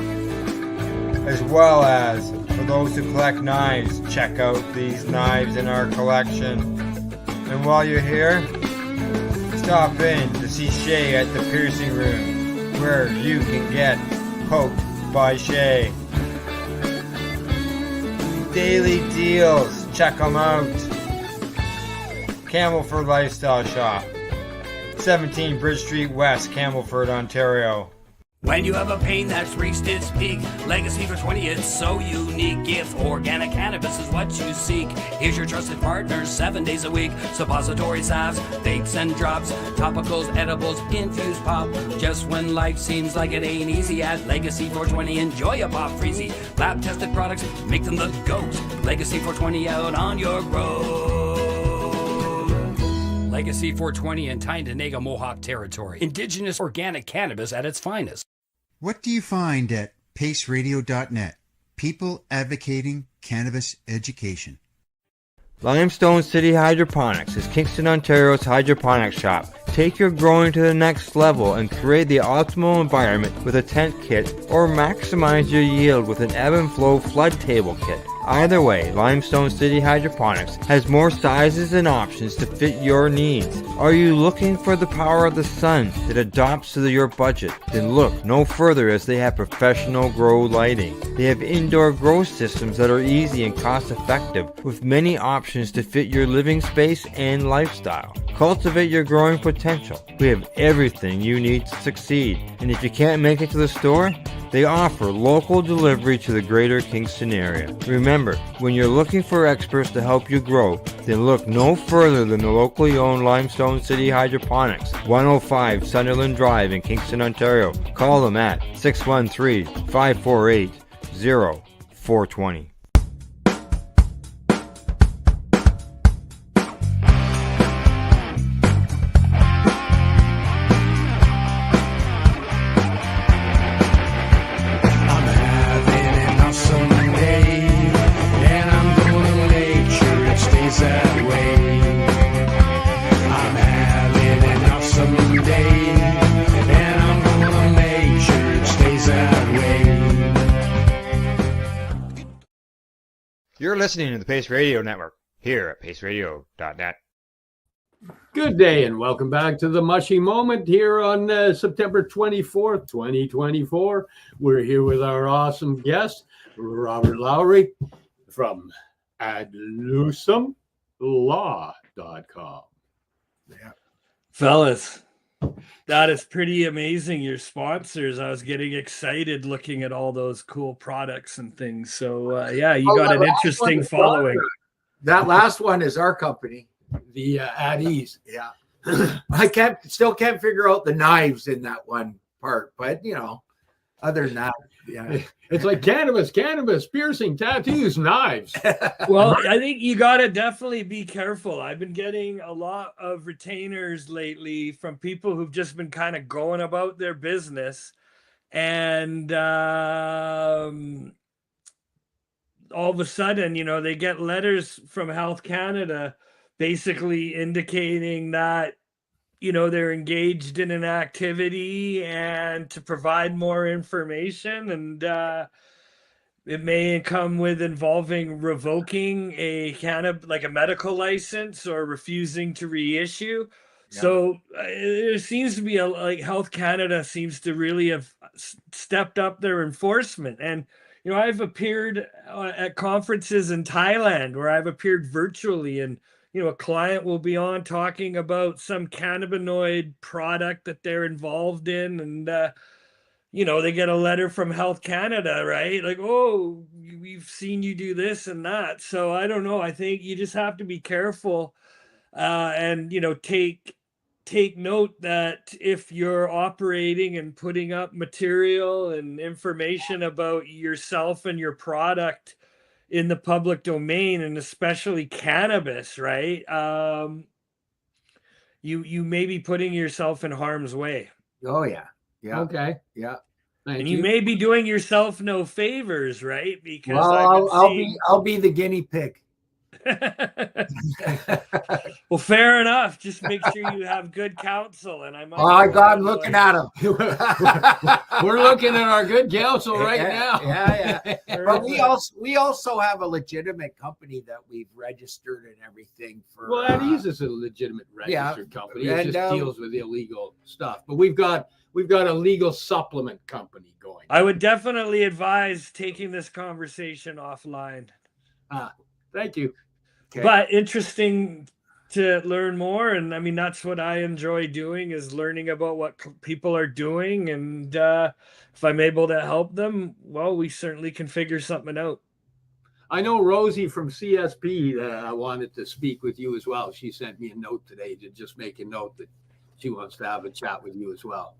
as well as for those who collect knives, check out these knives in our collection. And while you're here, stop in to see Shay at the piercing room, where you can get poked by Shay. Daily deals, check them out. Camelford Lifestyle Shop, 17 Bridge Street West, Camelford, Ontario. When you have a pain that's reached its peak, Legacy for 20, it's so unique. If organic cannabis is what you seek, here's your trusted partners 7 days a week. Suppository salves, vapes and drops, topicals, edibles, infused pop. Just when life seems like it ain't easy, at Legacy 420, enjoy a pop freezy. Lab tested products, make them the GOAT. Legacy 420 out on your road. Legacy 420 in Tyndonega Mohawk territory. Indigenous organic cannabis at its finest. What do you find at paceradio.net? People advocating cannabis education. Limestone City Hydroponics is Kingston, Ontario's hydroponics shop. Take your growing to the next level and create the optimal environment with a tent kit, or maximize your yield with an ebb and flow flood table kit. Either way, Limestone City Hydroponics has more sizes and options to fit your needs. Are you looking for the power of the sun that adapts to your budget? Then look no further, as they have professional grow lighting. They have indoor grow systems that are easy and cost effective, with many options to fit your living space and lifestyle. Cultivate your growing potential. We have everything you need to succeed. And if you can't make it to the store, they offer local delivery to the greater Kingston area. Remember, when you're looking for experts to help you grow, then look no further than the locally owned Limestone City Hydroponics, 105 Sunderland Drive in Kingston, Ontario. Call them at 613-548-0420. You're listening to the Pace Radio Network here at paceradio.net. Good day and welcome back to the Mushy Moment here on September 24th, 2024. We're here with our awesome guest, Robert Lowry from adlucemlaw.com. Yeah. Fellas, that is pretty amazing. Your sponsors, I was getting excited looking at all those cool products and things. So you got an interesting following. That last one is our company, the At Ease. Yeah. I still can't figure out the knives in that one part, but other than that, yeah. It's like cannabis, piercing, tattoos, knives. Well, I think you got to definitely be careful. I've been getting a lot of retainers lately from people who've just been kind of going about their business. And all of a sudden, they get letters from Health Canada basically indicating that they're engaged in an activity and to provide more information. And it may come with involving revoking like a medical license or refusing to reissue. Yeah. So there seems to be like Health Canada seems to really have stepped up their enforcement. And I've appeared at conferences in Thailand where I've appeared virtually, and a client will be on talking about some cannabinoid product that they're involved in, and they get a letter from Health Canada, right? Like, oh, we've seen you do this and that. So I don't know. I think you just have to be careful, and take note that if you're operating and putting up material and information about yourself and your product in the public domain, and especially cannabis, right? You may be putting yourself in harm's way. Oh yeah. Yeah. Okay. Yeah. And you may be doing yourself no favors, right? Because Well, I'll be the guinea pig. Well, fair enough. Just make sure you have good counsel. And I might. Oh my God, I'm looking at him. We're looking at our good counsel right now. Yeah. But we also have a legitimate company that we've registered and everything for. Well, Eddie's is a legitimate registered company. It And, just deals with illegal stuff. But we've got a legal supplement company going. I would definitely advise taking this conversation offline. Thank you. Okay. But interesting to learn more. And I mean, that's what I enjoy doing, is learning about what people are doing. And if I'm able to help them, well, we certainly can figure something out. I know Rosie from CSP wanted to speak with you as well. She sent me a note today to just make a note that she wants to have a chat with you as well.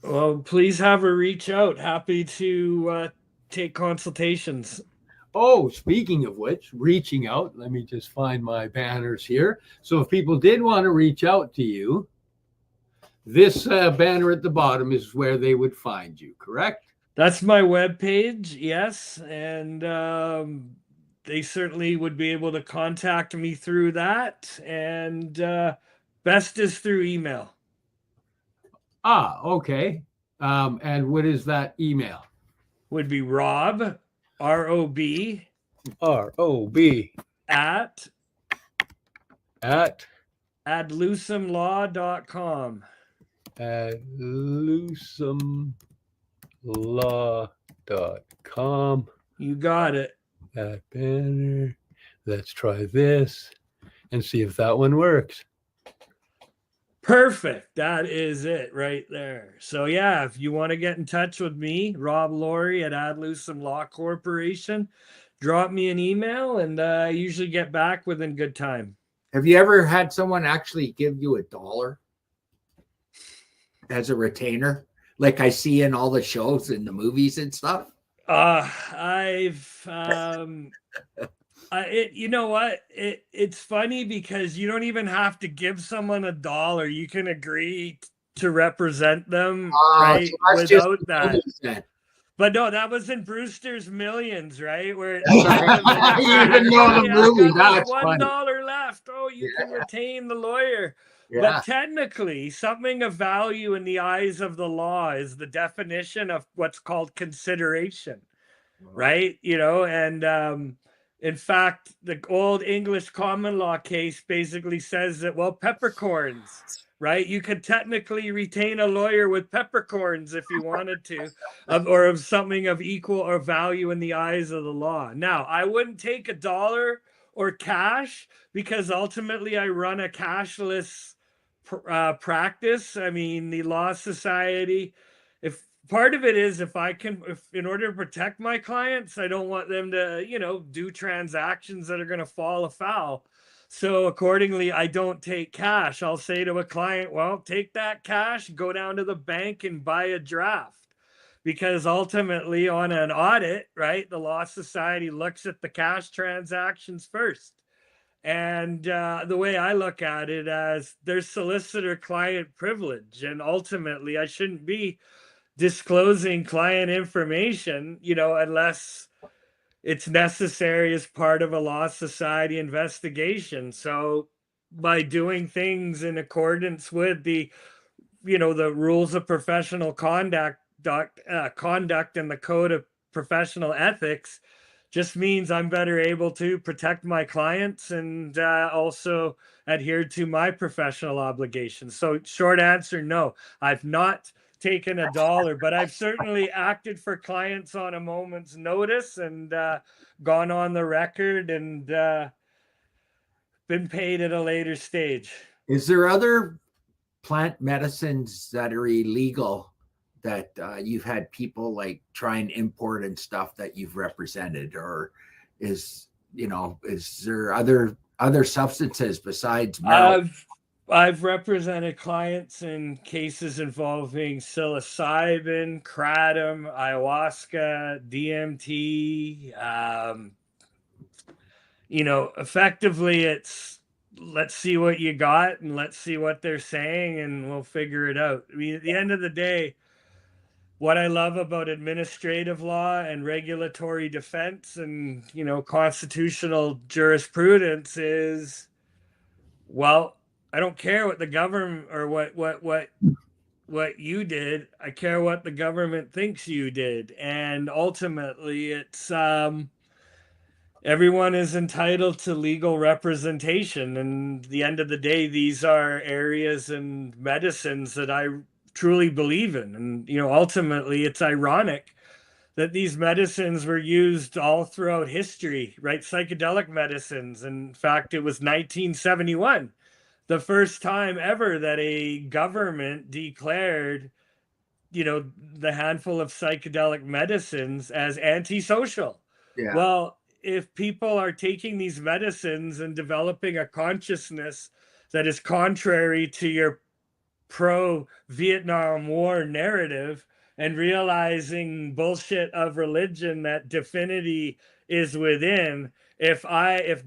Well, please have her reach out. Happy to take consultations. Oh, speaking of which, reaching out, let me just find my banners here. So if people did want to reach out to you, this banner at the bottom is where they would find you, correct? That's my webpage, yes. And they certainly would be able to contact me through that. And best is through email. Okay. And what is that email? Would be Rob, R-O-B. R-O-B. At adlusumlaw.com. Adlusumlaw.com. You got it. That banner. Let's try this and see if that one works. Perfect. That is it right there. So yeah, if you want to get in touch with me, Rob Laurie at Adlusum Law Corporation, drop me an email, and I usually get back within good time. Have you ever had someone actually give you $1 as a retainer, like I see in all the shows and the movies and stuff? You know what? It's funny because you don't even have to give someone $1. You can agree to represent them, right? So without that. But no, that was in Brewster's Millions, right? Where you even know the movie. That's $1 left. Oh, you can retain the lawyer. Yeah. But technically, something of value in the eyes of the law is the definition of what's called consideration, right? And in fact, the old English common law case basically says that, well, peppercorns, right? You could technically retain a lawyer with peppercorns if you wanted to, or of something of equal or value in the eyes of the law. Now, I wouldn't take $1 or cash, because ultimately I run a cashless practice. I mean, the Law Society, if part of it is if in order to protect my clients, I don't want them to, do transactions that are going to fall afoul. So accordingly, I don't take cash. I'll say to a client, well, take that cash, go down to the bank and buy a draft. Because ultimately on an audit, right, the Law Society looks at the cash transactions first. And the way I look at it, as there's solicitor-client privilege, and ultimately I shouldn't be disclosing client information, unless it's necessary as part of a Law Society investigation. So by doing things in accordance with the the rules of professional conduct and the code of professional ethics just means I'm better able to protect my clients and also adhere to my professional obligations. So short answer, no, I've not taken a dollar, but I've certainly acted for clients on a moment's notice and gone on the record and been paid at a later stage. Is there other plant medicines that are illegal that you've had people like try and import and stuff that you've represented, or is there other substances besides marijuana? I've represented clients in cases involving psilocybin, kratom, ayahuasca, DMT. Effectively it's let's see what you got and let's see what they're saying and we'll figure it out. I mean, at the end of the day, what I love about administrative law and regulatory defense and, constitutional jurisprudence is, well, I don't care what the government or what you did. I care what the government thinks you did. And ultimately it's, everyone is entitled to legal representation. And at the end of the day, these are areas and medicines that I truly believe in. And, ultimately it's ironic that these medicines were used all throughout history, right? Psychedelic medicines. In fact, it was 1971, the first time ever that a government declared, the handful of psychedelic medicines as antisocial. Yeah. Well, if people are taking these medicines and developing a consciousness that is contrary to your pro-Vietnam War narrative and realizing bullshit of religion that divinity is within, if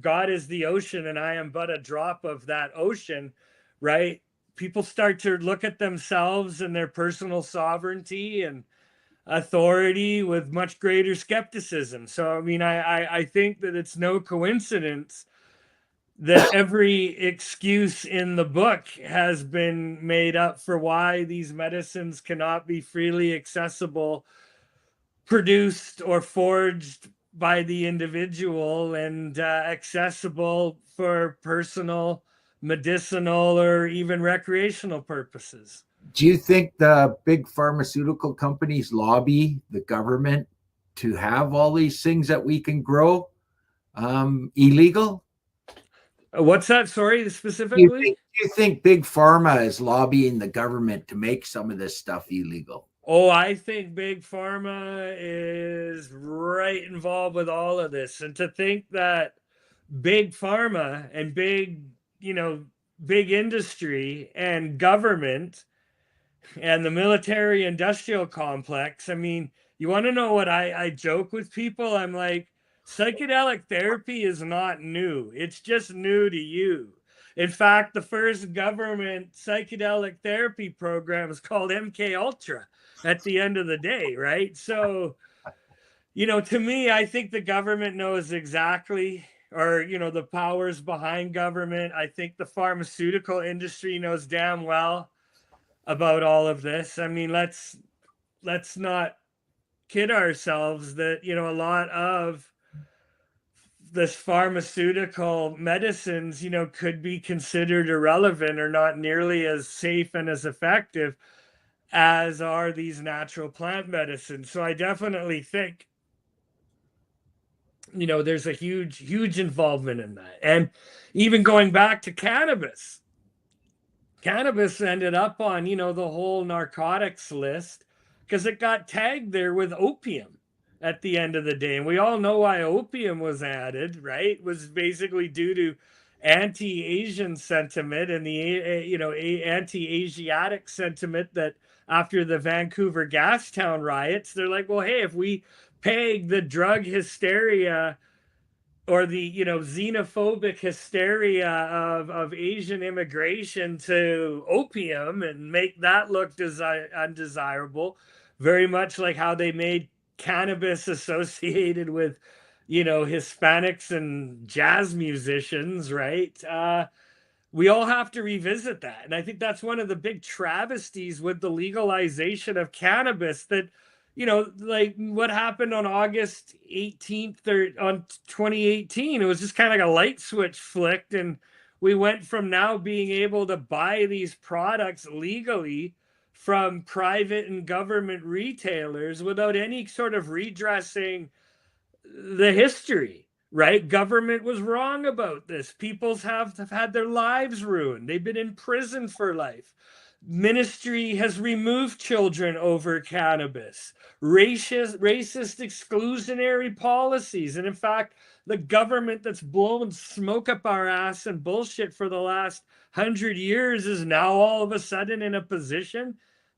God is the ocean and I am but a drop of that ocean, right? People start to look at themselves and their personal sovereignty and authority with much greater skepticism. So, I mean, I think that it's no coincidence that every excuse in the book has been made up for why these medicines cannot be freely accessible, produced or forged by the individual and accessible for personal, medicinal, or even recreational purposes. Do you think the big pharmaceutical companies lobby the government to have all these things that we can grow illegal? What's that? Sorry, specifically? Do you think big pharma is lobbying the government to make some of this stuff illegal? Oh, I think big pharma is right involved with all of this. And to think that big pharma and big industry and government and the military industrial complex, I mean, you want to know what I joke with people? I'm like, psychedelic therapy is not new. It's just new to you. In fact, the first government psychedelic therapy program is called MK Ultra at the end of the day, right? So, to me, I think the government knows exactly, or, the powers behind government. I think the pharmaceutical industry knows damn well about all of this. I mean, let's not kid ourselves that, a lot of this pharmaceutical medicines, could be considered irrelevant or not nearly as safe and as effective as are these natural plant medicines. So I definitely think, there's a huge involvement in that. And even going back to cannabis ended up on, the whole narcotics list because it got tagged there with opium at the end of the day. And we all know why opium was added, right? It was basically due to anti-Asian sentiment and the, anti-Asiatic sentiment that after the Vancouver Gastown riots, they're like, well, hey, if we peg the drug hysteria or the, xenophobic hysteria of Asian immigration to opium and make that look undesirable, very much like how they made cannabis associated with, Hispanics and jazz musicians, right? we all have to revisit that. And I think that's one of the big travesties with the legalization of cannabis, that, you know, like what happened on August 18th or on 2018, it was just kind of like a light switch flicked. And we went from now being able to buy these products legally from private and government retailers without any sort of redressing the history, right? Government was wrong about this. People's have had their lives ruined. They've been in prison for life. Ministry has removed children over cannabis. Racist exclusionary policies. And in fact, the government that's blown smoke up our ass and bullshit for the last 100 years is now all of a sudden in a position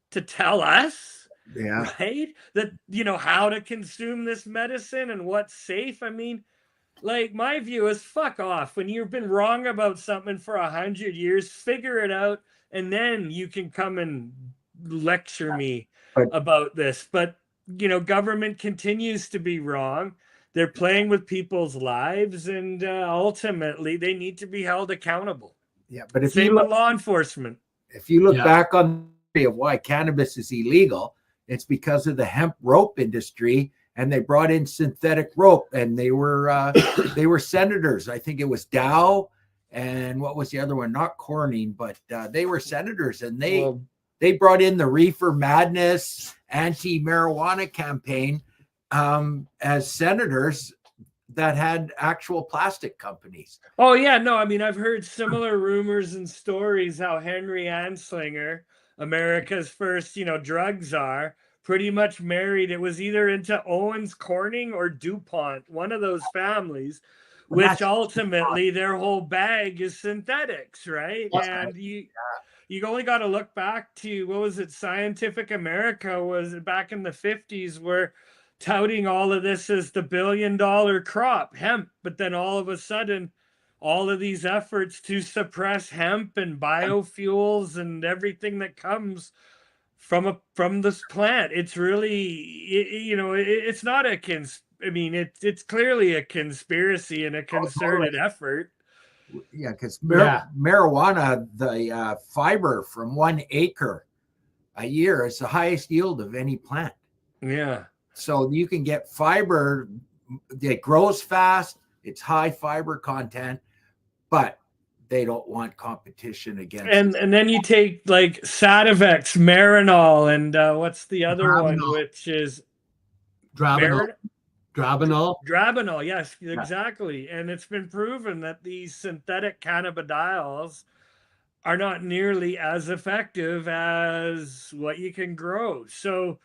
to tell us, right, that, you know, how to consume this medicine and what's safe. I mean, like, my view is fuck off. When you've been wrong about something for 100 years, figure it out, and then you can come and lecture me about this. But, you know, government continues to be wrong. They're playing with people's lives, and ultimately they need to be held accountable. Yeah, but if Same you look, with law enforcement. if you look back on the of why cannabis is illegal, it's because of the hemp rope industry, and they brought in synthetic rope, and they were senators. I think it was Dow, and what was the other one? Not Corning, but they were senators, and they brought in the Reefer Madness anti-marijuana campaign as senators that had actual plastic companies. Oh yeah, no, I mean, I've heard similar rumors and stories how Henry Anslinger, America's first, you know, drug czar, pretty much married. It was either into Owens Corning or DuPont, one of those families, which ultimately their whole bag is synthetics, right? And you only got to look back to, what was it, Scientific America was back in the 50s, where touting all of this as the billion-dollar crop, hemp, but then all of a sudden, all of these efforts to suppress hemp and biofuels and everything that comes from this plant, it's really, you know, it's not a I mean, it's clearly a conspiracy and a concerted effort. Yeah, because marijuana, the fiber from 1 acre a year is the highest yield of any plant. Yeah. So you can get fiber that grows fast. It's high fiber content, but they don't want competition against. And then you take like Sativex, Marinol, and what's the other one, which is Dronabinol. Dronabinol, yes, exactly. And it's been proven that these synthetic cannabidiols are not nearly as effective as what you can grow. So,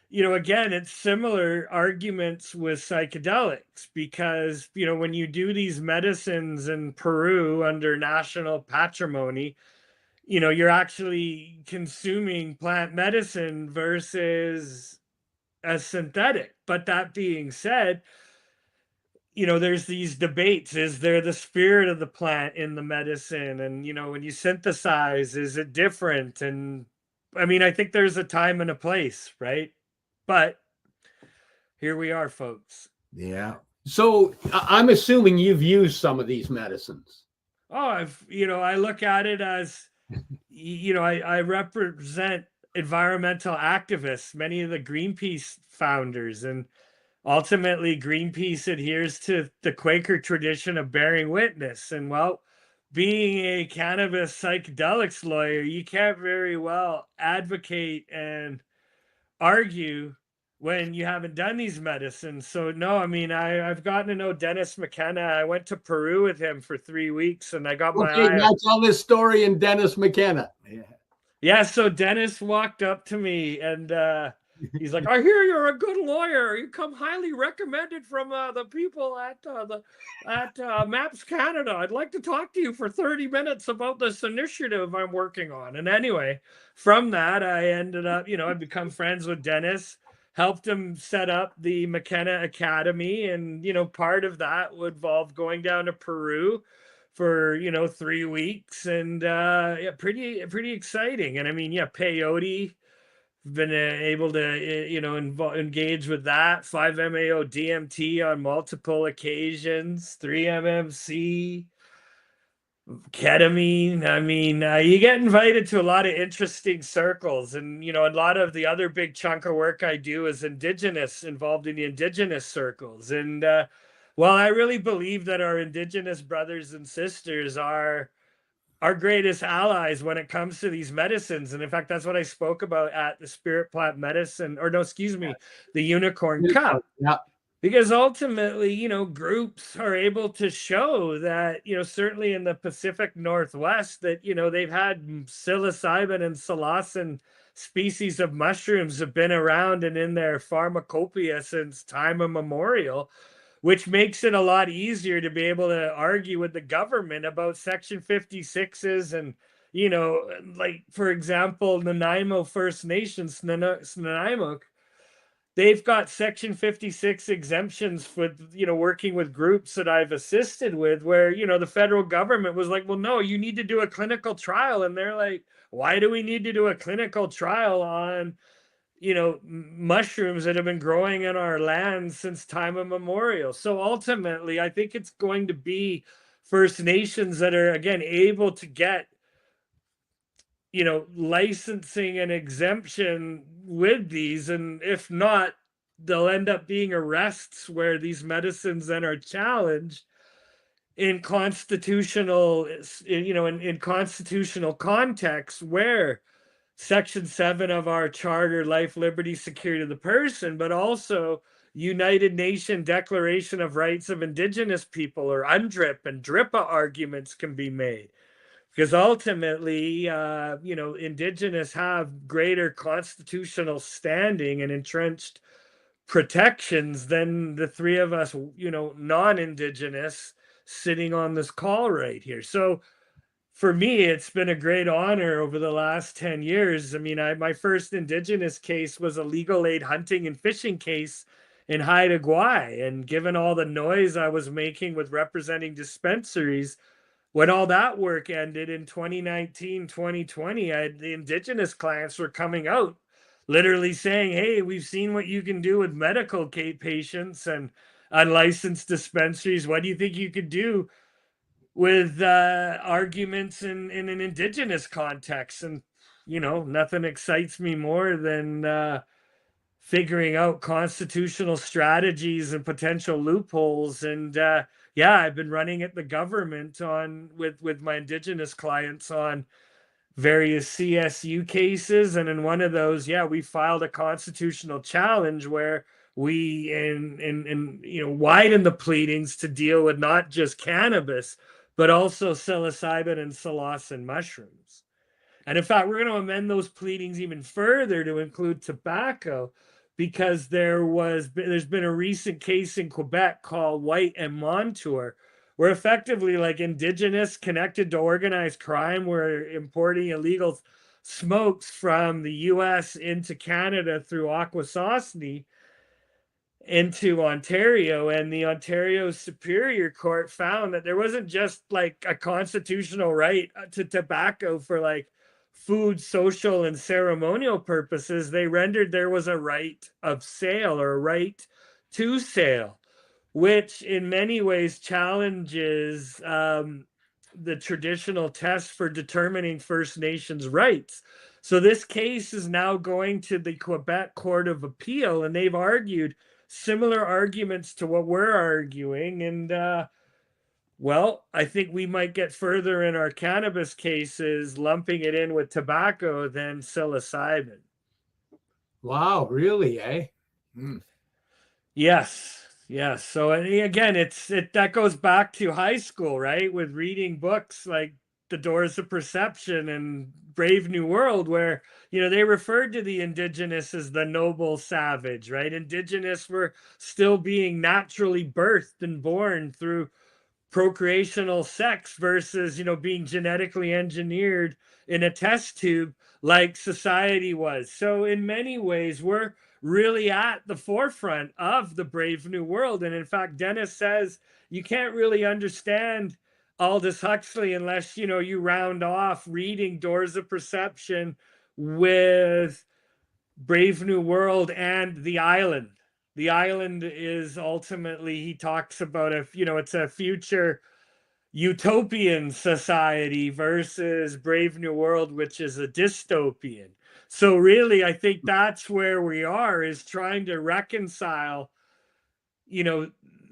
you know, again, it's similar arguments with psychedelics, because, you know, when you do these medicines in Peru under national patrimony, you know, you're actually consuming plant medicine versus a synthetic. But that being said, you know, there's these debates. Is there the spirit of the plant in the medicine? And, you know, when you synthesize, is it different? And I mean, I think there's a time and a place, right? But here we are, folks. Yeah. So I'm assuming you've used some of these medicines. Oh, you know, I look at it as, you know, I represent environmental activists, many of the Greenpeace founders, and ultimately Greenpeace adheres to the Quaker tradition of bearing witness. And well, being a cannabis psychedelics lawyer, you can't very well advocate and argue when you haven't done these medicines. So no, I mean, I've gotten to know Dennis McKenna. I went to Peru with him for 3 weeks, and I got my eye. Now tell this story in Dennis McKenna. Yeah, so Dennis walked up to me and he's like, "I hear you're a good lawyer. You come highly recommended from the people at MAPS Canada. I'd like to talk to you for 30 minutes about this initiative I'm working on." And anyway, from that, I ended up, you know, I've become friends with Dennis, helped him set up the McKenna Academy. And, you know, part of that would involve going down to Peru for, you know, 3 weeks, and yeah, pretty exciting. And I mean, yeah, peyote, been able to, you know, engage with that, 5-MeO DMT on multiple occasions, 3-MMC. ketamine. I mean, you get invited to a lot of interesting circles, and a lot of the other big chunk of work I do is involved in the indigenous circles. And well, I really believe that our indigenous brothers and sisters are our greatest allies when it comes to these medicines. And in fact, that's what I spoke about at the Spirit Plant Medicine, or no, excuse me, the Unicorn Cup. Yeah. Because ultimately, groups are able to show that, certainly in the Pacific Northwest, that, they've had psilocybin and psilocin species of mushrooms have been around and in their pharmacopoeia since time immemorial, which makes it a lot easier to be able to argue with the government about Section 56s and, like, for example, Nanaimo First Nations, Nanaimo, they've got Section 56 exemptions for, working with groups that I've assisted with where, the federal government was like, well, no, you need to do a clinical trial. And they're like, why do we need to do a clinical trial on, mushrooms that have been growing in our land since time immemorial? So ultimately, I think it's going to be First Nations that are, again, able to get licensing and exemption with these. And if not, they'll end up being arrests where these medicines then are challenged in constitutional, in constitutional context where Section 7 of our charter, life, liberty, security of the person, but also United Nations Declaration of Rights of Indigenous People, or UNDRIP and DRIPA arguments can be made. Because ultimately, Indigenous have greater constitutional standing and entrenched protections than the three of us, non-Indigenous sitting on this call right here. So for me, it's been a great honor over the last 10 years. I mean, my first Indigenous case was a legal aid hunting and fishing case in Haida Gwaii. And given all the noise I was making with representing dispensaries, when all that work ended in 2019, 2020, the Indigenous clients were coming out literally saying, hey, we've seen what you can do with medical patients and unlicensed dispensaries. What do you think you could do with arguments in an Indigenous context? And, nothing excites me more than figuring out constitutional strategies and potential loopholes. And yeah, I've been running at the government with my Indigenous clients on various CSU cases. And in one of those, we filed a constitutional challenge where we widen the pleadings to deal with not just cannabis, but also psilocybin and psilocin mushrooms. And in fact, we're going to amend those pleadings even further to include tobacco, because there's been a recent case in Quebec called White and Montour, where effectively, like, Indigenous connected to organized crime were importing illegal smokes from the US into Canada through Akwesasne into Ontario. And the Ontario Superior Court found that there wasn't just like a constitutional right to tobacco for like food, social, and ceremonial purposes. They rendered there was a right of sale, or a right to sale, which in many ways challenges the traditional test for determining First Nations rights. So this case is now going to the Quebec Court of Appeal, and they've argued similar arguments to what we're arguing. And well, I think we might get further in our cannabis cases lumping it in with tobacco than psilocybin. Wow, really, eh? Yes. So again, that goes back to high school, right? With reading books like The Doors of Perception and Brave New World, where, they referred to the Indigenous as the noble savage, right? Indigenous were still being naturally birthed and born through procreational sex versus, being genetically engineered in a test tube like society was. So in many ways, we're really at the forefront of the Brave New World. And in fact, Dennis says you can't really understand Aldous Huxley unless, you round off reading Doors of Perception with Brave New World and The Island. The Island is ultimately, he talks about it's a future, utopian society versus Brave New World, which is a dystopian. So really, I think that's where we are, is trying to reconcile,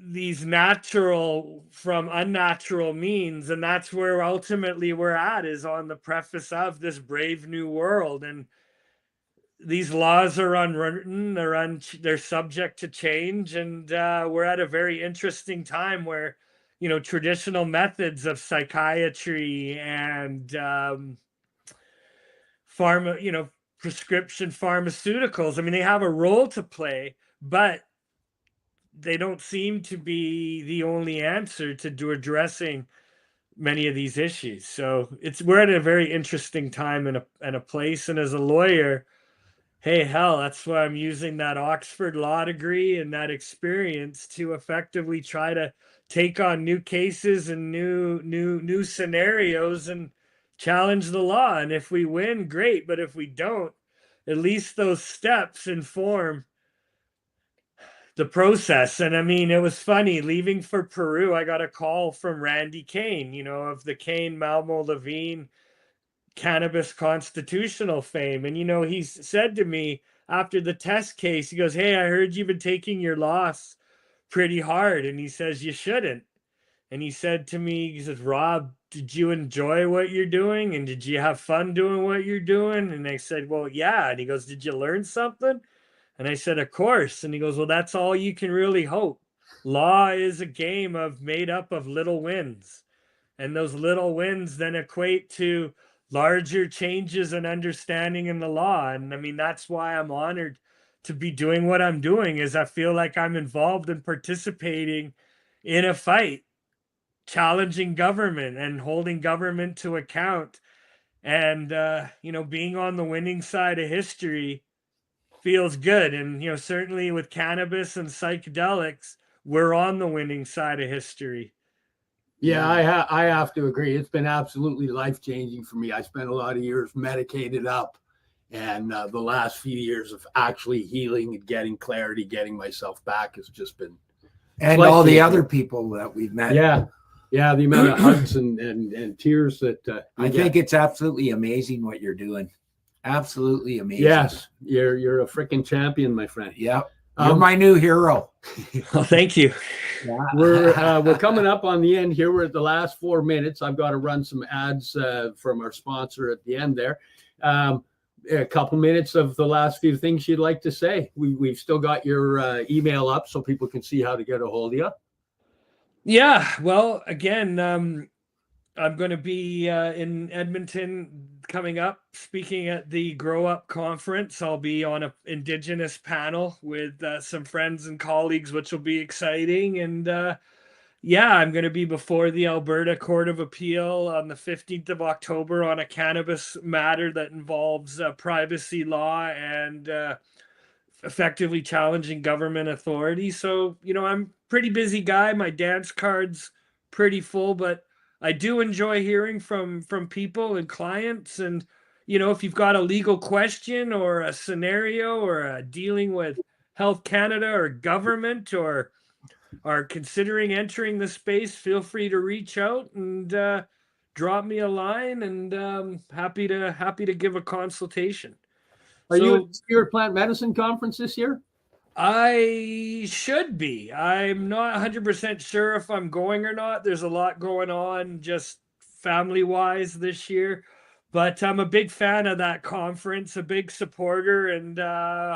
these natural from unnatural means. And that's where ultimately we're at, is on the preface of this Brave New World. And these laws are unwritten, they're subject to change. And we're at a very interesting time where, traditional methods of psychiatry and prescription pharmaceuticals, I mean, they have a role to play, but they don't seem to be the only answer to addressing many of these issues. So we're at a very interesting time and a place. And as a lawyer, hey, hell, that's why I'm using that Oxford law degree and that experience to effectively try to take on new cases and new scenarios and challenge the law. And if we win, great. But if we don't, at least those steps inform the process. And I mean, it was funny, leaving for Peru, I got a call from Randy Kane, of the Kane Malmo Levine cannabis constitutional fame. And, he said to me after the test case, he goes, "Hey, I heard you've been taking your loss pretty hard." And he says, "You shouldn't." And he said to me, he says, "Rob, did you enjoy what you're doing? And did you have fun doing what you're doing?" And I said, "Well, yeah." And he goes, "Did you learn something?" And I said, "Of course." And he goes, "Well, that's all you can really hope. Law is a game made up of little wins. And those little wins then equate to larger changes and understanding in the law." And I mean, that's why I'm honored to be doing what I'm doing, is I feel like I'm involved in participating in a fight, challenging government and holding government to account. And, being on the winning side of history feels good. And, certainly with cannabis and psychedelics, we're on the winning side of history. Yeah, I have to agree. It's been absolutely life-changing for me. I spent a lot of years medicated up, and the last few years of actually healing and getting clarity, getting myself back has just been. And all the other people that we've met. Yeah, the amount of hugs and tears that I think it's absolutely amazing what you're doing. Absolutely amazing. Yes, you're a freaking champion, my friend. Yep. You're my new hero. Well, thank you. Yeah. We're coming up on the end here. We're at the last 4 minutes. I've got to run some ads from our sponsor at the end there. A couple minutes of the last few things you'd like to say. We've still got your email up so people can see how to get a hold of you. Yeah, well, again, I'm going to be in Edmonton coming up, speaking at the Grow Up Conference. I'll be on an Indigenous panel with some friends and colleagues, which will be exciting. And I'm going to be before the Alberta Court of Appeal on the 15th of October on a cannabis matter that involves privacy law and effectively challenging government authority. So, I'm a pretty busy guy. My dance card's pretty full, but I do enjoy hearing from people and clients. And, if you've got a legal question or a scenario or dealing with Health Canada or government or are considering entering the space, feel free to reach out and drop me a line, and happy to give a consultation. Are you at the Spirit Plant Medicine Conference this year? I should be. I'm not 100% sure if I'm going or not. There's a lot going on just family-wise this year. But I'm a big fan of that conference, a big supporter, and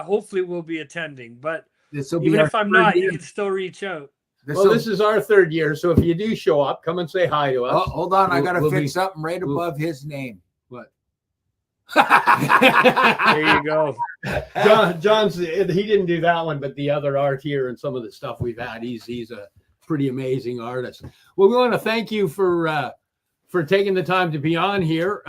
hopefully we'll be attending. But even if I'm not, you can still reach out. This is our third year, so if you do show up, come and say hi to us. Oh, hold on, I got to fix something right above his name. What? There you go. John's he didn't do that one, but the other art here and some of the stuff we've had, he's a pretty amazing artist. Well, we want to thank you for taking the time to be on here.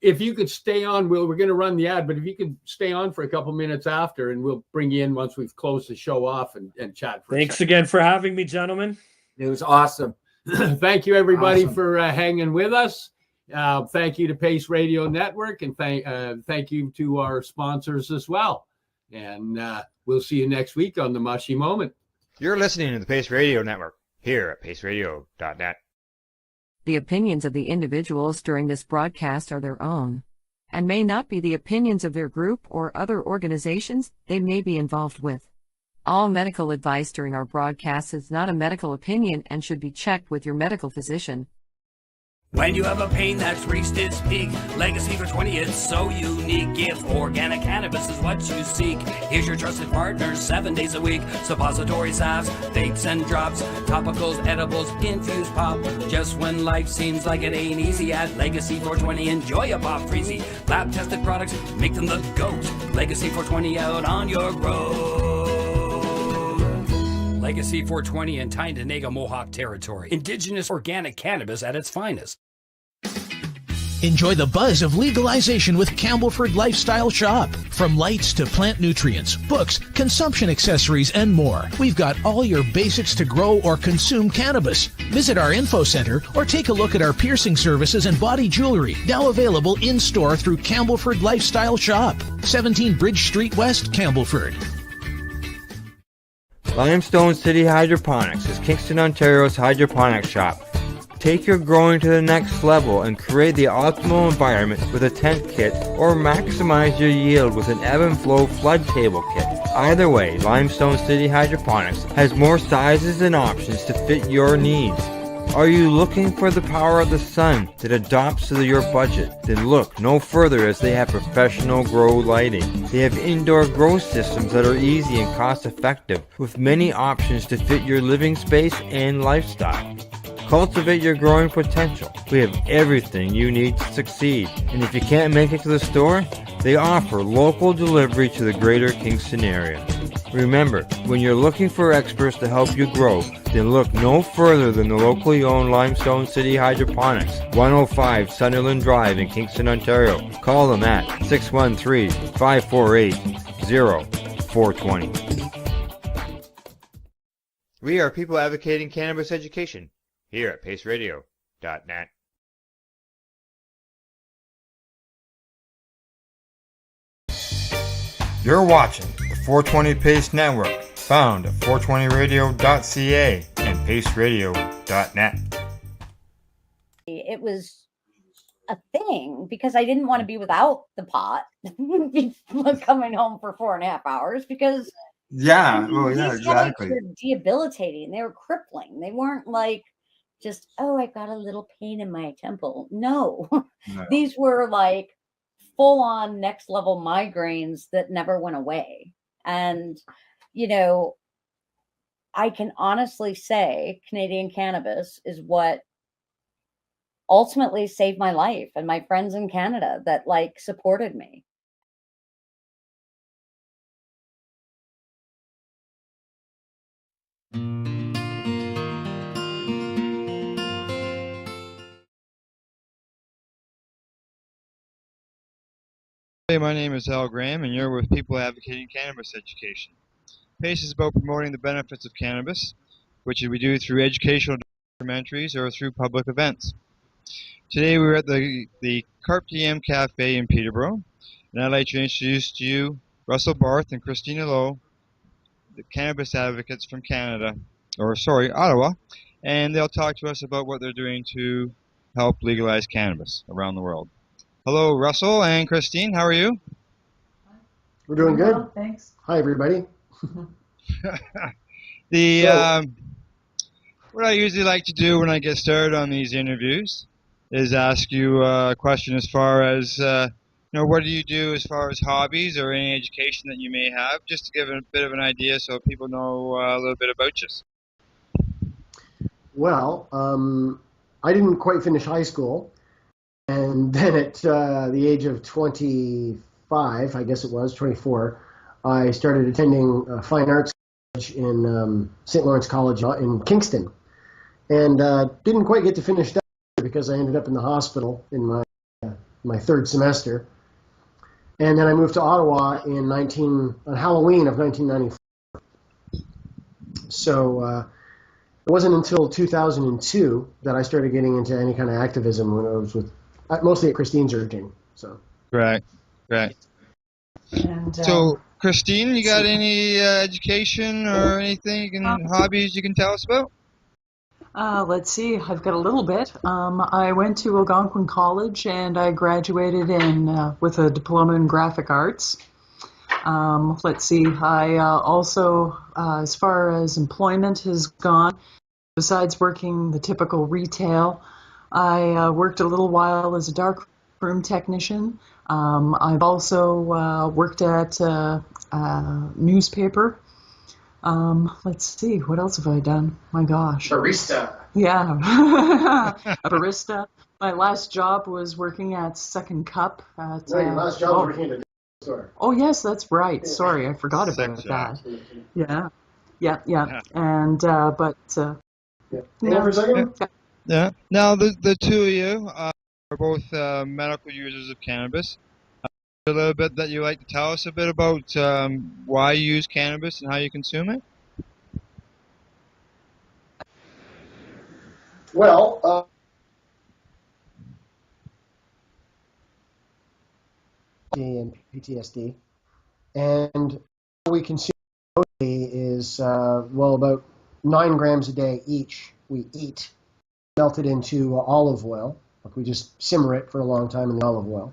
If you could stay on, we're going to run the ad, but if you could stay on for a couple minutes after, and we'll bring you in once we've closed the show off and chat. Thanks again for having me, gentlemen. It was awesome. Thank you, everybody, for hanging with us. Thank you to Pace Radio Network, and thank you to our sponsors as well. And we'll see you next week on the Mushy Moment. You're listening to the Pace Radio Network here at paceradio.net. The opinions of the individuals during this broadcast are their own, and may not be the opinions of their group or other organizations they may be involved with. All medical advice during our broadcast is not a medical opinion and should be checked with your medical physician. When you have a pain that's reached its peak, Legacy for 20, it's so unique. If organic cannabis is what you seek, here's your trusted partner 7 days a week. Suppository salves, vapes and drops, topicals, edibles, infused pop. Just when life seems like it ain't easy, at Legacy 420, enjoy a pop freezy. Lab tested products, make them the GOAT. Legacy 420 out on your road. Legacy 420 in Tyndonega Mohawk territory. Indigenous organic cannabis at its finest. Enjoy the buzz of legalization with Campbellford Lifestyle Shop. From lights to plant nutrients, books, consumption accessories, and more, we've got all your basics to grow or consume cannabis. Visit our info center or take a look at our piercing services and body jewelry, now available in-store through Campbellford Lifestyle Shop, 17 Bridge Street West, Campbellford. Limestone City Hydroponics is Kingston, Ontario's hydroponics shop. Take your growing to the next level and create the optimal environment with a tent kit, or maximize your yield with an ebb and flow flood table kit. Either way, Limestone City Hydroponics has more sizes and options to fit your needs. Are you looking for the power of the sun that adapts to your budget? Then look no further, as they have professional grow lighting. They have indoor grow systems that are easy and cost effective, with many options to fit your living space and lifestyle. Cultivate your growing potential. We have everything you need to succeed. And if you can't make it to the store, they offer local delivery to the greater Kingston area. Remember, when you're looking for experts to help you grow, then look no further than the locally owned Limestone City Hydroponics, 105 Sunderland Drive in Kingston, Ontario. Call them at 613-548-0420. We are people advocating cannabis education here at paceradio.net. You're watching the 420 Pace Network, found at 420radio.ca and paceradio.net. It was a thing because I didn't want to be without the pot coming home for 4.5 hours, because Yeah, well, these yeah, headaches exactly. were debilitating. They were crippling. They weren't like just, oh, I got a little pain in my temple. No, No. these were like full on next level migraines that never went away. And, you know, I can honestly say Canadian cannabis is what ultimately saved my life, and my friends in Canada that like supported me. Hey, my name is Al Graham, and you're with People Advocating Cannabis Education. PACE is about promoting the benefits of cannabis, which we do through educational documentaries or through public events. Today we're at the Carpe Diem Cafe in Peterborough, and I'd like to introduce to you Russell Barth and Christina Lowe, the cannabis advocates from Ottawa, and they'll talk to us about what they're doing to help legalize cannabis around the world. Hello, Russell and Christine. How are you? We're doing good. Well, thanks. Hi, everybody. What I usually like to do when I get started on these interviews is ask you a question as far as, what do you do as far as hobbies or any education that you may have, just to give a bit of an idea so people know a little bit about you. Well, I didn't quite finish high school. And then at the age of 25, I guess it was, 24, I started attending fine arts college in St. Lawrence College in Kingston. And didn't quite get to finish that because I ended up in the hospital in my third semester. And then I moved to Ottawa on Halloween of 1994. So it wasn't until 2002 that I started getting into any kind of activism, when I was mostly at Christine's urging. So. Right. And, So, Christine, you got any education or anything, hobbies you can tell us about? Let's see, I've got a little bit. I went to Algonquin College and I graduated with a diploma in graphic arts. Let's see, I also, as far as employment has gone, besides working the typical retail, I worked a little while as a darkroom technician. I've also worked at a newspaper. Let's see, what else have I done? My gosh. Barista. Yeah, a barista. My last job was working at Second Cup. No, your last job was working at a store. Oh, yes, that's right. Sorry, I forgot about that. Yeah. And, but... Hang on for a second. Yeah. Now, the two of you are both medical users of cannabis. A little bit that you like to tell us a bit about why you use cannabis and how you consume it? Well, and PTSD, and we consume is about 9 grams a day each. We eat, melted into olive oil. Like we just simmer it for a long time in the olive oil,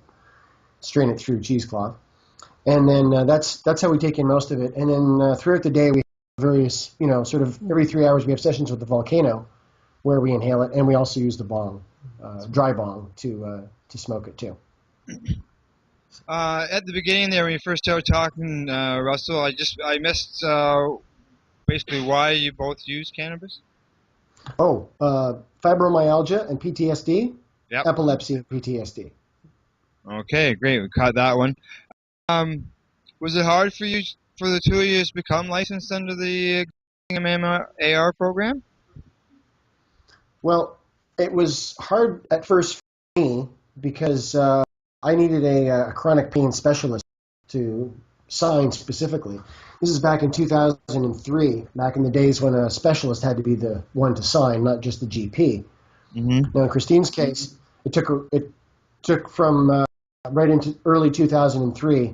strain it through cheesecloth, and then that's how we take in most of it. And then throughout the day we have various, sort of every 3 hours we have sessions with the volcano, where we inhale it, and we also use the bong, dry bong, to smoke it too. At the beginning there, when you first started talking, Russell, I missed basically why you both use cannabis. Oh, fibromyalgia and PTSD, Yep. Epilepsy and PTSD. Okay, great. We caught that one. Was it hard for the two of you to become licensed under the AR program? Well, it was hard at first for me because I needed a chronic pain specialist to sign specifically. This is back in 2003, back in the days when a specialist had to be the one to sign, not just the GP. Mm-hmm. Now, in Christine's case, it took from right into early 2003,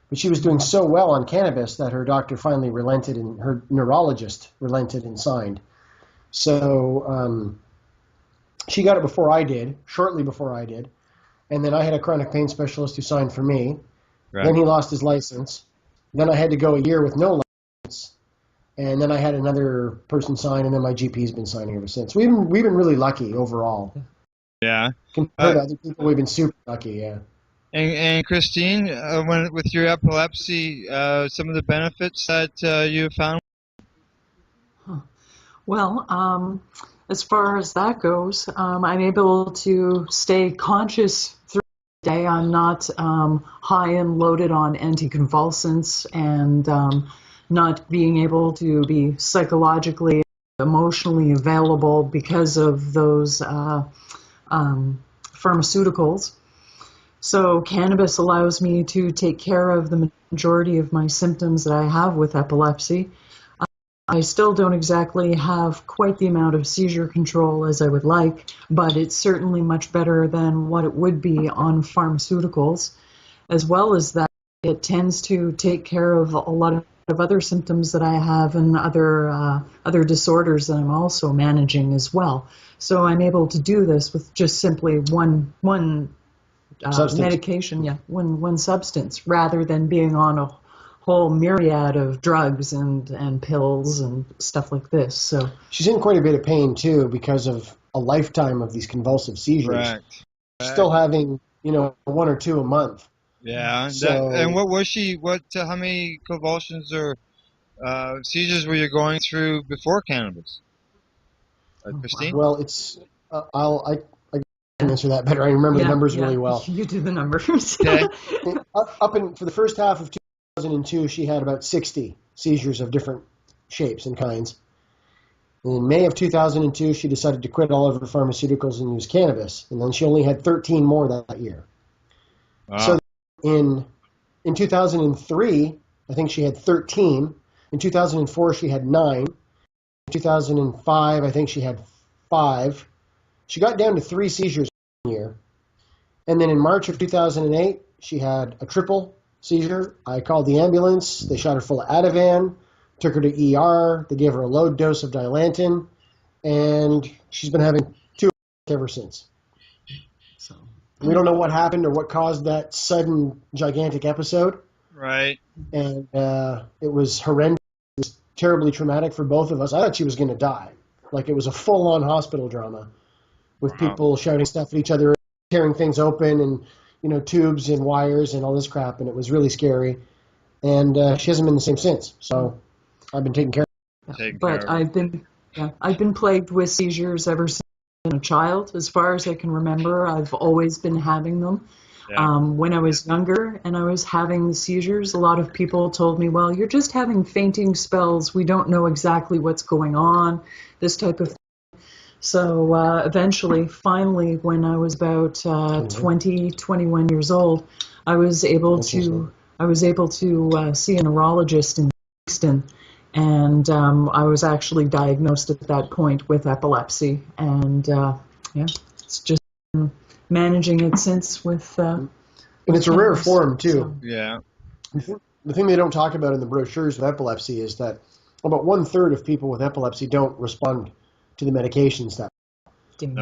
but she was doing so well on cannabis that her doctor finally relented, and her neurologist relented and signed. So she got it before I did, shortly before I did, and then I had a chronic pain specialist who signed for me. Right. Then he lost his license. Then I had to go a year with no license, and then I had another person sign, and then my GP's been signing ever since. We've been really lucky overall. Yeah. Compared to other people, we've been super lucky. Yeah. And Christine, with your epilepsy, some of the benefits that you have found? Well, as far as that goes, I'm able to stay conscious through the day. I'm not high and loaded on anticonvulsants, and not being able to be psychologically, emotionally available because of those pharmaceuticals. So cannabis allows me to take care of the majority of my symptoms that I have with epilepsy. I still don't exactly have quite the amount of seizure control as I would like, but it's certainly much better than what it would be on pharmaceuticals. As well as that, it tends to take care of a lot of other symptoms that I have and other disorders that I'm also managing as well. So I'm able to do this with just simply one medication, one substance, rather than being on a whole myriad of drugs and pills and stuff like this. So she's in quite a bit of pain too because of a lifetime of these convulsive seizures. Correct. Still having, 1 or 2 a month. Yeah. So, and what was she? How many convulsions or seizures were you going through before cannabis? Christine? Well, it's I can answer that better. I remember the numbers really well. You do the numbers. Okay. For the first half of 2002, she had about 60 seizures of different shapes and kinds. In May of 2002, she decided to quit all of her pharmaceuticals and use cannabis, and then she only had 13 more that year. Wow. So in 2003, I think she had 13. In 2004, she had 9. In 2005, I think she had 5. She got down to 3 seizures a year. And then in March of 2008, she had a triple seizure. I called the ambulance. They shot her full of Ativan, took her to ER. They gave her a low dose of Dilantin, and she's been having 2 ever since. So we don't know what happened or what caused that sudden gigantic episode. Right. And it was horrendous. It was terribly traumatic for both of us. I thought she was going to die. Like, it was a full-on hospital drama with people shouting stuff at each other, tearing things open, and, you know, tubes and wires and all this crap, and it was really scary. And she hasn't been the same since. So I've been taking care of her. But I've been plagued with seizures ever since I've been a child. As far as I can remember, I've always been having them. When I was younger and I was having the seizures, a lot of people told me, well, you're just having fainting spells. We don't know exactly what's going on, this type of thing. So eventually, finally, when I was about 20, 21 years old, I was able to see a neurologist in Kingston. And I was actually diagnosed at that point with epilepsy. And it's just managing it since with and it's a rare form too. So. Yeah. The thing they don't talk about in the brochures with epilepsy is that about 1/3 of people with epilepsy don't respond to the medications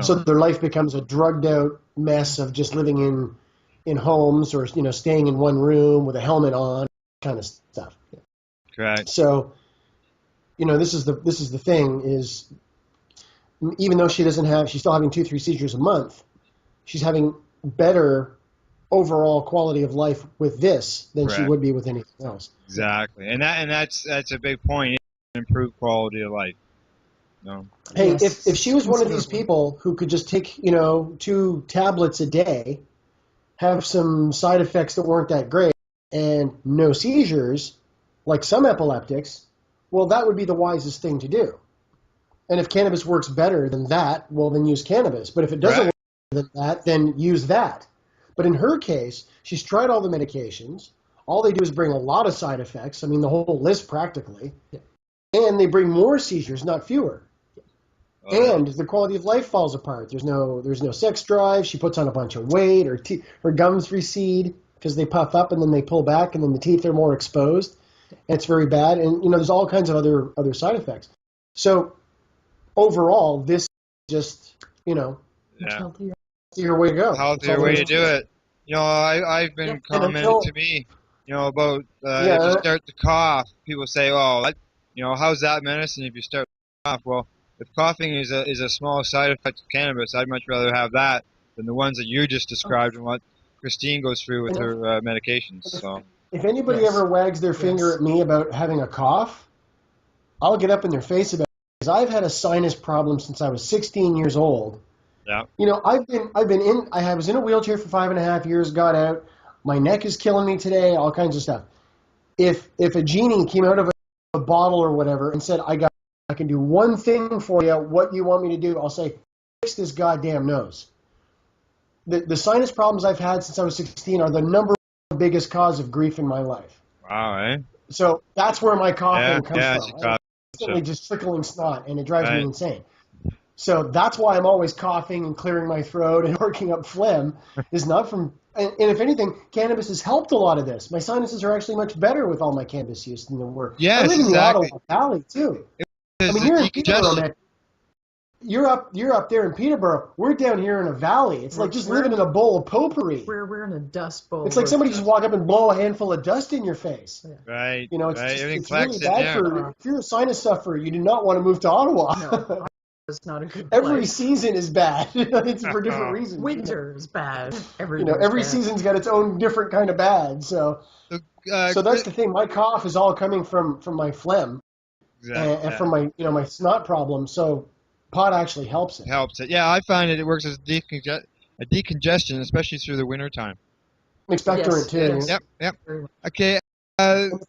so their life becomes a drugged out mess of just living in homes or, you know, staying in one room with a helmet on, kind of stuff. Correct. So, you know, this is the thing is, even though she's still having 2-3 seizures a month, she's having better overall quality of life with this than she would be with anything else. Exactly, and that's a big point. Improve quality of life. No. Hey, if she was one of these people who could just take, you know, 2 tablets a day, have some side effects that weren't that great, and no seizures, like some epileptics, well, that would be the wisest thing to do. And if cannabis works better than that, well, then use cannabis. But if it doesn't work better than that, then use that. But in her case, she's tried all the medications. All they do is bring a lot of side effects. I mean, the whole list practically. And they bring more seizures, not fewer. And the quality of life falls apart. There's no sex drive. She puts on a bunch of weight. Her gums recede because they puff up and then they pull back, and then the teeth are more exposed. And it's very bad. And, you know, there's all kinds of other side effects. So overall, this is just, you know, healthier way to go. Healthier way to do it. You know, I've been commented to me, you know, about if you start to cough, people say, oh, you know, how's that medicine if you start to cough? Well, if coughing is a small side effect of cannabis, I'd much rather have that than the ones that you just described and what Christine goes through with her medications. So, if anybody ever wags their finger at me about having a cough, I'll get up in their face about it, because I've had a sinus problem since I was 16 years old. Yeah. You know, I was in a wheelchair for 5.5 years, got out. My neck is killing me today, all kinds of stuff. If a genie came out of a bottle or whatever and said, I can do one thing for you, what you want me to do, I'll say, fix this goddamn nose. The sinus problems I've had since I was 16 are the number one biggest cause of grief in my life. Wow, eh? So that's where my coughing comes from. It's constantly just trickling snot, and it drives me insane. So that's why I'm always coughing and clearing my throat and working up phlegm, is not from... And if anything, cannabis has helped a lot of this. My sinuses are actually much better with all my cannabis use than they were. Yes, I live in exactly. the Ottawa Valley, too. I mean, you're in Peterborough, man. You're up there in Peterborough. We're down here in a valley. It's like just living in a bowl of potpourri. We're in a dust bowl. It's like somebody just walk up and blow a handful of dust in your face. Right. You know, it's, right. just, Everything it's really bad for. if you're a sinus sufferer, you do not want to move to Ottawa. No, it's not a good Every place. season is bad. It's for different reasons. Winter is bad. Every season's got its own different kind of bad. So that's the thing. My cough is all coming from my phlegm. And from my my snot problem, so pot actually helps it. Helps it, yeah. I find it works as a decongestion, especially through the winter time. Expectorant too. Yep. Okay,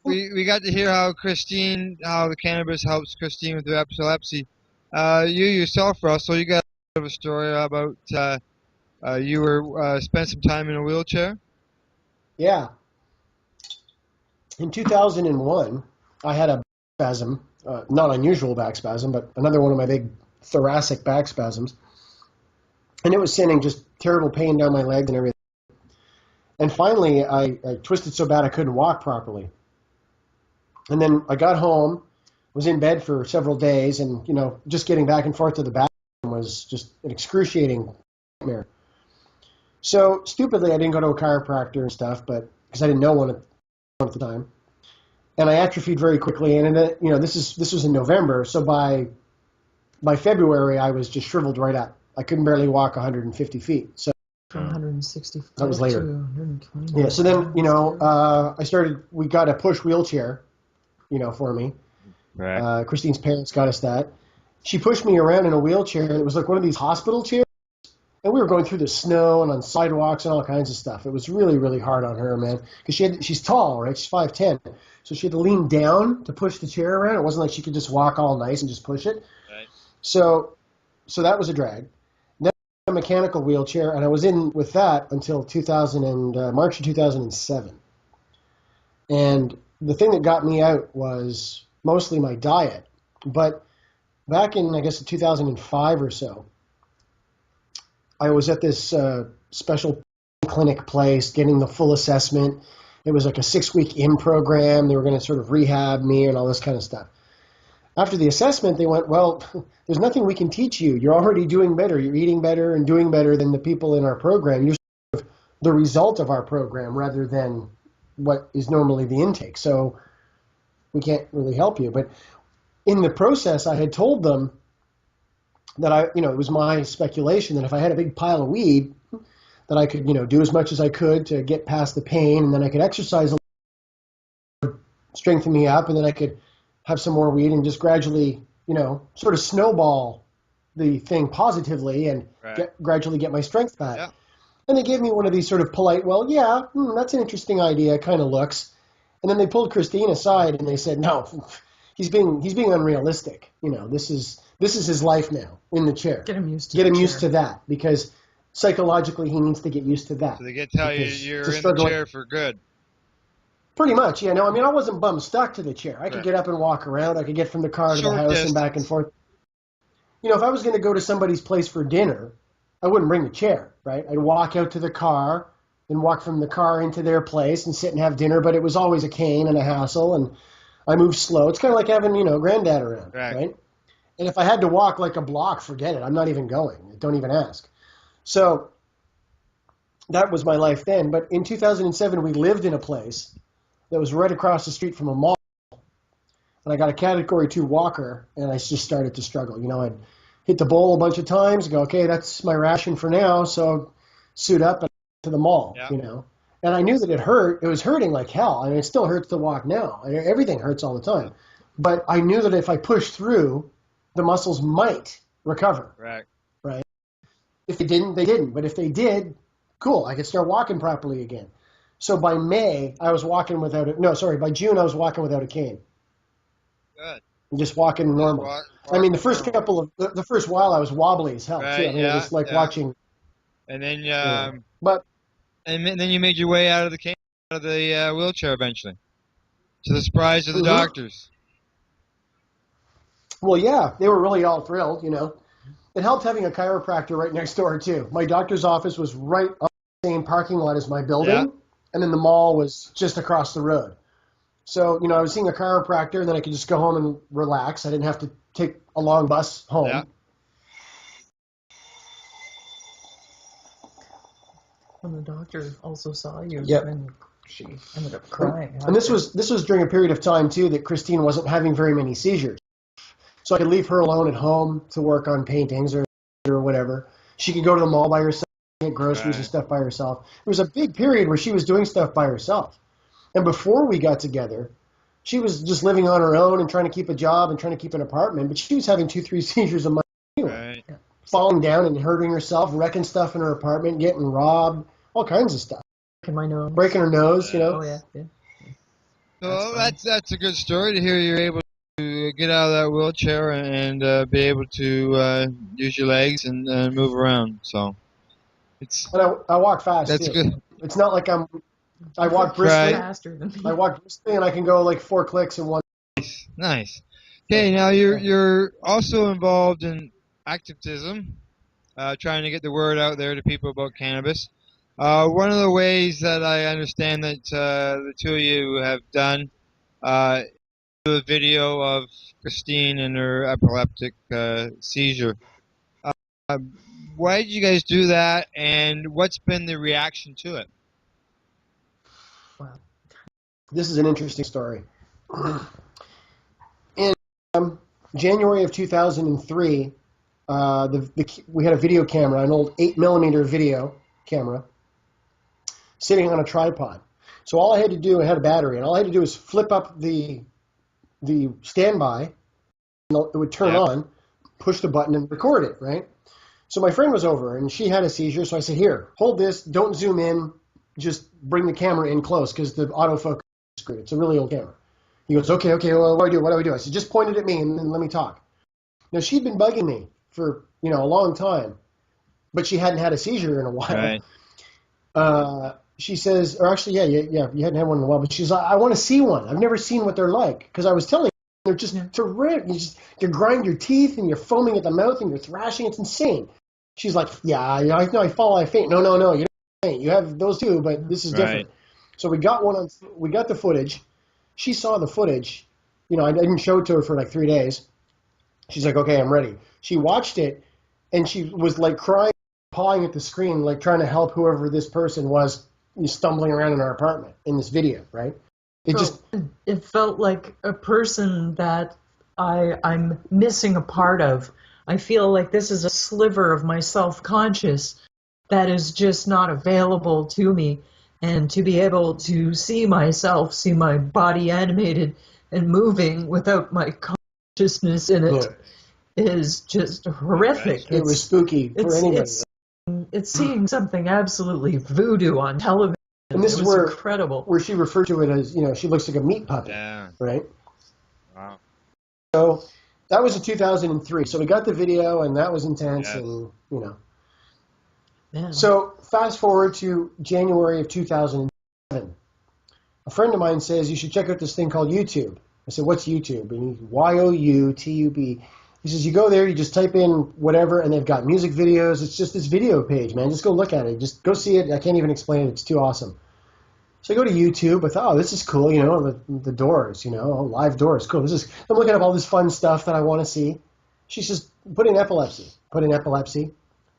we got to hear how the cannabis helps Christine with her epilepsy. You yourself, Russell, you got a bit of a story about you were spent some time in a wheelchair. Yeah. In 2001, I had a spasm. Not unusual back spasm, but another one of my big thoracic back spasms. And it was sending just terrible pain down my legs and everything. And finally, I twisted so bad I couldn't walk properly. And then I got home, was in bed for several days, and just getting back and forth to the bathroom was just an excruciating nightmare. So stupidly, I didn't go to a chiropractor and stuff, but because I didn't know one at the time, and I atrophied very quickly. And this was in November, so by February, I was just shriveled right up. I couldn't barely walk 150 feet. So From 165 that was later. to 120. Yeah. So then, we got a push wheelchair, for me. Right. Christine's parents got us that. She pushed me around in a wheelchair. It was like one of these hospital chairs. And we were going through the snow and on sidewalks and all kinds of stuff. It was really, really hard on her, man. Because she's tall, right? She's 5'10". So she had to lean down to push the chair around. It wasn't like she could just walk all nice and just push it. Right. So that was a drag. Then a mechanical wheelchair, and I was in with that until March of 2007. And the thing that got me out was mostly my diet. But back in, I guess, 2005 or so, I was at this special clinic place getting the full assessment. It was like a 6-week in program. They were going to sort of rehab me and all this kind of stuff. After the assessment, they went, well, there's nothing we can teach you. You're already doing better. You're eating better and doing better than the people in our program. You're sort of the result of our program rather than what is normally the intake. So we can't really help you. But in the process, I had told them that it was my speculation that if I had a big pile of weed, that I could, do as much as I could to get past the pain, and then I could exercise a little, strengthen me up, and then I could have some more weed and just gradually, sort of snowball the thing positively and gradually get my strength back. Yeah. And they gave me one of these sort of polite, well, yeah, that's an interesting idea, kind of looks. And then they pulled Christine aside and they said, no, he's being unrealistic. This is his life now in the chair. Get him used to used to that, because psychologically he needs to get used to that. So they get to tell you Because you're to in the struggle- chair for good. Pretty much, yeah. No, I mean, I wasn't bum stuck to the chair. I could Right. get up and walk around. I could get from the car to Short the house distance. and back and forth. If I was going to go to somebody's place for dinner, I wouldn't bring the chair, right? I'd walk out to the car and walk from the car into their place and sit and have dinner, but it was always a cane and a hassle, and I moved slow. It's kind of like having, granddad around, right? And if I had to walk like a block, forget it. I'm not even going. Don't even ask. So that was my life then. But in 2007, we lived in a place that was right across the street from a mall. And I got a Category 2 walker, and I just started to struggle. I'd hit the bowl a bunch of times, go, okay, that's my ration for now, so suit up and to the mall, And I knew that it hurt. It was hurting like hell. I mean, it still hurts to walk now. Everything hurts all the time. But I knew that if I pushed through, the muscles might recover. Right. If they didn't, they didn't. But if they did, cool, I could start walking properly again. So by May, I was walking by June, I was walking without a cane. Good. I'm just walking normal. I mean, the first while I was wobbly as hell, too. I mean, it was like watching. And then, and then you made your way out of the wheelchair eventually, to the surprise of the Mhm. doctors. Well, yeah, they were really all thrilled, It helped having a chiropractor right next door, too. My doctor's office was right on the same parking lot as my building, and then the mall was just across the road. So, I was seeing a chiropractor, and then I could just go home and relax. I didn't have to take a long bus home. Yeah. When the doctor also saw you, Yep. and she ended up crying. And this was during a period of time, too, that Christine wasn't having very many seizures. So I could leave her alone at home to work on paintings or whatever. She could go to the mall by herself, get groceries and stuff by herself. There was a big period where she was doing stuff by herself. And before we got together, she was just living on her own and trying to keep a job and trying to keep an apartment, but she was having 2-3 seizures a month anyway. Right. Falling down and hurting herself, wrecking stuff in her apartment, getting robbed, all kinds of stuff. Breaking her nose, Oh, yeah. So that's a good story to hear. You're able to get out of that wheelchair and be able to use your legs and move around. So And I walk fast. That's too. good. It's not like I walk briskly. Faster than me. I walk briskly and I can go like 4 clicks in one. Nice. Okay, now you're also involved in activism, trying to get the word out there to people about cannabis. One of the ways that I understand that the two of you have done a video of Christine and her epileptic seizure. Why did you guys do that, and what's been the reaction to it? This is an interesting story. In January of 2003, we had a video camera, an old 8mm video camera, sitting on a tripod. So all I had to do, I had a battery, and all I had to do was flip up the standby, and it would turn on, push the button, and record it, right? So my friend was over, and she had a seizure, so I said, here, hold this, don't zoom in, just bring the camera in close, because the autofocus is screwed. It's a really old camera. He goes, okay, well, what do I do? I said, just point it at me, and then let me talk. Now, she'd been bugging me for, a long time, but she hadn't had a seizure in a while. Right. She says, or actually, you hadn't had one in a while, but she's like, I want to see one. I've never seen what they're like, because I was telling her, they're just terrific. You grind your teeth, and you're foaming at the mouth, and you're thrashing. It's insane. She's like, I know, I fall, I faint. No, you don't faint. You have those too, but this is different. Right. So we got the footage. She saw the footage. I didn't show it to her for like 3 days. She's like, okay, I'm ready. She watched it, and she was like crying, pawing at the screen, like trying to help whoever this person was stumbling around in our apartment in this video, right? It felt like a person that I'm missing a part of. I feel like this is a sliver of my self-conscious that is just not available to me. And to be able to see myself, see my body animated and moving without my consciousness in it is just horrific. It was spooky for anybody. It's seeing something absolutely voodoo on television. And this is incredible. Where she referred to it as, she looks like a meat puppet, right? Wow. So that was in 2003. So we got the video, and that was intense, and Yeah. So fast forward to January of 2007. A friend of mine says, you should check out this thing called YouTube. I said, what's YouTube? And he's YOUTUB. He says, you go there, you just type in whatever, and they've got music videos. It's just this video page, man. Just go look at it. Just go see it. I can't even explain it. It's too awesome. So I go to YouTube. I thought, this is cool, the doors, live doors. Cool. I'm looking up all this fun stuff that I want to see. She says, put in epilepsy.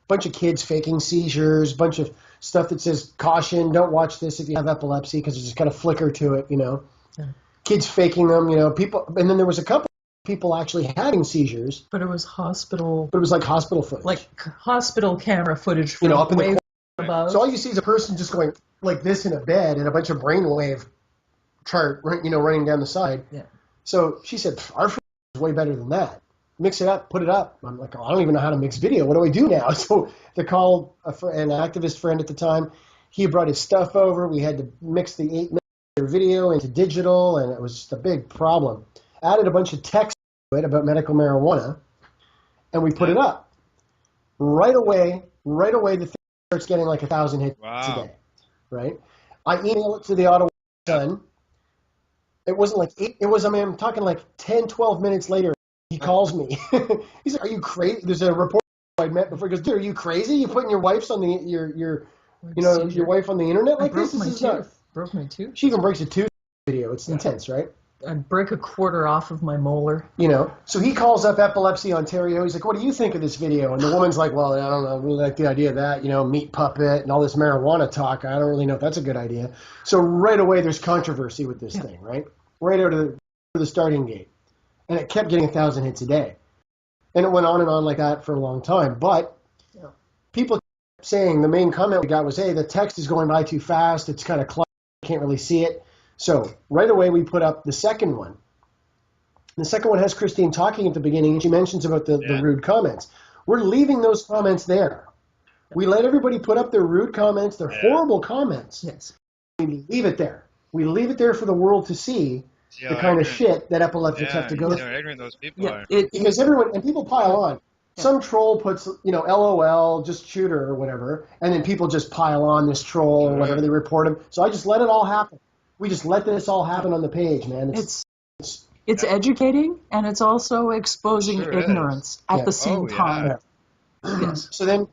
Bunch of kids faking seizures, bunch of stuff that says, caution, don't watch this if you have epilepsy, because there's just kind of flicker to it, Yeah. Kids faking them, people. And then there was a couple people actually having seizures. But it was hospital. But it was like hospital footage. Like hospital camera footage from up in way the above. So all you see is a person just going like this in a bed and a bunch of brainwave chart, running down the side. Yeah. So she said, our is way better than that. Mix it up, put it up. I'm like, I don't even know how to mix video. What do I do now? So they called an activist friend at the time. He brought his stuff over. We had to mix the 8mm video into digital, and it was just a big problem. Added a bunch of text to it about medical marijuana, and we put it up. Right away, the thing starts getting like 1,000 hits a day, right? I email it to the Ottawa Sun. It wasn't like I'm talking like 10, 12 minutes later, he calls me. He's like, are you crazy? There's a reporter I met before. He goes, dude, are you crazy? You putting your wife's on your wife on the internet like this? This is not. Broke my tooth. She even breaks a tooth video. It's intense, right? I break a quarter off of my molar. So he calls up Epilepsy Ontario. He's like, what do you think of this video? And the woman's like, well, I don't know. I really like the idea of that, meat puppet and all this marijuana talk. I don't really know if that's a good idea. So right away, there's controversy with this thing, right? Right out of the starting gate. And it kept getting 1,000 hits a day. And it went on and on like that for a long time. But people kept saying, the main comment we got was, hey, the text is going by too fast. It's kind of cluttered. Can't really see it. So right away we put up the second one. The second one has Christine talking at the beginning, and she mentions about the rude comments. We're leaving those comments there. We let everybody put up their rude comments, their horrible comments. Yes. We leave it there. We leave it there for the world to see the kind of shit that epileptics have to go through. Ignorant those people are. Because everyone, and people pile on. Some troll puts, LOL, just shoot her or whatever, and then people just pile on this troll or whatever, they report him. So I just let it all happen. We just let this all happen on the page, man. It's educating, and it's also exposing ignorance at the same time. Yes. So then,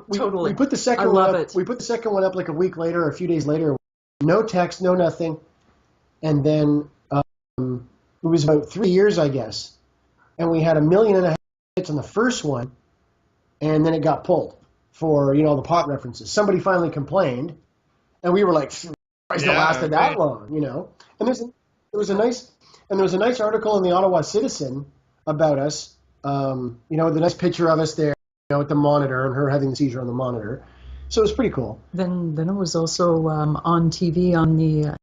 we put the second one up. We put the second one up like a week later, or a few days later. No text, no nothing, and then it was about 3 years, I guess, and we had 1.5 million hits on the first one, and then it got pulled for the pot references. Somebody finally complained, and we were like, "Christ, it lasted that long," And there was a nice article in the Ottawa Citizen about us. The nice picture of us there, at the monitor, and her having the seizure on the monitor. So it was pretty cool. Then it was also on TV on the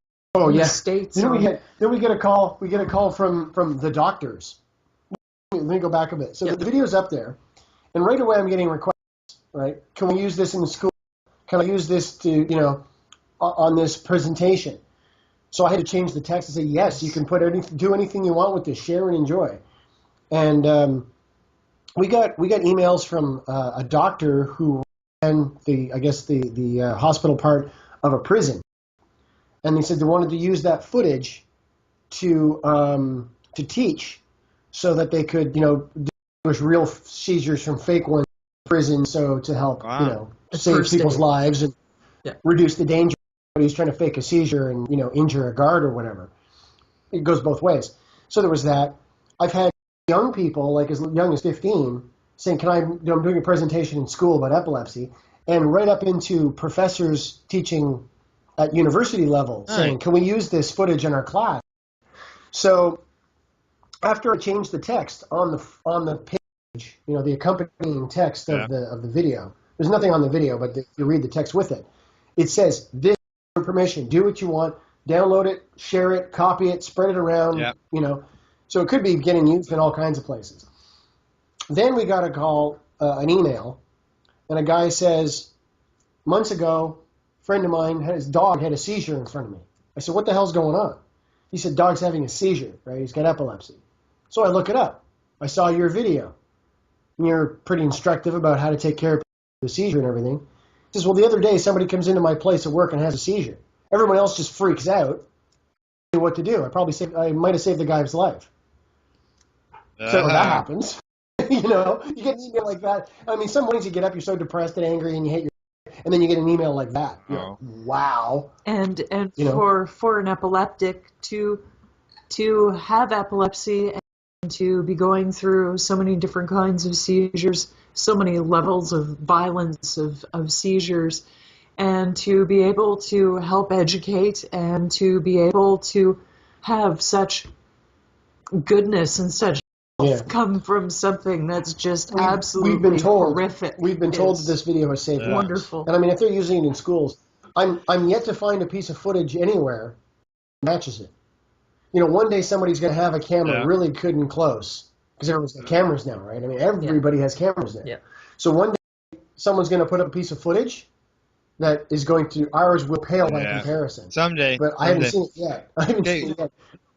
States. Then we get a call. We get a call from the doctors. Let me go back a bit. So the video's up there, and right away I'm getting requests. Right? Can we use this in the school? Can I use this to on this presentation? So I had to change the text and say, yes, you can do anything you want with this. Share and enjoy. And we got emails from a doctor who ran the hospital part of a prison, and they said they wanted to use that footage to teach, so that they could distinguish real seizures from fake ones in prison, so to help save people's lives and reduce the danger. He's trying to fake a seizure and injure a guard or whatever. It goes both ways. So there was that. I've had young people, like as young as 15, saying, I'm doing a presentation in school about epilepsy, and right up into professors teaching at university level saying, can we use this footage in our class? So after I changed the text on the page, the accompanying text of the video, there's nothing on the video, but you read the text with it. It says, this is permission, do what you want, download it, share it, copy it, spread it around, So it could be getting used in all kinds of places. Then we got a call, an email, and a guy says, months ago, a friend of mine, his dog had a seizure in front of me. I said, what the hell's going on? He said, dog's having a seizure, right? He's got epilepsy. So I look it up. I saw your video. And you're pretty instructive about how to take care of the seizure and everything. He says, well, the other day somebody comes into my place at work and has a seizure. Everyone else just freaks out. I don't know what to do. I might have saved the guy's life. So that happens. You get an email like that. I mean, some mornings you get up, you're so depressed and angry, and you hate your, and then you get an email like that. Like, wow. And for an epileptic to have epilepsy and to be going through so many different kinds of seizures, so many levels of violence of seizures, and to be able to help educate and to be able to have such goodness and such come from something that's just absolutely horrific. We've been told that this video has saved lives. Wonderful. And I mean, if they're using it in schools, I'm yet to find a piece of footage anywhere that matches it. One day somebody's going to have a camera really good and close, because everyone's got cameras now, right? I mean, everybody has cameras now. Yeah. So one day someone's going to put up a piece of footage that is going to, ours will pale by comparison. Someday. But I haven't seen it yet.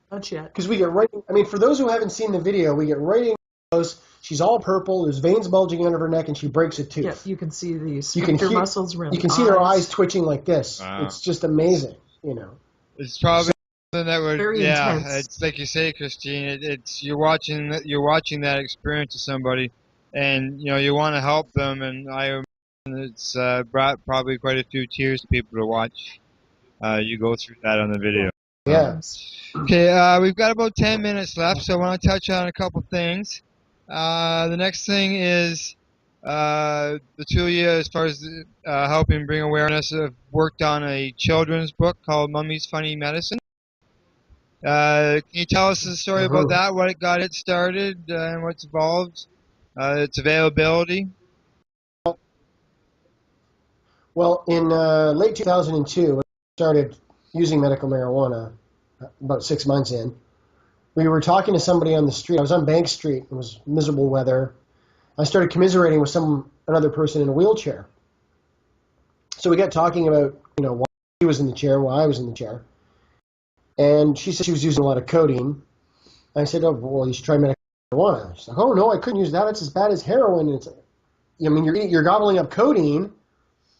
Not yet. Because we get right, I mean, for those who haven't seen the video, we get right in close. She's all purple. There's veins bulging under her neck, and she breaks a tooth. Yeah, you can see the sphincter muscles around You can see her eyes twitching like this. Wow. It's just amazing, It's probably something that would, very intense. It's like you say, Christine. It's you're watching that experience of somebody, and you want to help them, and it's brought probably quite a few tears to people to watch. You go through that on the video. Yeah. Okay, we've got about 10 minutes left, so I want to touch on a couple things. The next thing is the two of you, as far as helping bring awareness, have worked on a children's book called Mummy's Funny Medicine. Can you tell us the story about that, what it got it started, and what's involved, its availability? Well, in late 2002, I started using medical marijuana, about 6 months in. We were talking to somebody on the street. I was on Bank Street. It was miserable weather. I started commiserating with another person in a wheelchair. So we got talking about, why he was in the chair, why I was in the chair. And she said she was using a lot of codeine. I said, oh, well, you should try medical marijuana. She's like, oh, no, I couldn't use that. It's as bad as heroin. And it's, you're gobbling up codeine,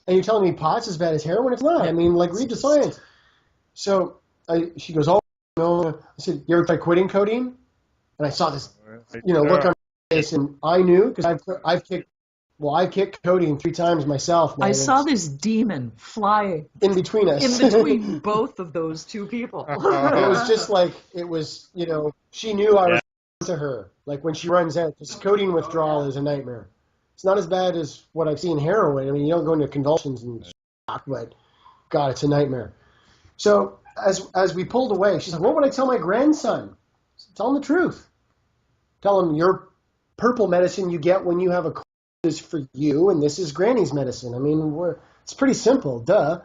and you're telling me pot's as bad as heroin? It's not. I mean, read the science. So she goes, oh, no. I said, you ever tried quitting codeine? And I saw this, look on her face, and I knew, because I've kicked Well, I kicked codeine 3 times myself. Man. I saw this demon fly in between us. in between both of those two people. It was just like, it was, you know, she knew I was to her. Like when she runs out, this codeine withdrawal is a nightmare. It's not as bad as what I've seen heroin. I mean, you don't go into convulsions and shock, but God, it's a nightmare. So as we pulled away, she's like, what would I tell my grandson? I said, tell him the truth. Tell him your purple medicine you get when you have a cold is for you, and this is Granny's medicine. I mean, it's pretty simple, duh.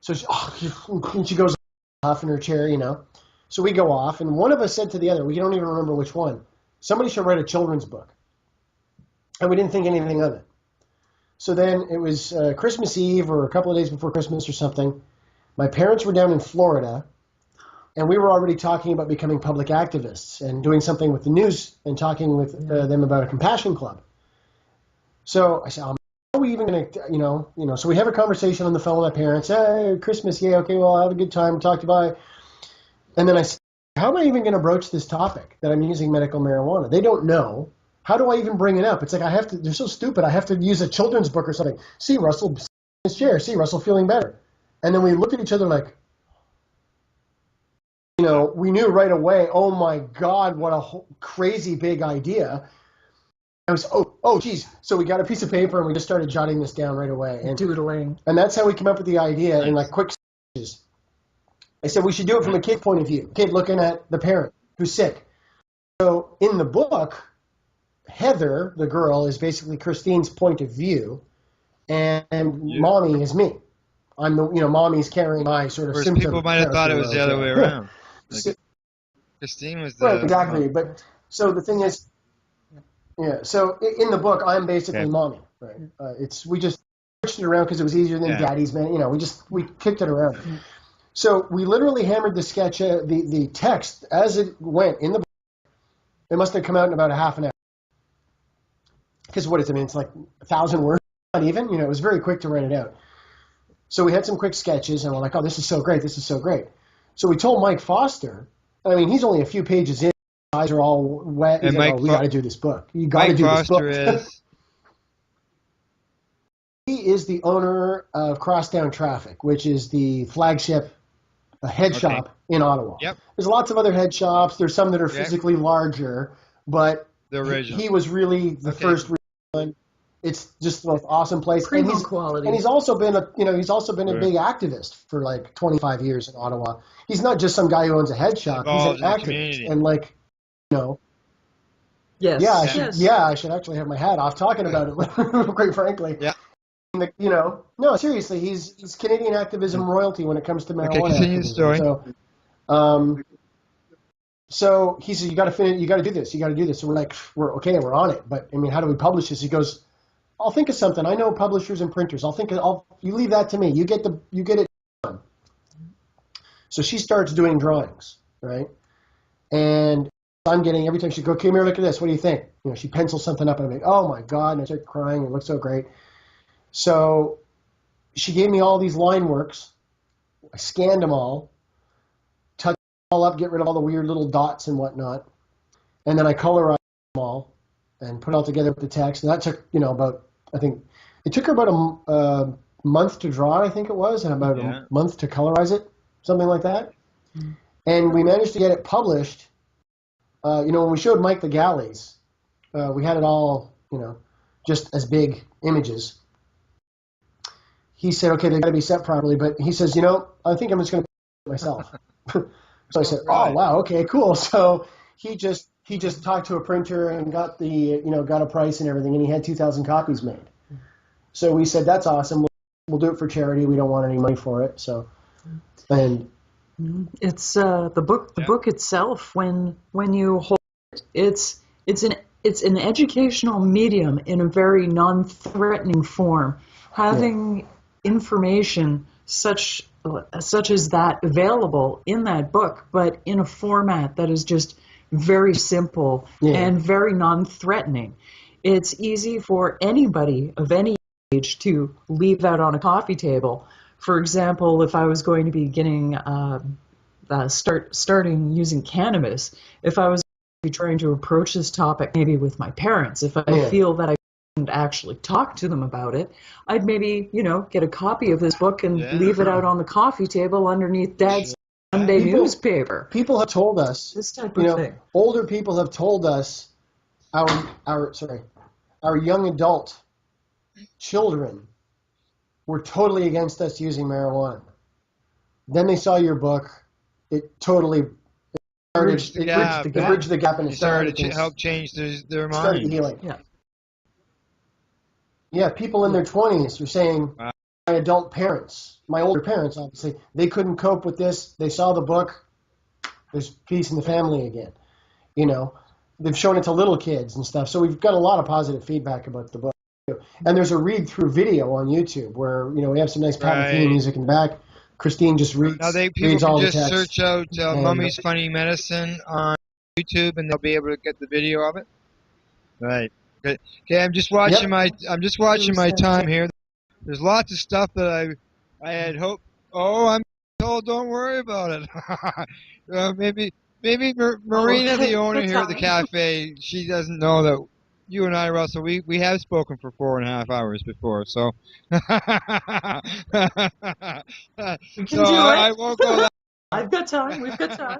So she goes off in her chair, you know. So we go off, and one of us said to the other, we don't even remember which one, somebody should write a children's book. And we didn't think anything of it. So then it was Christmas Eve or a couple of days before Christmas or something. My parents were down in Florida, and we were already talking about becoming public activists and doing something with the news and talking with them about a compassion club. So I said, how are we even going to, you know, so we have a conversation on the phone with my parents. Hey, Christmas, yeah, okay, well, I'll have a good time, talk to you, bye. And then I said, how am I even going to broach this topic that I'm using medical marijuana? They don't know. How do I even bring it up? It's like I have to, they're so stupid, I have to use a children's book or something. See Russell in his chair, see Russell feeling better. And then we looked at each other like, you know, we knew right away, oh my God, what a crazy big idea. I was, oh, geez. So we got a piece of paper and we just started jotting this down right away. And doodling. And that's how we came up with the idea in like quick stages. I said we should do it from a kid point of view, kid looking at the parent who's sick. So in the book, Heather, the girl, is basically Christine's point of view, and Mommy is me. I'm the, you know, Mommy's carrying my sort of symptom. People might have thought it was the other way around. Like, Christine was the... Right, exactly. But so the thing is, yeah, so in the book, I'm basically Mommy, right? We just switched it around because it was easier than Daddy's Man. You know, we kicked it around. So we literally hammered the sketch, the text as it went in the book. It must have come out in about a half an hour. Because what is it? I mean, it's like 1,000 words, not even. You know, it was very quick to write it out. So we had some quick sketches, and we're like, oh, this is so great. This is so great. So we told Mike Foster, I mean, he's only a few pages in. His eyes are all wet. He's like, we got to do this book. You got to do this book. He is the owner of Crosstown Traffic, which is the flagship head shop in Ottawa. Yep. There's lots of other head shops. There's some that are physically larger, but he was really the first one. It's just an awesome place. Premium quality. And he's also been a big activist for like 25 years in Ottawa. He's not just some guy who owns a head shop. He's an activist. And like, you know. Yes. Yeah, I should actually have my hat off talking about it, quite frankly. Yeah. You know, no, seriously, he's Canadian activism royalty when it comes to marijuana. Okay, continue the story. So he said, you got to do this. So we're like, we're on it. But I mean, how do we publish this? He goes, I'll think of something. I know publishers and printers. You leave that to me. You get it done. So she starts doing drawings, right? And I'm getting, every time she goes, come here, look at this. What do you think? You know, she pencils something up and I'm like, oh my God. And I start crying. It looks so great. So she gave me all these line works. I scanned them all, touched them all up, get rid of all the weird little dots and whatnot. And then I colorized them all and put it all together with the text. And that took, it took her about a month to draw it, I think it was, and about a month to colorize it, something like that. And we managed to get it published. When we showed Mike the galleys, we had it all, just as big images. He said, okay, they got to be set properly. But he says, I think I'm just going to put it myself. So I said, oh, wow, okay, cool. So he just talked to a printer and got got a price and everything, and he had 2,000 copies made. So we said, that's awesome. We'll do it for charity. We don't want any money for it. So, and it's the book itself. When you hold it, it's an educational medium in a very non-threatening form. Having information such as that available in that book, but in a format that is just very simple and very non-threatening. It's easy for anybody of any age to leave that on a coffee table. For example, if I was going to be getting starting using cannabis, if I was trying to approach this topic maybe with my parents, if I feel that I'm couldn't actually talk to them about it, I'd maybe, get a copy of this book and leave it out on the coffee table underneath Dad's Sunday newspaper. People have told us, this type of thing. older people have told us, our young adult children were totally against us using marijuana. Then they saw your book. It totally bridged the gap, and it started to help change their started mind. healing. Yeah, people in their 20s are saying, my adult parents, my older parents, obviously, they couldn't cope with this. They saw the book. There's peace in the family again. They've shown it to little kids and stuff. So we've got a lot of positive feedback about the book. And there's a read-through video on YouTube where, we have some nice Pat Metheny music in the back. Christine just reads, Now reads all can the just text. search out Mummy's Funny Medicine on YouTube, and they'll be able to get the video of it. Right. Okay. I'm just watching my time here. There's lots of stuff that I had hoped. Oh, I'm told don't worry about it. Maybe Marina, the owner here at the cafe, she doesn't know that you and I, Russell, we have spoken for 4.5 hours before, so. We can do it. I won't go that. I've got time. We've got time.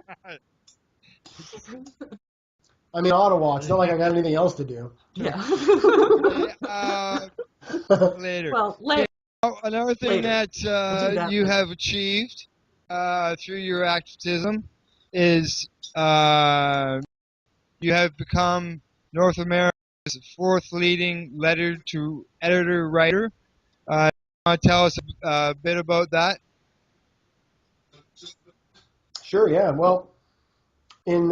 I'm in Ottawa. It's not like I got anything else to do. Yeah. Later. Well, later. Another thing Later. that you have achieved through your activism is you have become North America's 4th leading letter-to-editor writer. Want to tell us a bit about that? Sure, yeah. Well, in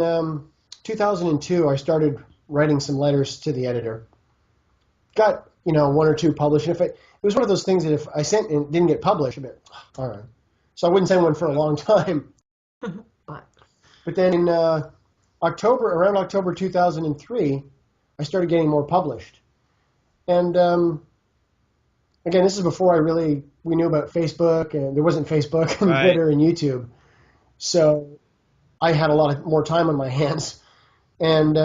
2002, I started writing some letters to the editor. Got, 1 or 2 published. It was one of those things that if I sent and didn't get published, I'd be, all right. So I wouldn't send one for a long time. But then in around October 2003, I started getting more published. And again, this is before we knew about Facebook, and there wasn't Facebook and Twitter and YouTube. So I had a lot more time on my hands. And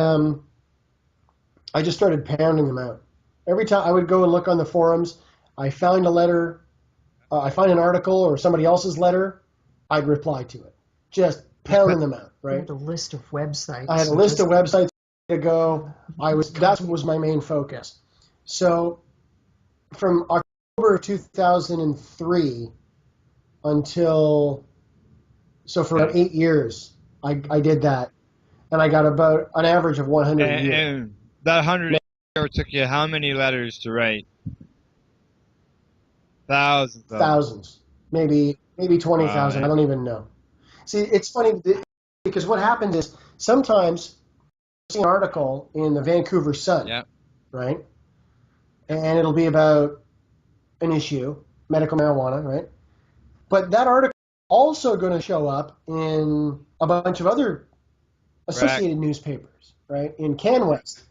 I just started pounding them out. Every time I would go and look on the forums, I found a letter, I find an article or somebody else's letter, I'd reply to it. Just pounding them out, right? I had a list of websites. I had a list of websites to go. That was my main focus. So from October 2003 for about 8 years, I did that. And I got about an average of 100 a year. And that 100 a year took you how many letters to write? Thousands. Thousands. Maybe 20,000. I don't even know. See, it's funny because what happens is sometimes I see an article in the Vancouver Sun, right? And it'll be about an issue, medical marijuana, right? But that article is also going to show up in a bunch of other associated newspapers, right? In CanWest.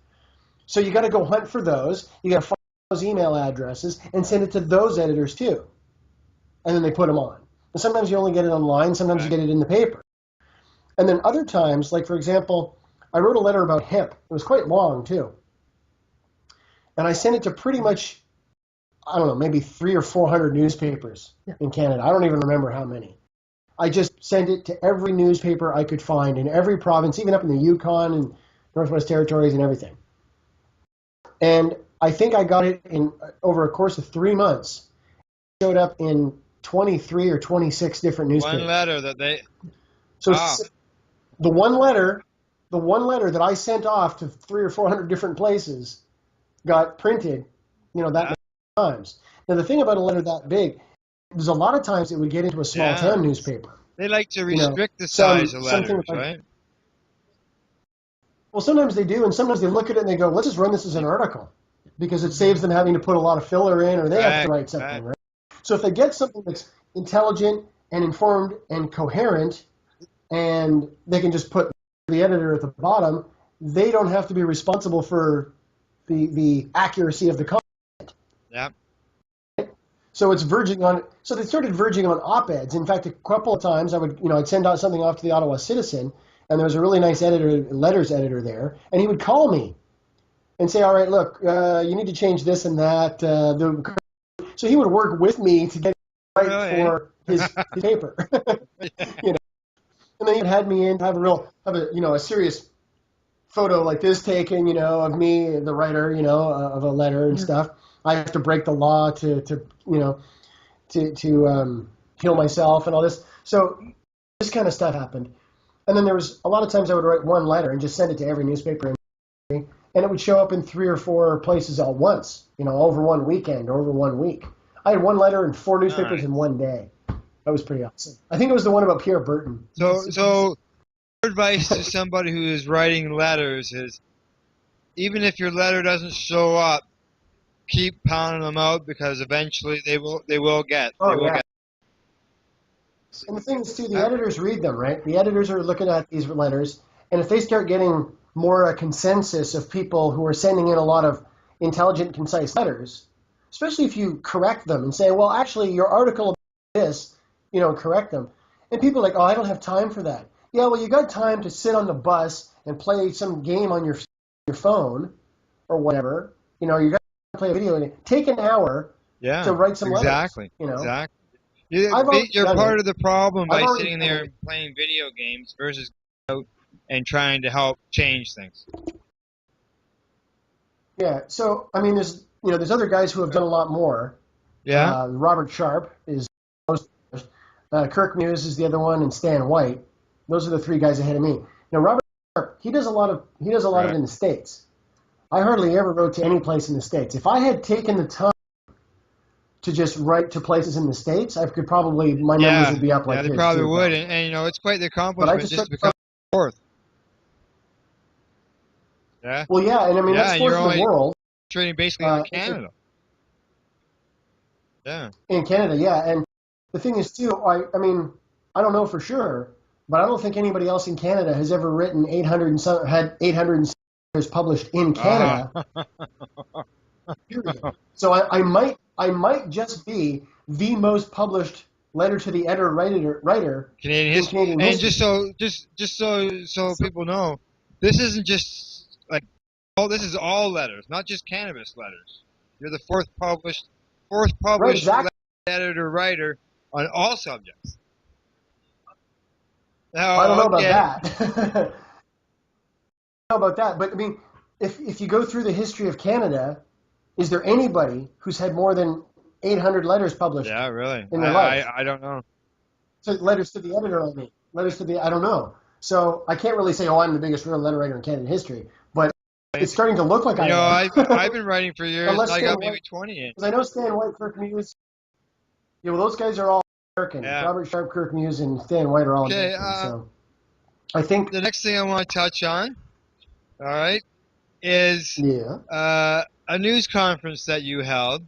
So you got to go hunt for those. You got to find those email addresses and send it to those editors too. And then they put them on. And sometimes you only get it online. Sometimes you get it in the paper. And then other times, like for example, I wrote a letter about hemp. It was quite long too. And I sent it to pretty much, I don't know, maybe 300 or 400 newspapers in Canada. I don't even remember how many. I just sent it to every newspaper I could find in every province, even up in the Yukon and Northwest Territories and everything. And I think I got it in over a course of 3 months. It showed up in 23 or 26 different newspapers. One letter that they... So the one letter that I sent off to 300 or 400 different places got printed, that many times. Now, the thing about a letter that big, there's a lot of times it would get into a small town newspaper. They like to restrict the size of letters, right? Well, sometimes they do, and sometimes they look at it and they go, let's just run this as an article, because it saves them having to put a lot of filler in, or they have to write something, right? So if they get something that's intelligent and informed and coherent, and they can just put the editor at the bottom, they don't have to be responsible for the accuracy of the content. Yeah. So it's verging on. So they started verging on op-eds. In fact, a couple of times I'd send out something off to the Ottawa Citizen, and there was a really nice letters editor there, and he would call me, and say, all right, look, you need to change this and that. So he would work with me to get it right for his paper. You know, and then he had me in, have a serious photo like this taken, of me, the writer, of a letter and stuff. I have to break the law to heal myself and all this. So this kind of stuff happened. And then there was a lot of times I would write one letter and just send it to every newspaper, and it would show up in 3 or 4 places at once, over one weekend, over 1 week. I had one letter in 4 newspapers in one day. That was pretty awesome. I think it was the one about Pierre Burton. So advice to somebody who is writing letters is, even if your letter doesn't show up, keep pounding them out, because eventually they will get. And the thing is, too, the editors read them, right? The editors are looking at these letters, and if they start getting more a consensus of people who are sending in a lot of intelligent, concise letters, especially if you correct them and say, well, actually, your article about this, correct them. And people are like, oh, I don't have time for that. Yeah, well, you got time to sit on the bus and play some game on your phone or whatever. You got to play a video game. Take an hour to write some letters. Exactly. You're part of the problem by sitting there and playing video games versus out and trying to help change things. Yeah. So there's other guys who have done a lot more. Yeah. Robert Sharp is Kirk Muse is the other one, and Stan White. Those are the 3 guys ahead of me. Now Robert Sharp, he does a lot of it in the States. I hardly ever wrote to any place in the States. If I had taken the time to just write to places in the States, I could probably, my numbers would be up like this. Yeah, they probably would. And it's quite the accomplishment just to become fourth. Yeah. Well, yeah, and that's fourth in the world. Trading basically in Canada. Yeah. In Canada, yeah. And the thing is, too, I don't know for sure, but I don't think anybody else in Canada has ever written 800 letters published in Canada. Period. So I might just be the most published letter to the editor writer Canadian history. And just so people know, this isn't just this is all letters, not just cannabis letters. You're the fourth published exactly. editor writer on all subjects. Now, I don't know about that. I don't know about that, but if you go through the history of Canada, is there anybody who's had more than 800 letters published? Yeah, really. In their life? I don't know. So letters to the editor, I don't know. So I can't really say, I'm the biggest letter writer in Canadian history, but it's starting to look like I am. I've been writing for years. And I got maybe 20 in. Because I know Stan White, Kirk Muse. Yeah, well, those guys are all American. Yeah. Robert Sharp, Kirk Muse, and Stan White are all American. So I think the next thing I want to touch on, all right, is a news conference that you held.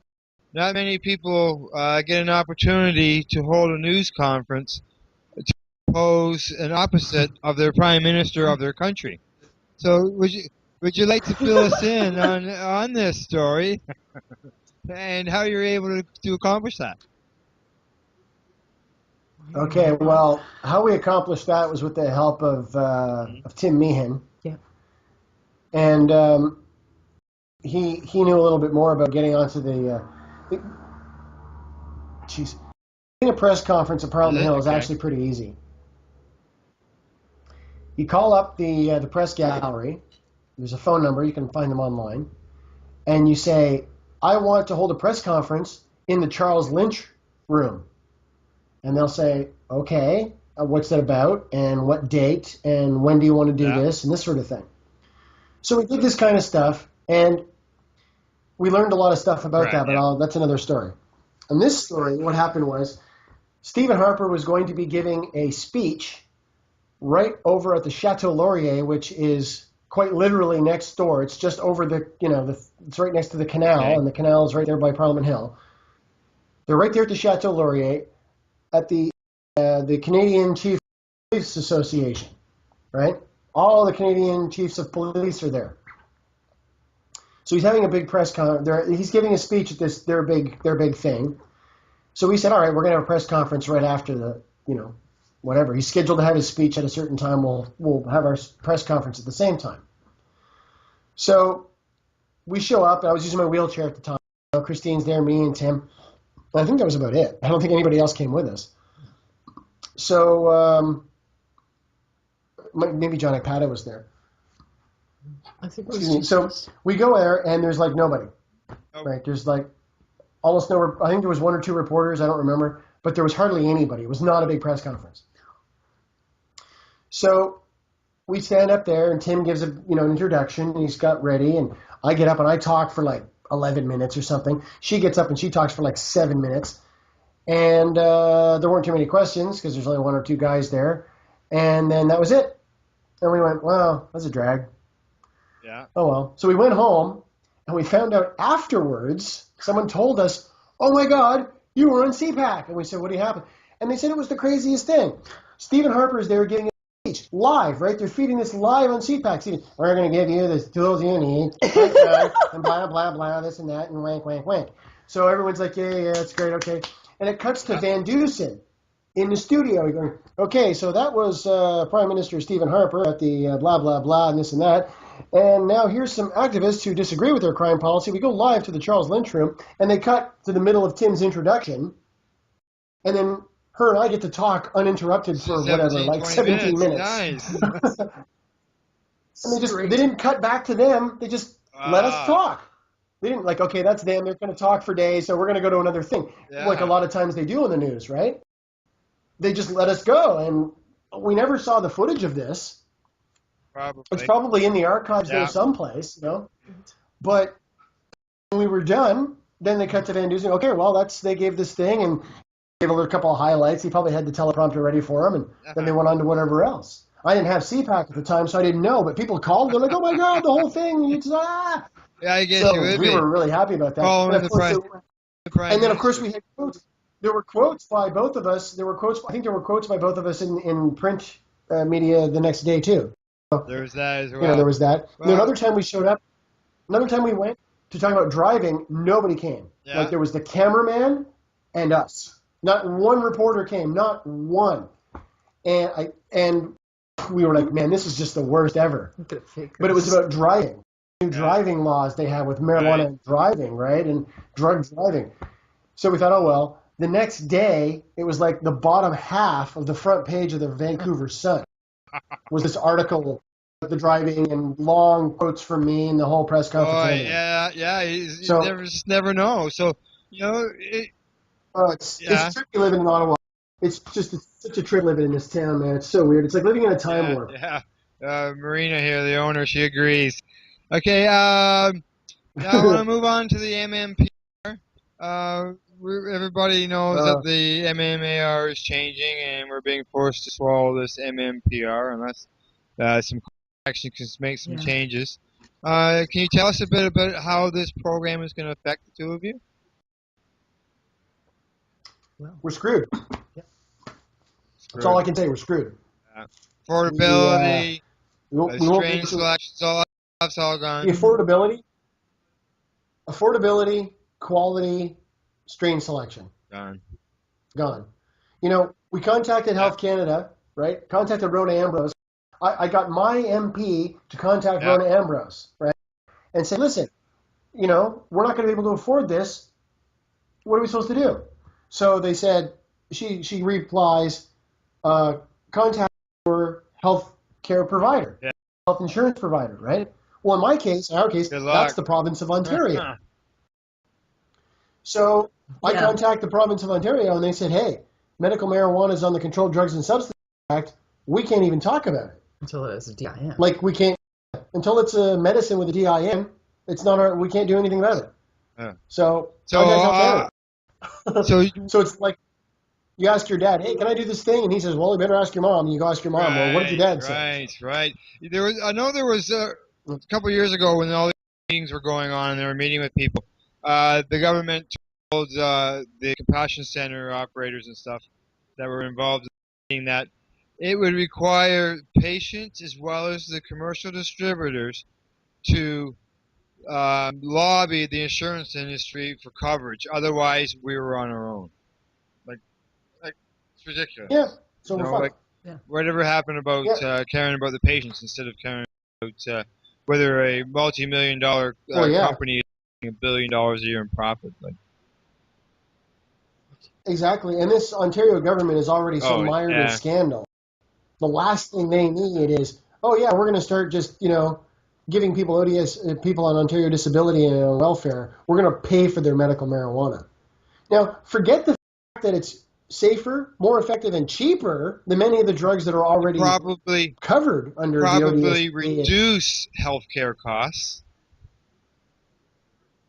Not many people get an opportunity to hold a news conference to oppose an opposite of their prime minister of their country. So would you like to fill us in on this story and how you're able to accomplish that? Okay, well, how we accomplished that was with the help of Tim Meehan. Yeah. And he knew a little bit more about getting onto the getting a press conference at Parliament Hill is actually pretty easy. You call up the press gallery. There's a phone number. You can find them online. And you say, I want to hold a press conference in the Charles Lynch room. And they'll say, okay, what's that about? And what date? And when do you want to do this? And this sort of thing. So we did this kind of stuff. And we learned a lot of stuff about that, but that's another story. And this story, what happened was, Stephen Harper was going to be giving a speech right over at the Chateau Laurier, which is quite literally next door. It's just over it's right next to the canal, and the canal is right there by Parliament Hill. They're right there at the Chateau Laurier at the Canadian Chief of Police Association, right? All the Canadian chiefs of police are there. So he's having a big press conference. He's giving a speech at their big thing. So we said, all right, we're going to have a press conference right after the, whatever. He's scheduled to have his speech at a certain time. We'll have our press conference at the same time. So we show up. I was using my wheelchair at the time. Christine's there, me and Tim. I think that was about it. I don't think anybody else came with us. So maybe John Ipata was there. I think Excuse me. So we go there, and there's like nobody. Right? There's like almost no. I think there was one or two reporters. I don't remember, but there was hardly anybody. It was not a big press conference. So we stand up there, and Tim gives an introduction. And he's got ready, and I get up and I talk for like 11 minutes or something. She gets up and she talks for like 7 minutes, and there weren't too many questions because there's only one or two guys there, and then that was it. And we went, wow, that's a drag. Yeah. Oh well. So we went home, and we found out afterwards. Someone told us, "Oh my God, you were on CPAC," and we said, "What happened?" And they said it was the craziest thing. Stephen Harper is there giving a speech live, right? They're feeding this live on CPAC. Stephen, we're going to give you the tools you need, and blah blah blah, this and that, and wank wank wank. So everyone's like, yeah, it's great, okay. And it cuts to Van Dusen in the studio. Going, okay, so that was Prime Minister Stephen Harper at the blah blah blah and this and that. And now here's some activists who disagree with their crime policy. We go live to the Charles Lynch room, and they cut to the middle of Tim's introduction, and then her and I get to talk uninterrupted for 17 minutes. Nice. And they didn't cut back to them. They just let us talk. They didn't like, okay, that's them. They're going to talk for days, so we're going to go to another thing. Yeah. Like a lot of times they do in the news, right? They just let us go, and we never saw the footage of this. Probably. It's probably in the archives there someplace, But when we were done, then they cut to Van Dusen. Okay, well, they gave this thing and gave a couple of highlights. He probably had the teleprompter ready for him, and then they went on to whatever else. I didn't have CPAC at the time, so I didn't know. But people called. They're like, "Oh my God, the whole thing!" It's Yeah, I guess so you would we be. were really happy about that. Following the Prime And then, of course, we had quotes. There were quotes by both of us. I think there were quotes by both of us in print media the next day too. There was that as well. There was that. Well, Another time we showed up, another time we went to talk about driving, nobody came. Yeah. Like there was the cameraman and us. Not one reporter came, not one. And we were like, man, this is just the worst ever. But it was about driving. New driving laws they have with marijuana driving, right? And drug driving. So we thought, oh, well, the next day, it was like the bottom half of the front page of the Vancouver Sun was this article about the driving and long quotes from me and the whole press conference. Yeah. You never know. So, it's tricky living in Ottawa. It's such a trip living in this town, man. It's so weird. It's like living in a time warp. Yeah. Marina here, the owner, she agrees. Okay, now I want to move on to the MMPR. Everybody knows that the MMAR is changing, and we're being forced to swallow this MMPR unless some action can make some changes. Can you tell us a bit about how this program is going to affect the two of you? We're screwed. That's all I can say. We're screwed. Affordability, strain selection, it's all gone. The affordability, quality, strain selection. Gone. We contacted Health Canada, right? Contacted Rhoda Ambrose. I got my MP to contact Rhoda Ambrose, right? And say, listen, we're not going to be able to afford this. What are we supposed to do? So they said, she replies, contact your health care provider, health insurance provider, right? Well, in our case, that's the province of Ontario. So I contact the province of Ontario, and they said, hey, medical marijuana is on the Controlled Drugs and Substances Act. We can't even talk about it. Until it's a DIN. Like, we can't, until it's a medicine with a DIN, we can't do anything about it. So it's like, you ask your dad, hey, can I do this thing? And he says, well, you better ask your mom. And you go ask your mom, well, what did your dad say? Right. I know there was a couple of years ago when all these meetings were going on and they were meeting with people. The government told the Compassion Center operators and stuff that were involved in the meeting that it would require patients as well as the commercial distributors to lobby the insurance industry for coverage. Otherwise, we were on our own. It's ridiculous. Yeah. So we're fucked. Whatever happened about caring about the patients instead of caring about whether a multi-million-dollar Well, yeah. company is making $1 billion a year in profit. Like, Exactly. And this Ontario government is already so oh mired in yeah, scandal. The last thing they need is, oh yeah, we're going to start just, giving people people on Ontario disability and welfare, we're going to pay for their medical marijuana. Now, forget the fact that it's safer, more effective, and cheaper than many of the drugs that are already probably covered under the probably ODSP. reduce healthcare costs.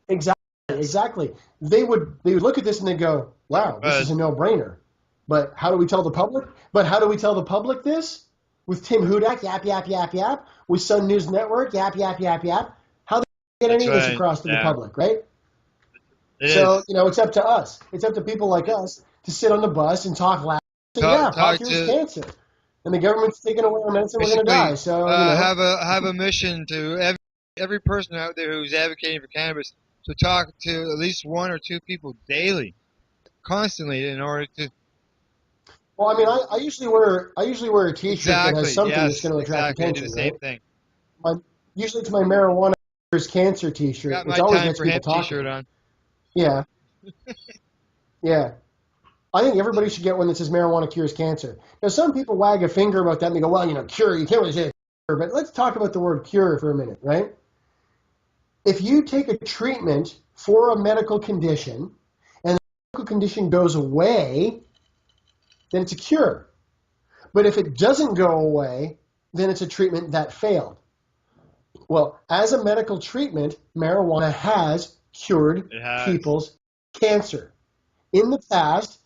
Exactly. They would look at this and they go, wow, this is a no-brainer. But how do we tell the public this? With Tim Hudak, yap, yap, yap, yap. With Sun News Network, yap, yap, yap, yap. How do we get any of this across to the public, right? It's up to us. It's up to people like us to sit on the bus and talk loud. Pot cures cancer. And the government's taking away our medicine, we're going to die. So, have a mission to every person out there who's advocating for cannabis to talk to at least one or two people daily, constantly, in order to. Well, I mean, I usually wear a T-shirt that has something that's going to attract attention. I do the same thing. Usually it's my marijuana cures cancer T-shirt, Got which my always time gets for people hemp talking. T-shirt on. Yeah. Yeah. I think everybody should get one that says marijuana cures cancer. Now, some people wag a finger about that and they go, well, cure, you can't really say cure. But let's talk about the word cure for a minute, right? If you take a treatment for a medical condition and the medical condition goes away, then it's a cure. But if it doesn't go away, then it's a treatment that failed. Well, as a medical treatment, marijuana has cured people's cancer. In the past,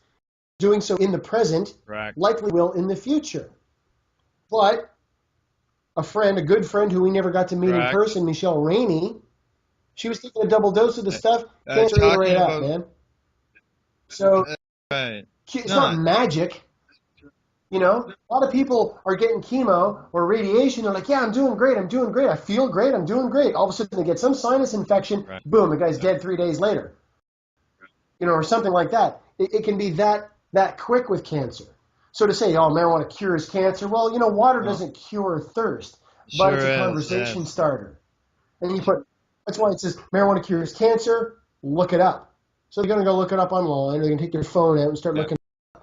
doing so in the present, likely will in the future. But a good friend who we never got to meet in person, Michelle Rainey, she was taking a double dose of the stuff, cancer ate her right up, man. So it's not magic. A lot of people are getting chemo or radiation. They're like, yeah, I'm doing great. I feel great. I'm doing great. All of a sudden they get some sinus infection. Boom, the guy's dead 3 days later. Or something like that. It can be that quick with cancer. So to say, marijuana cures cancer, well, water doesn't cure thirst, but it's a conversation starter. And that's why it says marijuana cures cancer, look it up. So they're going to go look it up online, or they can take their phone out and start looking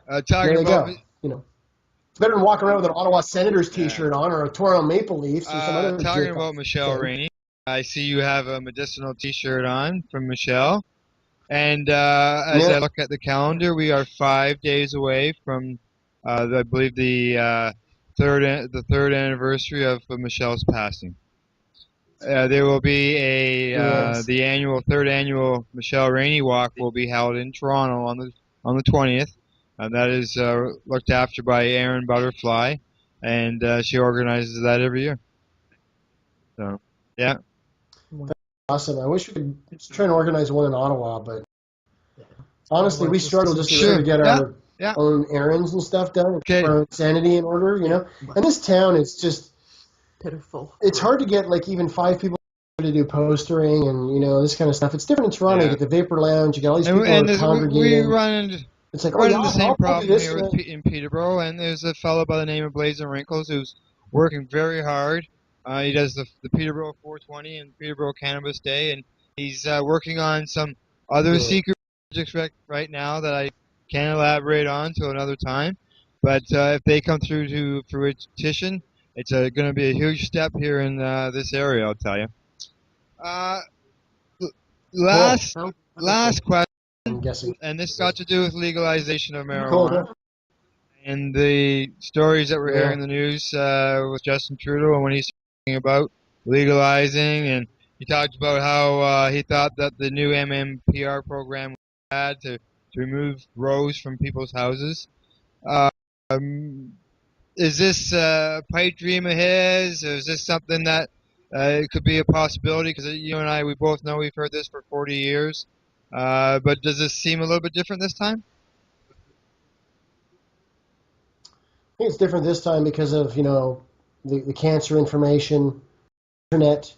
there they go. It's better than walking around with an Ottawa Senators T-shirt on or a Toronto Maple Leafs or some other. Talking about Michelle Rainey, I see you have a medicinal T-shirt on from Michelle. And as I look at the calendar, we are 5 days away from, I believe, the third anniversary of Michelle's passing. There will be the third annual Michelle Rainey Walk will be held in Toronto on the 20th. That is looked after by Erin Butterfly, and she organizes that every year. So, yeah. Awesome. I wish we could try and organize one in Ottawa, but honestly, we struggle just to get our own errands and stuff done, our own sanity in order, And this town is just pitiful. It's hard to get even 5 people to do postering and this kind of stuff. It's different in Toronto. You get the Vapor Lounge, you get all these people who are congregating. We run into the same problem here in Peterborough, and there's a fellow by the name of Blazer Wrinkles who's working very hard. He does the Peterborough 420 and Peterborough Cannabis Day, and he's working on some other secret projects right now that I can't elaborate on till another time. But if they come through to fruition, it's going to be a huge step here in this area, I'll tell you. Last question, I'm guessing. and this got to do with legalization of marijuana. And the stories that we're hearing in the news with Justin Trudeau and when he's talking about legalizing, and he talked about how he thought that the new MMPR program had to remove grows from people's houses. Is this a pipe dream of his? Or is this something that it could be a possibility? Because you and I, we both know we've heard this for 40 years. But does this seem a little bit different this time? I think it's different this time because of, the cancer information, internet,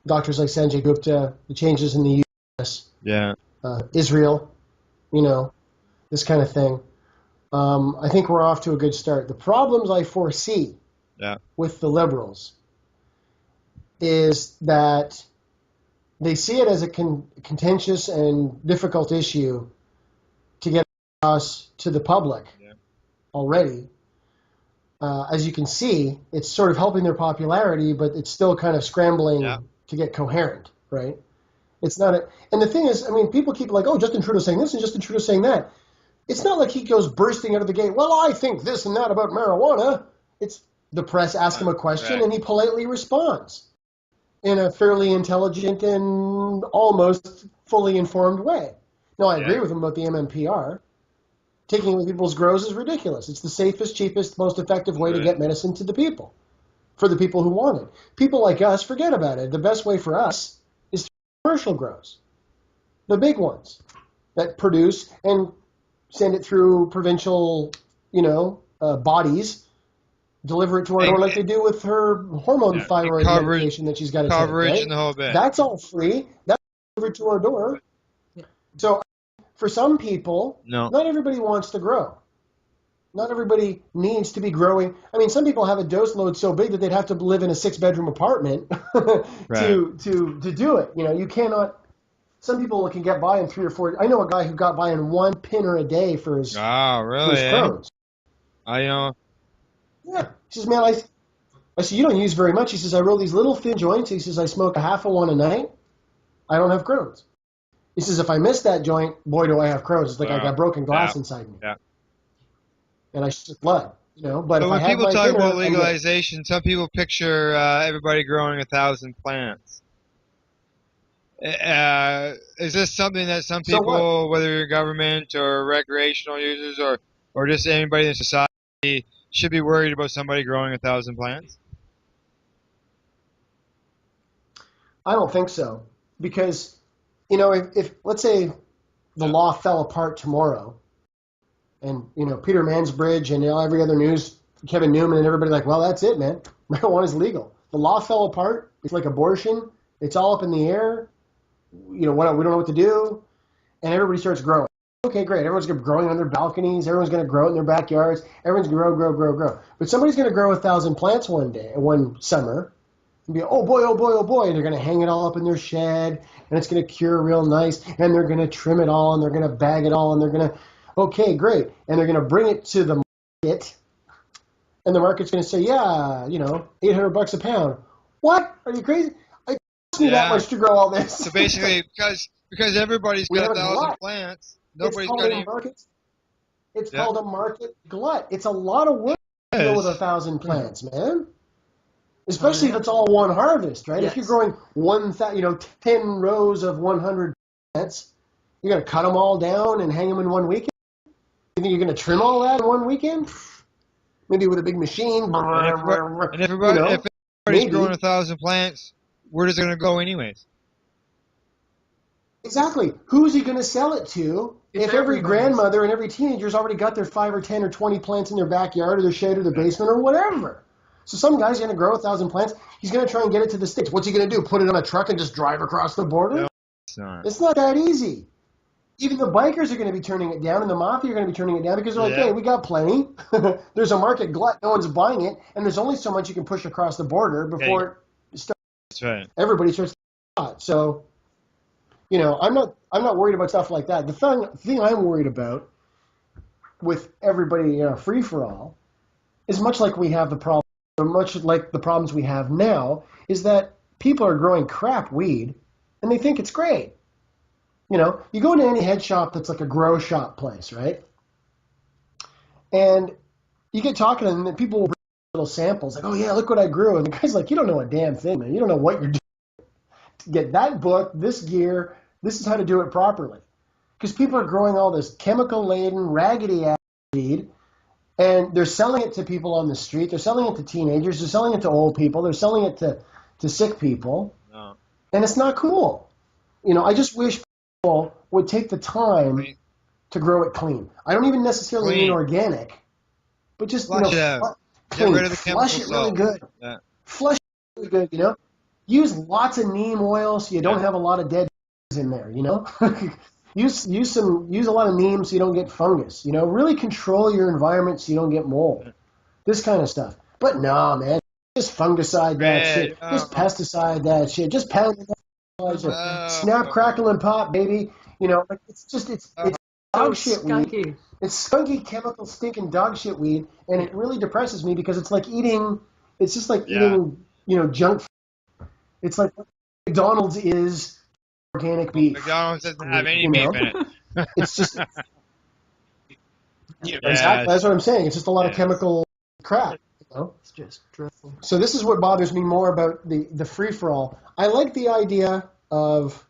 doctors like Sanjay Gupta, the changes in the U.S., Israel, this kind of thing. I think we're off to a good start. The problems I foresee with the Liberals is that they see it as a contentious and difficult issue to get across to the public already. As you can see, it's sort of helping their popularity, but it's still kind of scrambling to get coherent, right? It's not and the thing is, I mean, people keep like, oh, Justin Trudeau saying this and Justin Trudeau saying that. It's not like he goes bursting out of the gate, well, I think this and that about marijuana. It's the press ask him a question and he politely responds in a fairly intelligent and almost fully informed way. Now, I agree with him about the MMPR. Taking away people's grows is ridiculous. It's the safest, cheapest, most effective way to get medicine to the people, for the people who want it. People like us, forget about it. The best way for us is through commercial grows, the big ones that produce and send it through provincial, bodies, deliver it to our door like they do with her hormone thyroid medication that she's got to take. Right? And the whole bit. That's all free. That's delivered to our door. So for some people, not everybody wants to grow. Not everybody needs to be growing. I mean, some people have a dose load so big that they'd have to live in a 6-bedroom apartment to do it. You cannot. Some people can get by in 3 or 4. I know a guy who got by in 1 pinner a day for his, for his Crohn's. I know. Yeah. He says, man, I said, you don't use very much. He says, I roll these little thin joints. He says, I smoke a half of one a night. I don't have Crohn's. He says, if I miss that joint, boy, do I have Crohn's. It's like I got broken glass inside me. Yeah. And I shit blood, But if when I have people talk dinner, about legalization, some people picture everybody growing 1,000 plants. Is this something that some people, whether you're government or recreational users or just anybody in society, should be worried about somebody growing 1,000 plants? I don't think so. Because, if let's say the law fell apart tomorrow and, Peter Mansbridge and every other news, Kevin Newman and everybody like, well, that's it, man. Marijuana's legal. The law fell apart. It's like abortion. It's all up in the air. We don't know what to do. And everybody starts growing. Okay, great. Everyone's going to be growing on their balconies. Everyone's going to grow it in their backyards. Everyone's going to grow. But somebody's going to grow 1,000 plants one summer. And be, oh boy. And they're going to hang it all up in their shed. And it's going to cure real nice. And they're going to trim it all. And they're going to bag it all. And they're going to, okay, great. And they're going to bring it to the market. And the market's going to say, yeah, $800 a pound. What? Are you crazy? It costs me that much to grow all this. So basically, because everybody's got 1,000 plants, nobody's got any. It's called a market glut. It's a lot of work to deal with 1,000 plants, man. Especially if it's all one harvest, right? Yes. If you're growing 10 rows of 100 plants, you're going to cut them all down and hang them in one weekend? You think you're going to trim all that in one weekend? Maybe with a big machine. And if everybody's growing 1,000 plants, where is it going to go anyways? Exactly. Who's he going to sell it to if every grandmother and every teenager's already got their 5 or 10 or 20 plants in their backyard or their shed or their basement or whatever? So some guy's going to grow 1,000 plants. He's going to try and get it to the States. What's he going to do? Put it on a truck and just drive across the border? No, it's not. It's not that easy. Even the bikers are going to be turning it down, and the mafia are going to be turning it down because they're like, hey, we got plenty. There's a market glut. No one's buying it, and there's only so much you can push across the border before it starts. That's right. Everybody starts to get hot. So, I'm not worried about stuff like that. The thing I'm worried about with everybody free for all is much like we have the problem, much like the problems we have now, is that people are growing crap weed and they think it's great. You go into any head shop that's like a grow shop place, right? And you get talking to them and people will bring little samples like, oh yeah, look what I grew. And the guy's like, you don't know a damn thing, man. You don't know what you're doing. To get that book, this gear, this is how to do it properly. Because people are growing all this chemical-laden, raggedy-ass weed, and they're selling it to people on the street. They're selling it to teenagers. They're selling it to old people. They're selling it to sick people. No. And it's not cool. I just wish people would take the time to grow it clean. I don't even necessarily mean organic, but just, clean. Get rid of the flush it really good. Yeah. Flush it really good, Use lots of neem oil so you don't have a lot of dead in there, use a lot of neem so you don't get fungus, really control your environment so you don't get mold. This kind of stuff. But no, man, just fungicide that shit, just pesticide that shit, just pound it. Snap, crackle, and pop, baby. You know, like it's dog shit skunky. weed. It's skunky, chemical, stinking dog shit weed, and it really depresses me because it's like eating. It's just like eating, junk. It's like McDonald's is organic beef. McDonald's doesn't have any beef in it. It's just exactly. That's what I'm saying. It's just a lot of chemical crap. It's just dreadful. So this is what bothers me more about the free for all. I like the idea of,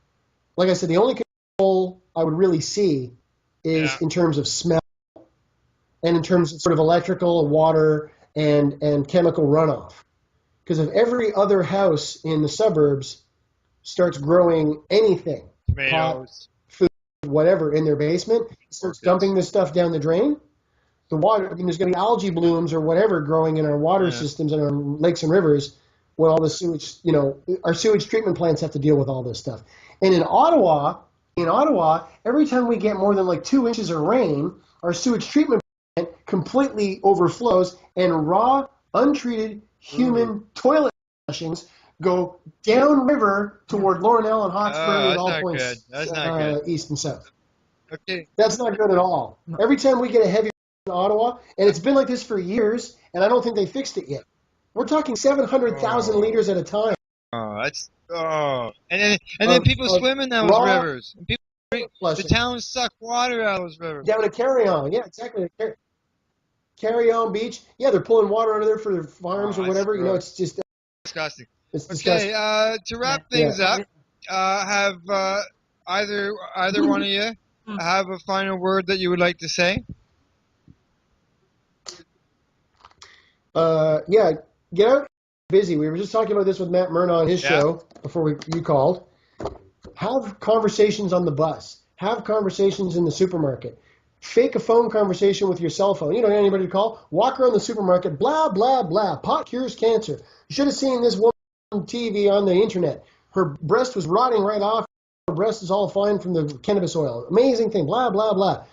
like I said, the only control I would really see is in terms of smell and in terms of sort of electrical, water, and chemical runoff. Because if every other house in the suburbs starts growing anything, pot, food, whatever, in their basement, starts dumping this stuff down the drain, the water, there's going to be algae blooms or whatever growing in our water systems and our lakes and rivers when all the sewage, our sewage treatment plants have to deal with all this stuff. And in Ottawa, every time we get more than like 2 inches of rain, our sewage treatment plant completely overflows and raw, untreated human toilet flushings go downriver toward Laurel and Hawkesbury and all points east and south. Okay. That's not good at all. Every time we get a heavy in Ottawa, and it's been like this for years, and I don't think they fixed it yet. We're talking 700,000 liters at a time. And then people swim in those rivers. And people drink, the towns suck water out of those rivers. Down at Carry-On, yeah, exactly. Carry-On Beach, yeah, they're pulling water out of there for their farms or whatever. Gross. It's just disgusting. It's disgusting. Okay, to wrap things up, have either one of you have a final word that you would like to say? Get out busy. We were just talking about this with Matt Myrna on his show before you called. Have conversations on the bus. Have conversations in the supermarket. Fake a phone conversation with your cell phone. You don't have anybody to call. Walk around the supermarket, blah, blah, blah. Pot cures cancer. You should have seen this woman on TV on the internet. Her breast was rotting right off. Her breast is all fine from the cannabis oil. Amazing thing, blah, blah, blah.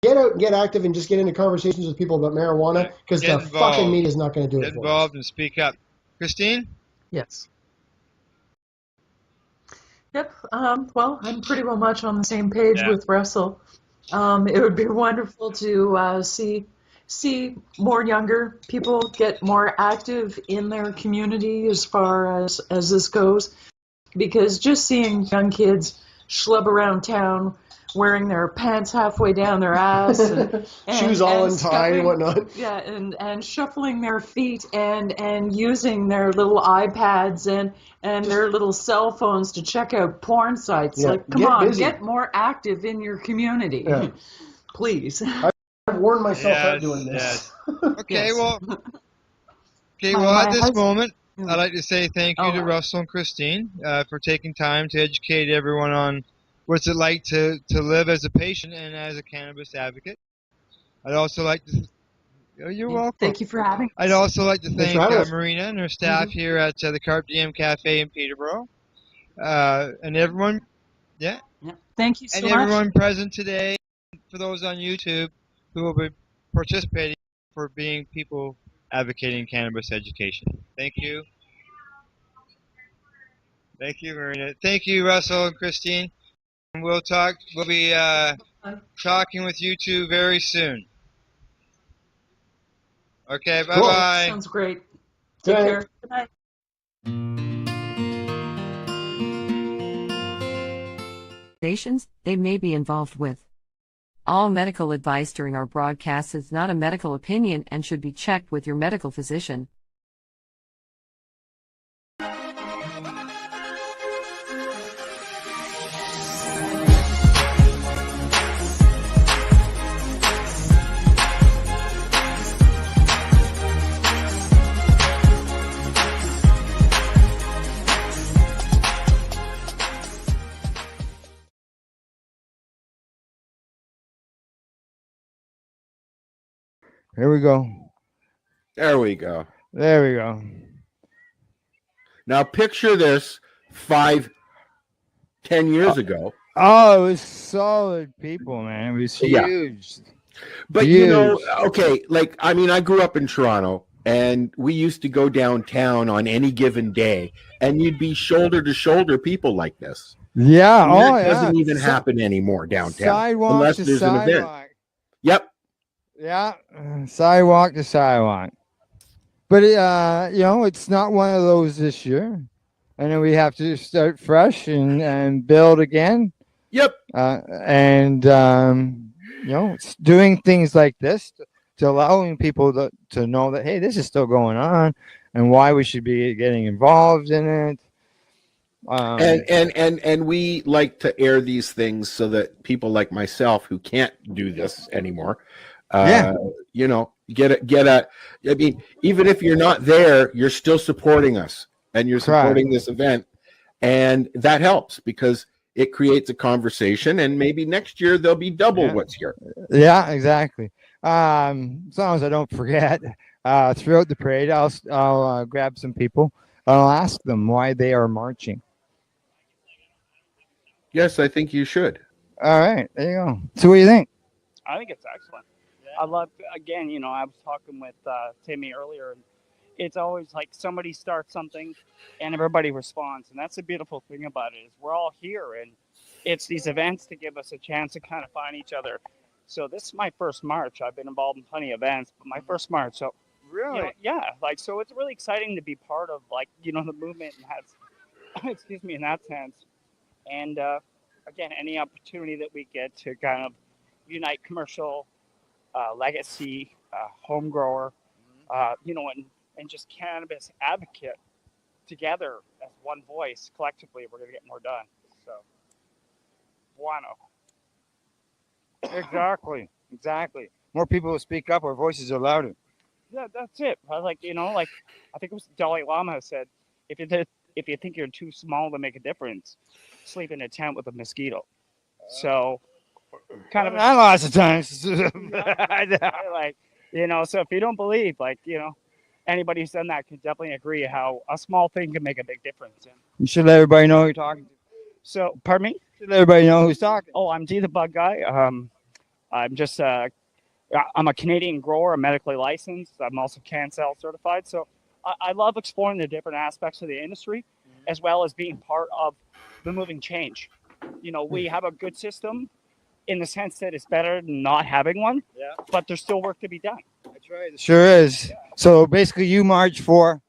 Get out and get active and just get into conversations with people about marijuana because the fucking media is not going to do it for us. Get involved and speak up. Christine? Yes. Yep. Well, I'm pretty well much on the same page with Russell. It would be wonderful to see more younger people get more active in their community as far as this goes, because just seeing young kids schlub around town wearing their pants halfway down their ass and shoes all untied and whatnot. Yeah, and shuffling their feet and using their little iPads and their little cell phones to check out porn sites. Yeah, Like, come on, get more active in your community. Yeah. Please. I've worn myself out doing this. Okay, well, at this moment, I'd like to say thank you to Russell and Christine for taking time to educate everyone on what's it like to live as a patient and as a cannabis advocate. I'd also like to... You're welcome. Thank you for having us. I'd also like to thank Marina and her staff here at the Carp Diem Cafe in Peterborough. And everyone... Yeah. Thank you so much. And everyone present today, for those on YouTube who will be participating for being people advocating cannabis education. Thank you. Thank you, Marina. Thank you, Russell and Christine. We'll be talking with you two very soon. Okay, bye-bye. Sounds great. Take care. Good night. They may be involved with. All medical advice during our broadcast is not a medical opinion and should be checked with your medical physician. Here we go. There we go. There we go. Now picture this 5-10 years ago. Oh, it was solid people, man. It was huge. But huge. okay, like I mean, I grew up in Toronto, And we used to go downtown on any given day, and you'd be shoulder to shoulder people like this. Yeah. And Oh, that yeah. doesn't even happen anymore downtown Sidewalk unless to there's an event. sidewalk. Yep. Yeah. Sidewalk to sidewalk. But, it's not one of those this year. And then we have to start fresh and build again. Yep. It's doing things like this to allowing people to know that, hey, this is still going on and why we should be getting involved in it. And we like to air these things so that people like myself who can't do this anymore, get a. I mean, even if you're not there, you're still supporting us and you're supporting this event, and that helps because it creates a conversation, and maybe next year there'll be double what's here. Yeah, exactly. As long as I don't forget, throughout the parade, I'll grab some people. I'll ask them why they are marching. Yes, I think you should. All right, there you go. So what do you think? I think it's excellent. I love, again, I was talking with Timmy earlier, and it's always like somebody starts something and everybody responds. And that's the beautiful thing about it is we're all here, and it's these events to give us a chance to kind of find each other. So this is my first march. I've been involved in plenty of events, but my first march. So really, so it's really exciting to be part of the movement and has, in that sense. And again, any opportunity that we get to kind of unite commercial, legacy, home grower, and just cannabis advocate together as one voice collectively, we're going to get more done. So, bueno. Exactly. More people will speak up, our voices are louder. Yeah, that's it. I think it was Dalai Lama who said, if you think you're too small to make a difference, sleep in a tent with a mosquito. So, kind of lots of times. So if you don't believe, anybody who's done that can definitely agree how a small thing can make a big difference. You should let everybody know who you're talking to. So, pardon me? Should let everybody know who's talking. Oh, I'm D the Bug Guy. I'm just I'm a Canadian grower, I'm medically licensed. I'm also CanCell certified. So I love exploring the different aspects of the industry, as well as being part of the moving change. We have a good system in the sense that it's better than not having one, but there's still work to be done. That's right. Sure is. So basically you march for?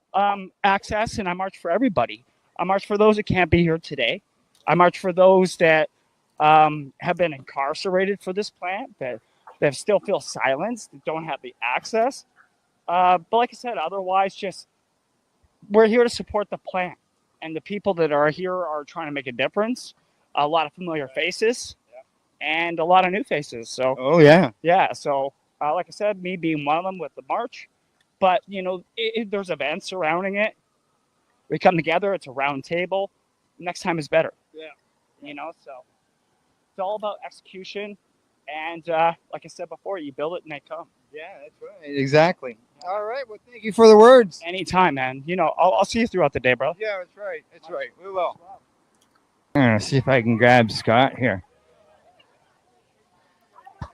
Access, and I march for everybody. I march for those that can't be here today. I march for those that have been incarcerated for this plant, that still feel silenced, that don't have the access. But like I said, otherwise, we're here to support the plant. And the people that are here are trying to make a difference. A lot of familiar faces and a lot of new faces. So, yeah. So, like I said, me being one of them with the march. But, there's events surrounding it. We come together. It's a round table. Next time is better. So it's all about execution. And like I said before, you build it and they come. Yeah, that's right. Exactly. All right. Well, thank you for the words. Anytime, man. I'll see you throughout the day, bro. Yeah, that's right. That's right. We will. I'm going to see if I can grab Scott here.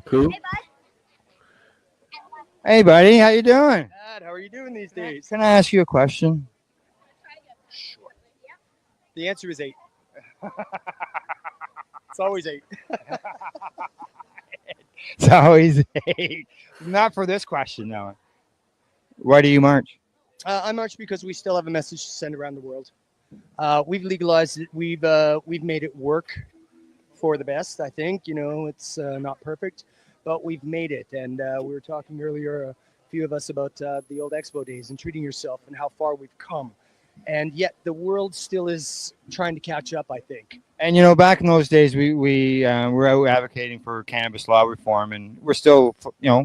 Who? Hey, buddy. How you doing? Dad, how are you doing these days? Can I ask you a question? Sure. The answer is 8. It's always 8. It's always 8. Not for this question, though. Why do you march? I march because we still have a message to send around the world. We've legalized it. We've made it work for the best. I think it's not perfect, but we've made it. And we were talking earlier, a few of us, about the old expo days and treating yourself and how far we've come. And yet the world still is trying to catch up, I think. And back in those days, we were out advocating for cannabis law reform, and we're still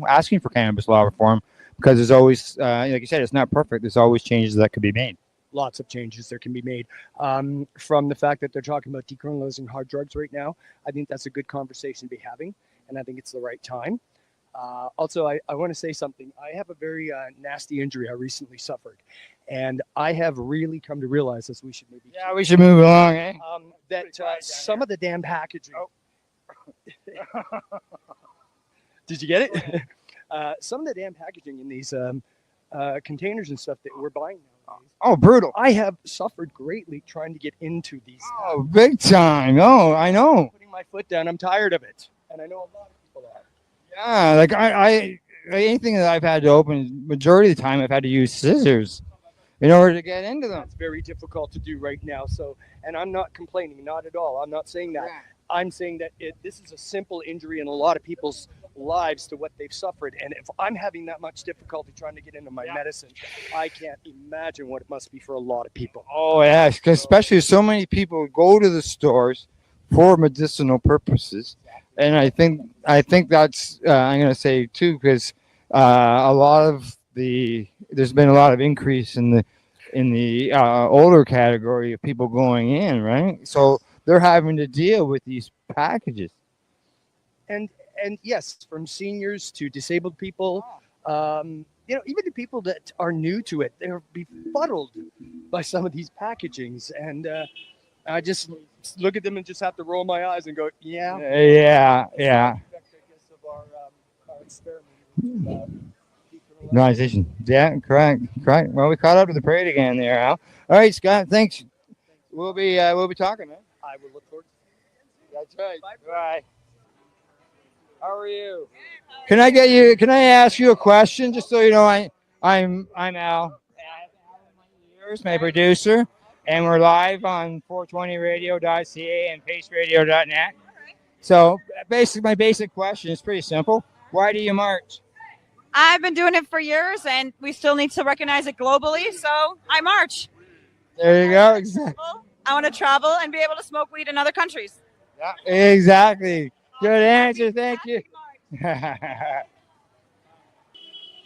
asking for cannabis law reform because there's always, like you said, it's not perfect. There's always changes that could be made. Lots of changes that can be made. From the fact that they're talking about decriminalizing hard drugs right now, I think that's a good conversation to be having, and I think it's the right time. Also, I want to say something. I have a very nasty injury I recently suffered, and I have really come to realize this. We should maybe we should move along, eh? That some of the damn packaging. Did you get it? Some of the damn packaging in these containers and stuff that we're buying nowadays. Oh, brutal. I have suffered greatly trying to get into these. Oh, big time. Oh, I know. Putting my foot down, I'm tired of it. And I know a lot of people are. Yeah, like I anything that I've had to open, majority of the time I've had to use scissors in order to get into them. It's very difficult to do right now. So, and I'm not complaining, not at all. I'm not saying that. I'm saying that this is a simple injury in a lot of people's lives to what they've suffered. And if I'm having that much difficulty trying to get into my medicine, I can't imagine what it must be for a lot of people. Oh, yes, 'cause especially so many people go to the stores for medicinal purposes. And I think that's I'm going to say too, because a lot of there's been a lot of increase in the older category of people going in, right? So they're having to deal with these packages. And yes, from seniors to disabled people, even the people that are new to it, they're befuddled by some of these packagings. And I just look at them and just have to roll my eyes and go, yeah. Yeah. Organization. Yeah, correct. Well, we caught up to the parade again there, Al. All right, Scott, thanks. We'll be talking, man. I will look forward to it. That's right. Bye. How are you? Can I ask you a question, just so you know? I'm Al. Here's my producer, and we're live on 420radio.ca and paceradio.net. So basically, my basic question is pretty simple. Why do you march? I've been doing it for years, and we still need to recognize it globally, so I march. There you go. Exactly. I want to travel and be able to smoke weed in other countries. Yeah, exactly. Good answer. Thank you.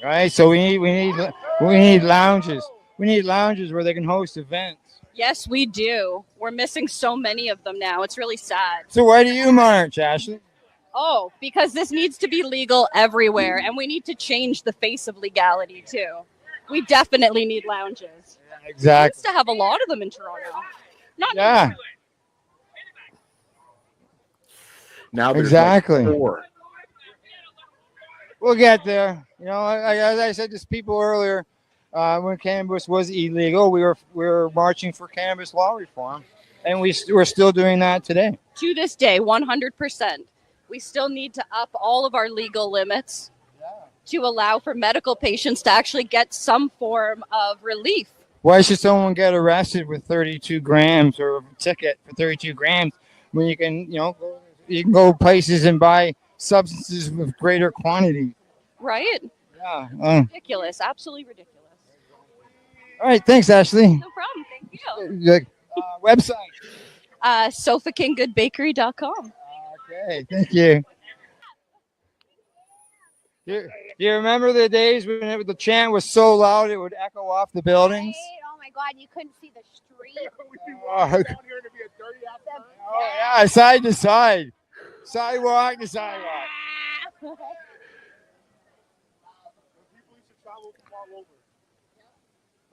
Right. So we need lounges. We need lounges where they can host events. Yes, we do. We're missing so many of them now. It's really sad. So why do you march, Ashley? Oh, because this needs to be legal everywhere, and we need to change the face of legality too. We definitely need lounges. Yeah, exactly. We used to have a lot of them in Toronto. Not yeah. Now there's exactly. Like 4. We'll get there. You know, as I said to people earlier, when cannabis was illegal, we were marching for cannabis law reform, and we're still doing that today. To this day, 100%. We still need to up all of our legal limits to allow for medical patients to actually get some form of relief. Why should someone get arrested with 32 grams or a ticket for 32 grams when you can go places and buy substances with greater quantity? Right? Yeah. Ridiculous. Absolutely ridiculous. All right. Thanks, Ashley. No problem. Thank you. Website? SofaKingGoodBakery.com. Okay. Thank you. Do you remember the days when the chant was so loud it would echo off the buildings? Oh my God, you couldn't see the street. Oh, yeah, side to side. Sidewalk to sidewalk.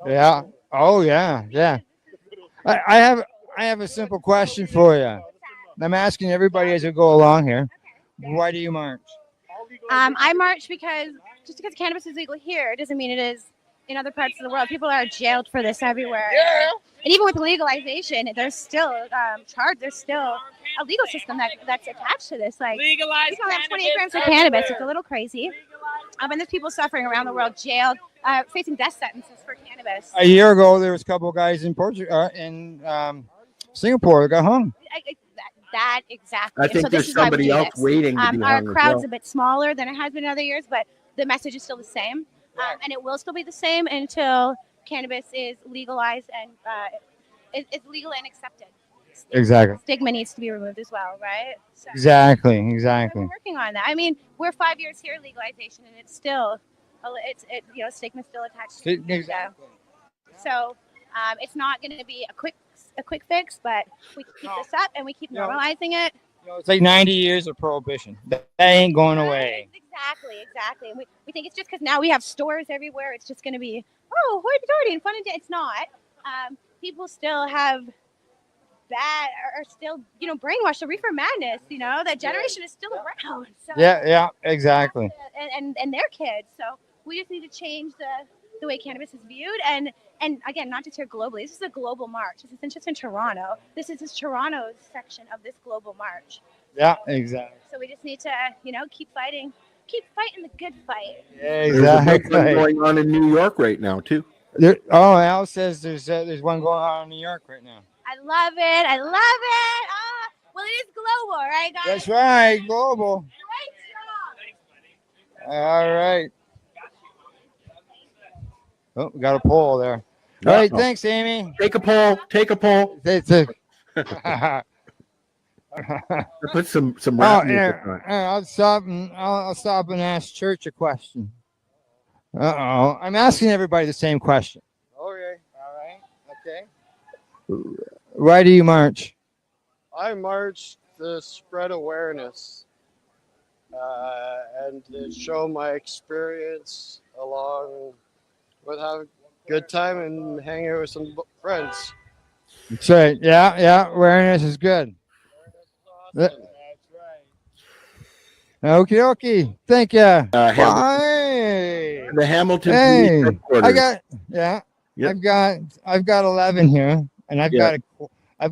Yeah. Oh, yeah. Yeah. I have a simple question for you. I'm asking everybody as we go along here. Why do you march? I march because just because cannabis is legal here, it doesn't mean it is in other parts of the world. People are jailed for this everywhere. Yeah. And even with legalization, there's still there's still a legal system that's attached to this. Like, legalize people have 28 grams of everywhere. cannabis. It's a little crazy. And there's people suffering around the world, jailed, facing death sentences for cannabis. A year ago, there was a couple of guys in Singapore that got hung. That exactly. I think there's somebody else waiting to be Our hung as crowd's well. a bit smaller than it has been in other years, but the message is still the same, and it will still be the same until cannabis is legalized and it's legal and accepted. Exactly. Stigma needs to be removed as well, right? So Exactly. we're working on that. I mean, we're 5 years here legalization, and it's still stigma's still attached to it. Exactly. So it's not going to be a quick fix, but we keep this up and we keep normalizing it. It's like 90 years of prohibition. That ain't going away. Exactly. And we think it's just because now we have stores everywhere. It's just going to be, hoity-toity and fun and it's not. People still have are still, brainwashed. The reefer madness, that generation is still around. So, Yeah, exactly. and their kids. So we just need to change the way cannabis is viewed. And again, not just here globally. This is a global march. This isn't just in Toronto. This is just Toronto's section of this global march. Yeah, exactly. So we just need to, keep fighting the good fight. Yeah, There's a big exactly. one going on in New York right now too. Al says there's one going on in New York right now. I love it. Well, it is global, right, guys? That's right, global. All right. Oh, we got a poll there. All right, thanks, Amy. Take a poll. Put some rap music on. I'll stop and ask Church a question. I'm asking everybody the same question. Okay. All right. Okay. Why do you march? I march to spread awareness and to show my experience along with having a good time and hanging out with some friends. That's right. Yeah. Awareness is good. That's right. Okie dokie. Thank you. The Hamilton Hey, Police Headquarters. I've got 11 here, and I've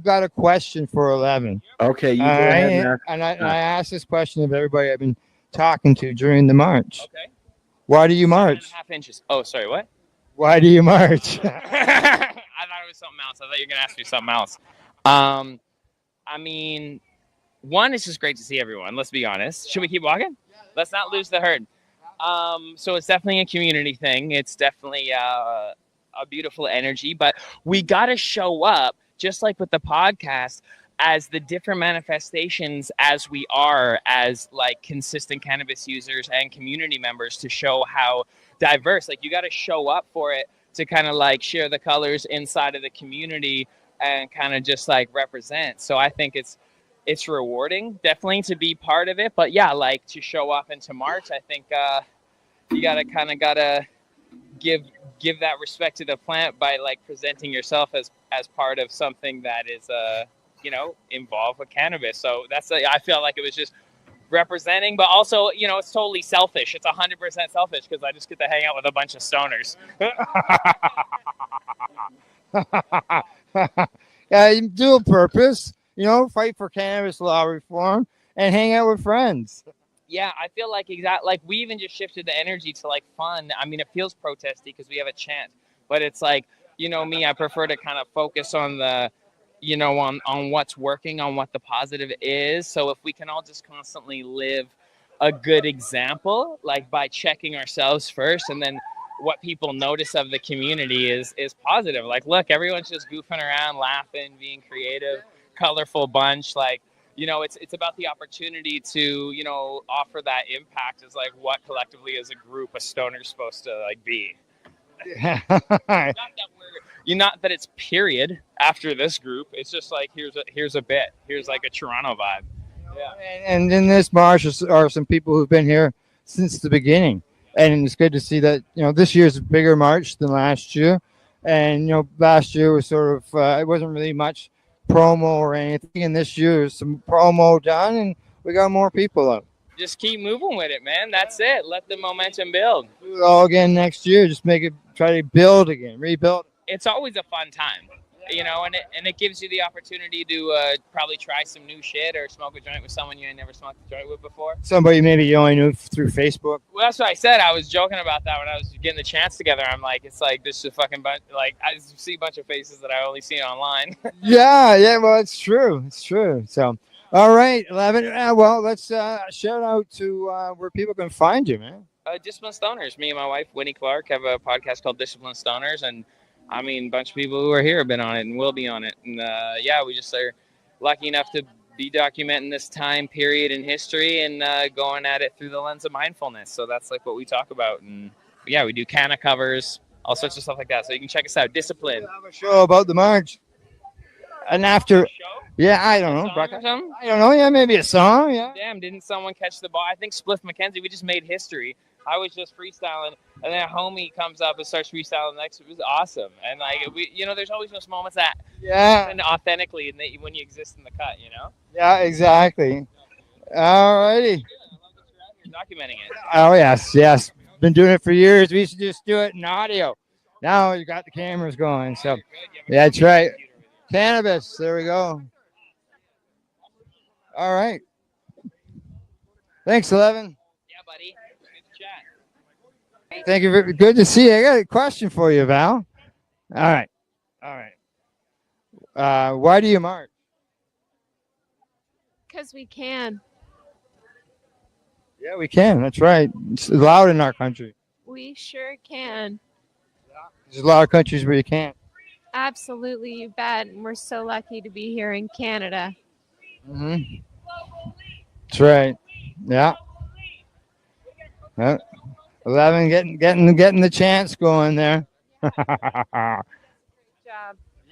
got a question for 11. Okay, you go All ahead right? and And I asked this question of everybody I've been talking to during the march. Okay. Why do you march? 7.5 inches. Oh, sorry, what? Why do you march? I thought it was something else. I thought you were going to ask me something else. I mean, one, it's just great to see everyone. Let's be honest. Should we keep walking? Let's not lose the herd. So it's definitely a community thing. It's definitely a beautiful energy, but we got to show up, just like with the podcast, as the different manifestations as we are as like consistent cannabis users and community members, to show how diverse. Like, you got to show up for it to kind of like share the colors inside of the community and kind of just like represent. So I think it's rewarding, definitely, to be part of it. But yeah, like, to show up and to march, I think you gotta give that respect to the plant by like presenting yourself as part of something that is involved with cannabis. So I feel like it was just representing, but also, it's totally selfish. It's 100% selfish because I just get to hang out with a bunch of stoners. Yeah, you do a purpose, fight for cannabis law reform and hang out with friends. Yeah, I feel like we even just shifted the energy to like fun. I mean, it feels protesty because we have a chant, but it's like, me, I prefer to kind of focus on the, on what's working, on what the positive is. So if we can all just constantly live a good example, like by checking ourselves first, and then what people notice of the community is positive. Like, look, everyone's just goofing around, laughing, being creative, colorful bunch. Like, it's about the opportunity to, offer that impact as like what collectively as a group a stoner's supposed to like be. Not that it's period after this group. It's just like, here's a bit. Here's like a Toronto vibe. Yeah. And in this march are some people who've been here since the beginning. And it's good to see that, this year's a bigger march than last year. And, last year was sort of, it wasn't really much promo or anything. And this year is some promo done and we got more people out. Just keep moving with it, man. That's it. Let the momentum build. Do it all again next year. Just try to build again, rebuild. It's always a fun time, and it gives you the opportunity to probably try some new shit or smoke a joint with someone you ain't never smoked a joint with before. Somebody maybe you only knew through Facebook. Well, that's what I said. I was joking about that when I was getting the chance together. I'm like, it's like this is a fucking bunch. Like, I see a bunch of faces that I only see online. Yeah. Well, it's true. It's true. So, all right, 11. Well, let's shout out to where people can find you, man. Disciplined Stoners. Me and my wife, Winnie Clark, have a podcast called Disciplined Stoners, and I mean, a bunch of people who are here have been on it and will be on it. And we just are lucky enough to be documenting this time period in history and going at it through the lens of mindfulness. So that's like what we talk about. And yeah, we do canna covers, all sorts of stuff like that. So you can check us out. Discipline. Have a show about the march. And after, yeah, I don't know. I don't know. Yeah, maybe a song. Yeah. Damn, didn't someone catch the ball? I think Spliff McKenzie. We just made history. I was just freestyling, and then a homie comes up and starts freestyling next. It was awesome, and like there's always those moments that happen authentically, and when you exist in the cut, Yeah, exactly. All righty. You're documenting it. Oh yes. Been doing it for years. We used to just do it in audio. Now you got the cameras going. So, yeah, that's right. Cannabis. There we go. All right. Thanks, 11. Yeah, buddy. Good chat. Thank you. Good to see you. I got a question for you, Val. All right. All right. Why do you march? Because we can. Yeah, we can. That's right. It's allowed in our country. We sure can. There's a lot of countries where you can't. Absolutely, you bet. And we're so lucky to be here in Canada. Mm-hmm. That's right. Yeah. 11 getting the chance going there. Job.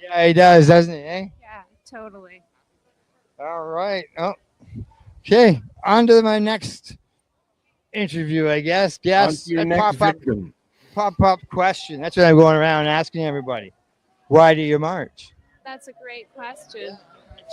Yeah, he does, doesn't he? Eh? Yeah, totally. All right. Oh, okay. On to my next interview, I guess. Yes. On to your next victim. Pop-up question. That's what I'm going around asking everybody. Why do you march? That's a great question.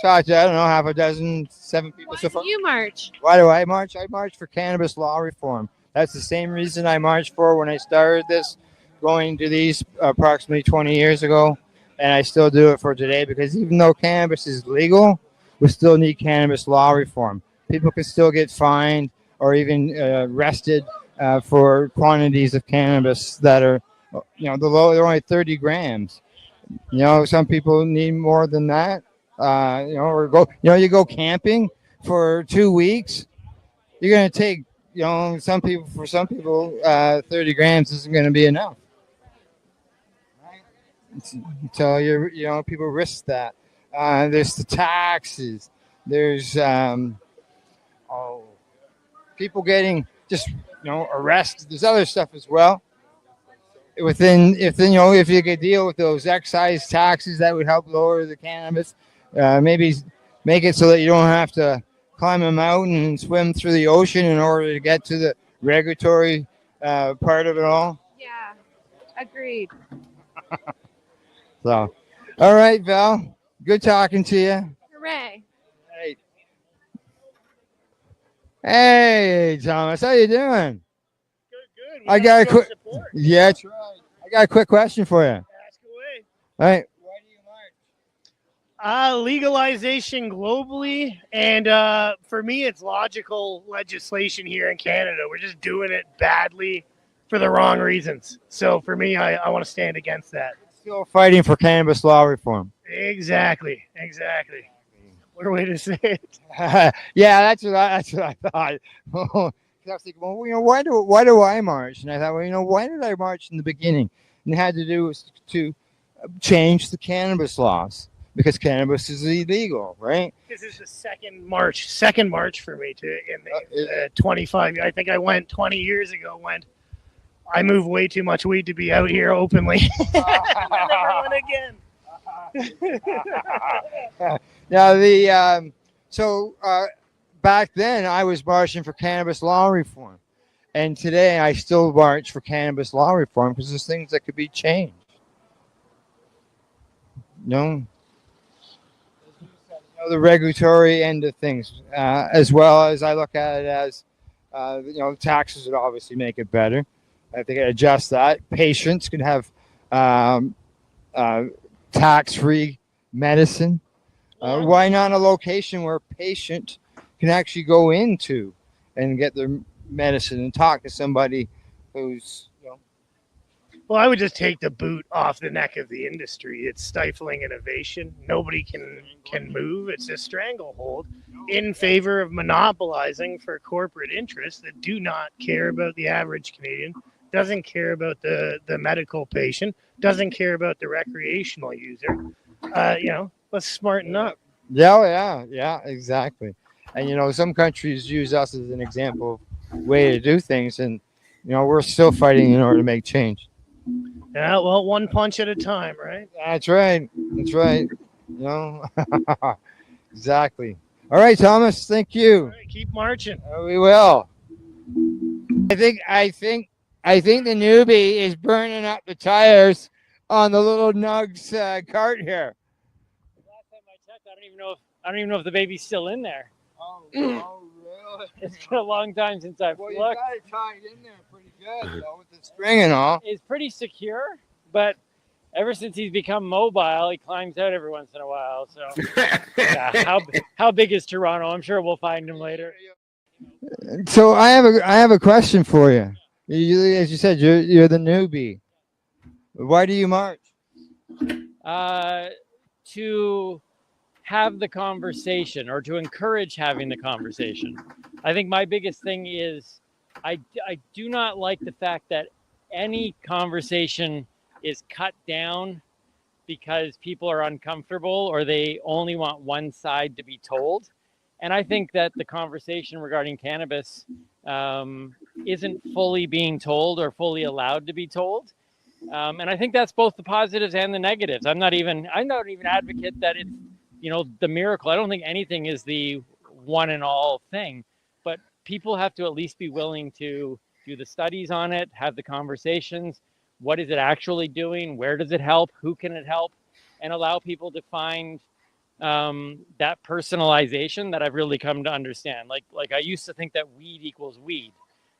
Talked to, I don't know, half a dozen, 7 people Why so far. do you march? Why do I march? I march for cannabis law reform. That's the same reason I marched for when I started this, going to these approximately 20 years ago. And I still do it for today because even though cannabis is legal, we still need cannabis law reform. People can still get fined or even arrested for quantities of cannabis that are, they're only 30 grams. Some people need more than that. Or you go camping for 2 weeks. You're going to take, some people 30 grams isn't going to be enough. So people risk that. There's the taxes. There's people getting just arrested. There's other stuff as well. If you could deal with those excise taxes, that would help lower the cannabis. Maybe make it so that you don't have to climb a mountain and swim through the ocean in order to get to the regulatory part of it all. Yeah, agreed. So, all right, Val. Good talking to you. Hooray. Hey, Thomas, how you doing? Good. I got a quick. Yeah, that's right. I got a quick question for you. Ask away. All right. Legalization globally, and for me, it's logical legislation here in Canada. We're just doing it badly for the wrong reasons. So for me, I want to stand against that. Still fighting for cannabis law reform. Exactly. What a way to say it. Yeah, that's what I thought. I was thinking, well, why do I march? And I thought, why did I march in the beginning? And it had to do with to change the cannabis laws because cannabis is illegal, right? This is the second march for me in the 25. I think I went 20 years ago when I moved way too much weed to be out here openly. I never went again. Now back then I was marching for cannabis law reform, and today I still march for cannabis law reform because there's things that could be changed. The regulatory end of things, as well as I look at it as, taxes would obviously make it better. I think I adjust that. Patients can have tax-free medicine. Why not a location where a patient can actually go into and get their medicine and talk to somebody who's, Well, I would just take the boot off the neck of the industry. It's stifling innovation. Nobody can move. It's a stranglehold in favor of monopolizing for corporate interests that do not care about the average Canadian, doesn't care about the medical patient, doesn't care about the recreational user. Let's smarten up. Yeah, exactly. And some countries use us as an example of way to do things, and we're still fighting in order to make change. Yeah, well, one punch at a time, right? That's right. Exactly. All right, Thomas. Thank you. All right, keep marching. We will. I think the newbie is burning up the tires on the little Nugs cart here. Last time I checked, I don't even know if the baby's still in there. Oh, really? It's been a long time since I've looked. You got it tied in there pretty good, though, with the string and all. It's pretty secure, but ever since he's become mobile, he climbs out every once in a while. So, yeah, how big is Toronto? I'm sure we'll find him later. So I have a question for you. As you said, you're the newbie. Why do you march? To have the conversation, or to encourage having the conversation. I think my biggest thing is I do not like the fact that any conversation is cut down because people are uncomfortable or they only want one side to be told. And I think that the conversation regarding cannabis isn't fully being told or fully allowed to be told. And I think that's both the positives and the negatives. I'm not even advocate that it's, the miracle. I don't think anything is the one and all thing, but people have to at least be willing to do the studies on it, have the conversations. What is it actually doing? Where does it help? Who can it help? And allow people to find that personalization that I've really come to understand. Like I used to think that weed equals weed.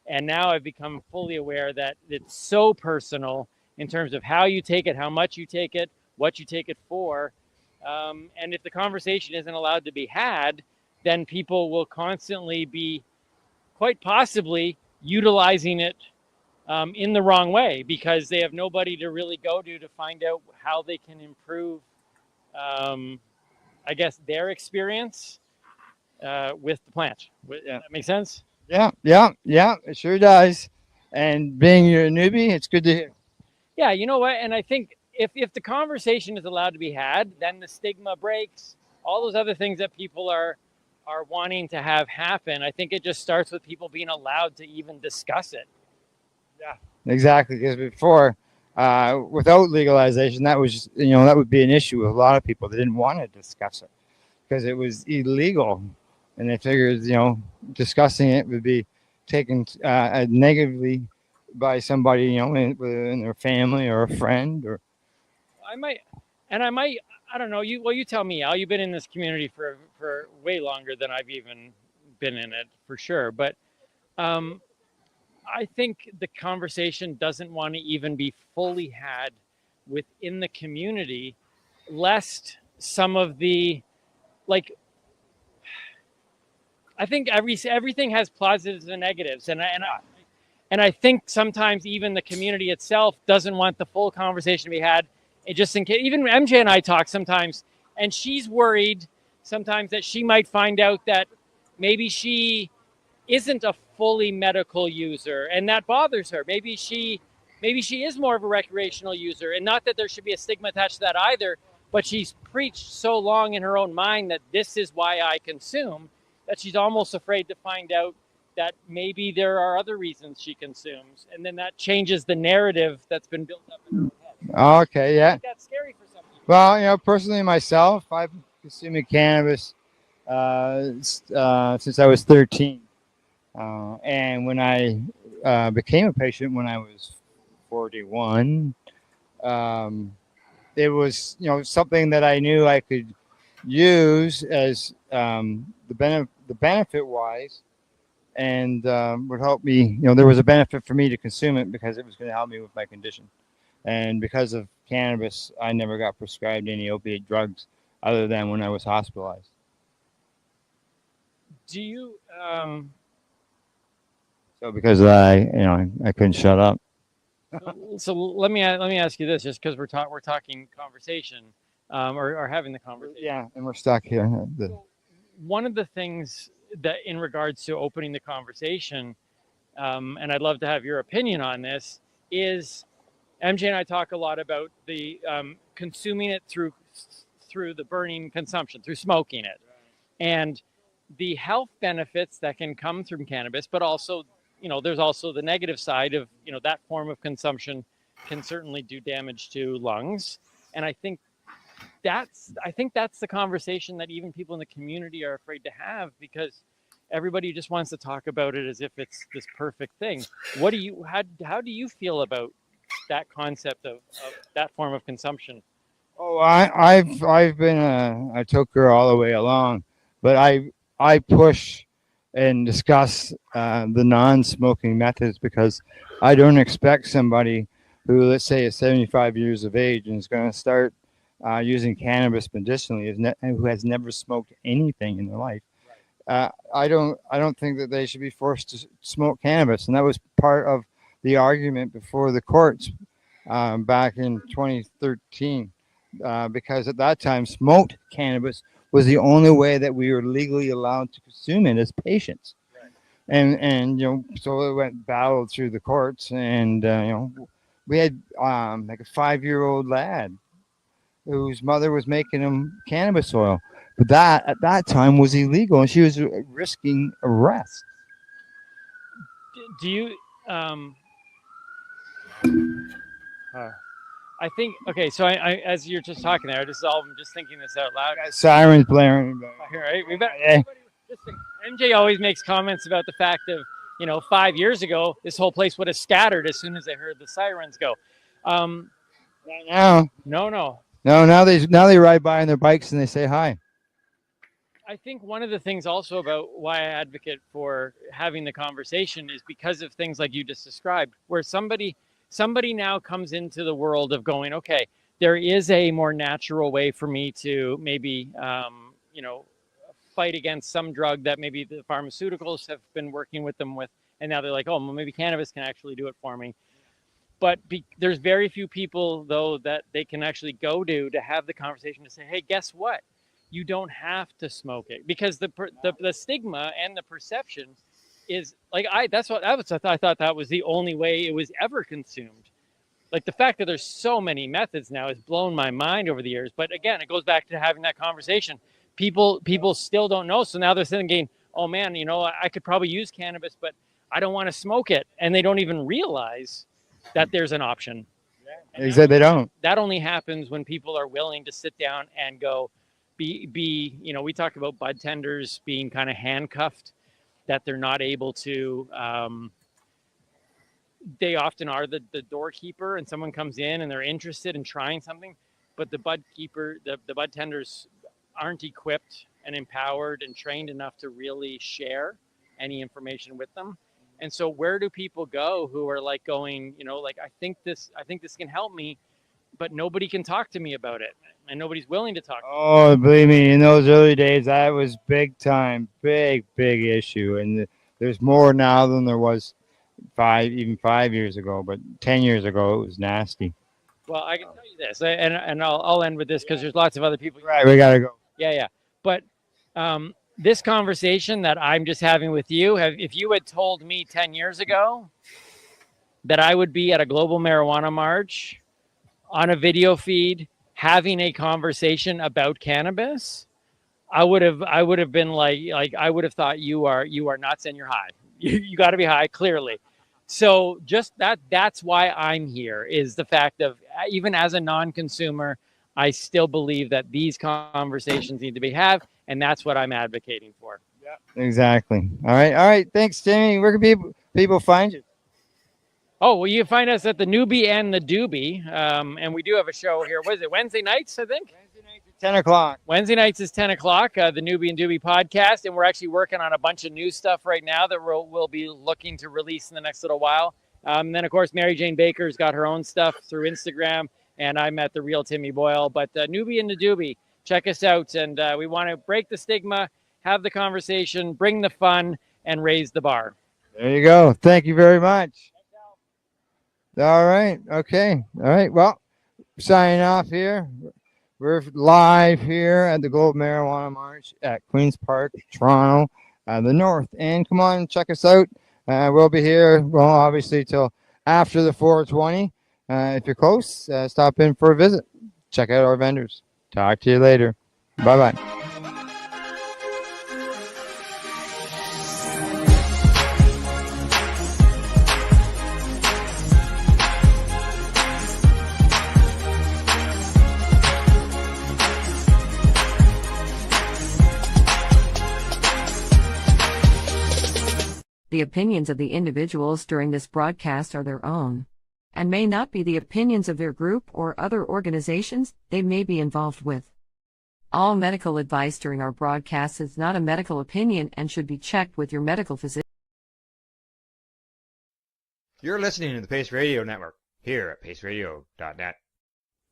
And now I've become fully aware that it's so personal in terms of how you take it, how much you take it, what you take it for. And if the conversation isn't allowed to be had, then people will constantly be quite possibly utilizing it in the wrong way because they have nobody to really go to find out how they can improve, I guess, their experience with the plant. Does that make sense? Yeah, it sure does. And being you're a newbie, it's good to hear. Yeah, you know what? And I think if the conversation is allowed to be had, then the stigma breaks. All those other things that people are wanting to have happen, I think it just starts with people being allowed to even discuss it. Yeah, exactly. Because before, without legalization, that was that would be an issue with a lot of people. They didn't want to discuss it because it was illegal, and they figured discussing it would be taken negatively by somebody in their family or a friend or. I don't know. You tell me, Al. You've been in this community for way longer than I've even been in it, for sure. But I think the conversation doesn't want to even be fully had within the community, lest some of the I think everything has positives and negatives, and I think sometimes even the community itself doesn't want the full conversation to be had. It just in case, even MJ and I talk sometimes, and she's worried sometimes that she might find out that maybe she isn't a fully medical user, and that bothers her. Maybe she is more of a recreational user, and not that there should be a stigma attached to that either, but she's preached so long in her own mind that this is why I consume, that she's almost afraid to find out that maybe there are other reasons she consumes, and then that changes the narrative that's been built up in her head. Okay, yeah. I think that's scary for some people. Well, personally myself, I've been consuming cannabis since I was 13. And when I became a patient when I was 41, it was something that I knew I could use as the benefit wise, and would help me. There was a benefit for me to consume it because it was going to help me with my condition. And because of cannabis, I never got prescribed any opiate drugs other than when I was hospitalized. Do you? So because I couldn't shut up. So let me ask you this, just because we're talking conversation, or having the conversation. Yeah, and we're stuck here. One of the things that, in regards to opening the conversation, and I'd love to have your opinion on this, is MJ and I talk a lot about the consuming it through the burning consumption, through smoking it, and the health benefits that can come from cannabis, but also, there's also the negative side of, that form of consumption can certainly do damage to lungs. And I think that's the conversation that even people in the community are afraid to have, because everybody just wants to talk about it as if it's this perfect thing. How do you feel about that concept of that form of consumption? Oh, I've been a toker all the way along, but I push and discuss the non-smoking methods because I don't expect somebody who, let's say, is 75 years of age and is going to start using cannabis medicinally, who has never smoked anything in their life. I don't think that they should be forced to smoke cannabis, and that was part of the argument before the courts back in 2013, because at that time smoked cannabis was the only way that we were legally allowed to consume it as patients. And so it went battled through the courts, and we had like a 5-year-old lad whose mother was making him cannabis oil, but that at that time was illegal, and she was risking arrest. Do you? I think okay. So I as you're just talking there, I'm just thinking this out loud. Sirens blaring. Right, we better. MJ always makes comments about the fact of 5 years ago, this whole place would have scattered as soon as they heard the sirens go. Now, No. now they ride by on their bikes and they say hi. I think one of the things also about why I advocate for having the conversation is because of things like you just described, where somebody now comes into the world of going, okay, there is a more natural way for me to maybe, fight against some drug that maybe the pharmaceuticals have been working with them with, and now they're like, oh, well, maybe cannabis can actually do it for me. But there's very few people, though, that they can actually go to have the conversation to say, hey, guess what? You don't have to smoke it, because the stigma and the perception is like I thought that was the only way it was ever consumed. Like the fact that there's so many methods now has blown my mind over the years. But again, it goes back to having that conversation. People still don't know, so now they're thinking, oh man, I could probably use cannabis, but I don't want to smoke it, and they don't even realize that there's an option. Exactly, they don't. That only happens when people are willing to sit down and go, we talk about bud tenders being kind of handcuffed, that they're not able to, they often are the doorkeeper, and someone comes in and they're interested in trying something, but the bud tenders aren't equipped and empowered and trained enough to really share any information with them. And so where do people go who are like going, I think this can help me, but nobody can talk to me about it, and nobody's willing to talk to me. Oh, believe me, in those early days, that was big time, big issue. And there's more now than there was 5 years ago, but 10 years ago, it was nasty. Well, I can tell you this, and I'll end with this because there's lots of other people. Right, we got to go. Yeah. But this conversation that I'm just having with you, if you had told me 10 years ago that I would be at a global marijuana march on a video feed having a conversation about cannabis, I would have been like I would have thought you are nuts and you're high. You got to be high, clearly. So just that's why I'm here, is the fact of, even as a non-consumer, I still believe that these conversations need to be had, and that's what I'm advocating for. Yeah, exactly. All right. Thanks, Timmy. Where can people find you? Oh, well, you can find us at the Newbie and the Doobie, and we do have a show here. What is it, Wednesday nights, I think? 10 o'clock. Wednesday nights is 10 o'clock, the Newbie and Doobie podcast, and we're actually working on a bunch of new stuff right now that we'll be looking to release in the next little while. Then, of course, Mary Jane Baker's got her own stuff through Instagram, and I'm at The Real Timmy Boyle. But Newbie and the Doobie, check us out, and we want to break the stigma, have the conversation, bring the fun, and raise the bar. There you go. Thank you very much. All right. Okay. All right. Well, signing off here. We're live here at the Global Marijuana March at Queen's Park, Toronto, the North. And come on, check us out. We'll be here, well, obviously, till after the 420. If you're close, stop in for a visit. Check out our vendors. Talk to you later. Bye-bye. The opinions of the individuals during this broadcast are their own, and may not be the opinions of their group or other organizations they may be involved with. All medical advice during our broadcast is not a medical opinion and should be checked with your medical physician. You're listening to the Pace Radio Network. here at paceradio.net.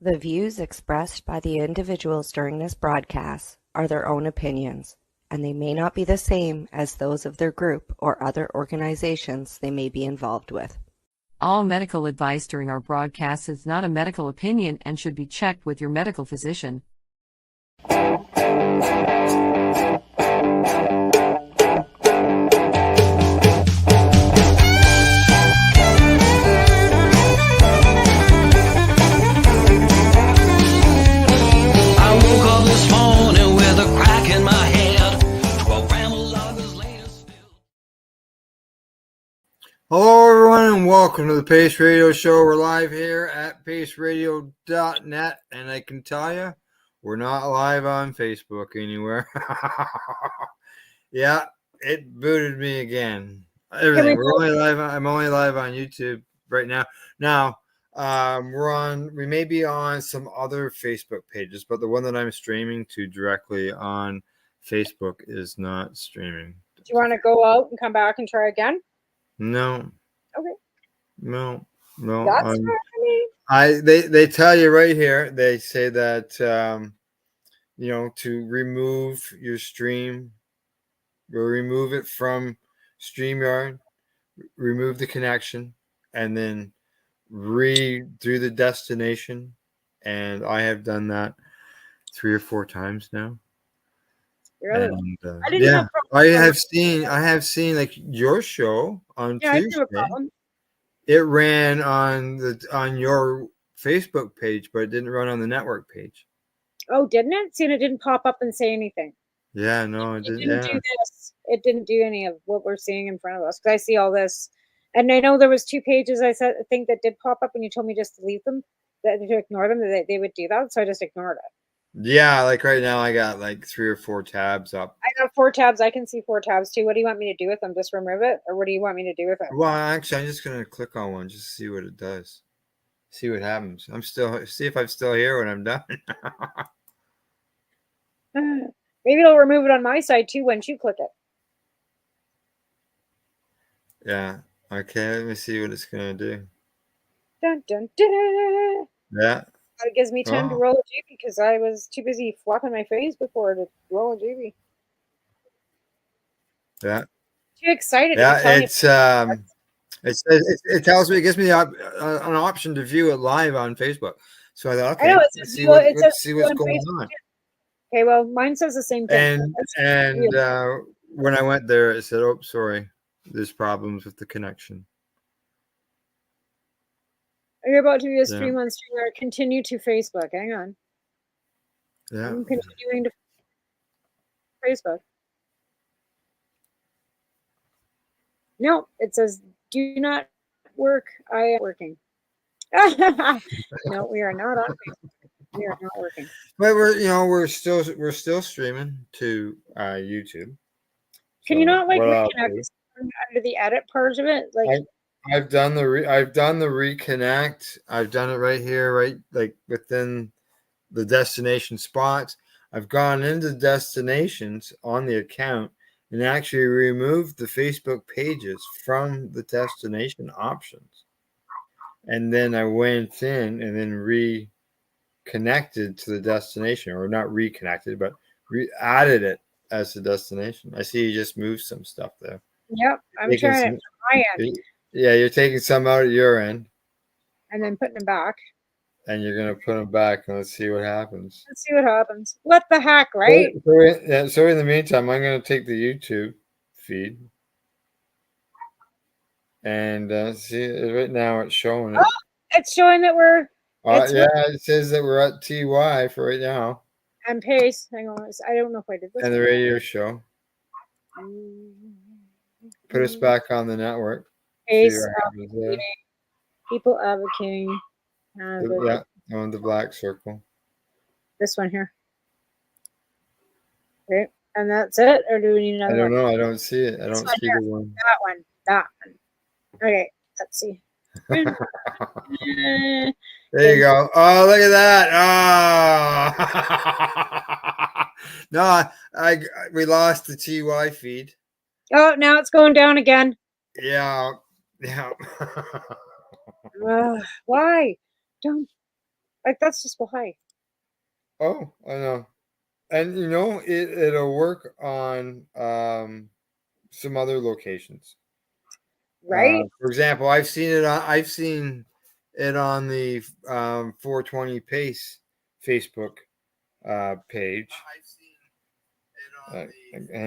The views expressed by the individuals during this broadcast are their own opinions, and they may not be the same as those of their group or other organizations they may be involved with. All medical advice during our broadcast is not a medical opinion and should be checked with your medical physician. I woke up this morning with a crack in my head. 12 rambles hours later. Hello, everyone, and welcome to the Pace Radio Show. We're live here at paceradio.net, and I can tell you, we're not live on Facebook anywhere. Yeah, it booted me again. Everything. We're only live. I'm only live on YouTube right now. Now, we may be on some other Facebook pages, but the one that I'm streaming to directly on Facebook is not streaming. Do you want to go out and come back and try again? No. Okay. No. That's fine. They tell you right here. They say that to remove your stream, or remove it from StreamYard, remove the connection, and then redo the destination. And I have done that 3 or 4 times now. Really? And, I didn't have I have seen like your show on Yeah, I didn't have a Tuesday. problem. It ran on your Facebook page, but it didn't run on the network page. Oh, didn't it? See, and it didn't pop up and say anything. Yeah, no, it It didn't. didn't Yeah. do this. It didn't do any of what we're seeing in front of us. Because I see all this, and I know there was 2 pages I think that did pop up, and you told me just to leave them, to ignore them. That they would do that, so I just ignored it. Yeah, like right now I got like 3 or 4 tabs up. I got 4 tabs. I can see 4 tabs too. What do you want me to do with them? Just remove it, or what do you want me to do with it? Well, actually, I'm just gonna click on one just to see what it does. See what happens. See if I'm still here when I'm done. Maybe it'll remove it on my side too once you click it. Yeah. Okay, let me see what it's gonna do. Dun, dun, dun, dun. Yeah. It gives me time to Oh. roll a GB because I was too busy flopping my face before to roll a GB. Yeah. Too excited. Yeah, to tell it tells me, it gives me an option to view it live on Facebook. So I thought, I know, okay, it let's says see view what, it- it let's says see view what's on going Facebook on. Okay, well, mine says the same thing. And That's weird. when I went there, it said, "Oh, sorry, there's problems with the connection." You're about to do a Yeah. stream on StreamYard. Continue to Facebook. Hang on. Yeah. I'm continuing to Facebook. No, it says do not work. I am working. No, we are not on Facebook. We are not working. But we're still streaming to YouTube. Can you not like what I'll reconnect under the edit part of it? Like I've done the reconnect. I've done it right here, right like within the destination spots. I've gone into destinations on the account and actually removed the Facebook pages from the destination options. And then I went in and then reconnected to the destination, or not reconnected, but added it as a destination. I see you just moved some stuff there. Yep, I'm Taking trying some- it from my end Yeah, you're taking some out at your end, and then putting them back. and you're gonna put them back, and let's see what happens. Let's see what happens. What the heck, right? So in the meantime, I'm gonna take the YouTube feed and see. Right now, it's showing it. Oh, it's showing that we're It says that we're at TY for right now, and pace. Hang on, I don't know if I did this. and the radio show. Put us back on the network. See Pace, what happens there. people advocating. Yeah, on the black circle. This one here. Okay, and that's it, or do we need I another don't one? know. I don't see it. I This don't one see here. the one. That one. That one. Okay, let's see. There you go. Oh, look at that. Oh. No, we lost the TY feed. Oh, now it's going down again. Yeah. Why? Don't like that's just why. Oh, I know. And it'll work on some other locations. Right? For example, I've seen it on the 420 Pace Facebook page. Hang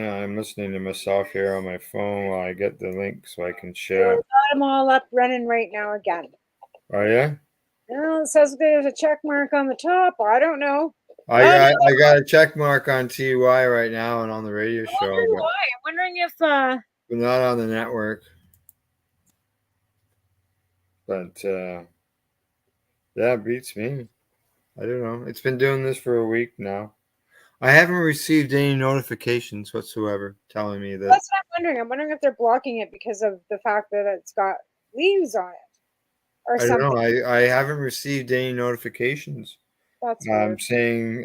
on, I'm listening to myself here on my phone while I get the link so I can We share. got them all up running right now again. Oh yeah, Well, it says there's a check mark on the top. I don't know. I got a check mark on TY right now and on the radio I'm show, wondering why. I'm wondering if but not on the network. But yeah, it beats me. I don't know. It's been doing this for a week now. I haven't received any notifications whatsoever telling me that. that's what I'm wondering. I'm wondering if they're blocking it because of the fact that it's got leaves on it or I don't something. know. I haven't received any notifications. That's weird. Saying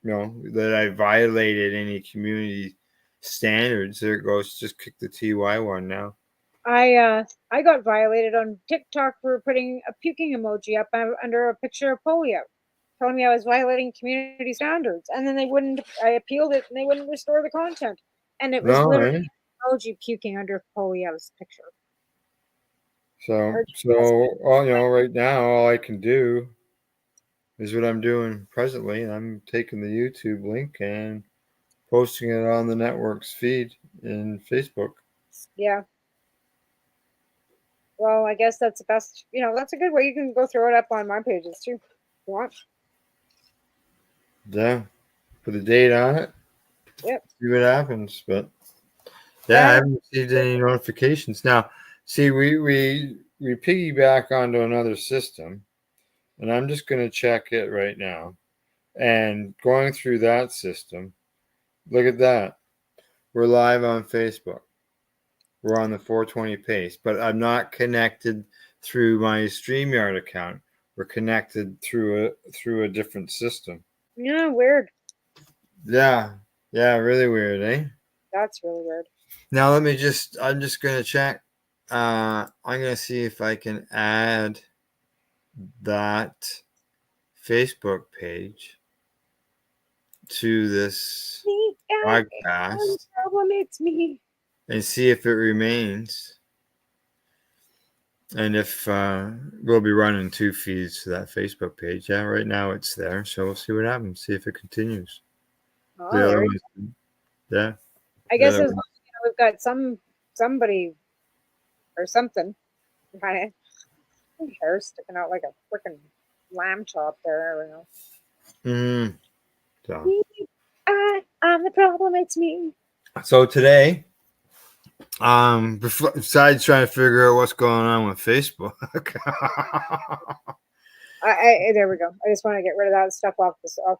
that I violated any community standards. There it goes. Just click the TY one now. I got violated on TikTok for putting a puking emoji up under a picture of polio, telling me I was violating community standards. And then I appealed it and they wouldn't restore the content. And it was No, literally eh? an emoji puking under polio's picture. Right now all I can do is what I'm doing presently. I'm taking the YouTube link and posting it on the network's feed in Facebook. Yeah. Well, I guess that's the best. That's a good way. You can go throw it up on my pages too, if you want. Yeah, put a date on it. Yep. See what happens. But yeah, I haven't received any notifications. Now, see, we piggyback onto another system, and I'm just going to check it right now. And going through that system, look at that. We're live on Facebook. We're on the 420 Pace, but I'm not connected through my StreamYard account. We're connected through a different system. Yeah, weird. Yeah, really weird, eh? That's really weird. Now I'm just gonna check. I'm gonna see if I can add that Facebook page to this podcast Problem, it's me. and see if it remains. And if we'll be running 2 feeds to that Facebook page. Yeah, right now it's there. So we'll see what happens. See if it continues. Oh, The other ones, yeah. I guess as long as we've got somebody or something kind of hair sticking out like a freaking lamb chop there. I don't know. So. I'm the problem. It's me. So today, besides trying to figure out what's going on with Facebook, there we go. I just want to get rid of that stuff off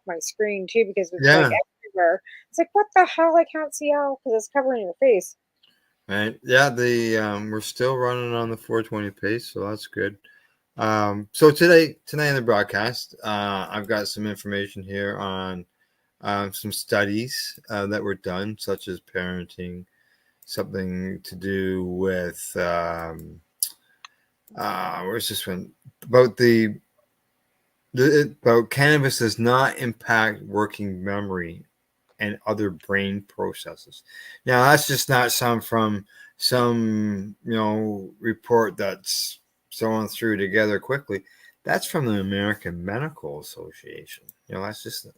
my screen too because it's like everywhere. It's like what the hell? I can't see out because it's covering your face. Right? Yeah. We're still running on the 420 Pace, so that's good. So tonight in the broadcast, I've got some information here on some studies that were done, such as parenting, something to do with where's this one about about cannabis does not impact working memory and other brain processes. Now that's just not some report that's someone threw together quickly. That's from the American Medical Association. That's just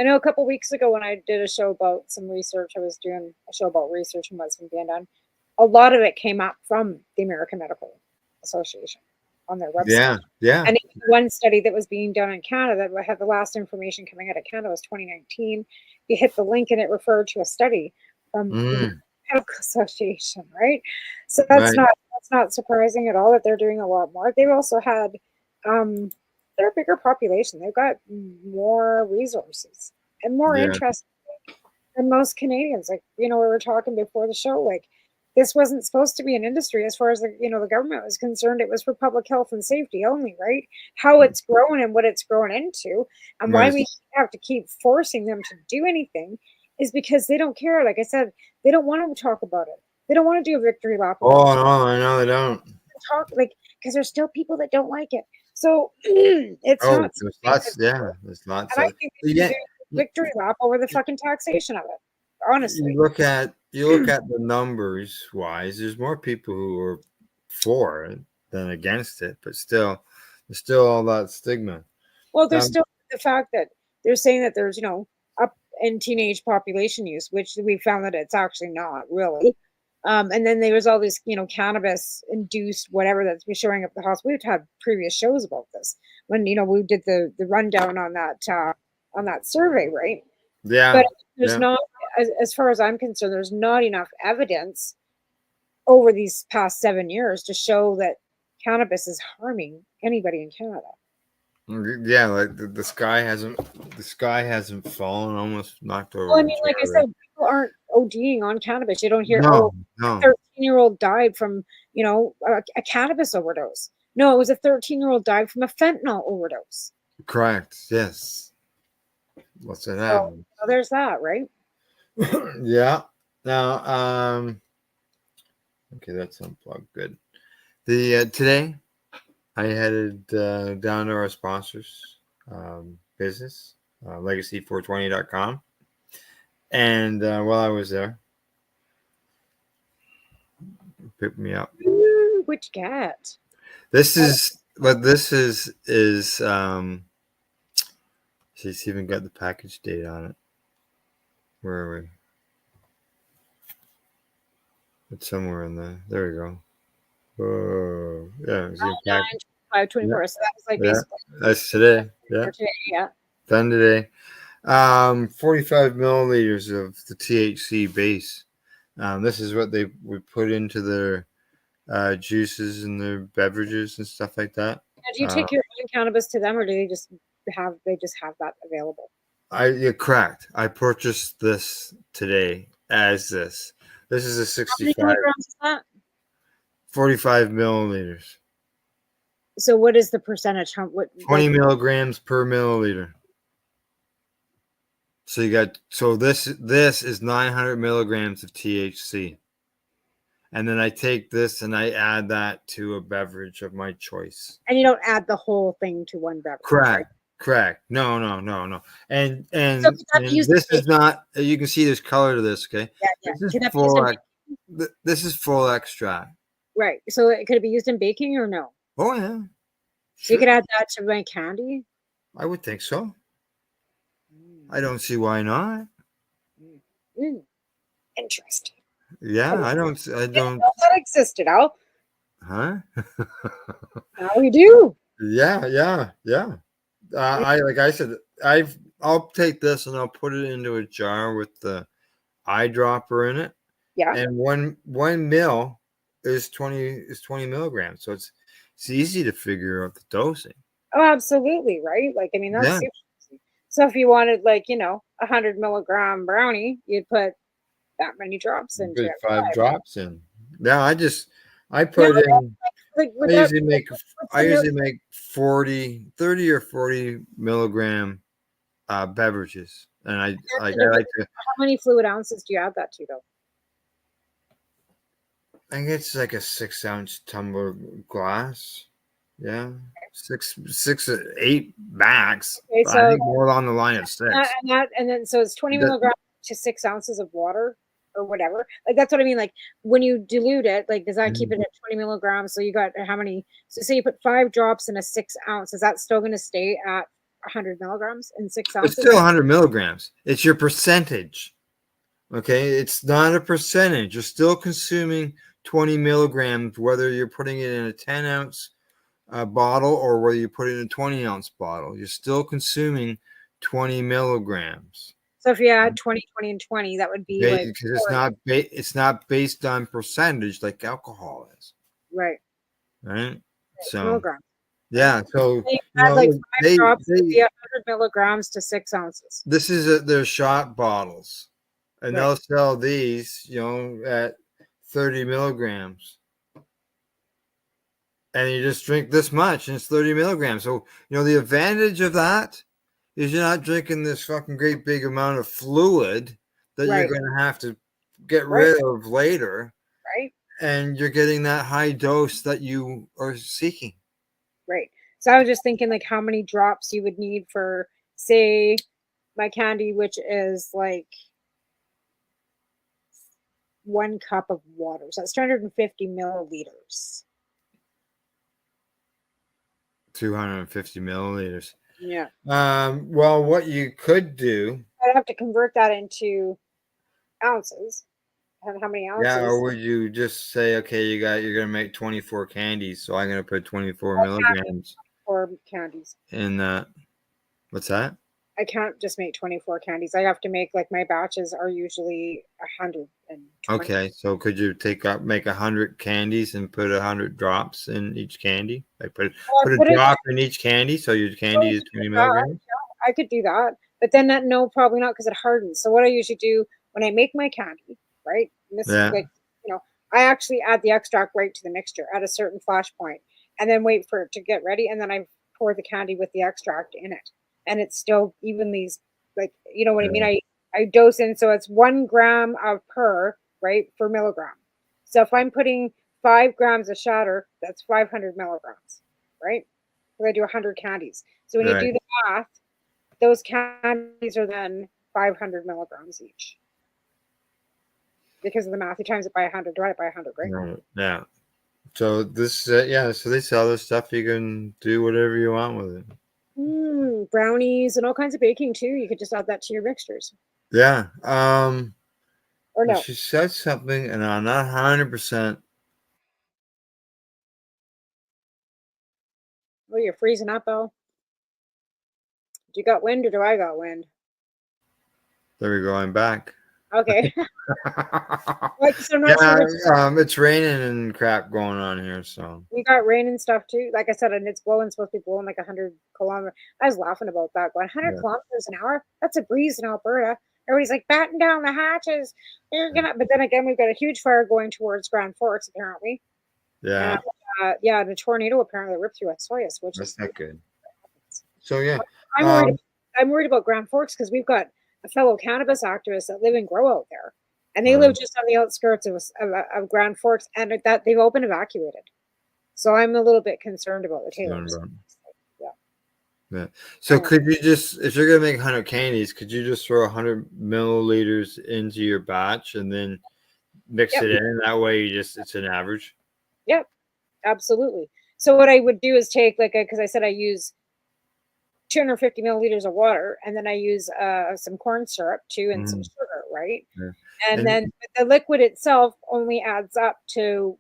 I know a couple weeks ago when I did a show about some research, I was doing a show about research and what's been being done. A lot of it came up from the American Medical Association on their website. Yeah. And one study that was being done in Canada, that had the last information coming out of Canada was 2019. You hit the link and it referred to a study from the Medical Association, right? So that's not surprising at all that they're doing a lot more. They've also had they're a bigger population. They've got more resources and more interest than most Canadians. Like, we were talking before the show, like this wasn't supposed to be an industry as far as the government was concerned. It was for public health and safety only, right? How it's grown and what it's grown into and why we have to keep forcing them to do anything is because they don't care. Like I said, they don't want to talk about it. They don't want to do a victory lap. Oh, no, I know they don't. talk like because there's still people that don't like it. So it's Oh, not. there's lots. Yeah, there's lots And I of. think we should Yeah, do a victory lap over the fucking taxation of it. Honestly. you look at the numbers wise. There's more people who are for it than against it, but still, there's still all that stigma. Well, there's still the fact that they're saying that there's, up in teenage population use, which we found that it's actually not really. And then there was all this, cannabis induced whatever that's been showing up at the hospital. We've had previous shows about this when, we did the rundown on that survey, right? Yeah. But there's yeah. not, as far as I'm concerned, there's not enough evidence over these past 7 years to show that cannabis is harming anybody in Canada. Yeah, like the sky hasn't fallen, almost knocked over. Well, I mean, like I said, people aren't ODing on cannabis. You don't hear, No. a 13-year-old died from, a cannabis overdose. No, it was a 13-year-old died from a fentanyl overdose. Correct. Yes. What's that So happen? there's that, right? Yeah. Now, okay, that's unplugged. Good. The today, I headed down to our sponsors business, legacy420.com, and while I was there, picked me up. Ooh, which cat? This is she's even got the package date on it. Where are we? It's somewhere in there we go. Oh, yeah. It was in pack. 524. So that was like basically. That's today. Yeah. Today, yeah. Done today. 45 milliliters of the THC base. This is what we put into their juices and their beverages and stuff like that. Now, do you take your own cannabis to them, or do they just have that available? Correct. I purchased this today as this. This is a 65. How many milligrams is that? 45 milliliters. So what is the percentage? 20 milligrams per milliliter. So this is 900 milligrams of THC. And then I take this and I add that to a beverage of my choice. And you don't add the whole thing to one beverage. Correct. Right? Correct. No. And So this is not, you can see there's color to this, okay? Yeah. This is full extract. Right. So could it be used in baking or no? Oh, yeah. So you could add that to my candy? I would think so. I don't see why not. Interesting. Yeah, I don't. That existed, Al. Huh? Now we do. Yeah. Like I said, I'll take this and I'll put it into a jar with the eyedropper in it. Yeah. And one mil is 20 milligrams, so it's easy to figure out the dosing. Oh, absolutely, right? Like, I mean, that's super easy. So if you wanted, like, 100 milligram brownie, you'd put that many drops into it. 5 drops in. Yeah, I put in. I usually make 30 or 40 milligram beverages, and I like to. How many fluid ounces do you add that to, though? I think it's like a 6-ounce tumbler glass. Yeah, 6 8 max. Okay, so I think more along the line of 6. And then so it's 20 milligrams to 6 ounces of water or whatever. Like that's what I mean. Like when you dilute it, like does that keep it at 20 milligrams? So you got how many? So say you put 5 drops in a 6 ounce. Is that still going to stay at 100 milligrams in 6 ounces? It's still 100 milligrams. It's your percentage. Okay, it's not a percentage. You're still consuming 20 milligrams, whether you're putting it in a 10-ounce bottle or whether you put it in a 20-ounce bottle. You're still consuming 20 milligrams. So if you add 20, 20, and 20, that would be like because it's not based on percentage like alcohol is. Right. So milligrams. Yeah. So they add like 5 drops would be 100 milligrams to 6 ounces. This is their shot bottles, and they'll sell these, at 30 milligrams. And you just drink this much, and it's 30 milligrams. So, the advantage of that is you're not drinking this fucking great big amount of fluid that you're going to have to get rid of later. Right. and you're getting that high dose that you are seeking. Right. So I was just thinking like how many drops you would need for, say, my candy, which is like 1 cup of water. So that's 250 milliliters. 250 milliliters. Yeah. Well, what you could do, I'd have to convert that into ounces. And how many ounces? yeah, or would you just say, okay, you're gonna make 24 candies, so I'm gonna put 24 milligrams Or candies. in that. What's that? I can't just make 24 candies. I have to make, like, my batches are usually 120. Okay, so could you make 100 candies and put 100 drops in each candy? Like put a drop in each candy, so your candy is 20 milligrams. I could do that, but then no, probably not, because it hardens. So what I usually do when I make my candy, right? And this Yeah. is like, I actually add the extract right to the mixture at a certain flash point, and then wait for it to get ready, and then I pour the candy with the extract in it, and it's still evenly, like, you know what I mean? I dose in, so it's 1 gram of per, right, per milligram. So if I'm putting 5 grams of shatter, that's 500 milligrams, right? Because I do 100 candies. So when you do the math, those candies are then 500 milligrams each. Because of the math, you times it by 100, divide it by 100, right? Right. Yeah. So this, so they sell this stuff. You can do whatever you want with it. Brownies and all kinds of baking too. You could just add that to your mixtures. Yeah. Or no. She said something, and I'm not 100%. Oh, you're freezing up, Al. Do you got wind or do I got wind? There we go. I'm back. Okay. It's raining and crap going on here, so. We got rain and stuff too. Like I said, and it's blowing, supposed to be blowing like 100 kilometers. I was laughing about that. Going 100 kilometers an hour? That's a breeze in Alberta. Everybody's like, batten down the hatches. But then again, we've got a huge fire going towards Grand Forks, apparently. Yeah. And a tornado apparently ripped through Osoyoos, which That's is not good. So yeah. I'm worried about Grand Forks because we've got a fellow cannabis activists that live and grow out there, and they live just on the outskirts of Grand Forks, and that they've all been evacuated. So I'm a little bit concerned about the Taylors. Yeah. So could you just, if you're gonna make 100 candies, could you just throw 100 milliliters into your batch and then mix it in? That way, it's an average. Yep, absolutely. So what I would do is take, like, because I said I use 250 milliliters of water, and then I use some corn syrup too, and some sugar, right? Yeah. And then the liquid itself only adds up to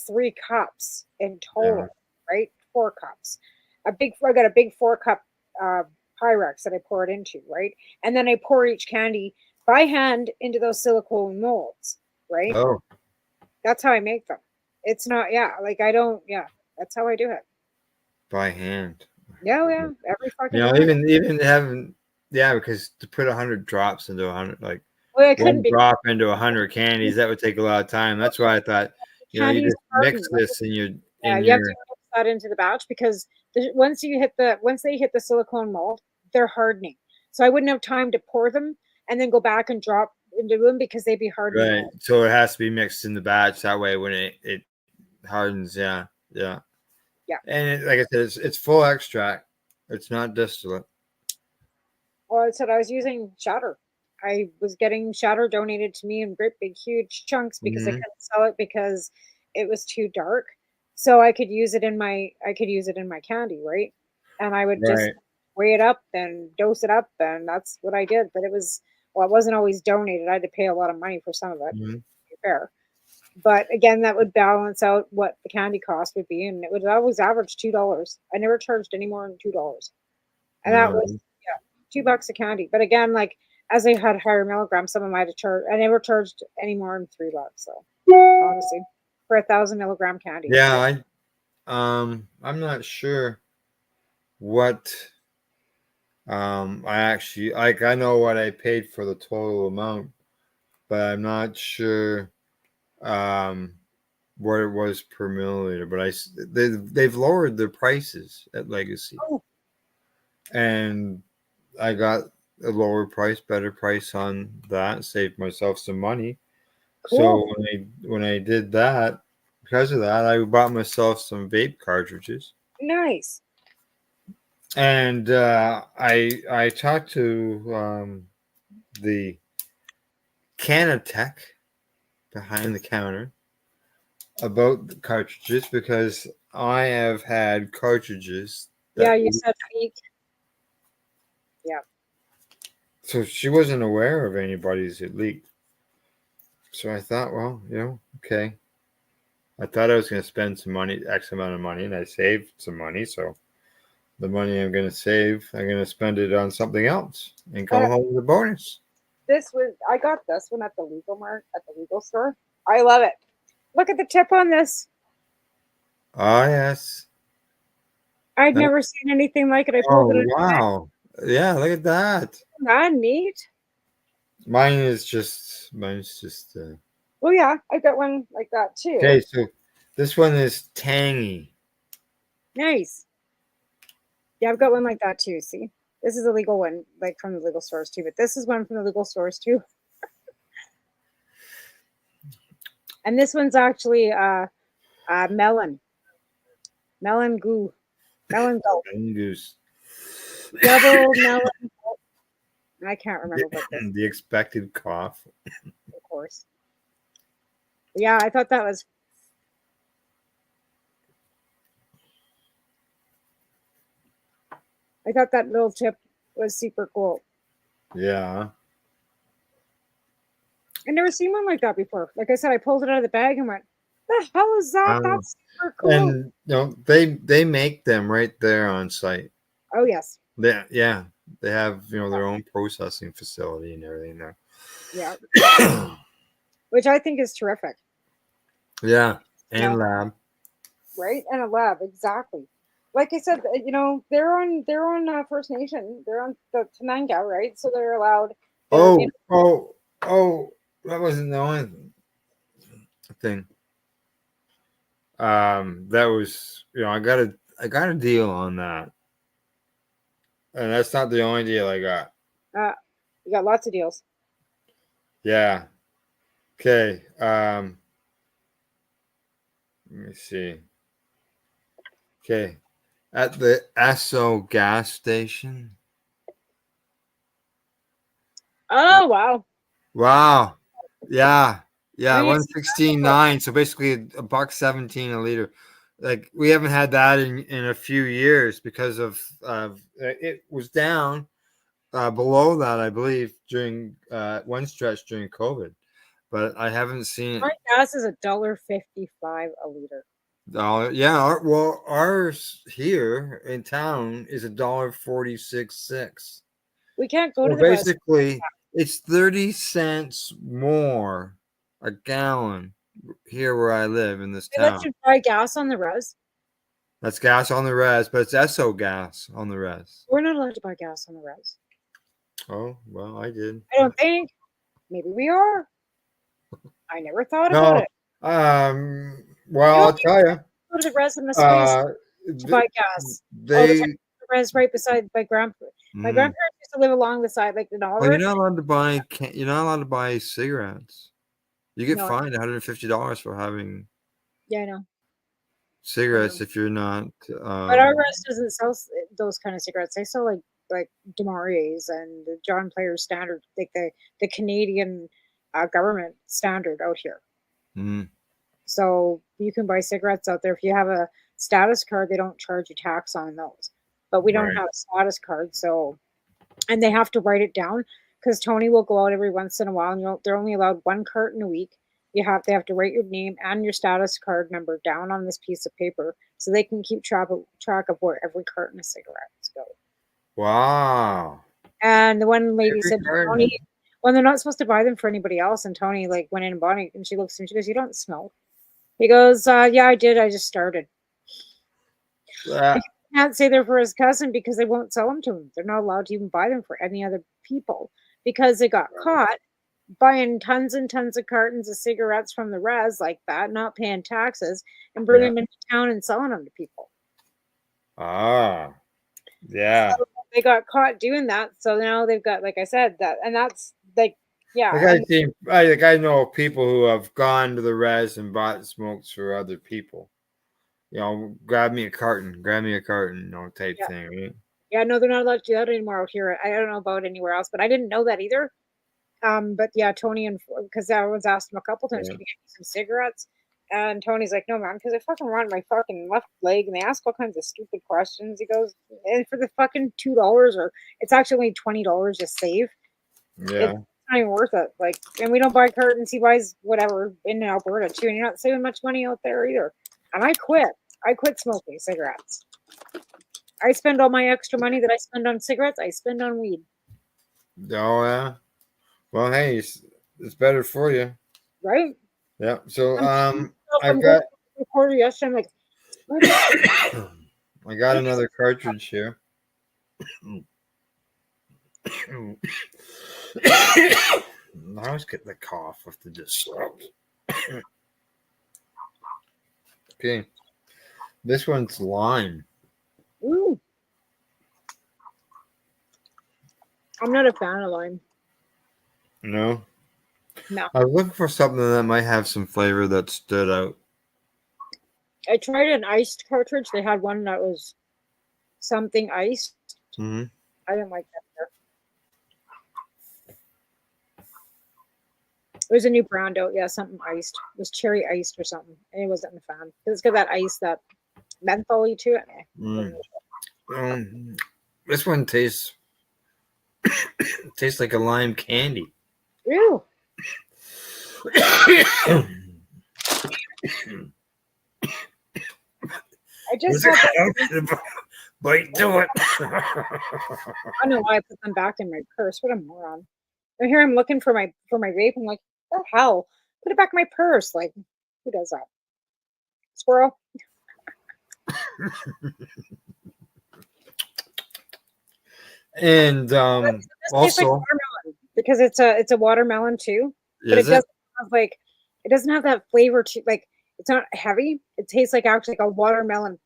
3 cups in total, right? 4 cups. I got a big 4-cup Pyrex that I pour it into, right? And then I pour each candy by hand into those silicone molds, right? Oh. That's how I make them. It's not, that's how I do it. By hand. Yeah, every fucking. Even having, because to put 100 drops into 100, like one drop into 100 candies, that would take a lot of time. That's why I thought, you just mix this in your. You have to mix that into the batch, because once they hit the silicone mold, they're hardening. So I wouldn't have time to pour them and then go back and drop into them, because they'd be hardening. Right. So it has to be mixed in the batch. That way, when it hardens, yeah. Yeah. And like I said, it's full extract. It's not distillate. Well, I said I was using shatter. I was getting shatter donated to me in great big huge chunks, because I couldn't sell it because it was too dark. So I could use it in my candy, right? And I would just weigh it up and dose it up, and that's what I did. But it wasn't always donated. I had to pay a lot of money for some of it, to be fair. But again, that would balance out what the candy cost would be, and it would always average $2. I never charged any more than $2, and that was $2 a candy. But again, like, as I had higher milligrams, some of them I had to charge. I never charged any more than $3. So honestly, for 1,000 milligram candy. Yeah, I'm not sure what I actually, like, I know what I paid for the total amount, but I'm not sure what it was per milliliter. But they've lowered their prices at Legacy, and I got a lower price, better price on that, saved myself some money. So Cool. when I did that, because of that, I bought myself some vape cartridges. Nice. And I talked to the Canatech behind the counter about the cartridges because I have had cartridges Yeah, that you said peak. Yeah. so she wasn't aware of anybody's that leaked. So I thought, well, okay. I thought I was going to spend some money, X amount of money, and I saved some money. So the money I'm going to save, I'm going to spend it on something else and come home with a bonus. I got this one at the legal mart at the legal store. I love it. Look at the tip on this. Ah, yes. I'd never seen anything like it. I pulled Oh, it in. wow. Yeah, look at that. Not neat. Mine's just. Well, yeah, I got one like that too. Okay, so this one is tangy. Nice. Yeah, I've got one like that too. See, this is a legal one, like from the legal stores too. But this is one from the legal stores too. And this one's actually melon goo, melon goat, Goose. double melon. I can't remember what this. The expected cough. Of course. Yeah, I thought that was. I thought that little tip was super cool. Yeah. I've never seen one like that before. Like I said, I pulled it out of the bag and went, "The hell is that? That's super cool." And they make them right there on site. Oh yes. Yeah, they have their own processing facility and everything there. Yeah. Which I think is terrific. Yeah, and lab. Right, and a lab, exactly. Like I said, they're on First Nation. They're on the Tenanga, right? So they're allowed. Oh, that wasn't the only thing. That was I got a deal on that, and that's not the only deal I got. You got lots of deals. Yeah. Okay. Let me see. Okay. At the Esso gas station. Oh wow. Wow. Yeah. Yeah. Nice. 116.9. So basically $1.17 a liter. Like we haven't had that in a few years because of it was down below that, I believe, during one stretch during COVID. But I haven't seen it. My gas is $1.55 a liter. Yeah, ours here in town is $1.46.6. We can't go So to the restaurant. basically, it's 30 cents more a gallon here where I live in this They let town. you buy gas on the res. That's gas on the res, but it's Esso gas on the res. We're not allowed to buy gas on the res. Oh, well, I did. I don't think. Maybe we are. I never thought about it. Well, I'll tell you. Go to the res in the space to buy gas. All the time. The res right beside my grandparents. My grandparents used to live along the side, like in Oliver. Well, you're not allowed to buy. You're not allowed to buy cigarettes. You get No. fined $150 for having Yeah, I know. cigarettes if you're not. But our res doesn't sell those kind of cigarettes. They sell like Demariers and the John Player Standard, like the Canadian government standard out here. So you can buy cigarettes out there. If you have a status card, they don't charge you tax on those. But we don't have a status card, and they have to write it down because Tony will go out every once in a while, and they're only allowed one carton a week. They have to write your name and your status card number down on this piece of paper so they can keep track of where every carton of cigarettes go. Wow. And the one lady said, Tony, well, they're not supposed to buy them for anybody else. And Tony went in and bought it, and she looks at him, she goes, "You don't smoke." He goes, "Yeah, I did. I just started." He can't say they're for his cousin because they won't sell them to him. They're not allowed to even buy them for any other people because they got caught buying tons and tons of cartons of cigarettes from the res like that, not paying taxes, and bringing them into town and selling them to people. Ah, yeah. So they got caught doing that. So now they've got, like I said, that, and that's like Yeah. Like I know people who have gone to the res and bought smokes for other people. Grab me a carton, type Yeah. thing, right? Yeah, no, they're not allowed to do that anymore out here. I don't know about anywhere else, but I didn't know that either. But yeah, Tony, and because I was asked him a couple times, Yeah. can you get me some cigarettes? And Tony's like, no, man, because I fucking run my fucking left leg, and they ask all kinds of stupid questions. He goes, and for the fucking $2, or it's actually only $20 to save. Yeah. It's not even worth it. Like, and we don't buy cartons. He buys whatever in Alberta too, and you're not saving much money out there either. And I quit. I quit smoking cigarettes. I spend all my extra money that I spend on cigarettes, I spend on weed. Oh yeah. Well, hey, it's better for you. Right? Yeah. So I'm I've going got to the quarter yesterday. I'm like, I got another cartridge here. I always get the cough with the disrupt. Okay. This one's lime. ooh. I'm not a fan of lime. No. No. I was looking for something that might have some flavor that stood out. I tried an iced cartridge. They had one that was something iced. Mm-hmm. I didn't like that either. It was a new brand out. Yeah, something iced. It was cherry iced or something. And I wasn't a fan. It's got that ice, that mentholy to it. This one tastes like a lime candy. Ew. I just had bite to it. I don't know why I put them back in my purse. What a moron. And here I'm looking for my vape. I'm like, what the hell? Put it back in my purse. Like, who does that? Squirrel. And This tastes like also, watermelon because it's a watermelon too. But Is it doesn't have like it doesn't have that flavor to like it's not heavy. It tastes like actually like a watermelon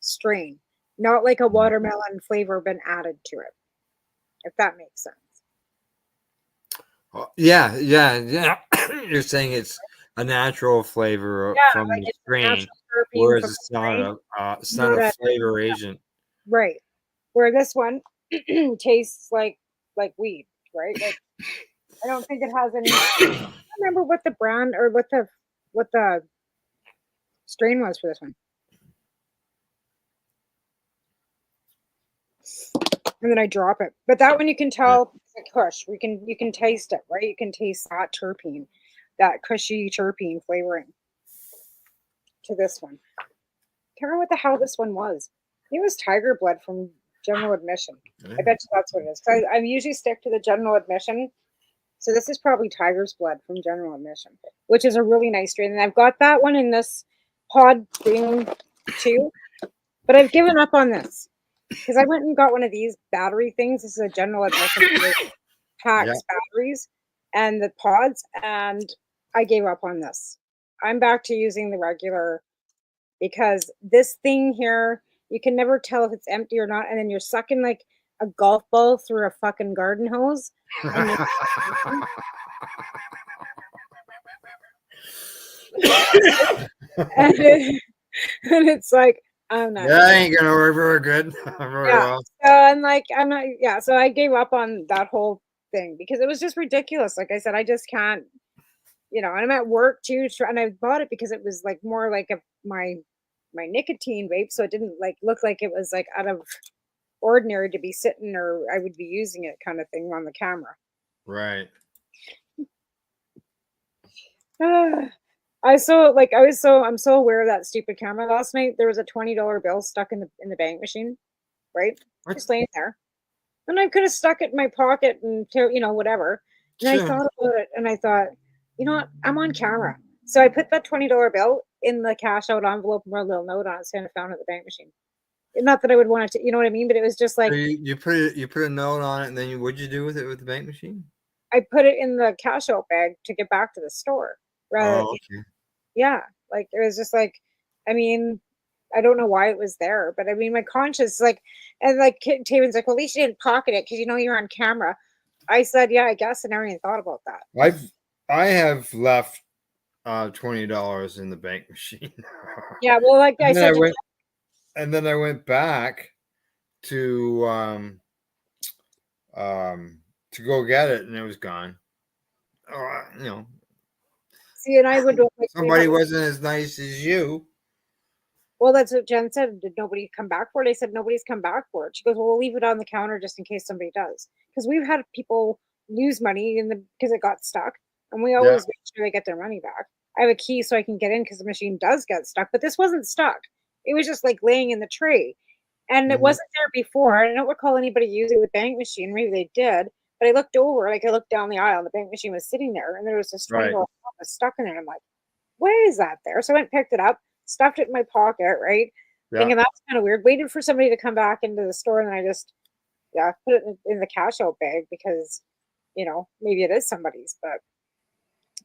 strain, not like a watermelon flavor been added to it. If that makes sense. yeah. You're saying it's a natural flavor Yeah, from like the it's strain, natural terpene whereas from it's the not strain. a flavor agent. Right. Where this one tastes like weed, right? Like I don't think it has any. I don't remember what the brand or what the strain was for this one. And then I drop it. But that one you can tell it's a kush. You can taste it, right? You can taste that terpene, that cushy terpene flavoring to this one. Can't remember what the hell this one was. I think it was Tiger Blood from General Admission. I bet you that's what it is. I usually stick to the General Admission. So this is probably Tiger's Blood from General Admission, which is a really nice strain. And I've got that one in this pod thing too. But I've given up on this because I went and got one of these battery things. This is a General Admission packs batteries and the pods, and I gave up on this. I'm back to using the regular because this thing here, you can never tell if it's empty or not, and then you're sucking like a golf ball through a fucking garden hose. And and it's like I'm not. That ain't gonna work very good. Very well. So I'm like, I'm not. Yeah. So I gave up on that whole thing because it was just ridiculous. Like I said, I just can't. And I'm at work too, and I bought it because it was like more like my nicotine vape, so it didn't like look like it was like out of ordinary to be sitting or I would be using it kind of thing on the camera. Right. I'm so aware of that stupid camera last night. There was a $20 bill stuck in the bank machine, right? Just laying there. And I could have stuck it in my pocket and whatever. And I thought about it and I thought, you know what? I'm on camera. So I put that $20 bill in the cash out envelope and wrote a little note on it saying I found it at the bank machine. Not that I would want it to, you know what I mean? But it was just like So you put a note on it, and then what'd you do with it with the bank machine? I put it in the cash out bag to get back to the store. Okay. Yeah, like it was just like, I mean, I don't know why it was there, but I mean, my conscience, like, and like Taven's like, well, at least you didn't pocket it because you're on camera. I said, yeah, I guess, and never even thought about that. I have left $20 in the bank machine. Yeah, well, like I And then said, and then I went back to go get it, and it was gone. Oh, see, and I would like, somebody wasn't as nice as you. Well, that's what Jen said. Did nobody come back for it? I said, nobody's come back for it. She goes, well, we'll leave it on the counter just in case somebody does. Because we've had people lose money because it got stuck. And we always make sure they get their money back. I have a key so I can get in because the machine does get stuck. But this wasn't stuck. It was just like laying in the tray. And it wasn't there before. I don't recall anybody using the bank machine. Maybe they did. But I looked over, I looked down the aisle, and the bank machine was sitting there. And there was this $20 was stuck in there. I'm like, why is that there? So I went and picked it up. Stuffed it in my pocket, right? Yeah. Thinking that's kind of weird. Waited for somebody to come back into the store, and then I just, put it in the cash out bag because, maybe it is somebody's. But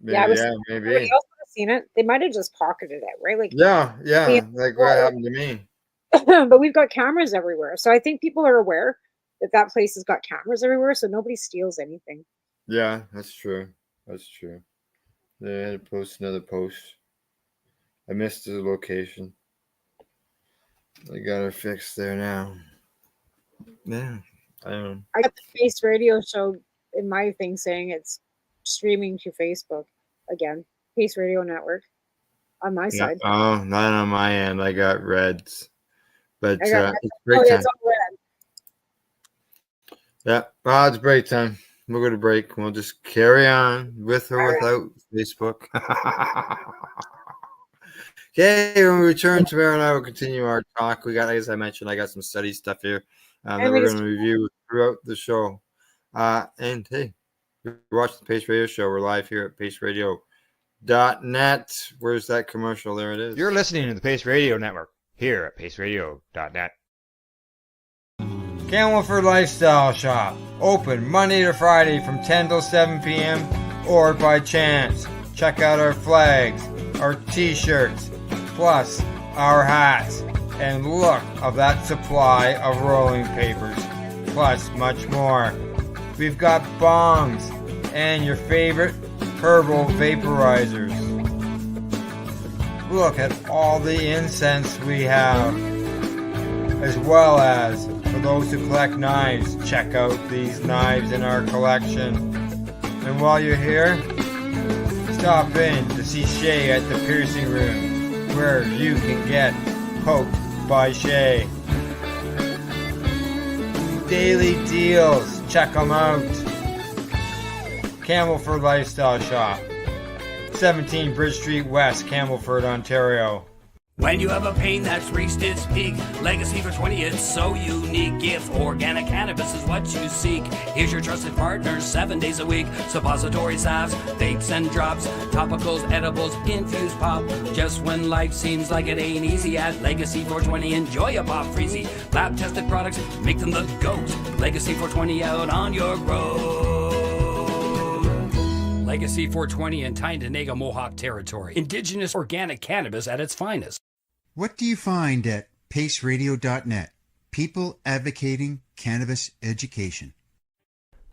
maybe. Somebody else would have seen it. They might have just pocketed it, right? Like like what happened to me. But we've got cameras everywhere, so I think people are aware that place has got cameras everywhere, so nobody steals anything. Yeah, that's true. That's true. They had to post another post. I missed the location. I got it fixed there now. Yeah, I don't know. I got the Face Radio show in my thing saying it's streaming to Facebook again. Face Radio Network on my side. Oh, not on my end. I got reds. But I got it's break time. It's all red. Yeah, well, it's break time. We'll go to break. We'll just carry on with or without Facebook. Okay, when we return, Tamara and I will continue our talk. We got, as I mentioned, I got some study stuff here that we're going to review throughout the show. And hey, you're watching the Pace Radio Show. We're live here at paceradio.net. Where's that commercial? There it is. You're listening to the Pace Radio Network here at paceradio.net. Camelford Lifestyle Shop. Open Monday to Friday from 10 till 7 p.m. or by chance. Check out our flags, our t-shirts, plus our hats, and look of that supply of rolling papers, plus much more. We've got bongs and your favorite herbal vaporizers. Look at all the incense we have, as well as for those who collect knives, check out these knives in our collection. And while you're here, stop in to see Shay at the piercing room, where you can get poked by Shay. Daily deals, check them out. Camelford Lifestyle Shop, 17 Bridge Street West, Camelford, Ontario. When you have a pain that's reached its peak, Legacy for 20, it's so unique. If organic cannabis is what you seek, here's your trusted partners 7 days a week. Suppository salves, vapes and drops, topicals, edibles, infused pop. Just when life seems like it ain't easy, at Legacy 420, enjoy a pop freezy. Lab tested products, make them the GOAT. Legacy 420 out on your road. Legacy 420 in Tyndonega Mohawk territory. Indigenous organic cannabis at its finest. What do you find at paceradio.net? People advocating cannabis education.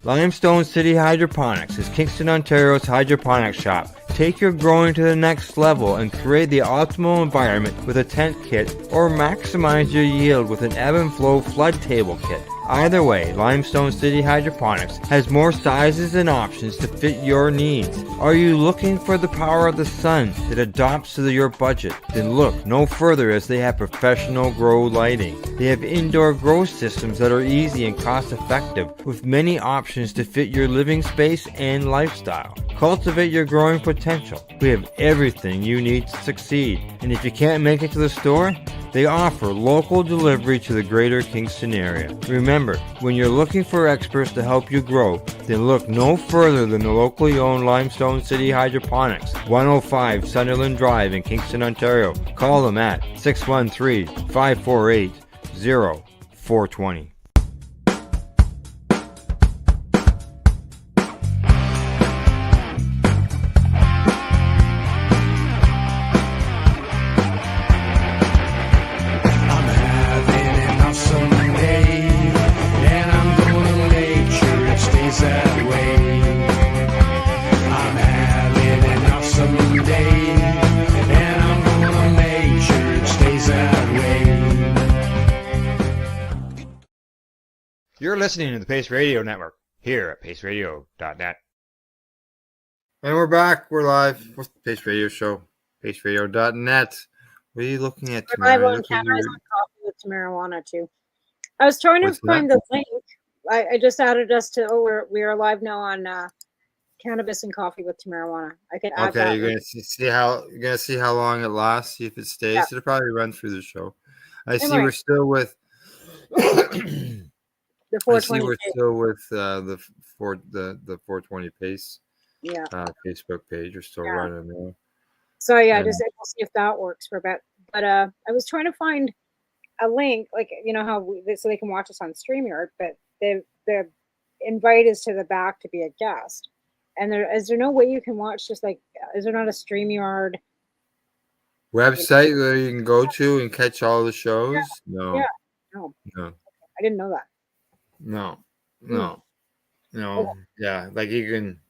Limestone City Hydroponics is Kingston, Ontario's hydroponics shop. Take your growing to the next level and create the optimal environment with a tent kit, or maximize your yield with an ebb and flow flood table kit. Either way, Limestone City Hydroponics has more sizes and options to fit your needs. Are you looking for the power of the sun that adapts to your budget? Then look no further, as they have professional grow lighting. They have indoor grow systems that are easy and cost effective, with many options to fit your living space and lifestyle. Cultivate your growing potential. We have everything you need to succeed. And if you can't make it to the store, they offer local delivery to the greater Kingston area. Remember, when you're looking for experts to help you grow, then look no further than the locally owned Limestone City Hydroponics, 105 Sunderland Drive in Kingston, Ontario. Call them at 613-548-0420. Stay stays that way. I'm having an awesome day, and I'm gonna make sure it stays that way. You're listening to the Pace Radio Network here at paceradio.net. And we're back. We're live with the Pace Radio Show, paceradio.net. What are you looking at, We're live Tamara? on Cannabis and Coffee with marijuana too. I was trying to What's find that? the link. I just added us to. We are live now on Cannabis and Coffee with marijuana. I could add Okay, that. you're link. gonna see how long it lasts. See if it stays. Yeah. It'll probably run through the show. I It see might. we're still with. The I see 420. we're still with the 420 Pace Yeah. Facebook page. We're still Yeah. running there. So yeah, And- just we'll see if that works for a bit. But I was trying to find a link, like how so they can watch us on StreamYard, but the invite is to the back to be a guest. And is there no way you can watch just like is there not a StreamYard Website where you can go to and catch all the shows? No. Yeah. No. No. I didn't know that. No. Hmm. No. No. Yeah. Like you can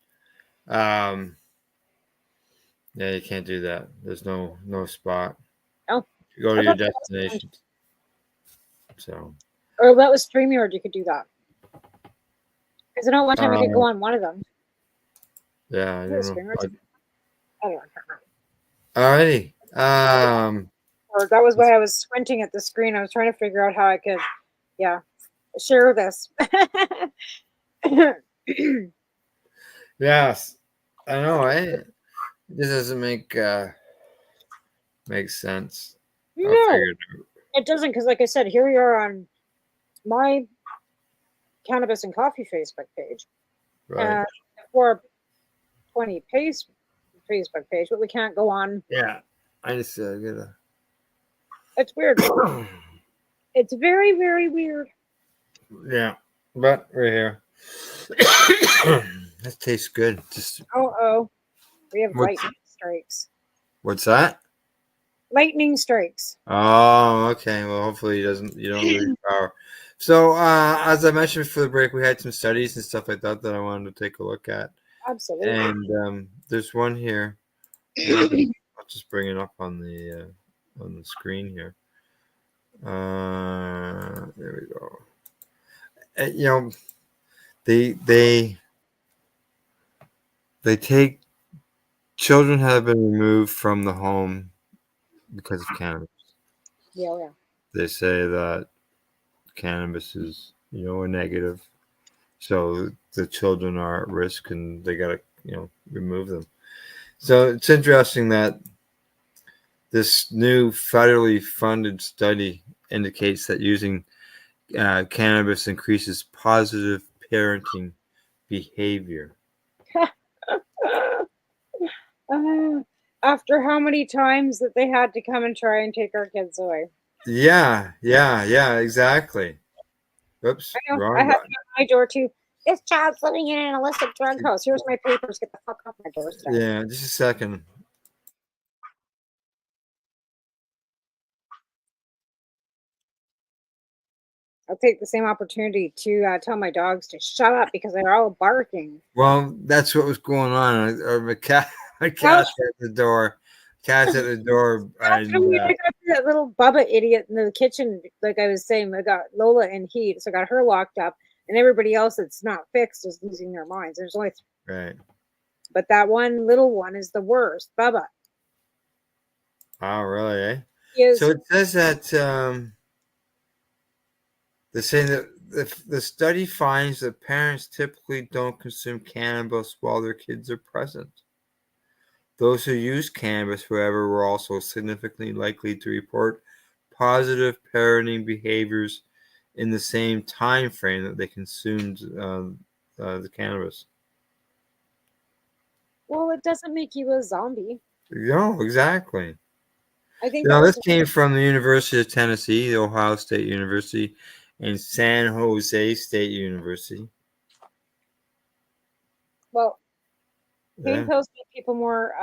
yeah, you can't do that. There's no spot. Oh. You go I to your thought that was destination. So Or that was StreamYard, you could do that. Because I know one time I could go on one of them. yeah, I Is it don't know. StreamYard? I don't know. I can't remember. Alrighty. Or that was why I was squinting at the screen. I was trying to figure out how I could, share this. Yes. I know, right? This doesn't make sense. I'll No, figure it out. it doesn't. Because, like I said, here we are on my Cannabis and Coffee Facebook page, Right. and 420 Pace Facebook page, but we can't go on. Yeah. I just gotta. It's weird. It's very, very weird. Yeah. But we're here. That tastes good. Just We have What's- lightning strikes. what's that? Lightning strikes. Oh, okay. Well, hopefully you don't lose your power. So, as I mentioned before the break, we had some studies and stuff like that I wanted to take a look at. Absolutely. And there's one here. I'll just bring it up on the screen here. There we go. They take children have been removed from the home because of cannabis. Yeah. They say that cannabis is, a negative. So the children are at risk and they got to, remove them. So it's interesting that this new federally funded study indicates that using cannabis increases positive parenting behavior. After how many times that they had to come and try and take our kids away. Yeah, exactly. Oops, I know. wrong I have button. my door too. This child's living in an illicit drug house. Here's my papers. Get the fuck off my doorstep. Yeah, just a second. I'll take the same opportunity to tell my dogs to shut up because they're all barking. Well, that's what was going on. My cat's at the door. Cat's at the door. I And, got that little Bubba idiot in the kitchen, like I was saying. I got Lola in heat, so I got her locked up, and everybody else that's not fixed is losing their minds. There's only right. but that one little one is the worst, Bubba. Oh, really? Eh? Yes. So it says that they're saying that the study finds that parents typically don't consume cannabis while their kids are present. Those who use cannabis, however, were also significantly likely to report positive parenting behaviors in the same time frame that they consumed the cannabis. Well, it doesn't make you a zombie. No, exactly. I think Now, that this was- came from the University of Tennessee, the Ohio State University, and San Jose State University. well, pain Yeah. pills make people more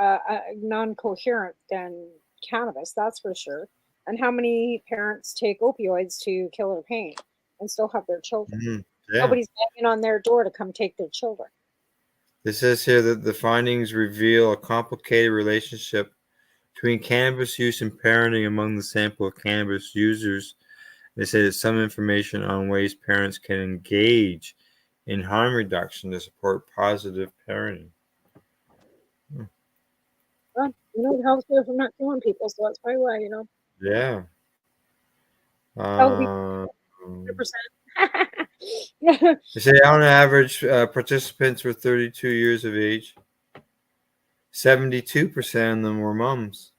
non-coherent than cannabis, that's for sure. And how many parents take opioids to kill their pain and still have their children? Mhm. Yeah. Nobody's banging on their door to come take their children. It says here that the findings reveal a complicated relationship between cannabis use and parenting among the sample of cannabis users. They say that some information on ways parents can engage in harm reduction to support positive parenting. Well, it helps me from not killing people, so that's probably why, Yeah. Healthy, 100%. They say on average, participants were 32 years of age. 72% of them were moms.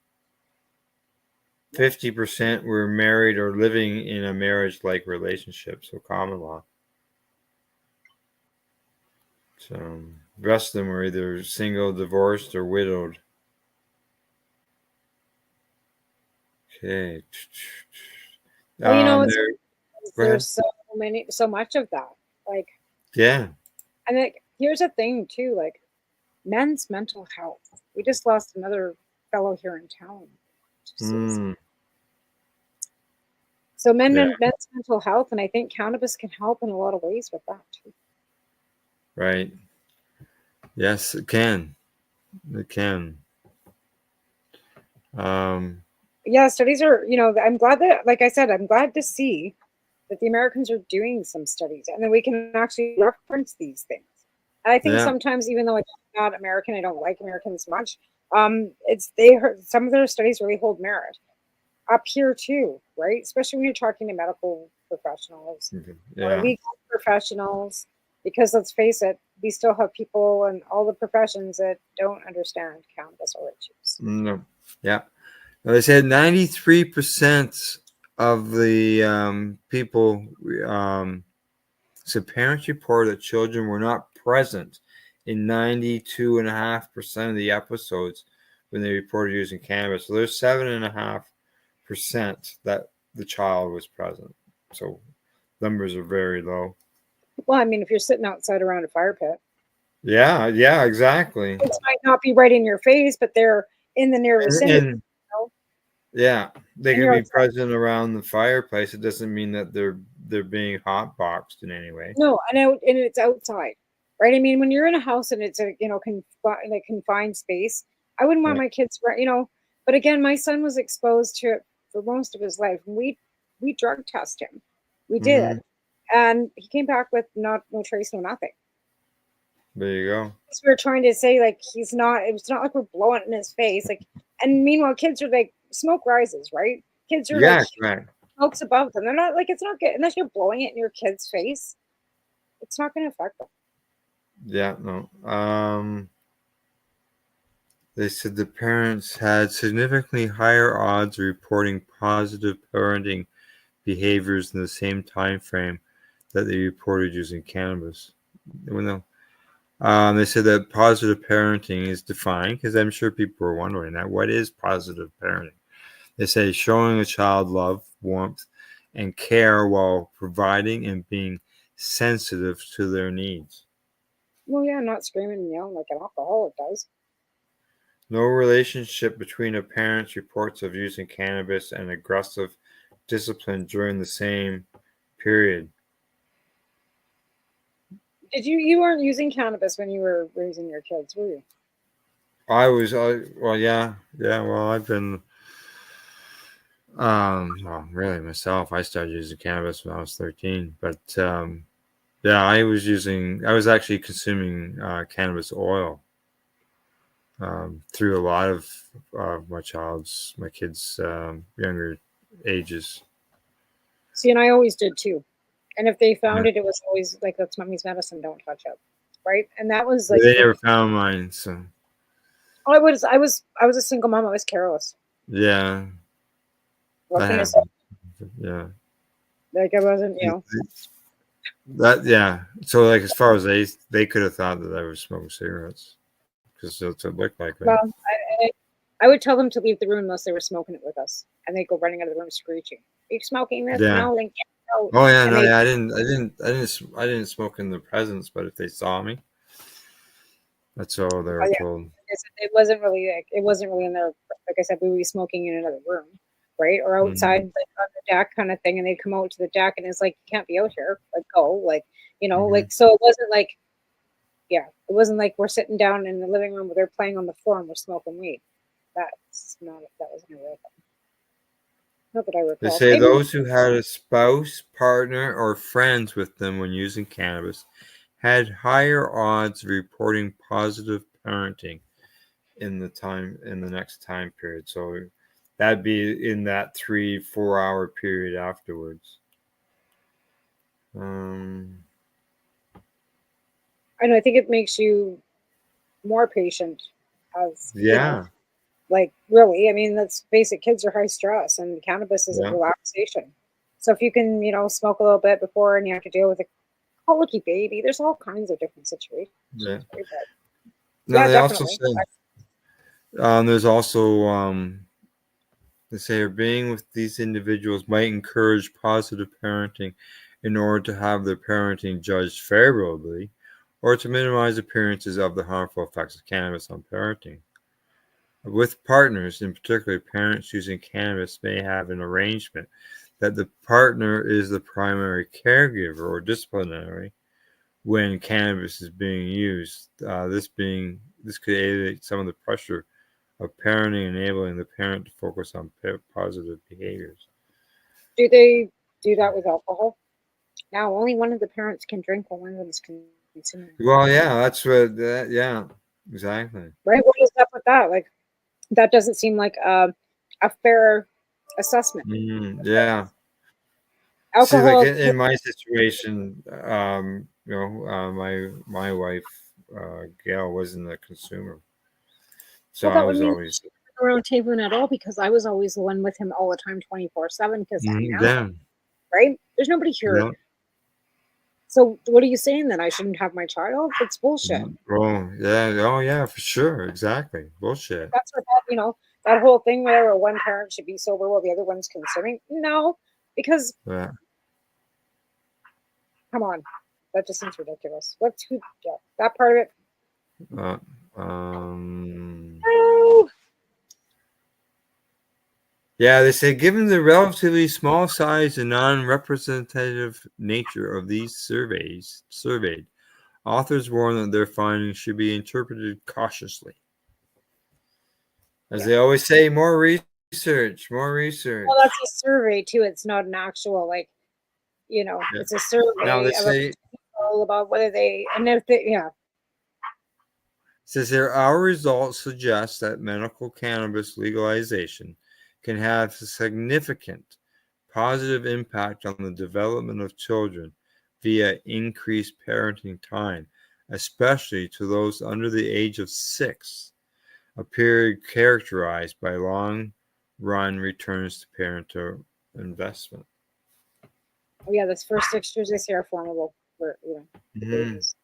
50% were married or living in a marriage-like relationship, so common law. So the rest of them were either single, divorced, or widowed. Okay. Well, Go there's so much of that. Like, yeah. and like, here's a thing too, like men's mental health. We just lost another fellow here in town. So men's mental health, and I think cannabis can help in a lot of ways with that too. Right. Yes, it can. It can. Yeah, studies are, I'm glad that, like I said, I'm glad to see that the Americans are doing some studies and then we can actually reference these things. And I think sometimes, even though I'm not American, I don't like Americans much. Some of their studies really hold merit up here too, right? Especially when you're talking to medical professionals or legal professionals, because let's face it, we still have people in all the professions that don't understand cannabis or its use. No. Yeah. Well, they said 93% of the people, so parents report that children were not present in 92.5% of the episodes when they reported using cannabis. So there's 7.5% that the child was present. So numbers are very low. Well, I mean, if you're sitting outside around a fire pit. Yeah, exactly. It might not be right in your face, but they're in the near vicinity. Yeah, they can be present around the fireplace. It doesn't mean that they're being hotboxed in any way. No, and it's outside, right? I mean, when you're in a house and it's a confined space, I wouldn't want my kids, But again, my son was exposed to it for most of his life. We drug test him, we did, and he came back with no trace, no nothing. There you go. So we were trying to say like he's not. It's not like we're blowing it in his face, like. And meanwhile, kids are like smoke rises, right? Kids are like smokes above them. They're not like it's not good unless you're blowing it in your kid's face. It's not going to affect them. Yeah, no. They said the parents had significantly higher odds of reporting positive parenting behaviors in the same time frame that they reported using cannabis. They said that positive parenting is defined, because I'm sure people are wondering that. What is positive parenting? They say showing a child love, warmth, and care while providing and being sensitive to their needs. Well, yeah, not screaming and yelling like an alcoholic does. No relationship between a parent's reports of using cannabis and aggressive discipline during the same period. You weren't using cannabis when you were raising your kids, were you? Well, I've been, really myself, I started using cannabis when I was 13, but, I was actually consuming, cannabis oil, through a lot of, my kids' younger ages. See, and I always did too. And if they found it, it was always like, that's mommy's medicine, don't touch it. Right. And that was like, they never found mine. So I was a single mom. I was careless. Yeah. What can I say? Yeah. Like I wasn't, So like, as far as they could have thought that I was smoking cigarettes because it looked like that. Well, I would tell them to leave the room unless they were smoking it with us, and they'd go running out of the room screeching. Are you smoking this? No, then get out. Oh yeah, no, I didn't smoke in their presence, but if they saw me, that's all they were told. It wasn't really in there. Like I said, we would be smoking in another room. right? Or outside like on the deck kind of thing, and they'd come out to the deck and it's like, you can't be out here, like go, like, like, so it wasn't like, it wasn't like we're sitting down in the living room where they're playing on the floor and we're smoking weed. That was never a thing. Not that I recall. They say Maybe- those who had a spouse, partner, or friends with them when using cannabis had higher odds of reporting positive parenting in the next time period. So that'd be in that 3-4 hour period afterwards. I know. I think it makes you more patient, as like really. I mean, let's face it. Kids are high stress, and cannabis is a relaxation. So if you can, smoke a little bit before, and you have to deal with a colicky baby, there's all kinds of different situations. Yeah. Right? No, they definitely. also say there's also they say being with these individuals might encourage positive parenting in order to have their parenting judged favorably, or to minimize appearances of the harmful effects of cannabis on parenting. With partners, in particular, parents using cannabis may have an arrangement that the partner is the primary caregiver or disciplinary when cannabis is being used. This could alleviate some of the pressure of parenting, enabling the parent to focus on positive behaviors. Do they do that with alcohol? Now, only one of the parents can drink while one of them is consuming. Well, yeah, that's what. Exactly. Right? What is up with that? Like, that doesn't seem like a fair assessment. Yeah. Alcohol. See, like in my situation, my wife, Gail, wasn't a consumer, so I was always around tabling at all, because I was always the one with him all the time, 24/7. Because right? There's nobody here. Yeah. So what are you saying, then I shouldn't have my child? It's bullshit. Oh yeah, for sure, exactly, bullshit. That's what that whole thing where one parent should be sober while the other one's consuming. No, because come on, that just seems ridiculous. That part of it. No. Yeah, they say given the relatively small size and non-representative nature of these surveyed, authors warn that their findings should be interpreted cautiously. As they always say, more research. Well, that's a survey too. It's not an actual it's a survey Now they of say people about whether they and if they says here our results suggest that medical cannabis legalization can have a significant positive impact on the development of children via increased parenting time, especially to those under the age of 6, a period characterized by long-run returns to parental investment. Oh yeah, this first 6 years they say are formidable for babies.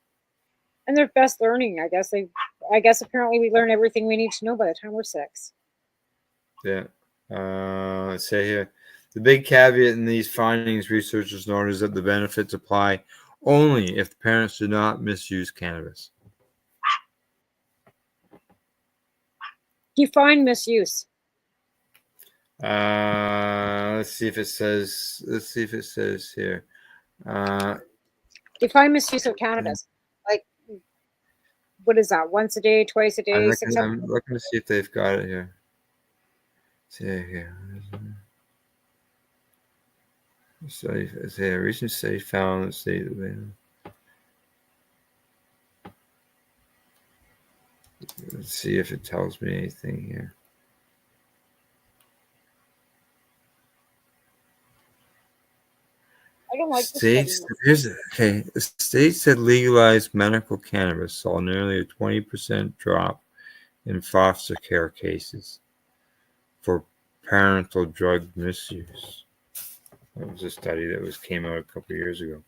And they're best learning. I guess apparently we learn everything we need to know by the time we're 6. Yeah. Let's say here, the big caveat in these findings, researchers note, is that the benefits apply only if the parents do not misuse cannabis. Define misuse. Let's see if it says here. Define misuse of cannabis. Like, what is that? Once a day, twice a day, I'm looking to see if they've got it here. See here. A recent study found that let's see if it tells me anything here. I don't like states that legalized medical cannabis saw nearly a 20% drop in foster care cases for parental drug misuse. That was a study that came out a couple of years ago.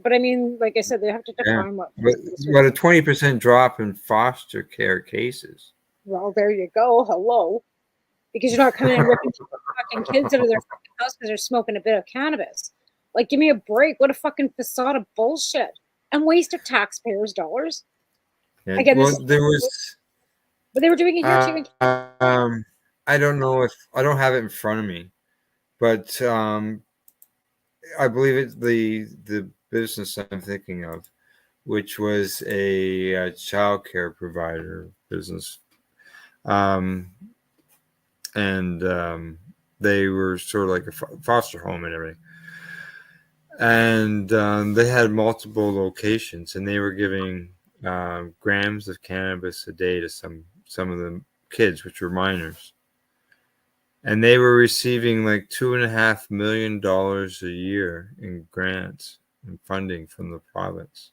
But I mean, like I said, they have to define what. But a 20% drop in foster care cases. Well, there you go. Hello. Because you're not coming in and ripping fucking kids out of their fucking house because they're smoking a bit of cannabis. Like, give me a break. What a fucking facade of bullshit and waste of taxpayers' dollars. Yeah. Again, well, there was. But they were doing it here too. I don't know if I don't have it in front of me, but I believe it's the business I'm thinking of, which was a child care provider business, um, and they were sort of like a foster home and everything. And they had multiple locations, and they were giving grams of cannabis a day to some of the kids, which were minors, and they were receiving like $2.5 million a year in grants and funding from the province.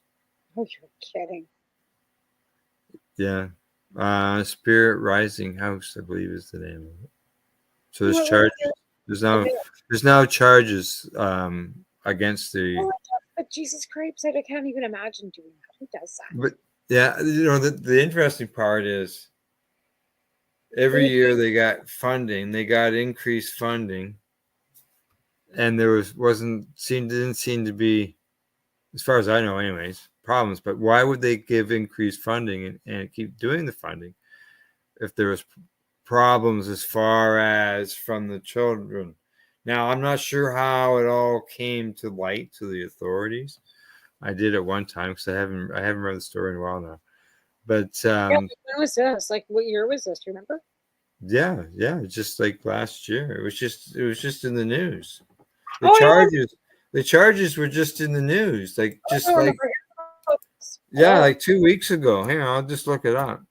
Oh, you're kidding. Yeah, Spirit Rising House, I believe, is the name of it. So there's Well, charges. okay. There's now charges against Oh the. my God, but Jesus Christ, I can't even imagine doing that. Who does that? But yeah, the interesting part is every year they got funding. They got increased funding, and there didn't seem to be, as far as I know, anyways, problems. But why would they give increased funding and keep doing the funding if there was problems as far as from the children? Now, I'm not sure how it all came to light to the authorities. I did at one time because I haven't read the story in a while now. But When was this? Like, what year was this? Do you remember? yeah, just like last year. It was just in the news. Oh, The charges were just in the news, like I just don't like remember hearing yeah, about this. like 2 weeks ago. Hang on, I'll just look it up.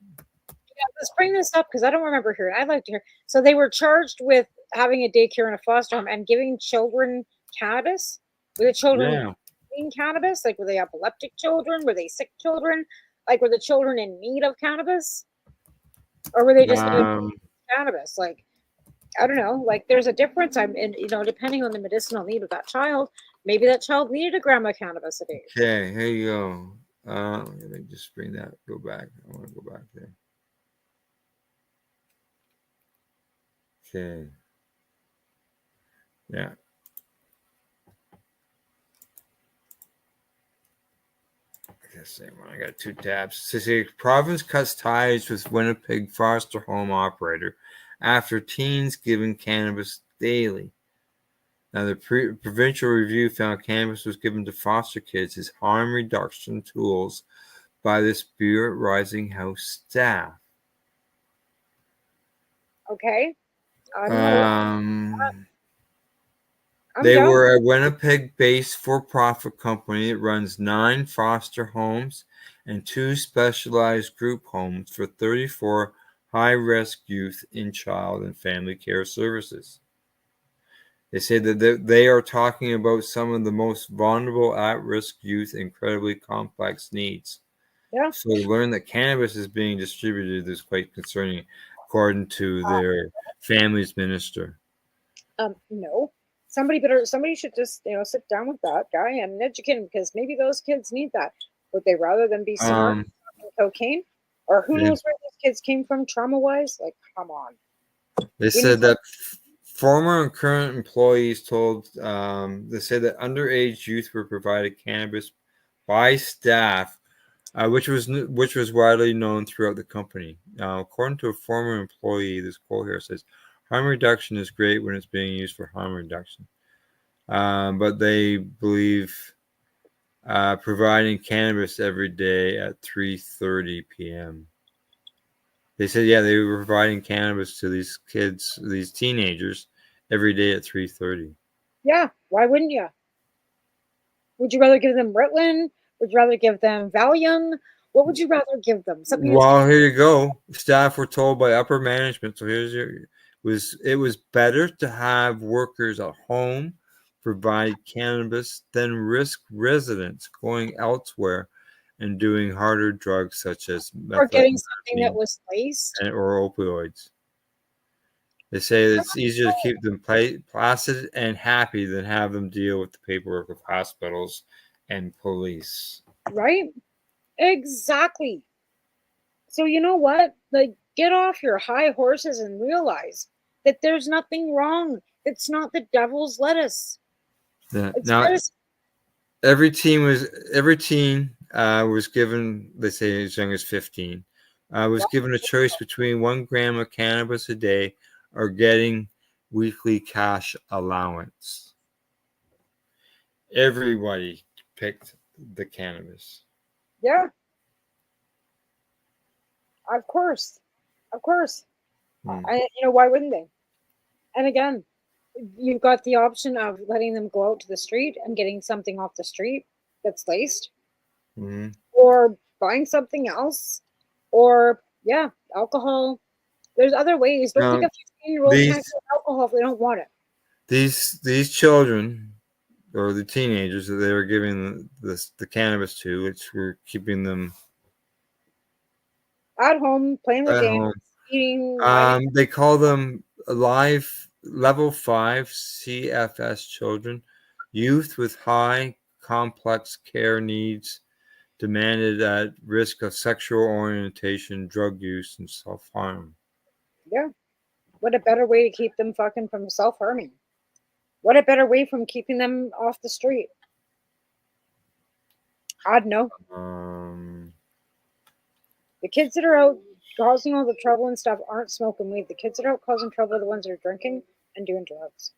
Yeah, let's bring this up because I don't remember hearing. I'd like to hear. So they were charged with having a daycare and a foster home and giving children cannabis. Were the children Yeah. using cannabis? Like, were they epileptic children? Were they sick children? Like, were the children in need of cannabis, or were they just given cannabis? Like, I don't know. Like, there's a difference. Depending on the medicinal need of that child, maybe that child needed a gram of cannabis a day. Okay, here you go. Let me just go back. I want to go back there. Okay. Yeah. Same one. I got two tabs. So the province cuts ties with Winnipeg foster home operator after teens given cannabis daily. Now, the provincial review found cannabis was given to foster kids as harm reduction tools by the Spirit Rising House staff. Okay. They were a Winnipeg-based for-profit company that runs 9 foster homes and 2 specialized group homes for 34 high-risk youth in child and family care services. They say that they are talking about some of the most vulnerable at-risk youth, incredibly complex needs. Yeah. So to learn that cannabis is being distributed is quite concerning, according to their family's minister. No. Somebody should just sit down with that guy and educate him because maybe those kids need that. Would they rather than be smart cocaine? Or who knows where these kids came from trauma-wise? Like, come on. They said that former and current employees they said that underage youth were provided cannabis by staff, which was widely known throughout the company. According to a former employee, this quote here says, "Harm reduction is great when it's being used for harm reduction," but they believe providing cannabis every day at 3:30 p.m. They said, they were providing cannabis to these kids, these teenagers, every day at 3:30. Yeah, why wouldn't you? Would you rather give them Ritalin? Would you rather give them Valium? What would you rather give them? Well, here you go. Staff were told by upper management. So it was better to have workers at home provide cannabis than risk residents going elsewhere and doing harder drugs such as or getting something that was laced or opioids. They say that it's easier to keep them placid and happy than have them deal with the paperwork of hospitals and police. Right? Exactly. So you know what? Like, get off your high horses and realize that there's nothing wrong. It's not the devil's lettuce. Yeah. Now, every teen was given, they say as young as 15, was given a choice between 1 gram of cannabis a day are getting weekly cash allowance. Everybody picked the cannabis. Yeah. Of course. Of course. Why wouldn't they? And again, you've got the option of letting them go out to the street and getting something off the street that's laced, Mm-hmm. or buying something else, or alcohol. There's other ways. Don't think a 15-year-old can't get alcohol if they don't want it. These children, or the teenagers that they were giving the cannabis to, which were keeping them At home, playing their at games, home. eating. They call them level 5 CFS children, youth with high complex care needs, demanded at risk of sexual orientation, drug use, and self-harm. Yeah. What a better way to keep them fucking from self-harming. What a better way from keeping them off the street. I'd know. The kids that are out causing all the trouble and stuff aren't smoking weed. The kids that are out causing trouble are the ones that are drinking and doing drugs.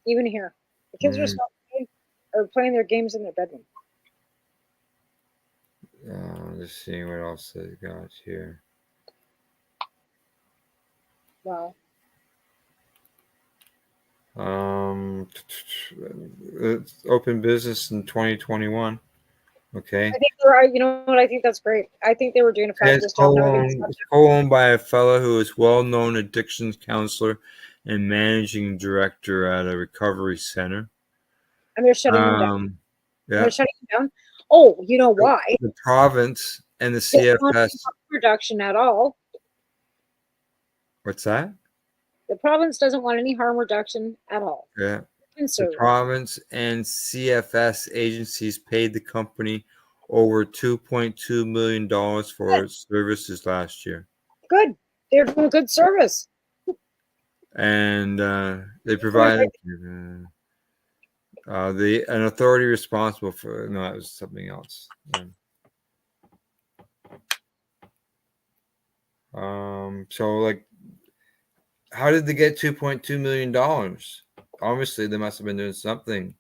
Even here. The kids are smoking weed or playing their games in their bedroom. Just seeing what else they got here. Wow. It's open business in 2021. Okay. I think you know what? I think that's great. I think they were doing a fabulous job. It's co-owned by a fellow who is well-known addictions counselor and managing director at a recovery center. And they're shutting them down. Yeah. They're shutting them down. Oh, you know why? The province and the They don't want CFS. harm reduction at all. What's that? The province doesn't want any harm reduction at all. Yeah. The Conservative. province and CFS agencies paid the company over $2.2 million for its services last year. Good. They're doing a good service. And they provided an authority responsible for it was something else. So like, how did they get $2.2 million? Obviously, they must have been doing something.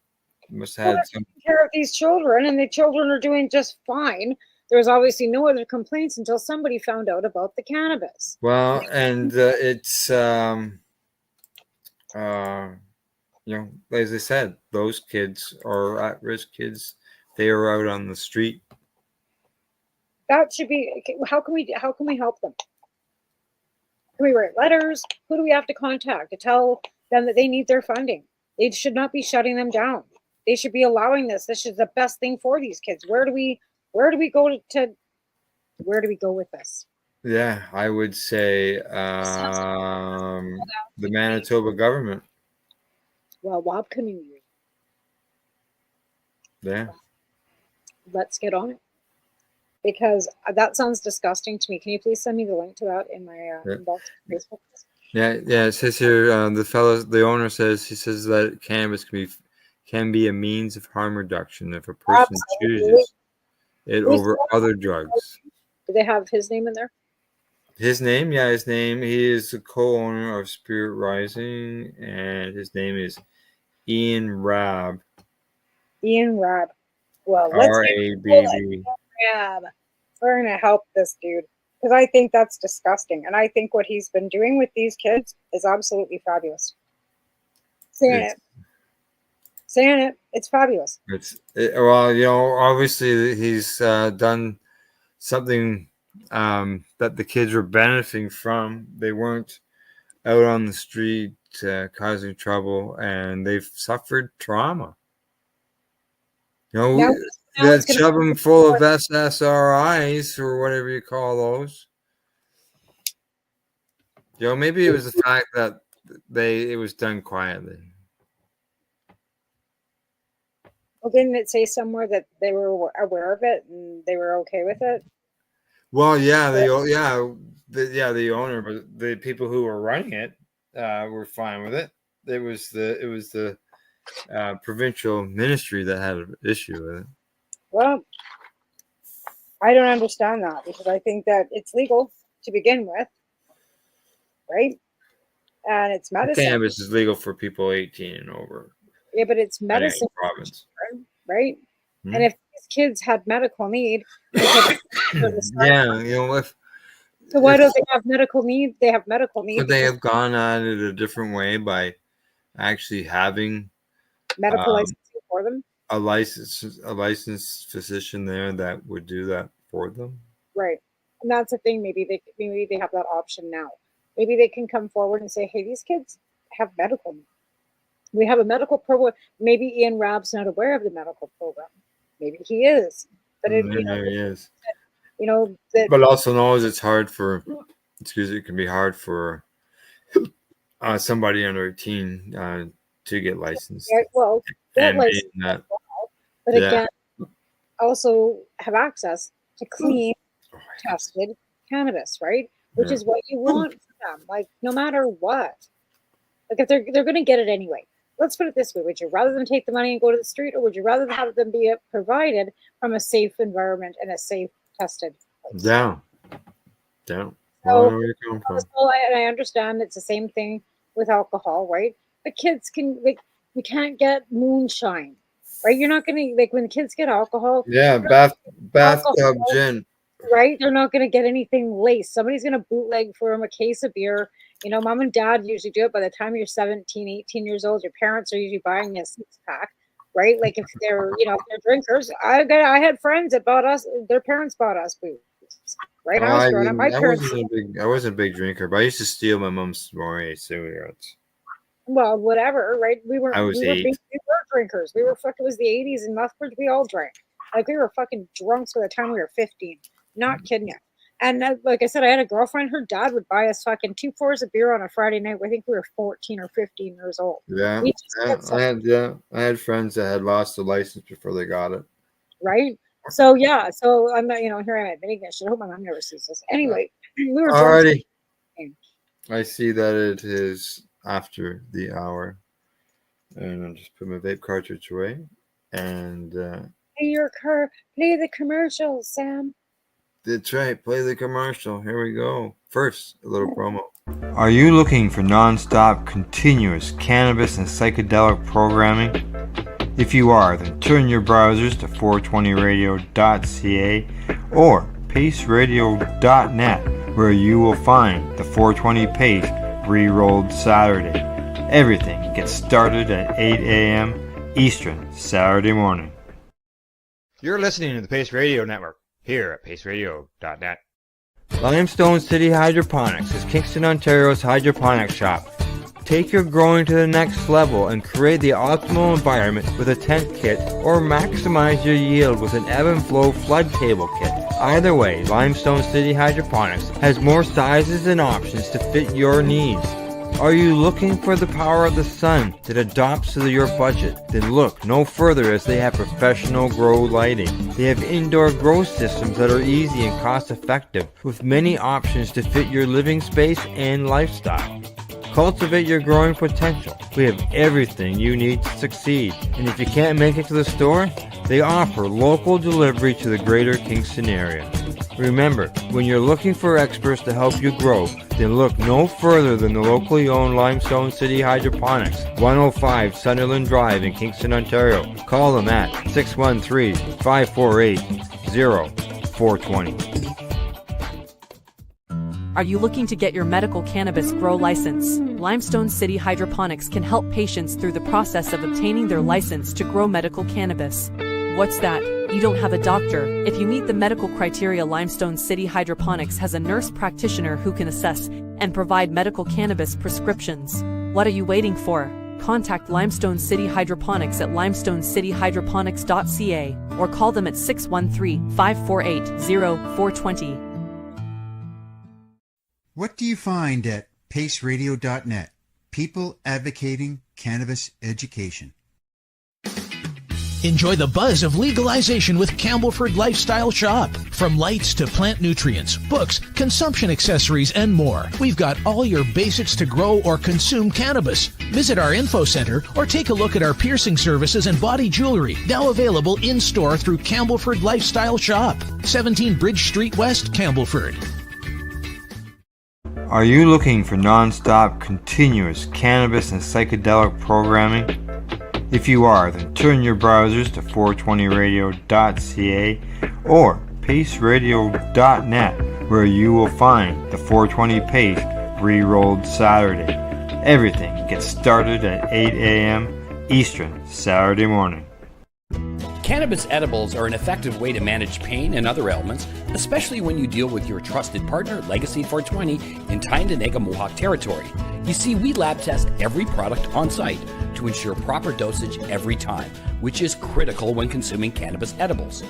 They must have had some. Taking care of these children, and the children are doing just fine. There was obviously no other complaints until somebody found out about the cannabis. Well, and it's as I said, those kids are at-risk kids. They are out on the street. That should be. How can we help them? Can we write letters? Who do we have to contact to tell them that they need their funding? They should not be shutting them down. They should be allowing this. This is the best thing for these kids. Where do we go with this? Yeah, I would say the Manitoba government. Well, Wob community. Yeah. Let's get on it. Because that sounds disgusting to me. Can you please send me the link to that in my inbox on Facebook? Yeah. It says here the owner says that cannabis can be a means of harm reduction if a person chooses it over other drugs. Do they have his name in there? His name, he is the co-owner of Spirit Rising, and his name is Ian Rabb. Ian Rabb. Well, let's R-A-B-B. Rabb. We're gonna help this dude because I think that's disgusting, and I think what he's been doing with these kids is absolutely fabulous. Saying it, it's fabulous. Obviously he's done something that the kids were benefiting from. They weren't out on the street causing trouble, and they've suffered trauma. That shove them full of SSRIs or whatever you call those. Maybe it was the fact that it was done quietly. Well, didn't it say somewhere that they were aware of it and they were okay with it? Well, the owner, but the people who were running it were fine with it. It was the provincial ministry that had an issue with it. Well, I don't understand that because I think that it's legal to begin with, right? and it's medicine. Cannabis is legal for people 18 and over. Yeah, but it's Depending on medicine, the province. right? Hmm. And if these kids had medical need, Yeah, you know, so why don't they have medical need? They have medical need. could they have gone at it a different way by actually having medical licensing for them? a licensed physician there that would do that for them? Right. And that's the thing. Maybe they have that option now. Maybe they can come forward and say, hey, these kids have medical need. We have a medical program. Maybe Ian Rabb's not aware of the medical program. Maybe he is. But it, Maybe he is. You know, that, But also knows it's hard for, it can be hard for somebody under 18 to get licensed. yeah, well, that And license being that, but yeah. again, also have access to clean, tested cannabis, right? Which Yeah. is what you want for them. Like, no matter what, like if they're going to get it anyway. Let's put it this way: would you rather them take the money and go to the street, or would you rather have them be provided from a safe environment and a safe, tested place? Down. Well, I know where you're coming from. So I understand it's the same thing with alcohol, right? But kids can, like, you can't get moonshine, right? You're not going to, like, when kids get alcohol. Yeah, bathtub gin. Right? They're not going to get anything laced. Somebody's going to bootleg for them a case of beer. You know, mom and dad usually do it. By the time you're 17, 18 years old, your parents are usually buying you a 6-pack, right? Like if they're, you know, if they're drinkers. I had friends that bought us, their parents bought us booze, right? I was growing up. My parents. I wasn't a big drinker, but I used to steal my mom's Moray cigarettes. Well, whatever, right? I was 8. We were drinkers. We were fucking, it was the 80s in Lethbridge. We all drank. Like we were fucking drunks by the time we were 15. Not kidding you. And like I said, I had a girlfriend. Her dad would buy us fucking 2 fours of beer on a Friday night. I think we were 14 or 15 years old. Yeah, We just got I had friends that had lost the license before they got it. right? So yeah, so I'm not, you know, here I'm admitting this shit. I hope my mom never sees this. Anyway, we were Alrighty. drunk. I see that it is after the hour, and I'll just put my vape cartridge away. And Play your car, play the commercials, Sam. that's right. Play the commercial. Here we go. First, a little promo. Are you looking for non-stop, continuous cannabis and psychedelic programming? If you are, then turn your browsers to 420radio.ca or paceradio.net, where you will find the 420 Pace re-rolled Saturday. Everything gets started at 8 a.m. Eastern Saturday morning. You're listening to the Pace Radio Network here at paceradio.net. Limestone City Hydroponics is Kingston, Ontario's hydroponics shop. Take your growing to the next level and create the optimal environment with a tent kit, or maximize your yield with an ebb and flow flood table kit. Either way, Limestone City Hydroponics has more sizes and options to fit your needs. Are you looking for the power of the sun that adapts to your budget? Then look no further, as they have professional grow lighting. They have indoor grow systems that are easy and cost effective, with many options to fit your living space and lifestyle. Cultivate your growing potential. We have everything you need to succeed. And if you can't make it to the store, they offer local delivery to the greater Kingston area. Remember, when you're looking for experts to help you grow, then look no further than the locally owned Limestone City Hydroponics, 105 Sunderland Drive in Kingston, Ontario. Call them at 613-548-0420. Are you looking to get your medical cannabis grow license? Limestone City Hydroponics can help patients through the process of obtaining their license to grow medical cannabis. What's that? You don't have a doctor. If you meet the medical criteria, Limestone City Hydroponics has a nurse practitioner who can assess and provide medical cannabis prescriptions. What are you waiting for? Contact Limestone City Hydroponics at limestonecityhydroponics.ca or call them at 613-548-0420. What do you find at paceradio.net? People advocating cannabis education. Enjoy the buzz of legalization with Campbellford Lifestyle Shop. From lights to plant nutrients, books, consumption accessories, and more, we've got all your basics to grow or consume cannabis. Visit our info center or take a look at our piercing services and body jewelry, now available in-store through Campbellford Lifestyle Shop, 17 Bridge Street West, Campbellford. Are you looking for non-stop, continuous cannabis and psychedelic programming? If you are, then turn your browsers to 420radio.ca or paceradio.net, where you will find the 420 Pace re-rolled Saturday. Everything gets started at 8 a.m. Eastern Saturday morning. Cannabis edibles are an effective way to manage pain and other ailments, especially when you deal with your trusted partner, Legacy 420, in Tyendinaga Mohawk territory. You see, we lab test every product on site to ensure proper dosage every time, which is critical when consuming cannabis edibles.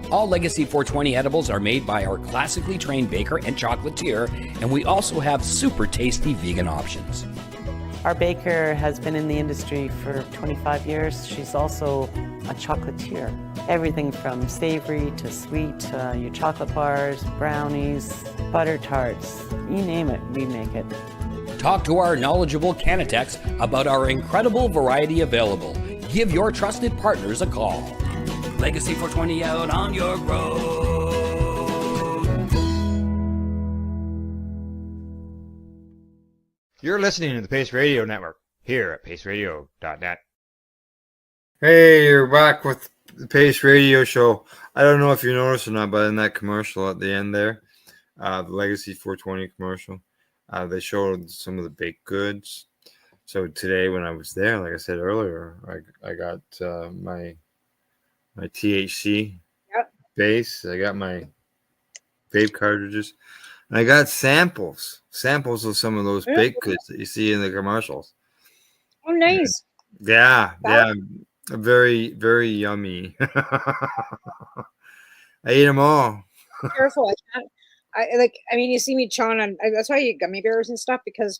All Legacy 420 edibles are made by our classically trained baker and chocolatier, and we also have super tasty vegan options. Our baker has been in the industry for 25 years. She's also a chocolatier. Everything from savory to sweet, your chocolate bars, brownies, butter tarts, you name it, we make it. Talk to our knowledgeable Cannatex about our incredible variety available. Give your trusted partners a call. Legacy 420 out on your road. You're listening to the Pace Radio Network here at paceradio.net. Hey, you're back with the Pace Radio Show. I don't know if you noticed or not, but in that commercial at the end there, the Legacy 420 commercial, they showed some of the baked goods. So today when I was there, like I said earlier, I got my THC base. I got my vape cartridges. And I got samples of some of those baked goods that you see in the commercials. Oh, nice. Yeah. Very, very yummy. I ate them all. Careful. I mean, you see me chawing on, that's why you gummy bears and stuff, because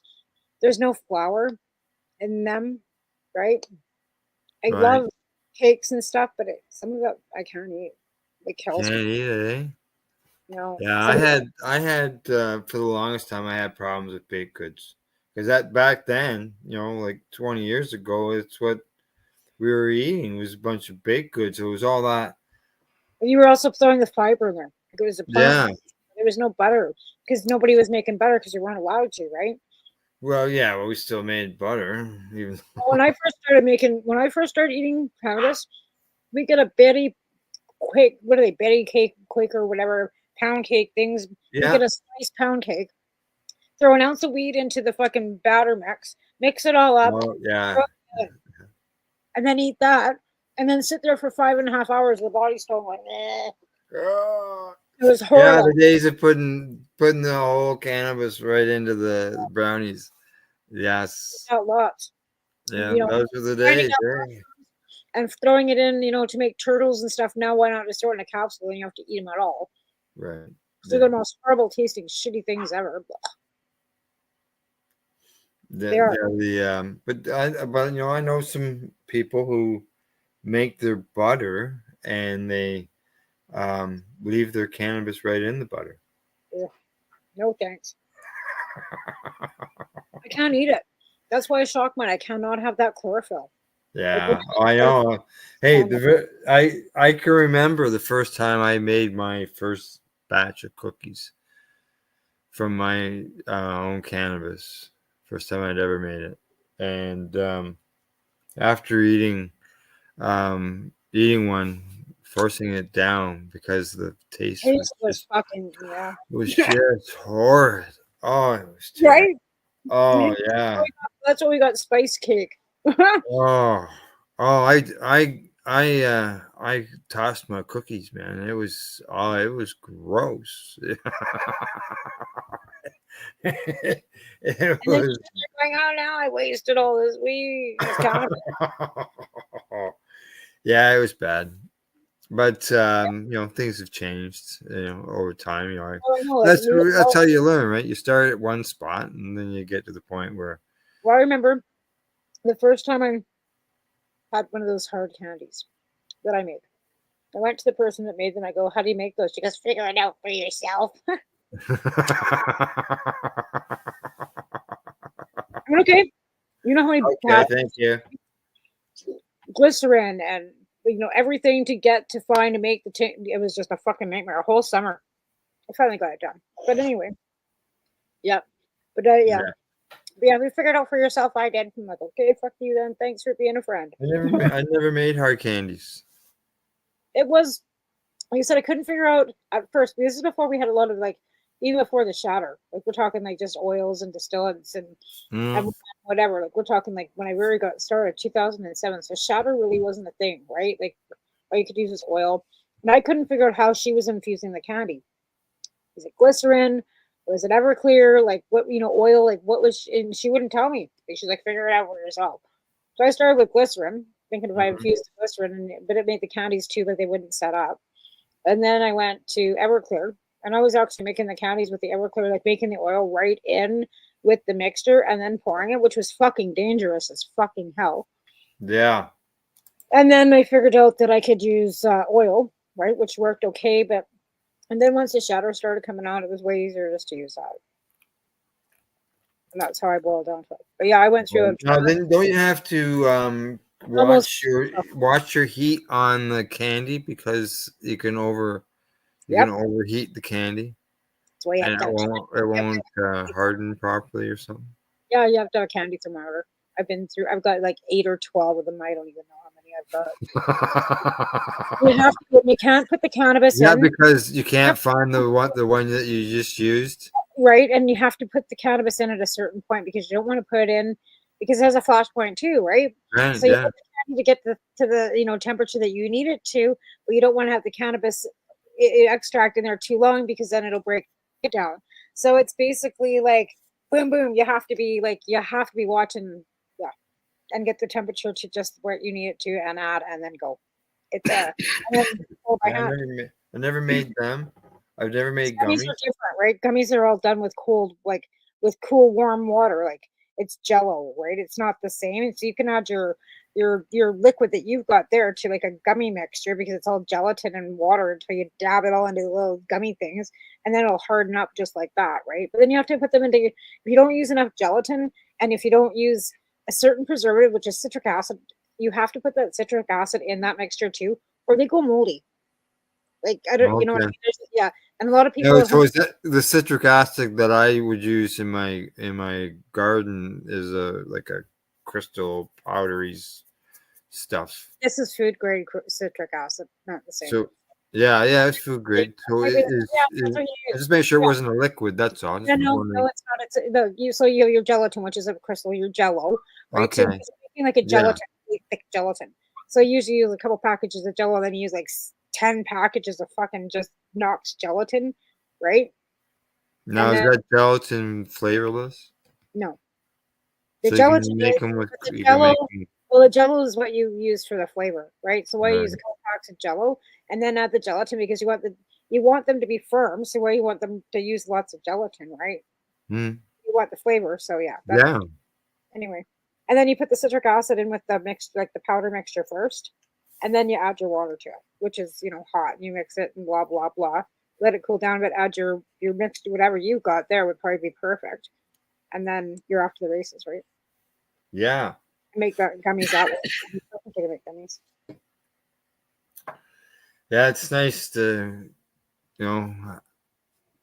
there's no flour in them, right? I love cakes and stuff, but some of that I can't eat. It kills me. Can't eat it, eh? No. Yeah, I had for the longest time I had problems with baked goods, because that back then, like 20 years ago, it's what we were eating was a bunch of baked goods. It was all that. And you were also throwing the fiber in there. It was a Yeah. There was no butter because nobody was making butter because you weren't allowed to, right? Well, we still made butter. Even When I first started eating cannabis, we get a Betty Quake. What are they? Betty cake, Quaker, whatever. Pound cake things. Yeah. You get a sliced pound cake, throw an ounce of weed into the fucking batter mix it all up, and then eat that, and then sit there for 5.5 hours. The body's still like, eh. It was horrible. Yeah, the days of putting the whole cannabis right into the brownies. Yes. Got lots. Yeah, those were the days. And throwing it in, to make turtles and stuff. Now, why not just throw it in a capsule and you have to eat them at all? Right. They're the most horrible tasting, shitty things ever. They are. But I know some people who make their butter and they leave their cannabis right in the butter. Yeah. No thanks. I can't eat it. That's why I shock mine. I cannot have that chlorophyll. Yeah, I know. Hey, I can remember the first time I made my first batch of cookies from my own cannabis. First time I'd ever made it, and after eating one, forcing it down because the taste was fucking was just horrid. Oh, it was terrible. Right. Oh yeah. That's what we got. Spice cake. I tossed my cookies, man. It was gross. It was. Going, oh, now I wasted all this weed. Yeah, it was bad, but things have changed. Over time. That's how you learn, right? You start at one spot, and then you get to the point where. Well, I remember the first time I had one of those hard candies that I made. I went to the person that made them. I go, "How do you make those?" She goes, "Figure it out for yourself." I'm okay. You know how many thank you. Glycerin and everything to get to find to make it was just a fucking nightmare. A whole summer. I finally got it done. But anyway, yeah. But yeah. But yeah, we figured out for yourself. I did. I'm like, okay, fuck you then. Thanks for being a friend. I never made hard candies. It was, like I said, I couldn't figure out at first. This is before we had a lot of like, even before the shatter. Like we're talking like just oils and distillants and whatever. Like we're talking like when I really got started, 2007. So shatter really wasn't a thing, right? Like all you could use was oil, and I couldn't figure out how she was infusing the candy. Was it glycerin? Was it Everclear? Like what, oil? Like what was? And she wouldn't tell me. She's like, figure it out for yourself. So I started with glycerin, thinking if I infused glycerin, but it made the candies too, like they wouldn't set up. And then I went to Everclear, and I was actually making the candies with the Everclear, like making the oil right in with the mixture and then pouring it, which was fucking dangerous as fucking hell. Yeah. And then I figured out that I could use oil, right, which worked okay. And then once the shatter started coming out, it was way easier just to use that. And that's how I boiled down to it. But yeah, I went through it. Now, then don't you have to watch your heat on the candy because you can overheat the candy, and it won't harden properly or something. Yeah, you have to have a candy thermometer. I've got like 8 or 12 of them. I don't even know how many I've got. You can't put the cannabis in. Yeah, because you can't find the one that you just used. Right, and you have to put the cannabis in at a certain point because you don't want to put it in because it has a flash point too, right? Right, so you put the candy to get to the temperature that you need it to, but you don't want to have the cannabis extract in there too long because then it'll break it down. So it's basically like boom, boom. You have to be watching, and get the temperature to just where you need it to, and add, and then go. It's and then I never made them. I've never made gummies. Gummies Are different, right? Gummies are all done with cool, warm water. Like it's Jello, right? It's not the same. So you can add your liquid that you've got there to like a gummy mixture because it's all gelatin and water until you dab it all into little gummy things, and then it'll harden up just like that, right? But then you have to put them into. If you don't use enough gelatin, and if you don't use a certain preservative, which is citric acid, you have to put that citric acid in that mixture too, or they go moldy. Like I don't, you know what I mean? Yeah, and a lot of people. So is that the citric acid that I would use in my garden is a crystal powdery stuff. This is food grade citric acid, not the same. So yeah, it's food grade. So just make sure it wasn't a liquid. That's all. No, it's not. So you have your gelatin, which is a crystal, your Jello, right? Okay. So it's making like a gelatin, really thick gelatin. So you usually use a couple packages of Jello, then you use like 10 packages of fucking just Knox gelatin, right? Now is that gelatin flavorless? No. The gelatin. Well, the Jello is what you use for the flavor, right? So why you use a couple packs of Jello and then add the gelatin because you want them to be firm. So why you want them to use lots of gelatin, right? You want the flavor, so yeah. Anyway, and then you put the citric acid in with the mix, like the powder mixture first, and then you add your water to it, which is hot. You mix it and blah blah blah. Let it cool down, but add your mixed whatever you got there would probably be perfect, and then you're off to the races, right? Yeah. Make that gummies that way. I can make gummies. Yeah, it's nice to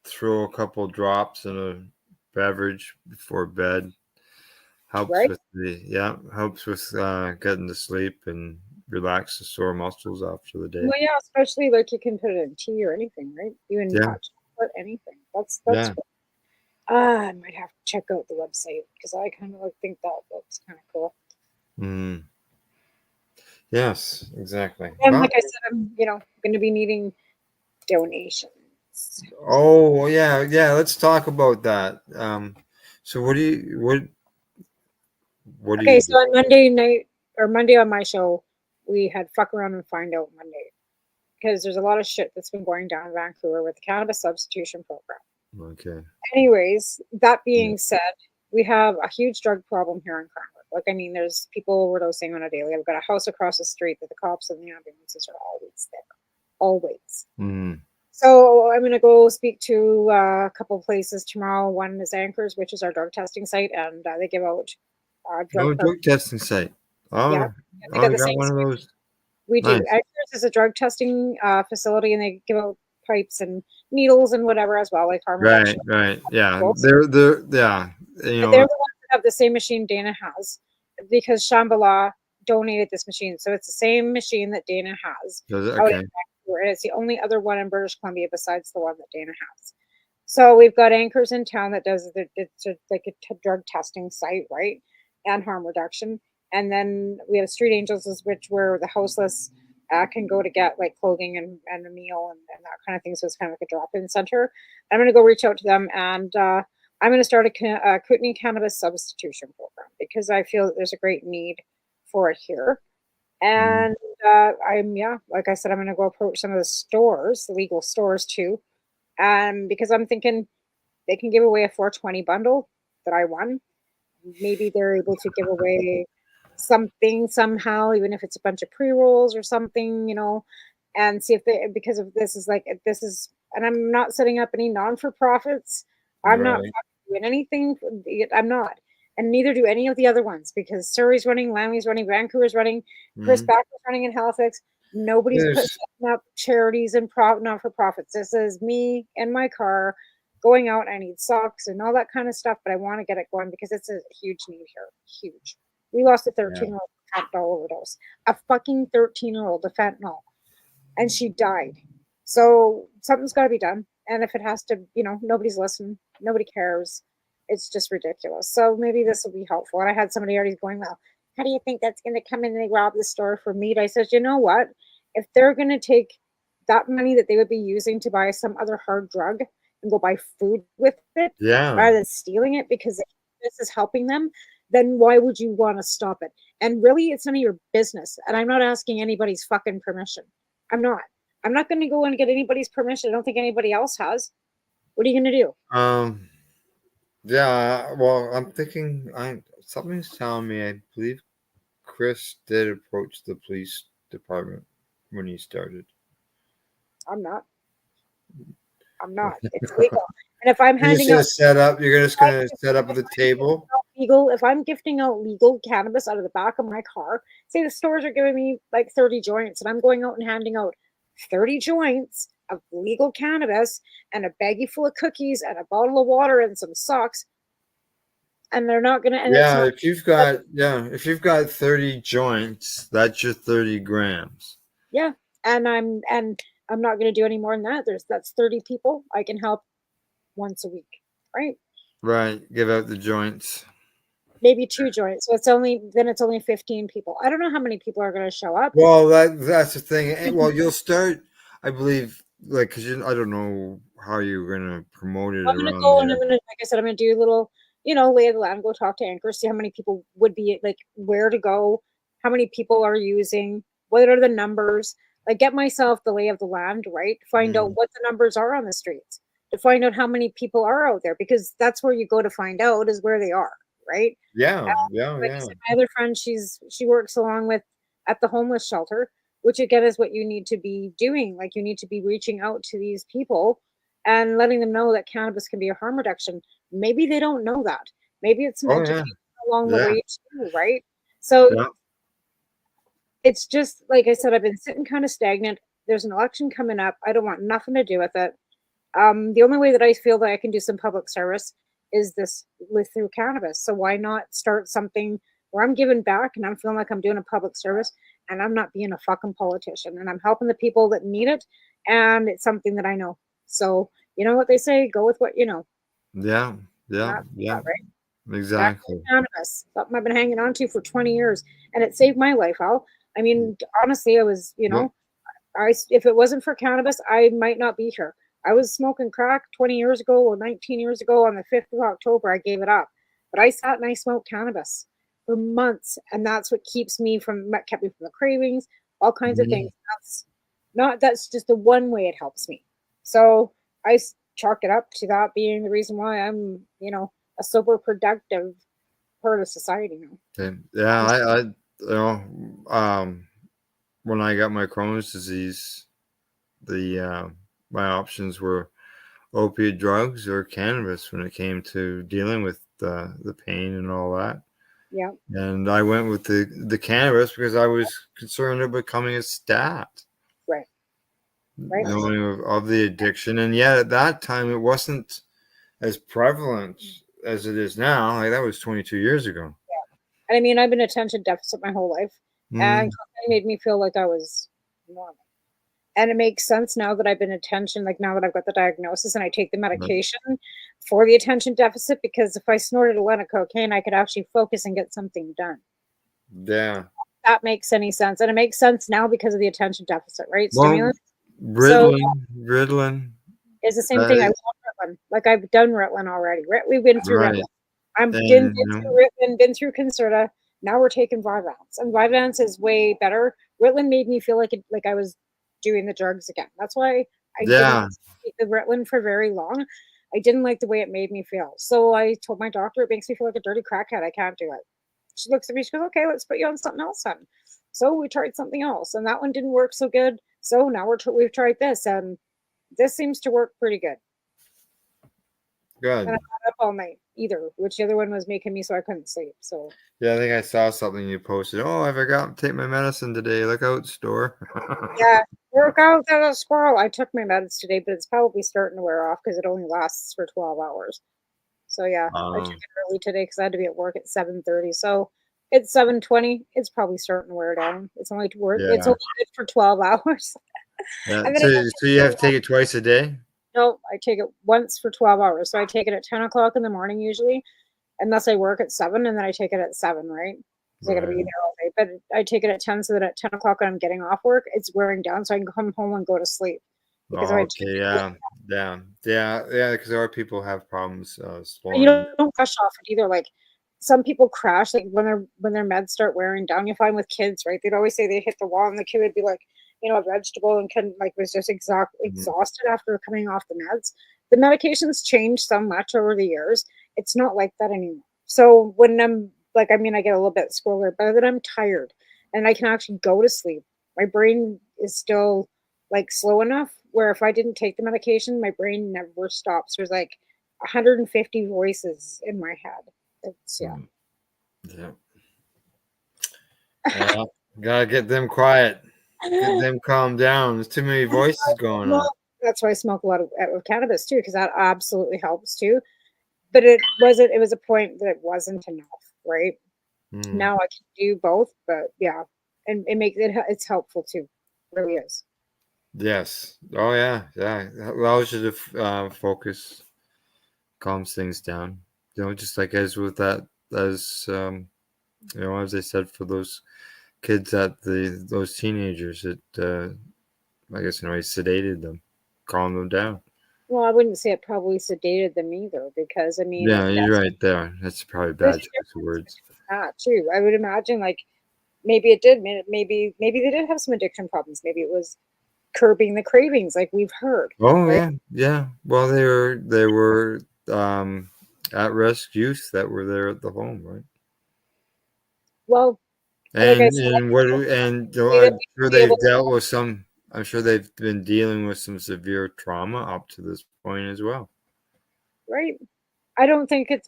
throw a couple drops in a beverage before bed. Helps with getting to sleep and relax the sore muscles after the day. Well, yeah, especially like you can put it in tea or anything, right? Even hot chocolate, anything. That's I might have to check out the website because I kind of think that looks kind of cool. Yes, exactly. And like I said, I'm going to be needing donations. Oh yeah. Let's talk about that. So what do you so on Monday night or Monday on my show, we had Fuck Around and Find Out Monday because there's a lot of shit that's been going down in Vancouver with the cannabis substitution program. Okay. Anyways, that being said, we have a huge drug problem here in Carver. Like, I mean, there's people overdosing on a daily. I've got a house across the street that the cops and the ambulances are always there. Always. So I'm going to go speak to a couple places tomorrow. One is Anchors, which is our drug testing site, and they give out drug testing site. Oh, yeah. I got one of those. We do. Anchors is a drug testing facility, and they give out pipes and needles and whatever as well, like harm reduction. Right. Yeah. Tools. They're yeah. You But know. they're the ones that have the same machine Dana has, because Shambhala donated this machine. So it's the same machine that Dana has. Does it? out in Okay. Vancouver, and it's the only other one in British Columbia besides the one that Dana has. So we've got Anchors in town that does it's like a drug testing site, right, and harm reduction. And then we have Street Angels, which where the houseless can go to get like clothing and a meal and that kind of thing. So it's kind of like a drop-in center. I'm going to go reach out to them, and I'm going to start a Kootenai cannabis substitution program because I feel that there's a great need for it here. And like I said, I'm going to go approach some of the stores, the legal stores too, because I'm thinking they can give away a 420 bundle that I won. Maybe they're able to give away something somehow, even if it's a bunch of pre-rolls or something, and see if they, because of this is, and I'm not setting up any non-for-profits. I'm not doing anything. I'm not. And neither do any of the other ones, because Surrey's running, Langley's running, Vancouver's running, Chris Backer's running in Halifax. Nobody's putting up charities and not-for-profits. This is me in my car going out. I need socks and all that kind of stuff, but I want to get it going because it's a huge need here. Huge. We lost a 13-year-old to fentanyl overdose. A fucking 13-year-old to fentanyl. And she died. So something's got to be done. And if it has to, nobody's listening. Nobody cares. It's just ridiculous. So maybe this will be helpful. And I had somebody already going, well, how do you think that's going to come in and they rob the store for meat? I said, you know what? If they're going to take that money that they would be using to buy some other hard drug and go buy food with it, rather than stealing it because this is helping them, then why would you want to stop it? And really, it's none of your business. And I'm not asking anybody's fucking permission. I'm not going to go and get anybody's permission. I don't think anybody else has. What are you going to do? Yeah, well, I'm thinking something's telling me I believe Chris did approach the police department when he started. I'm not. It's legal. And if I'm handing you're out just gonna set up at the table. Legal, if I'm gifting out legal cannabis out of the back of my car, say the stores are giving me like 30 joints, and I'm going out and handing out 30 joints of legal cannabis and a baggie full of cookies and a bottle of water and some socks, and they're not gonna. If you've got 30 joints, that's your 30 grams. Yeah, and I'm not gonna do any more than that. That's 30 people I can help once a week, right? Right, give out the joints. Maybe 2 joints. So it's only 15 people. I don't know how many people are going to show up. Well, that's the thing. Well, you'll start, I believe, because I don't know how you're going to promote it. I'm going to go and like I said, I'm going to do a little, lay of the land, go talk to Anchor, see how many people would be, like, where to go, how many people are using, what are the numbers, like get myself the lay of the land, right? Find out what the numbers are on the streets, to find out how many people are out there, because that's where you go to find out is where they are. Right? Yeah. I said, my other friend, she works along with at the homeless shelter, which again is what you need to be doing. Like, you need to be reaching out to these people and letting them know that cannabis can be a harm reduction. Maybe they don't know that. Maybe it's some education along the way too, right? So it's just like I said, I've been sitting kind of stagnant. There's an election coming up. I don't want nothing to do with it. The only way that I feel that I can do some public service is through cannabis. So why not start something where I'm giving back and I'm feeling like I'm doing a public service and I'm not being a fucking politician and I'm helping the people that need it, and it's something that I know. So you know what they say, go with what you know. Yeah. Right? Exactly. Cannabis, something I've been hanging on to for 20 years, and it saved my life, Al. I mean, honestly, I was, if it wasn't for cannabis, I might not be here. I was smoking crack 20 years ago or 19 years ago. On the 5th of October, I gave it up. But I sat and I smoked cannabis for months, and that's what kept me from the cravings, all kinds of things. That's just the one way it helps me. So I chalk it up to that being the reason why I'm, a sober, productive part of society now. Okay. Yeah, when I got my Crohn's disease, my options were opiate drugs or cannabis when it came to dealing with the pain and all that. Yeah. And I went with the cannabis because I was concerned of becoming a stat. Right. right? knowing of the addiction. And yet at that time, it wasn't as prevalent as it is now. Like that was 22 years ago. And I mean, I've been attention deficit my whole life, and cocaine made me feel like I was normal. And it makes sense now that I've been attention, like now that I've got the diagnosis and I take the medication for the attention deficit, because if I snorted a line of cocaine, I could actually focus and get something done. Yeah. That makes any sense. And it makes sense now because of the attention deficit, right? Well, Stimulant. Ritalin. Is the same thing. I want Ritalin. Like I've done Ritalin already. We've been through Right. Ritalin. I'm And, been through Ritalin, been through Concerta. Now we're taking Vyvanse, and Vyvanse is way better. Ritalin made me feel like I was doing the drugs again. That's why I didn't take the Ritalin for very long. I didn't like the way it made me feel. So I told my doctor, it makes me feel like a dirty crackhead. I can't do it. She looks at me, she goes, okay, let's put you on something else then. So we tried something else, and that one didn't work so good. So now we've tried this, and this seems to work pretty good. Good. And I'm not up all night either, which the other one was making me so I couldn't sleep. So Yeah, I think I saw something you posted. Oh, I forgot to take my medicine today. Look out, store. yeah, work out that squirrel. I took my meds today, but it's probably starting to wear off because it only lasts for 12 hours. So yeah, I took it early today because I had to be at work at 7:30. So it's 7:20. It's probably starting to wear down. It's only to work. It's only good for 12 hours. Yeah. And then So you have to take it twice a day? No, I take it once for 12 hours. So I take it at 10 o'clock in the morning usually, unless I work at 7, and then I take it at 7, right? Because I got to be there all day. But I take it at 10 so that at 10 o'clock when I'm getting off work, it's wearing down so I can come home and go to sleep. Because Yeah. Because our people have problems slowing. You don't crash off it either. Like some people crash, like when their meds start wearing down. You find with kids, right? They'd always say they hit the wall, and the kid would be like, a vegetable, and was just exhausted after coming off the meds. The medications changed so much over the years. It's not like that anymore. So when I'm I get a little bit squirrely, but then I'm tired and I can actually go to sleep. My brain is still slow enough where if I didn't take the medication, my brain never stops. There's 150 voices in my head. It's Yeah. Gotta get them quiet. Get them calm down. There's too many voices going on. That's why I smoke a lot of cannabis too, because that absolutely helps too. But it was a point that it wasn't enough, right? Now I can do both, but yeah, and it's helpful too. It really is. Yes. Oh yeah. It allows you to focus, calms things down. Just like as with that, as I said, for those kids those teenagers, it I guess sedated them, calmed them down. Well, I wouldn't say it probably sedated them either, because yeah, you're right there. That's probably bad choice of words. Too. I would imagine maybe it did. Maybe they did have some addiction problems. Maybe it was curbing the cravings, like we've heard. Oh right? yeah. Well, they were at-risk youth that were there at the home, right? Well, I'm sure they've dealt with some. I'm sure they've been dealing with some severe trauma up to this point as well. Right. I don't think it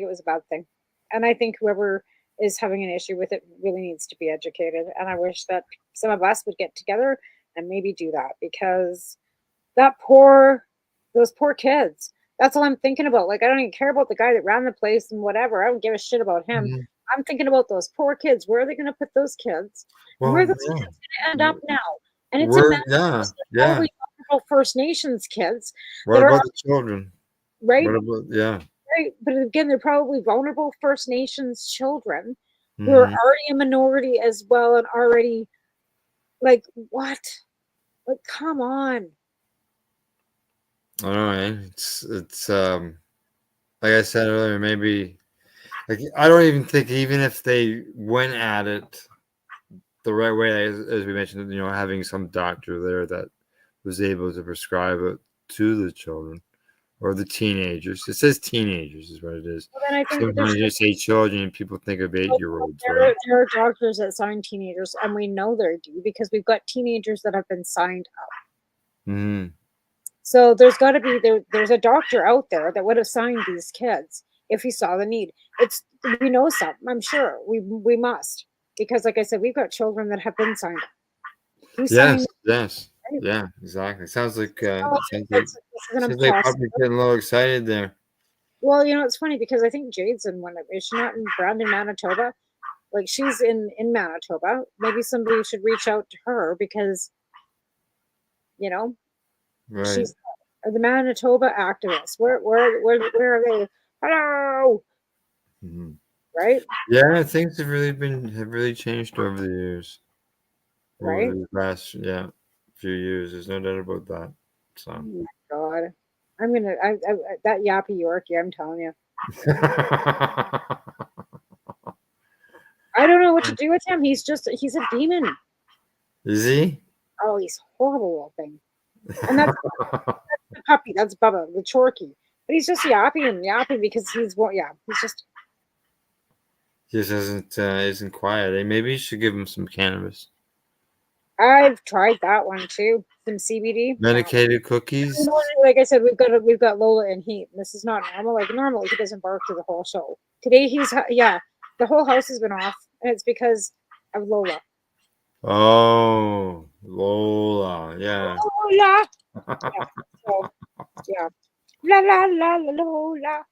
was a bad thing, and I think whoever is having an issue with it really needs to be educated. And I wish that some of us would get together and maybe do that, because those poor kids. That's all I'm thinking about. I don't even care about the guy that ran the place and whatever. I don't give a shit about him. Mm-hmm. I'm thinking about those poor kids. Where are they going to put those kids? Where are those kids going to end up now? And it's probably First Nations kids. What about the children? Right? Right. But again, they're probably vulnerable First Nations children who are already a minority as well, and already what? Come on. I don't know. It's like I said earlier, maybe I don't even think, even if they went at it the right way, as we mentioned, having some doctor there that was able to prescribe it to the children or the teenagers. It says teenagers is what it is. Well, then I think sometimes you say children and people think of 8-year-olds. There are doctors that sign teenagers, and we know they do because we've got teenagers that have been signed up. Mm-hmm. So there's got to be there's a doctor out there that would have signed these kids if he saw the need. We know some, I'm sure. We must, because like I said, we've got children that have been signed up. Yes. Yeah, exactly. Sounds like This is an Puppy's getting a little excited there. Well, it's funny because I think Jade's in one of. Is she not in Brandon, Manitoba? Like she's in Manitoba. Maybe somebody should reach out to her because Right. she's the Manitoba activists. Where are they? Hello, Mhm. right? Yeah, things have really changed over the years. Right? Over the last few years. There's no doubt about that. So Oh my God, I'm gonna that yappy Yorkie. I'm telling you, I don't know what to do with him. He's a demon. is he? Oh, he's horrible little thing. And that's the puppy. That's Bubba, the Chorky. But he's just yapping because he's just. Just isn't quiet. Maybe you should give him some cannabis. I've tried that one too. Some CBD. Medicated cookies. Like I said, we've got Lola and Heat. And this is not normal. Like normally he doesn't bark through the whole show. Today the whole house has been off, and it's because of Lola. Oh, Lola, yeah. Lola. Yeah. La la la la Lola.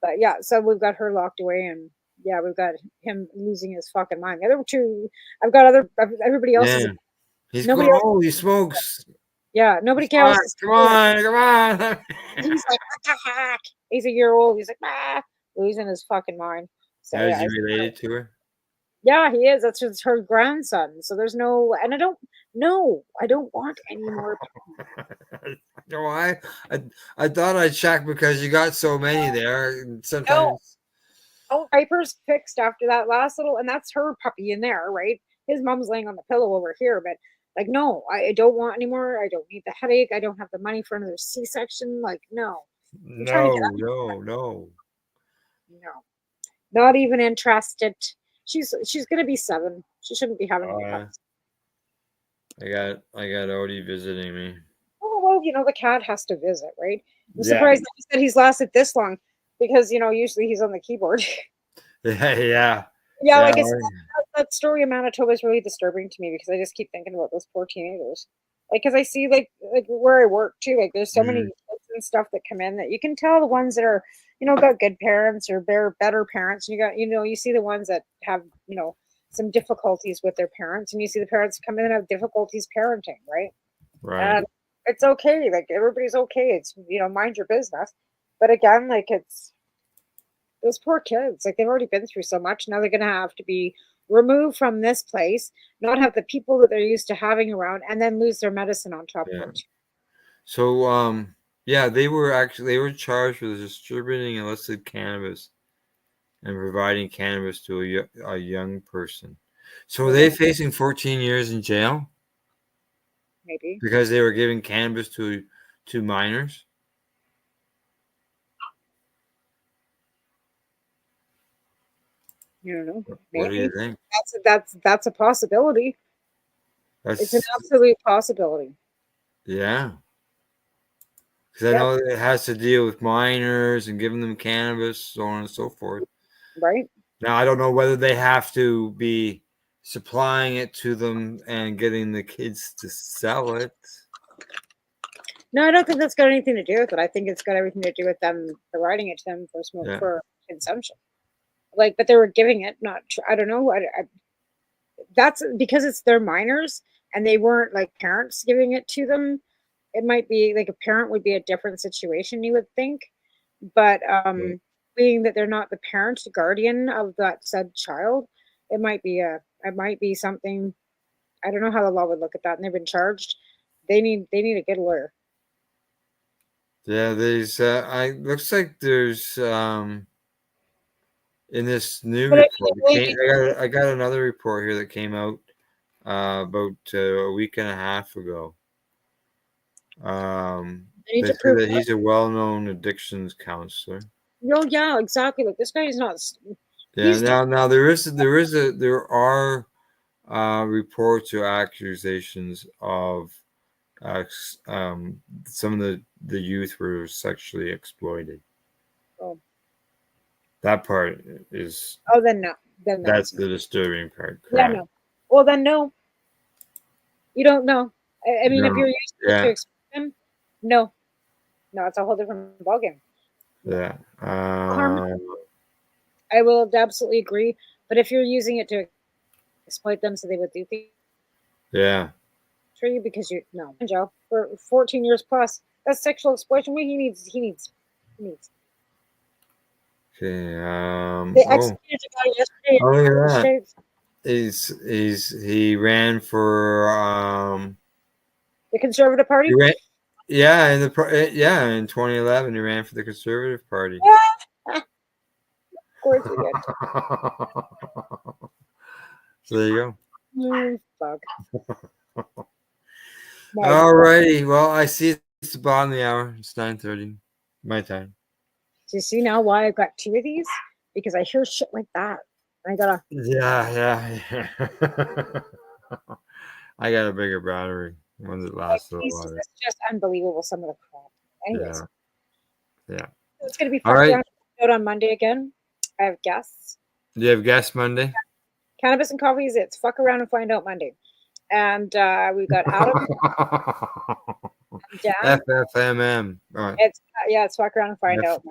But yeah, so we've got her locked away, and we've got him losing his fucking mind. The other two, everybody else is. He's Nobody going, else, holy smokes. Yeah, nobody else. Come on. He's like, he's a year old. He's like, losing his fucking mind. So, Is he related to her? Yeah, he is. That's just her grandson. So there's no, and I don't want any more. No, I thought I'd check because you got so many there. Sometimes. Oh, Piper's fixed after that last little, and that's her puppy in there, right? His mom's laying on the pillow over here, but like, no, I don't want any more. I don't need the headache. I don't have the money for another C-section. Like, no. No. Not even interested. She's gonna be 7. She shouldn't be having any pets. I got Odie visiting me. Oh well, the cat has to visit, right? I'm surprised that he's lasted this long because usually he's on the keyboard. Yeah. Like I said, that story of Manitoba is really disturbing to me because I just keep thinking about those poor teenagers. Like, because I see like where I work too, like there's so many kids and stuff that come in that you can tell the ones that are, got good parents or they're better parents. And you got, you see the ones that have, some difficulties with their parents, and you see the parents come in and have difficulties parenting, right? Right. And it's okay. Like everybody's okay. It's, mind your business. But again, like it's those poor kids, like they've already been through so much. Now they're going to have to be removed from this place, not have the people that they're used to having around, and then lose their medicine on top of it. So, they were charged with distributing illicit cannabis and providing cannabis to a young person. So are they facing 14 years in jail? Maybe. Because they were giving cannabis to minors? You don't know. What do you think? That's a possibility. It's an absolute possibility. Yeah. Because I know it has to deal with minors and giving them cannabis, so on and so forth. Right. Now, I don't know whether they have to be supplying it to them and getting the kids to sell it. No, I don't think that's got anything to do with it. I think it's got everything to do with them providing it to them for consumption. Like, but they were giving it, I don't know. That's because it's their minors and they weren't like parents giving it to them. It might be like a parent would be a different situation, you would think. But being that they're not the parent, the guardian of that said child, it might be something. I don't know how the law would look at that, and they've been charged. They need a good lawyer. Yeah, there's. Looks like there's. In this new report, I got another report here that came out about a week and a half ago. They say that he's a well-known addictions counselor. Oh yeah, exactly. Like this guy is not. Yeah. Now there are reports or accusations of some of the youth were sexually exploited. Oh. That part is. Oh, then no. That's the disturbing part. Correct? Yeah, no. Well, then no. You don't know. I mean, if No. you're using it to Yeah. exploit them, no, it's a whole different ballgame. Yeah. I will absolutely agree. But if you're using it to exploit them so they would do things Yeah. for you because you no, Joe, for 14 years plus, that's sexual exploitation. He needs. Okay. They executed a guy yesterday. Oh, look at that. States. He ran for The Conservative Party. in 2011 he ran for the Conservative Party. Of course he did. So there you go. Fuck. All righty. Well, I see it's the bottom of the hour. It's 9:30. My time. Do you see now why I've got 2 of these? Because I hear shit like that. I gotta. Yeah. I got a bigger battery. One that lasts a little longer. It's just unbelievable, some of the crap. Anyways. Yeah. It's going to be All fun right. on Monday again. I have guests. Do you have guests Monday? Cannabis and Coffees, it's fuck around and find out Monday. And we've got Adam. Dan. FFMM. All right. It's fuck around and find out.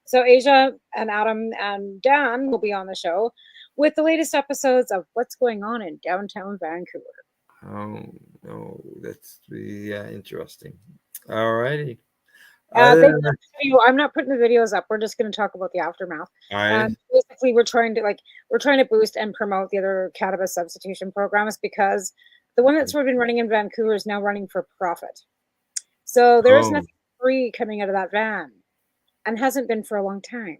So Asia and Adam and Dan will be on the show with the latest episodes of what's going on in downtown Vancouver. Oh, no, that's interesting. All righty. I'm not putting the videos up. We're just going to talk about the aftermath. All right. Basically, we're trying to boost and promote the other cannabis substitution programs because the one that's been running in Vancouver is now running for profit. So there is nothing free coming out of that van, and hasn't been for a long time.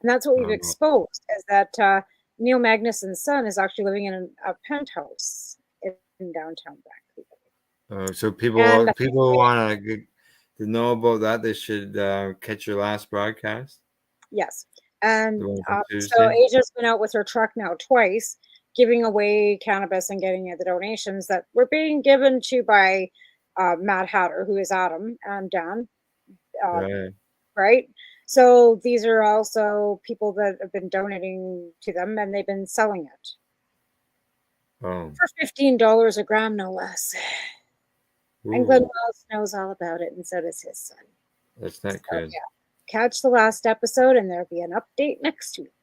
And that's what we've exposed is that Neil Magnuson's son is actually living in a penthouse in downtown Vancouver. So people want to know about that. They should catch your last broadcast. Yes. And so Asia's been out with her truck now twice, giving away cannabis and getting the donations that were being given to by Mad Hatter, who is Adam and Dan. Right. So these are also people that have been donating to them, and they've been selling it for $15 a gram, no less. Ooh. And Glenn Wells knows all about it, and so does his son. That's not good. Yeah. Catch the last episode, and there'll be an update next week.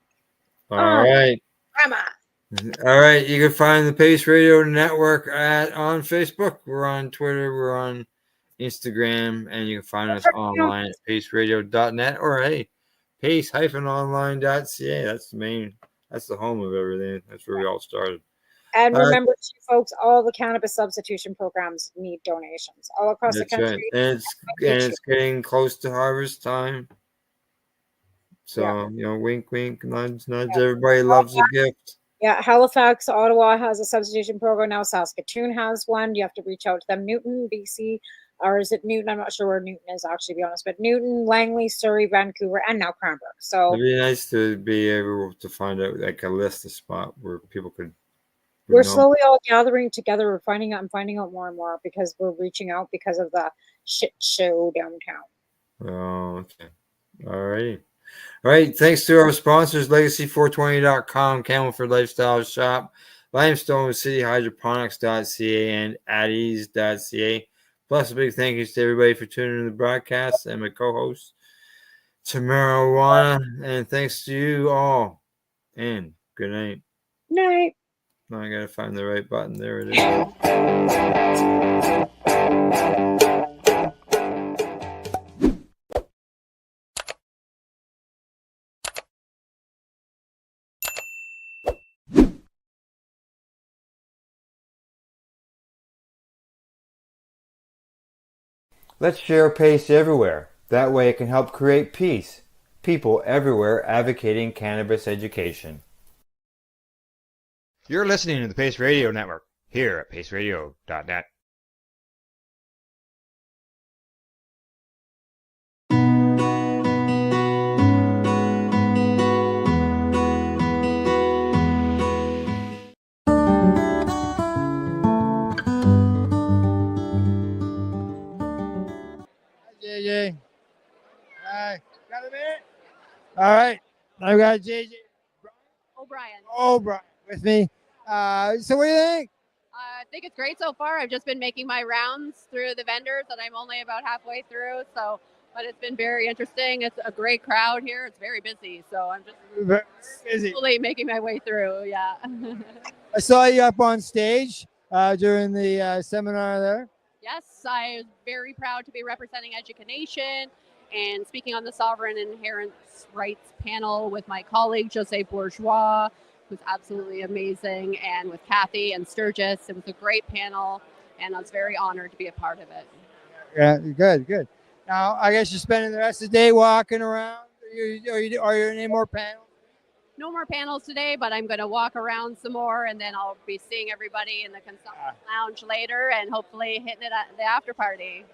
All right. Grandma. All right. You can find the Pace Radio Network on Facebook. We're on Twitter. We're on Instagram, and you can find us online at paceradio.net or pace-online.ca. That's the home of everything. That's where we all started. And remember, folks, all the cannabis substitution programs need donations all across the country. Right. And it's getting close to harvest time. So, wink, wink, nudge, nudge. Yeah. Everybody loves a gift. Yeah, Halifax, Ottawa has a substitution program now. Saskatoon has one. You have to reach out to them. Newton, BC, or is it Newton? I'm not sure where Newton is, actually, to be honest. But Newton, Langley, Surrey, Vancouver, and now Cranbrook. So it'd be nice to be able to find out like a list of spot where people could. We're slowly all gathering together. We're finding out more and more because we're reaching out because of the shit show downtown. Oh, okay. All right. All right. Thanks to our sponsors, Legacy420.com, Camelford Lifestyle Shop, Limestone City Hydroponics.ca, and AtEase.ca. Plus, a big thank you to everybody for tuning in to the broadcast and my co-host, Tamara. And thanks to you all. And good night. Night. Now I gotta find the right button. There it is. Let's share Pace everywhere. That way it can help create peace. People everywhere advocating cannabis education. You're listening to the Pace Radio Network here at paceradio.net. JJ. Hi. Got a minute? All right. I've got JJ O'Brien. O'Brien with me. So what do you think? I think it's great so far. I've just been making my rounds through the vendors, and I'm only about halfway through. So, but it's been very interesting. It's a great crowd here. It's very busy. So I'm just Busy. slowly making my way through. Yeah. I saw you up on stage during the seminar there. Yes, I was very proud to be representing Education and speaking on the Sovereign Inherent Rights panel with my colleague, Jose Bourgeois, who's absolutely amazing, and with Kathy and Sturgis. It was a great panel, and I was very honored to be a part of it. Yeah, good. Now, I guess you're spending the rest of the day walking around. Are you in any more panels? No more panels today, but I'm going to walk around some more, and then I'll be seeing everybody in the consumption lounge later, and hopefully hitting it at the after party.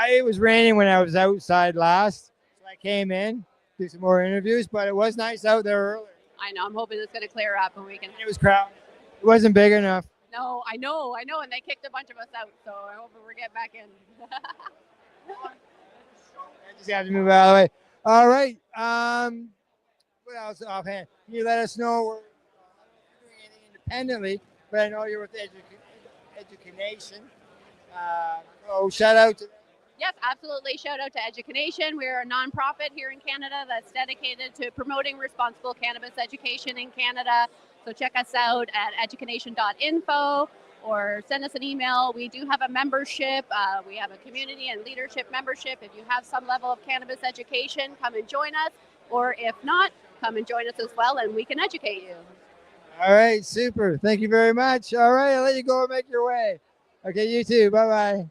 It was raining when I was outside last, so I came in, do some more interviews, but it was nice out there earlier. I know. I'm hoping it's going to clear up and we can. It was crowded. It wasn't big enough. No, I know, and they kicked a bunch of us out, so I hope we're getting back in. I just have to move out of the way. All right. What else offhand? Can you let us know we're doing anything independently? But I know you're with Education. Shout out to them. Yes, absolutely. Shout out to Education. We're a nonprofit here in Canada that's dedicated to promoting responsible cannabis education in Canada. So check us out at education.info or send us an email. We do have a membership. We have a community and leadership membership. If you have some level of cannabis education, come and join us. Or if not, come and join us as well, and we can educate you. All right, super. Thank you very much. All right, I'll let you go and make your way. Okay, you too. Bye-bye.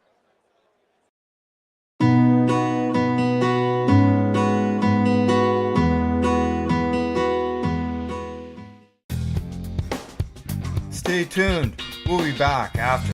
Stay tuned. We'll be back after